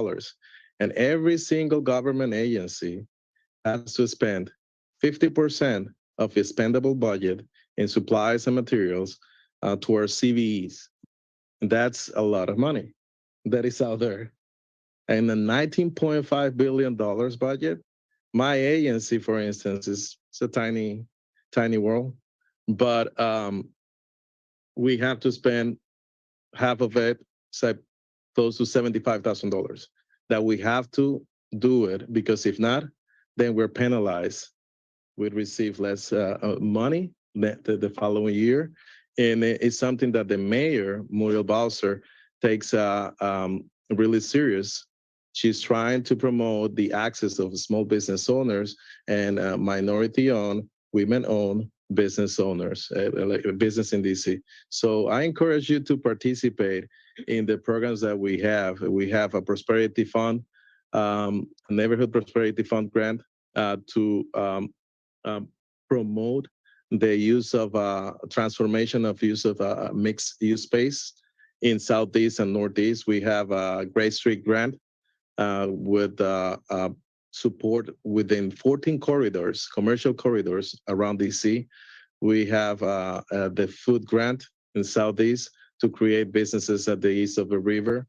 and every single government agency has to spend 50% of its spendable budget in supplies and materials towards CVEs. That's a lot of money that is out there. And the $19.5 billion budget, my agency, for instance, it's a tiny, tiny world, but we have to spend half of it, say close to $75,000, that we have to do it, because if not, then we're penalized. We'd receive less money the following year. And it's something that the mayor, Muriel Bowser, takes really serious. She's trying to promote the access of small business owners and minority-owned, women-owned business owners, business in DC. So I encourage you to participate in the programs that we have. We have a Prosperity Fund, Neighborhood Prosperity Fund grant to promote the use of transformation of use of mixed use space in Southeast and Northeast. We have a Great Street grant with support within 14 corridors, commercial corridors around DC. We have the food grant in Southeast to create businesses at the east of the river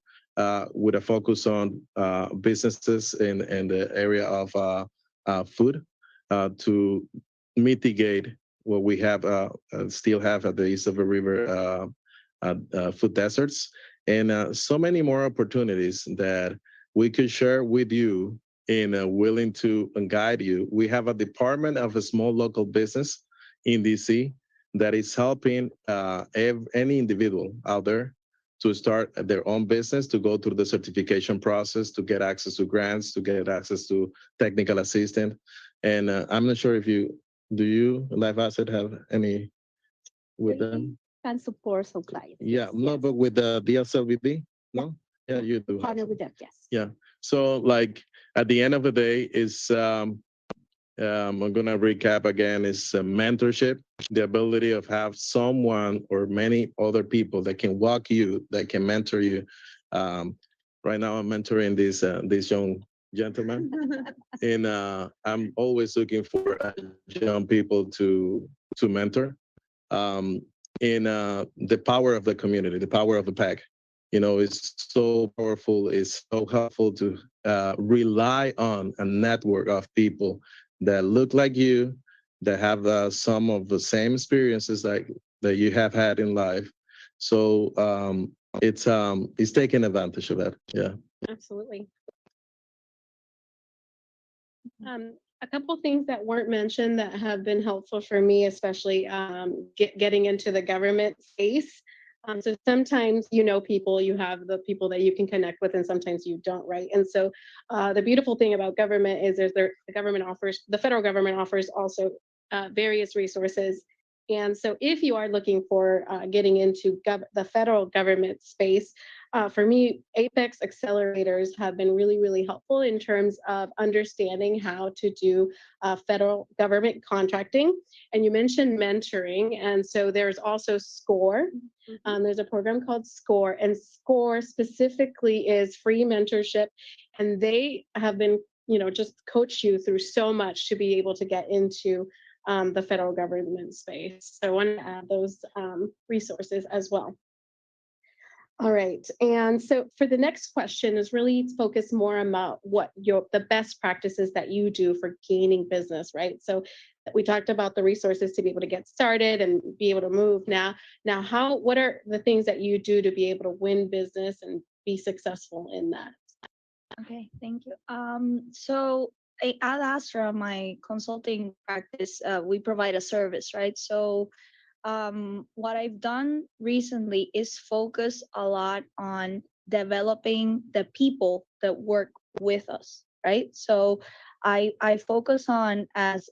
with a focus on businesses in the area of food to mitigate what we have still have at the east of the river food deserts, and so many more opportunities that we could share with you and willing to guide you. We have a Department of a Small Local Business in DC that is helping any individual out there to start their own business, to go through the certification process, to get access to grants, to get access to technical assistance. And I'm not sure if you, do you, Life Asset, have any with them? Can support some clients. Yeah, no, but with the DSLBD, no? Yeah, you do. Partner with them, yes. Yeah. So like at the end of the day is, I'm gonna recap again, is mentorship, the ability of have someone or many other people that can walk you, that can mentor you. Right now I'm mentoring this young gentleman, and I'm always looking for young people to mentor. In the power of the community, the power of the pack. You know, it's so powerful, it's so helpful to rely on a network of people that look like you, that have some of the same experiences that you have had in life. So it's taking advantage of that. Yeah. Absolutely. A couple things that weren't mentioned that have been helpful for me, especially getting into the government space. So sometimes people, you have the people that you can connect with, and sometimes you don't, right? And so the beautiful thing about government is the federal government offers also various resources. And so if you are looking for getting into the federal government space, for me, Apex accelerators have been really, really helpful in terms of understanding how to do federal government contracting. And you mentioned mentoring, and so there's also SCORE. There's a program called SCORE, and SCORE specifically is free mentorship, and they have been, just coach you through so much to be able to get into the federal government space. So I want to add those resources as well. All right, and so for the next question is really focus more about what the best practices that you do for gaining business, right? So we talked about the resources to be able to get started and be able to move. Now, what are the things that you do to be able to win business and be successful in that? Okay, thank you. So at Astra, my consulting practice, we provide a service, right? So what I've done recently is focus a lot on developing the people that work with us, right? So I focus on as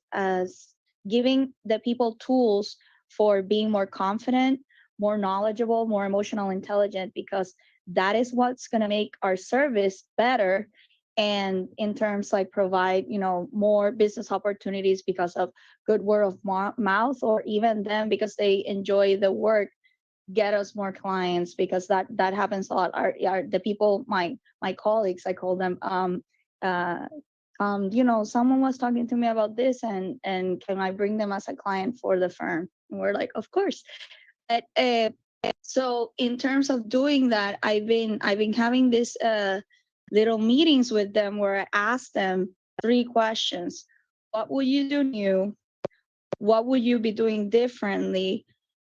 giving the people tools for being more confident, more knowledgeable, more emotional intelligent, because that is what's going to make our service better, and in terms like provide more business opportunities because of good word of mouth, or even them because they enjoy the work, get us more clients, because that happens a lot. Are the people, my colleagues, I call them, someone was talking to me about this, and can I bring them as a client for the firm? And we're like, of course. But so in terms of doing that, I've been having this little meetings with them where I ask them 3 questions. What would you do new? What would you be doing differently?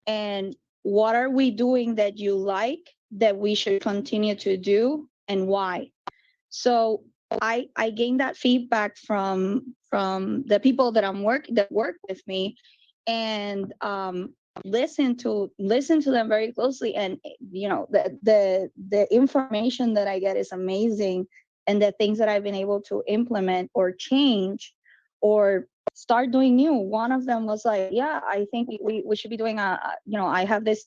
And what are we doing that you like that we should continue to do, and why? So I gain that feedback from the people that work with me, and listen to them very closely, and the information that I get is amazing, and the things that I've been able to implement or change or start doing new. One of them was like, yeah, I think we should be doing I have this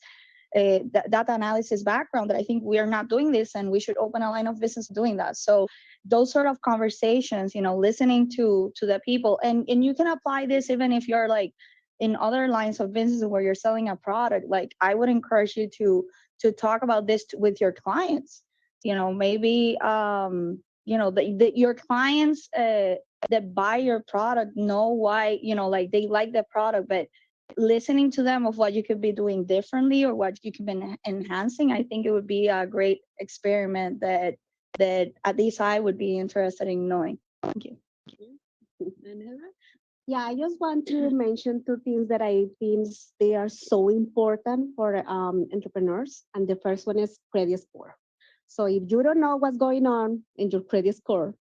data analysis background that I think we are not doing this, and we should open a line of business doing that. So those sort of conversations, listening to the people, and you can apply this even if you're like in other lines of business where you're selling a product. Like, I would encourage you to talk about this with your clients. Maybe your clients that buy your product know why, like they like the product, but listening to them of what you could be doing differently or what you could be enhancing, I think it would be a great experiment that at least I would be interested in knowing. Thank you. Yeah, I just want to mention 2 things that I think they are so important for entrepreneurs. And the first one is credit score. So if you don't know what's going on in your credit score,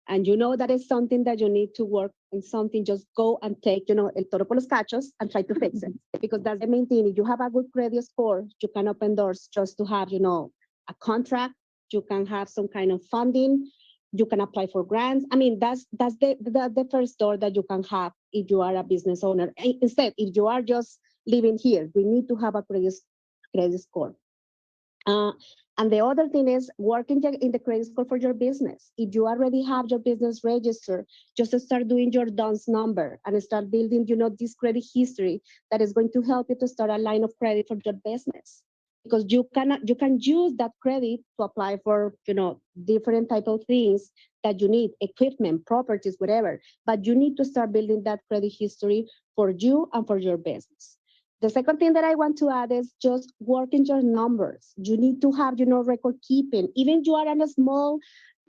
and that is something that you need to work on something, just go and take, el toro por los cachos and try to fix it. Because that's the main thing. If you have a good credit score, you can open doors just to have, a contract. You can have some kind of funding. You can apply for grants. I mean, that's the first door that you can have if you are a business owner. Instead, if you are just living here, we need to have a credit score. And the other thing is working in the credit score for your business. If you already have your business registered, just start doing your DUNS number and start building, this credit history that is going to help you to start a line of credit for your business. Because you can use that credit to apply for, different type of things that you need, equipment, properties, whatever. But you need to start building that credit history for you and for your business. The second thing that I want to add is just working your numbers. You need to have, record keeping. Even if you are in a small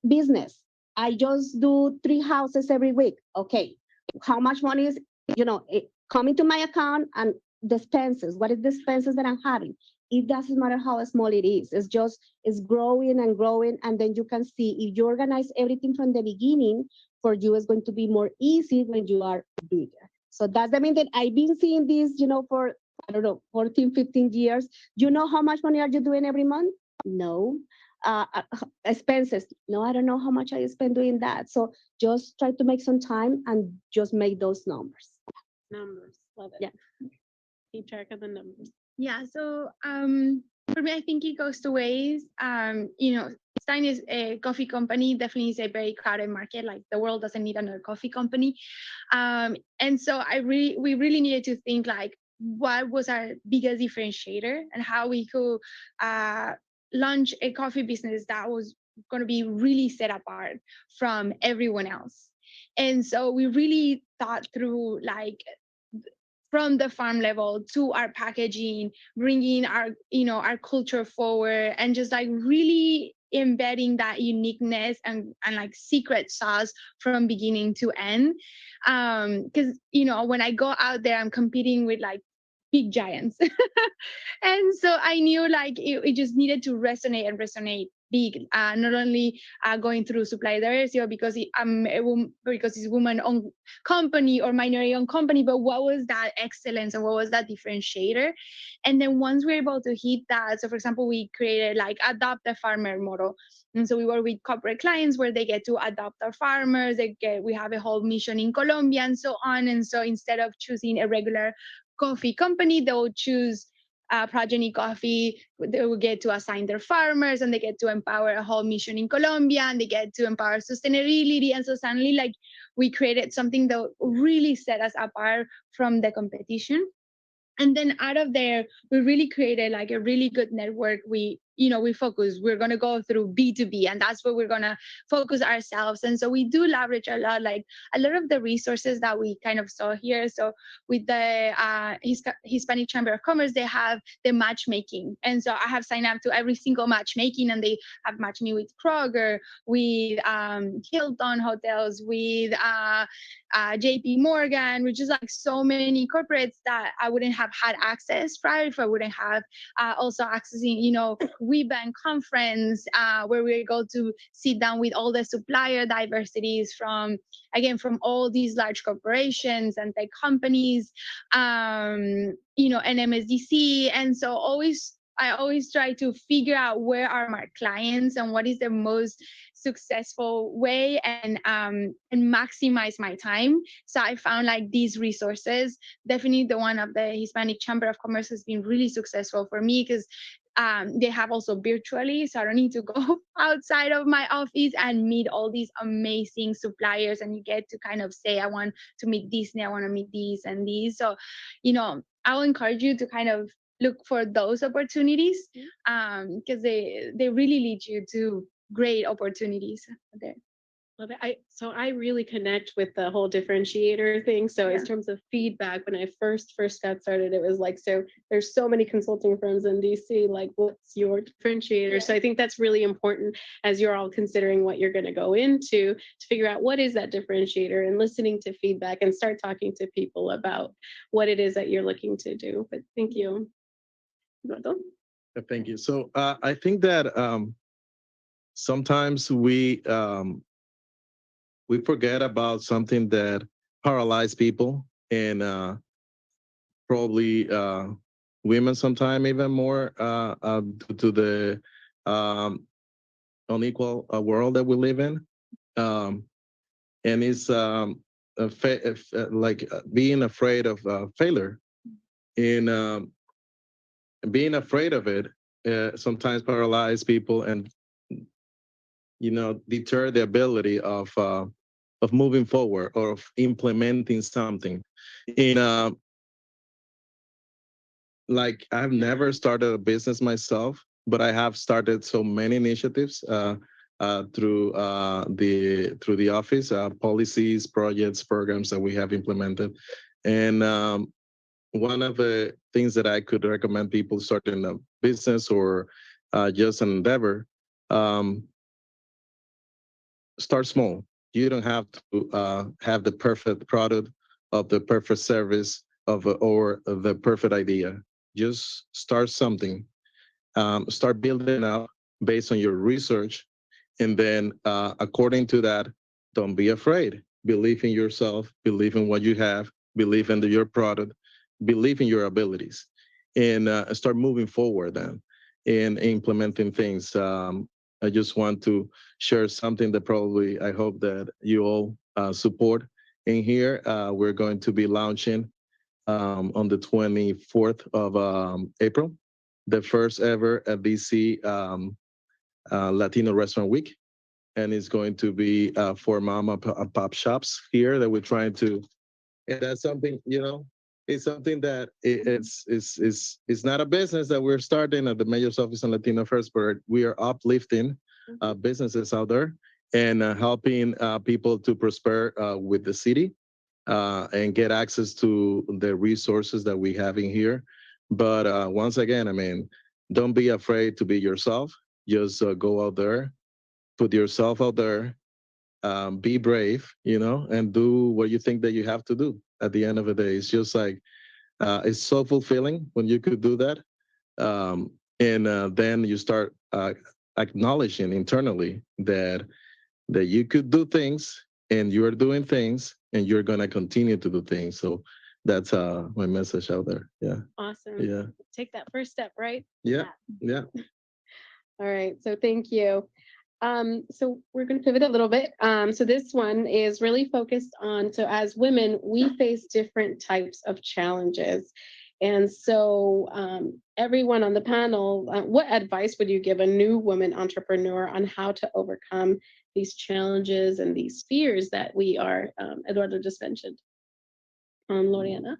business, I just do 3 houses every week. Okay, how much money coming to my account and the expenses. What is the expenses that I'm having? It doesn't matter how small it is. It's growing and growing. And then you can see if you organize everything from the beginning, for you, it's going to be more easy when you are bigger. So that's the mean that I've been seeing this, for, I don't know, 14, 15 years. You know how much money are you doing every month? No. Expenses. No, I don't know how much I spend doing that. So just try to make some time and just make those numbers. Numbers, love it. Yeah. Keep track of the numbers. Yeah, so for me, I think it goes two ways. Stein is a coffee company, definitely is a very crowded market. Like the world doesn't need another coffee company. And so we really needed to think like, what was our biggest differentiator and how we could launch a coffee business that was going to be really set apart from everyone else. And so we really thought through like, from the farm level to our packaging, bringing our culture forward, and just like really embedding that uniqueness and like secret sauce from beginning to end. Because when I go out there, I'm competing with like big giants, and so I knew like it just needed to resonate big, not only going through supply diversity or because because it's woman-owned company or minority-owned company, but what was that excellence and what was that differentiator? And then once we're able to hit that, so for example, we created like adopt a farmer model. And so we work with corporate clients where they get to adopt our farmers, we have a whole mission in Colombia and so on. And so instead of choosing a regular coffee company, they will choose Progeny Coffee. They will get to assign their farmers, and they get to empower a whole mission in Colombia, and they get to empower sustainability. And so suddenly, like, we created something that really set us apart from the competition. And then out of there, we really created like a really good network. We focus, we're going to go through B2B, and that's where we're going to focus ourselves. And so we do leverage a lot of the resources that we kind of saw here. So with the Hispanic Chamber of Commerce, they have the matchmaking. And so I have signed up to every single matchmaking, and they have matched me with Kroger, with Hilton Hotels, with JP Morgan, which is like so many corporates that I wouldn't have had access prior if I wouldn't have also accessing, WeBank conference, where we go to sit down with all the supplier diversities from all these large corporations and tech companies, and MSDC. And so I always try to figure out where are my clients and what is the most successful way, and maximize my time. So I found like these resources. Definitely the one of the Hispanic Chamber of Commerce has been really successful for me because they have also virtually, so I don't need to go outside of my office and meet all these amazing suppliers, and you get to kind of say, I want to meet Disney, I want to meet these and these. So, I will encourage you to kind of look for those opportunities, because they really lead you to great opportunities there. Love it. So I really connect with the whole differentiator thing. So in terms of feedback, when I first got started, it was like, so there's so many consulting firms in DC, like what's your differentiator? Yeah. So I think that's really important as you're all considering what you're going to go into to figure out what is that differentiator, and listening to feedback and start talking to people about what it is that you're looking to do. But thank you. Eduardo? Thank you. So I think that sometimes we forget about something that paralyzes people, and probably women sometimes even more to the unequal world that we live in. And it's like being afraid of failure. And being afraid of it sometimes paralyzes people and deter the ability of moving forward or of implementing something. And like, I've never started a business myself, but I have started so many initiatives through the office, policies, projects, programs that we have implemented. And one of the things that I could recommend people starting a business or just an endeavor, start small. You don't have to have the perfect product of the perfect service or the perfect idea. Just start something, start building up based on your research, and then according to that, don't be afraid. Believe in yourself, believe in what you have, believe in your product, believe in your abilities, and start moving forward then in implementing things. I just want to share something that probably I hope that you all support. In here, we're going to be launching on the 24th of April, the first ever DC Latino Restaurant Week. And it's going to be for mama pop shops here that we're trying to, and that's something, it's something that it's not a business that we're starting at the mayor's office on Latino First, but we are uplifting businesses out there and helping people to prosper with the city and get access to the resources that we have in here. But once again, I mean, don't be afraid to be yourself. Just go out there, put yourself out there, be brave, and do what you think that you have to do. At the end of the day, it's just like, it's so fulfilling when you could do that. And then you start acknowledging internally that you could do things and you're doing things and you're going to continue to do things. So that's my message out there. Yeah. Awesome. Yeah. Take that first step, right? Yeah. Yeah. All right. So thank you. So we're going to pivot a little bit. So this one is really focused on, so as women, we face different types of challenges. And so everyone on the panel, what advice would you give a new woman entrepreneur on how to overcome these challenges and these fears that we are, Eduardo just mentioned? Loriana?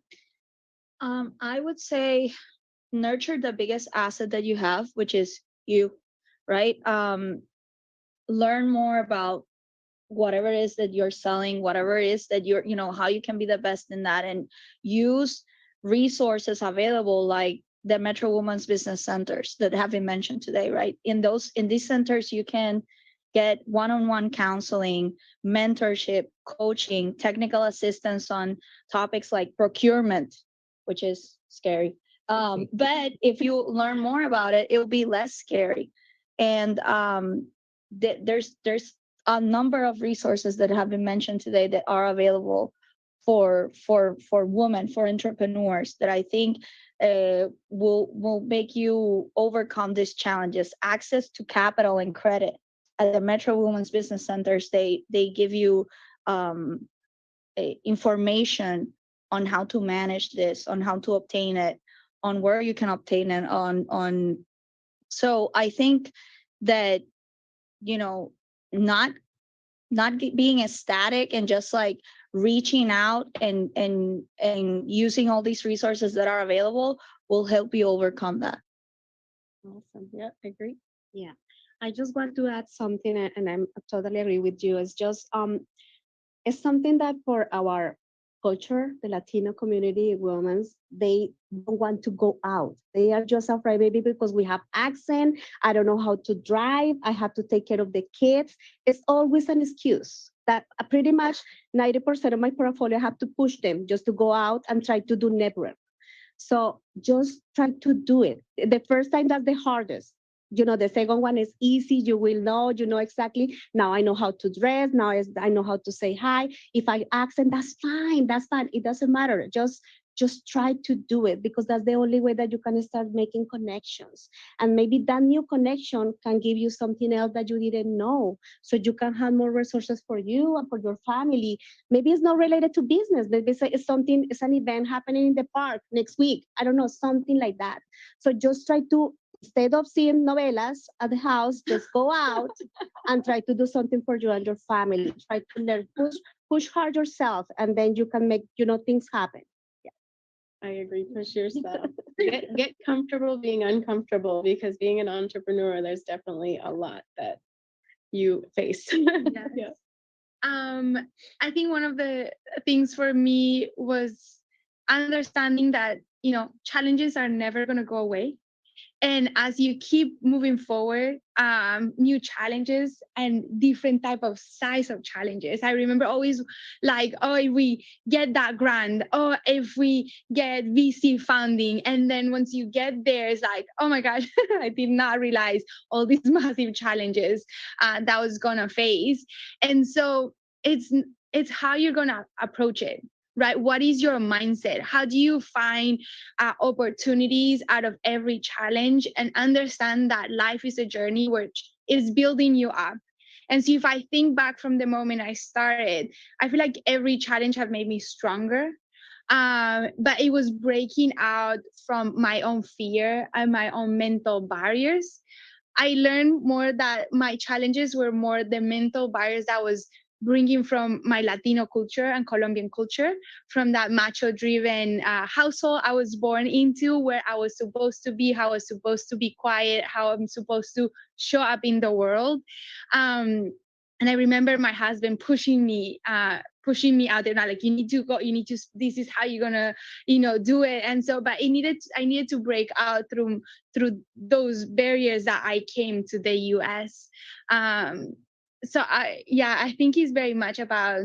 I would say nurture the biggest asset that you have, which is you, right? Learn more about whatever it is that you're selling, whatever it is that you're, how you can be the best in that, and use resources available like the Metro Women's Business Centers that have been mentioned today, right? In these centers, you can get one-on-one counseling, mentorship, coaching, technical assistance on topics like procurement, which is scary. But if you learn more about it, it will be less scary. And there's a number of resources that have been mentioned today that are available for women, for entrepreneurs, that I think will make you overcome these challenges. Access to capital and credit. At the Metro Women's Business Centers, they give you information on how to manage this, on how to obtain it, on where you can obtain it, on. So I think that, not being ecstatic and just like reaching out and using all these resources that are available will help you overcome that. Awesome. Yeah, I agree. Yeah, I just want to add something, and I'm totally agree with you. It's just it's something that for our culture, the Latino community, women, they don't want to go out. They are just afraid, maybe because we have accent. I don't know how to drive. I have to take care of the kids. It's always an excuse that pretty much 90% of my portfolio I have to push them just to go out and try to do network. So just try to do it. The first time, that's the hardest. The second one is easy. You will know, exactly. Now I know how to dress. Now I know how to say hi. If I accent, that's fine. That's fine. It doesn't matter. Just try to do it, because that's the only way that you can start making connections. And maybe that new connection can give you something else that you didn't know. So you can have more resources for you and for your family. Maybe it's not related to business. Maybe it's an event happening in the park next week. I don't know, something like that. So just try to, instead of seeing novelas at the house, just go out and try to do something for you and your family. Try to learn, push hard yourself, and then you can make, things happen. I agree. Push yourself. Get comfortable being uncomfortable, because being an entrepreneur, there's definitely a lot that you face. Yeah. I think one of the things for me was understanding that, challenges are never going to go away. And as you keep moving forward, new challenges and different type of size of challenges. I remember always like, oh, if we get that grant, oh, if we get VC funding. And then once you get there, it's like, oh my gosh, I did not realize all these massive challenges that I was gonna face. And so it's how you're gonna approach it, right? What is your mindset? How do you find opportunities out of every challenge and understand that life is a journey which is building you up? And so if I think back from the moment I started, I feel like every challenge have made me stronger. But it was breaking out from my own fear and my own mental barriers. I learned more that my challenges were more the mental barriers that was bringing from my Latino culture and Colombian culture, from that macho driven household I was born into, where I was supposed to be, how I was supposed to be quiet, how I'm supposed to show up in the world. And I remember my husband pushing me out there, not like, you need to go, you need to, this is how you're gonna, do it. And so, but I needed to break out through those barriers that I came to the US. So I think it's very much about,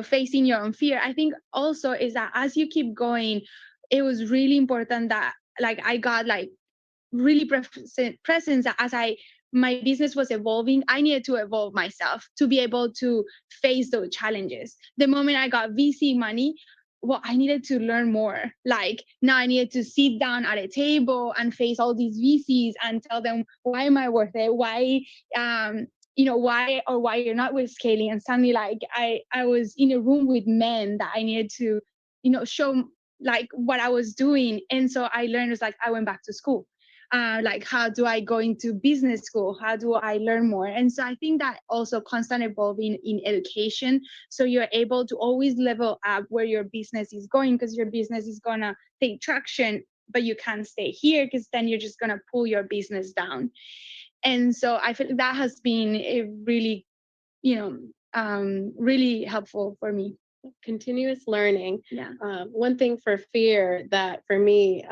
facing your own fear. I think also is that as you keep going, it was really important that like I got like really presence as my business was evolving. I needed to evolve myself to be able to face those challenges. The moment I got VC money, well, I needed to learn more. Like now I needed to sit down at a table and face all these VCs and tell them, why am I worth it? Why, why you're not with scaling. And suddenly like I was in a room with men that I needed to, show like what I was doing. And so I learned, was like, I went back to school. Like, how do I go into business school? How do I learn more? And so I think that also constant evolving in education. So you're able to always level up where your business is going, because your business is going to take traction, but you can't stay here because then you're just going to pull your business down. And so I feel that has been a really, really helpful for me. Continuous learning. Yeah. One thing for fear that for me,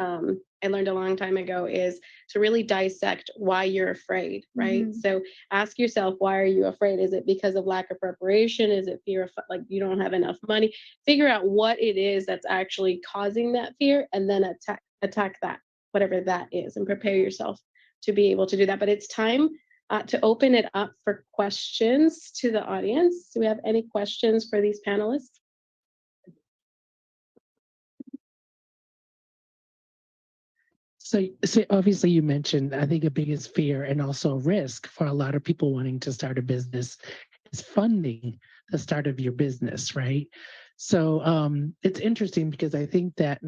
I learned a long time ago is to really dissect why you're afraid, right? Mhm. So ask yourself, why are you afraid? Is it because of lack of preparation? Is it fear of like you don't have enough money? Figure out what it is that's actually causing that fear, and then attack that, whatever that is, and prepare yourself to be able to do that. But it's time to open it up for questions to the audience. Do we have any questions for these panelists? So obviously you mentioned, I think the biggest fear and also risk for a lot of people wanting to start a business is funding the start of your business, right? So it's interesting because I think that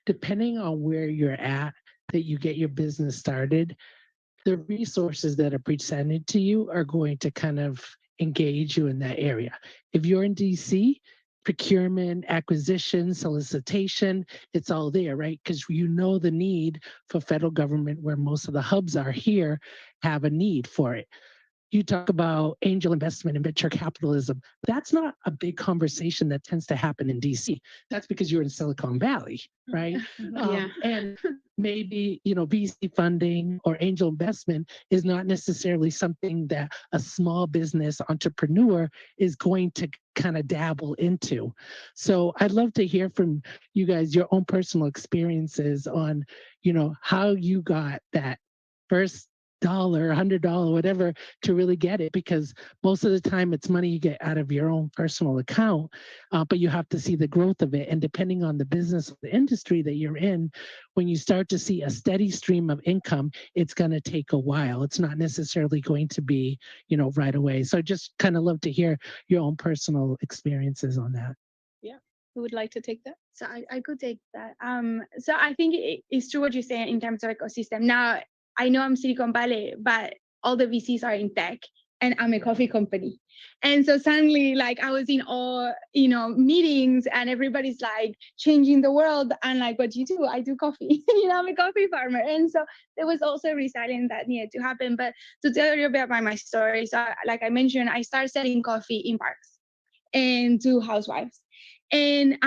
depending on where you're at, that you get your business started, the resources that are presented to you are going to kind of engage you in that area. If you're in DC, procurement, acquisition, solicitation, it's all there, right? Because the need for federal government, where most of the hubs are here, have a need for it. You talk about angel investment and venture capitalism. That's not a big conversation that tends to happen in DC. That's because you're in Silicon Valley, right? Yeah. And maybe, VC funding or angel investment is not necessarily something that a small business entrepreneur is going to kind of dabble into. So I'd love to hear from you guys, your own personal experiences on, how you got that first $100, $100, whatever, to really get it, because most of the time it's money you get out of your own personal account, but you have to see the growth of it. And depending on the business or the industry that you're in, when you start to see a steady stream of income, it's going to take a while. It's not necessarily going to be, right away. So I just kind of love to hear your own personal experiences on that. Yeah. Who would like to take that? So I could take that. So I think it's true what you're saying in terms of ecosystem. Now, I know I'm Silicon Valley, but all the VCs are in tech and I'm a coffee company. And so suddenly, like, I was in all, meetings and everybody's like changing the world. And like, what do you do? I do coffee. I'm a coffee farmer. And so there was also resilience that needed to happen. But to tell you a bit about my story, so like I mentioned, I started selling coffee in parks and to housewives. And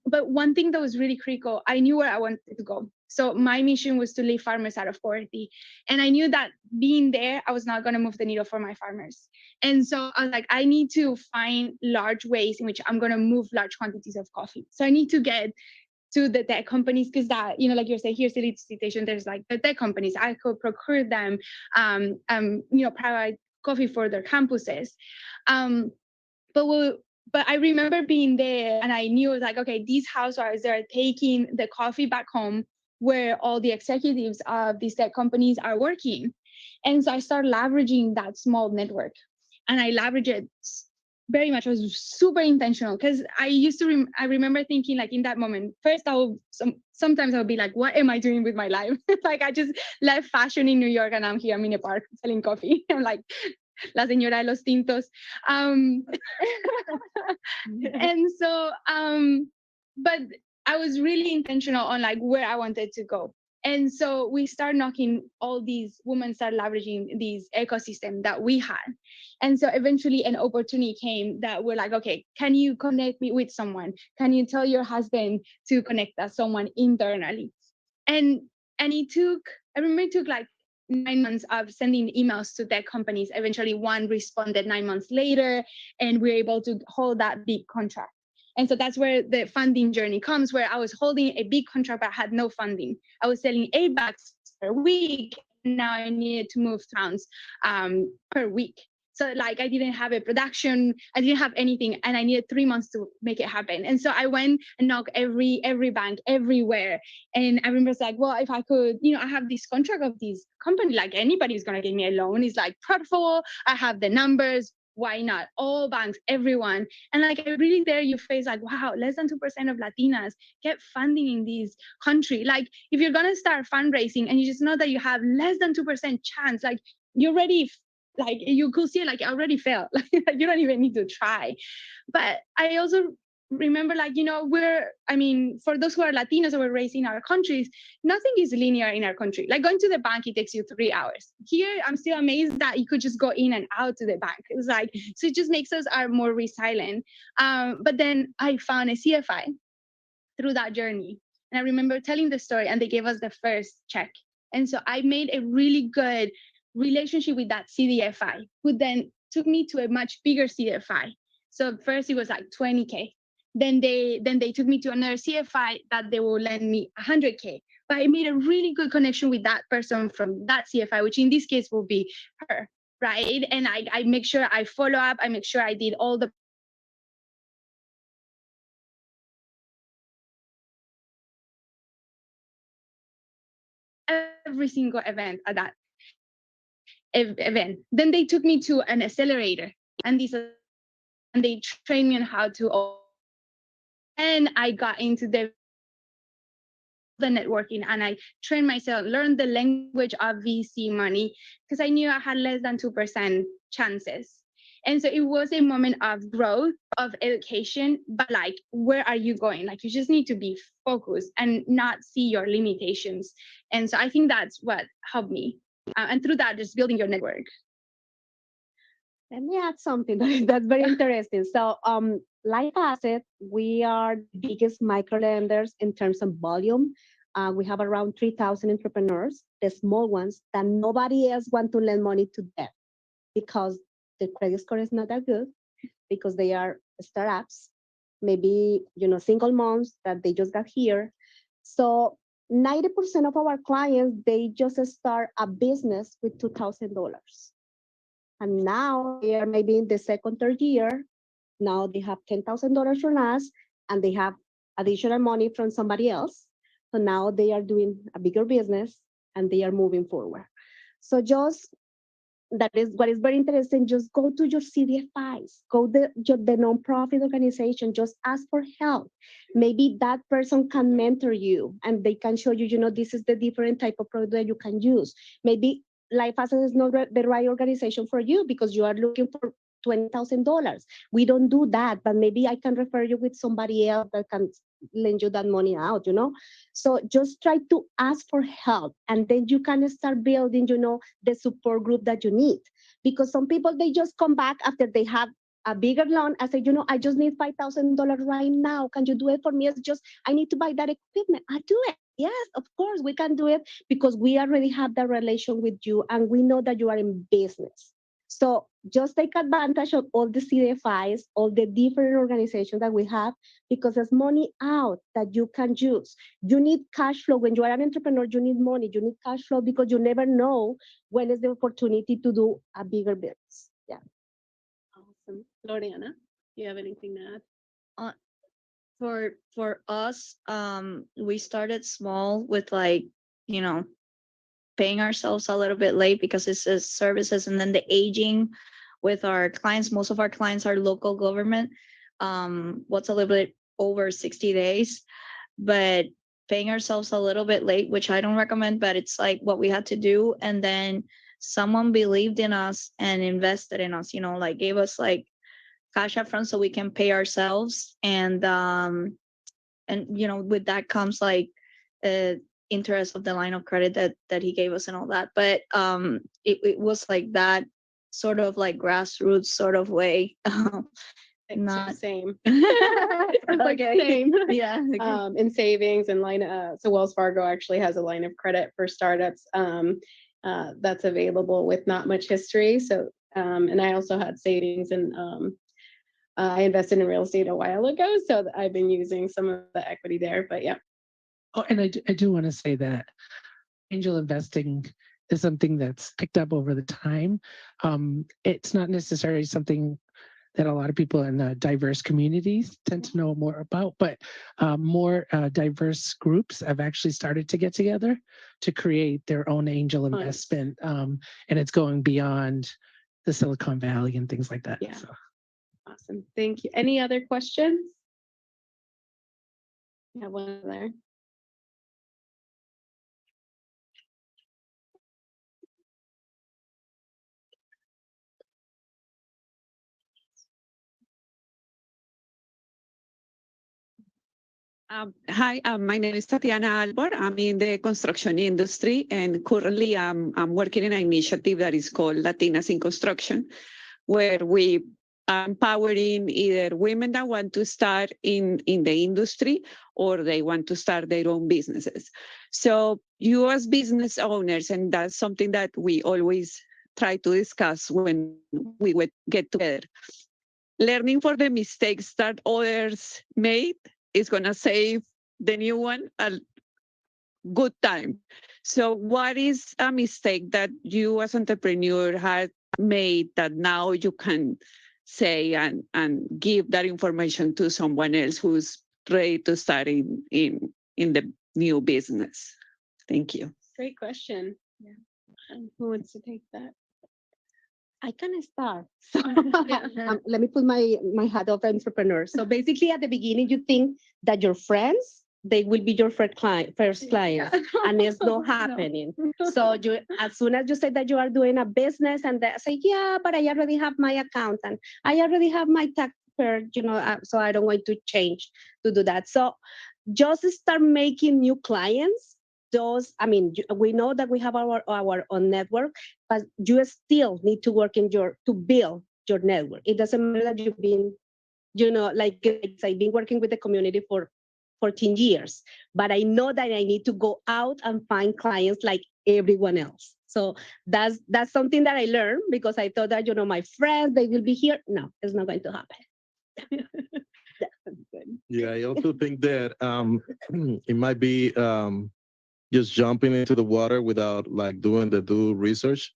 but one thing that was really critical, I knew where I wanted to go. So my mission was to lift farmers out of poverty. And I knew that being there, I was not going to move the needle for my farmers. And so I was like, I need to find large ways in which I'm going to move large quantities of coffee. So I need to get to the tech companies, because that, you know, like you're saying, here's the solicitation, there's like the tech companies, I could procure them, you know, provide coffee for their campuses. But I remember being there and I knew, like, okay, these housewives, they're taking the coffee back home where all the executives of these tech companies are working. And so I started leveraging that small network, and I leveraged it very much. I was super intentional, because I used to, I remember thinking, like, in that moment, first sometimes I would be like, what am I doing with my life? Like, I just left fashion in New York and I'm here, I'm in a park selling coffee. I'm like, la señora de los tintos. And so, but I was really intentional on like where I wanted to go. And so we start knocking, all these women start leveraging these ecosystem that we had. And so eventually an opportunity came that we're like, okay, can you connect me with someone? Can you tell your husband to connect us someone internally? And it took, I remember it took like 9 months of sending emails to tech companies. Eventually one responded 9 months later, and we were able to hold that big contract. And so that's where the funding journey comes, where I was holding a big contract but had no funding. I was selling 8 bags per week. Now I needed to move pounds per week. So like I didn't have a production, I didn't have anything, and I needed 3 months to make it happen. And so I went and knocked every bank everywhere. And I remember it's like, well, if I could, you know, I have this contract of this company, like anybody's gonna give me a loan. It's like profitable, I have the numbers, why not? All banks, everyone. And like really there you face like, wow, less than 2% of Latinas get funding in this country. Like if you're gonna start fundraising and you just know that you have less than 2% chance, like you already, like you could see like I already failed. Like you don't even need to try. But I also remember, like, you know, for those who are Latinos or were raised in our countries, nothing is linear in our country. Like going to the bank, it takes you 3 hours. Here, I'm still amazed that you could just go in and out to the bank. It's like, so it just makes us more resilient. But then I found a CFI through that journey. And I remember telling the story, and they gave us the first check. And so I made a really good relationship with that CDFI, who then took me to a much bigger CDFI. So first it was like 20K. Then they took me to another CFI that they will lend me 100K. But I made a really good connection with that person from that CFI, which in this case will be her, right? And I make sure I follow up. I make sure I did all the every single event at that event. Then they took me to an accelerator, and they trained me on how to. And I got into the networking, and I trained myself, learned the language of VC money, because I knew I had less than 2% chances. And so it was a moment of growth, of education, but like, where are you going? Like, you just need to be focused and not see your limitations. And so I think that's what helped me. And through that, just building your network. Let me add something that's very interesting. So, Life Asset, we are the biggest micro lenders in terms of volume. We have around 3,000 entrepreneurs, the small ones that nobody else want to lend money to them because the credit score is not that good, because they are startups, maybe, you know, single moms that they just got here. So 90% of our clients, they just start a business with $2,000. And now they are maybe in the second, third year. Now they have $10,000 from us, and they have additional money from somebody else. So now they are doing a bigger business, and they are moving forward. So just, that is what is very interesting. Just go to your CDFIs, go to the nonprofit organization, just ask for help. Maybe that person can mentor you, and they can show you, you know, this is the different type of product that you can use. Maybe Life Asset is not the right organization for you because you are looking for $20,000. We don't do that, but maybe I can refer you with somebody else that can lend you that money out, you know? So just try to ask for help, and then you can start building, you know, the support group that you need. Because some people, they just come back after they have a bigger loan. I say, I just need $5,000 right now. Can you do it for me? It's just, I need to buy that equipment. I do it. Yes, of course, we can do it because we already have that relation with you and we know that you are in business. So just take advantage of all the CDFIs, all the different organizations that we have, because there's money out that you can use. You need cash flow. When you are an entrepreneur, you need money, you need cash flow because you never know when is the opportunity to do a bigger business. Yeah. Awesome. Loriana, you have anything to add? For us, we started small with paying ourselves a little bit late because it says services, and then the aging with our clients. Most of our clients are local government. What's a little bit over 60 days, but paying ourselves a little bit late, which I don't recommend, but it's like what we had to do. And then someone believed in us and invested in us, gave us cash up front so we can pay ourselves. And with that comes interest of the line of credit that he gave us and all that. But it was like that sort of grassroots sort of way. Not same. Okay. Same. Yeah. In savings and so Wells Fargo actually has a line of credit for startups that's available with not much history. So and I also had savings, and I invested in real estate a while ago, so I've been using some of the equity there. But yeah. Oh, and I do want to say that angel investing is something that's picked up over the time. It's not necessarily something that a lot of people in diverse communities tend to know more about, but more diverse groups have actually started to get together to create their own angel investment. And it's going beyond the Silicon Valley and things like that. Yeah. So. Awesome. Thank you. Any other questions? Yeah, one there. Hi, my name is Tatiana Albor. I'm in the construction industry, and currently I'm working in an initiative that is called Latinas in Construction, where we are empowering either women that want to start in the industry or they want to start their own businesses. So you as business owners, and that's something that we always try to discuss when we would get together, learning for the mistakes that others made is going to save the new one a good time. So what is a mistake that you as entrepreneur had made that now you can say and give that information to someone else who's ready to start in the new business? Thank you. Great question. Yeah. Who wants to take that? I can start. So, let me put my hat of entrepreneur. So basically, at the beginning, you think that your friends, they will be your first client, and it's not happening. So as soon as you say that you are doing a business, and they say, yeah, but I already have my accountant, I already have my tax prepared, so I don't want to change to do that. So just start making new clients. We know that we have our own network, but you still need to work to build your network. It doesn't matter that you've been, I've been working with the community for 14 years, but I know that I need to go out and find clients like everyone else. So that's something that I learned, because I thought that, my friends, they will be here. No, it's not going to happen. Yeah, I also think that it might be just jumping into the water without doing the due research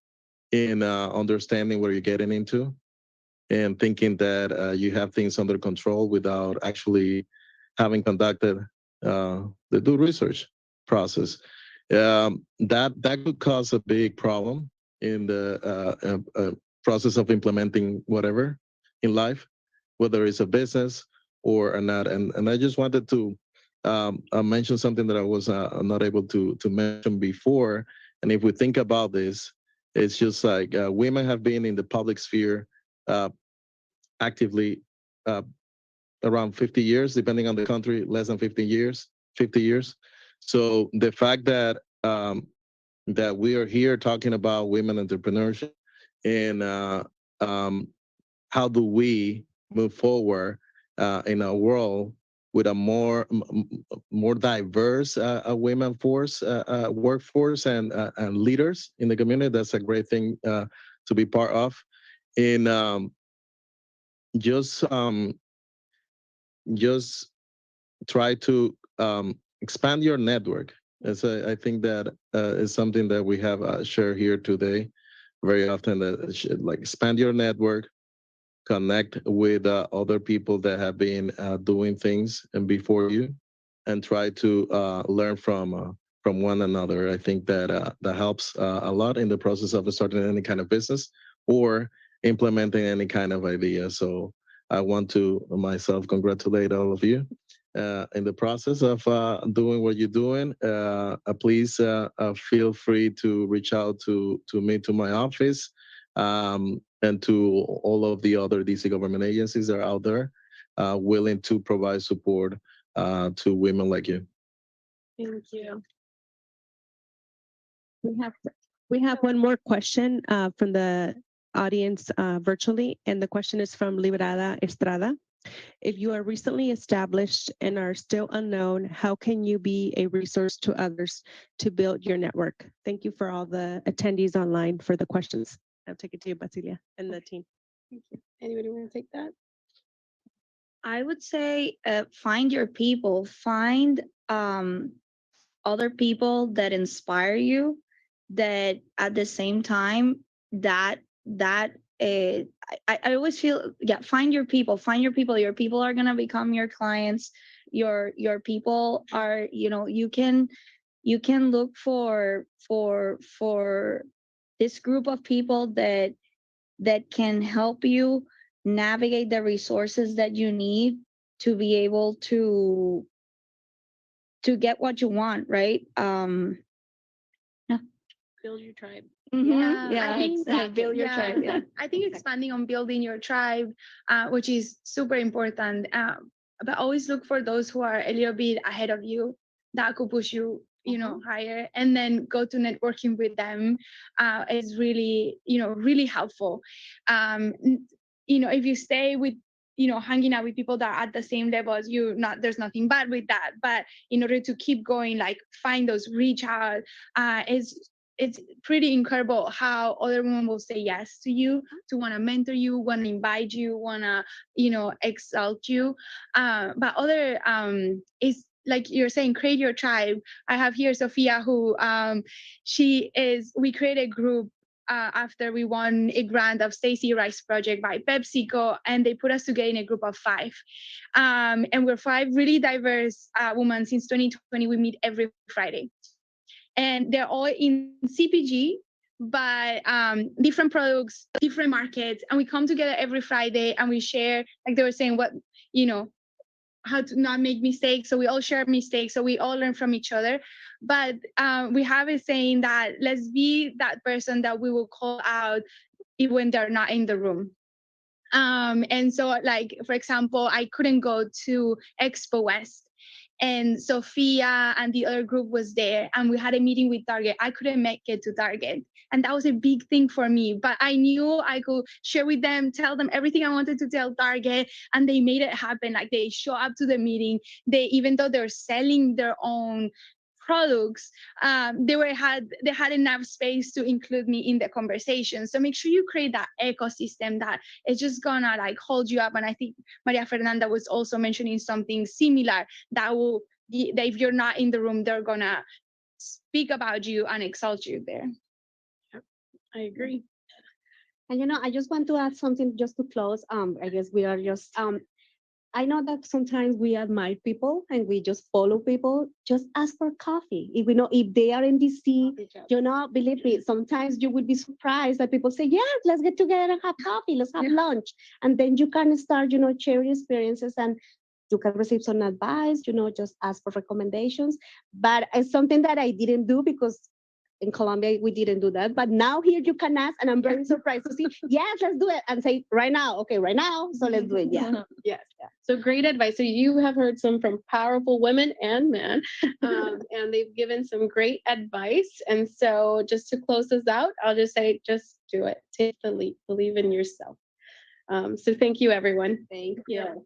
and understanding what you're getting into, and thinking that you have things under control without actually having conducted the due research process. That could cause a big problem in the process of implementing whatever in life, whether it's a business or not. And I just wanted to mention something that I was not able to mention before. And if we think about this, it's just like women have been in the public sphere actively around 50 years, depending on the country, less than 50 years. So the fact that that we are here talking about women entrepreneurship and how do we move forward in a world with a more diverse women force, workforce, and leaders in the community. That's a great thing to be part of. And just try to expand your network. I think that is something that we have shared here today very often. That like expand your network, connect with other people that have been doing things and before you, and try to learn from one another. I think that that helps a lot in the process of starting any kind of business or implementing any kind of idea. So I want to myself congratulate all of you in the process of doing what you're doing. Please feel free to reach out to me, to my office, and to all of the other DC government agencies that are out there willing to provide support to women like you. Thank you. We have one more question from the audience virtually, and the question is from Liberada Estrada. If you are recently established and are still unknown, how can you be a resource to others to build your network? Thank you for all the attendees online for the questions. I'll take it to you, Basilia, and the team. Thank you. Anybody want to take that? I would say find your people, find other people that inspire you, that at the same time I always feel, find your people. Your people are gonna become your clients. Your people are, you can look for this group of people that can help you navigate the resources that you need to be able to get what you want, right? Build your tribe. I think build your tribe. Yeah. I think expanding on building your tribe, which is super important. But always look for those who are a little bit ahead of you that could push you, higher, and then go to networking with them is really, really helpful. If you stay with hanging out with people that are at the same level as you, there's nothing bad with that. But in order to keep going, like find those, reach out, it's pretty incredible how other women will say yes to you, to want to mentor you, want to invite you, want to, exalt you. But other is like you're saying, create your tribe. I have here Sophia, who we created a group after we won a grant of Stacy Rice Project by PepsiCo, and they put us together in a group of 5. And we're 5 really diverse women. Since 2020, we meet every Friday. And they're all in CPG, but different products, different markets. And we come together every Friday and we share, like they were saying, how to not make mistakes. So we all share mistakes. So we all learn from each other. But we have a saying that let's be that person that we will call out when they're not in the room. And so, like, for example, I couldn't go to Expo West. And Sophia and the other group was there, and we had a meeting with Target. I couldn't make it to Target, and that was a big thing for me. But I knew I could share with them, tell them everything I wanted to tell Target, and they made it happen. Like they show up to the meeting. Even though they're selling their own products, they had enough space to include me in the conversation. So make sure you create that ecosystem that is just gonna like hold you up. And I think Maria Fernanda was also mentioning something similar, that if you're not in the room, they're gonna speak about you and exalt you there. I agree. And I just want to add something just to close. I guess we are just I know that sometimes we admire people and we just follow people. Just ask for coffee. If they are in DC, believe me, sometimes you would be surprised that people say, yes, let's get together and have coffee, let's have lunch. And then you can start, sharing experiences, and you can receive some advice, just ask for recommendations. But it's something that I didn't do because in Colombia, we didn't do that. But now here you can ask, and I'm very surprised to see, yes, let's do it. And say, right now, so let's do it. Yeah. Yes. So great advice. So you have heard some from powerful women and men, and they've given some great advice. And so just to close this out, I'll just say, just do it. Take the leap. Believe in yourself. So thank you, everyone. Thank you.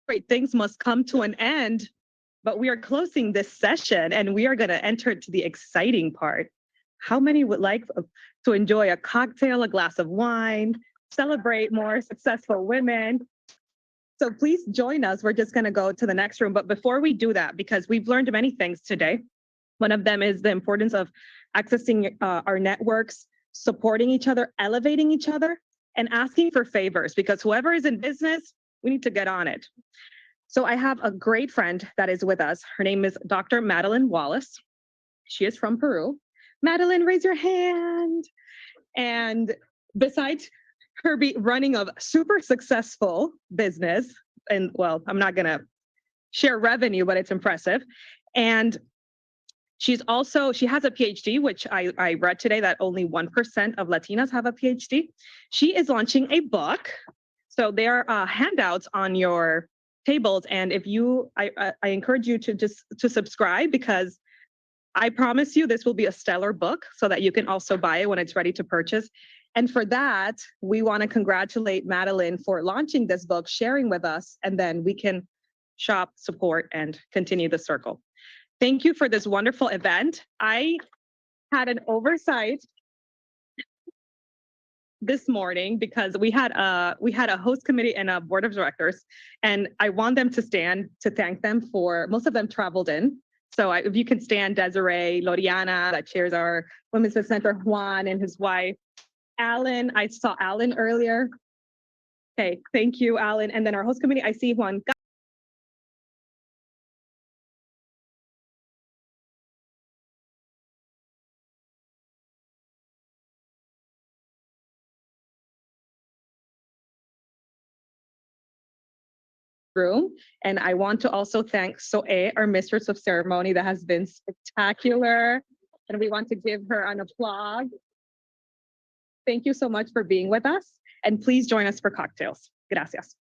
Great things must come to an end, but we are closing this session and we are going to enter to the exciting part. How many would like to enjoy a cocktail, a glass of wine, celebrate more successful women? So please join us. We're just going to go to the next room. But before we do that, because we've learned many things today, one of them is the importance of accessing our networks, supporting each other, elevating each other, and asking for favors, because whoever is in business, we need to get on it. So I have a great friend that is with us. Her name is Dr. Madeline Wallace. She is from Peru. Madeline, raise your hand. And besides her running a super successful business, and well, I'm not gonna share revenue, but it's impressive. And she has a PhD, which I read today that only 1% of Latinas have a PhD. She is launching a book. So there are handouts on your tables. And if I encourage you to subscribe, because I promise you this will be a stellar book so that you can also buy it when it's ready to purchase. And for that, we want to congratulate Madeline for launching this book, sharing with us, and then we can shop, support, and continue the circle. Thank you for this wonderful event. I had an oversight this morning because we had a host committee and a board of directors, and I want them to stand to thank them for, most of them traveled in. So if you can stand, Desiree, Loriana, that chairs our Women's Business Center, Juan and his wife, Alan, I saw Alan earlier. Okay, thank you, Alan. And then our host committee, I see Juan room. And I want to also thank Soe, our mistress of ceremony, that has been spectacular. And we want to give her an applause. Thank you so much for being with us. And please join us for cocktails. Gracias.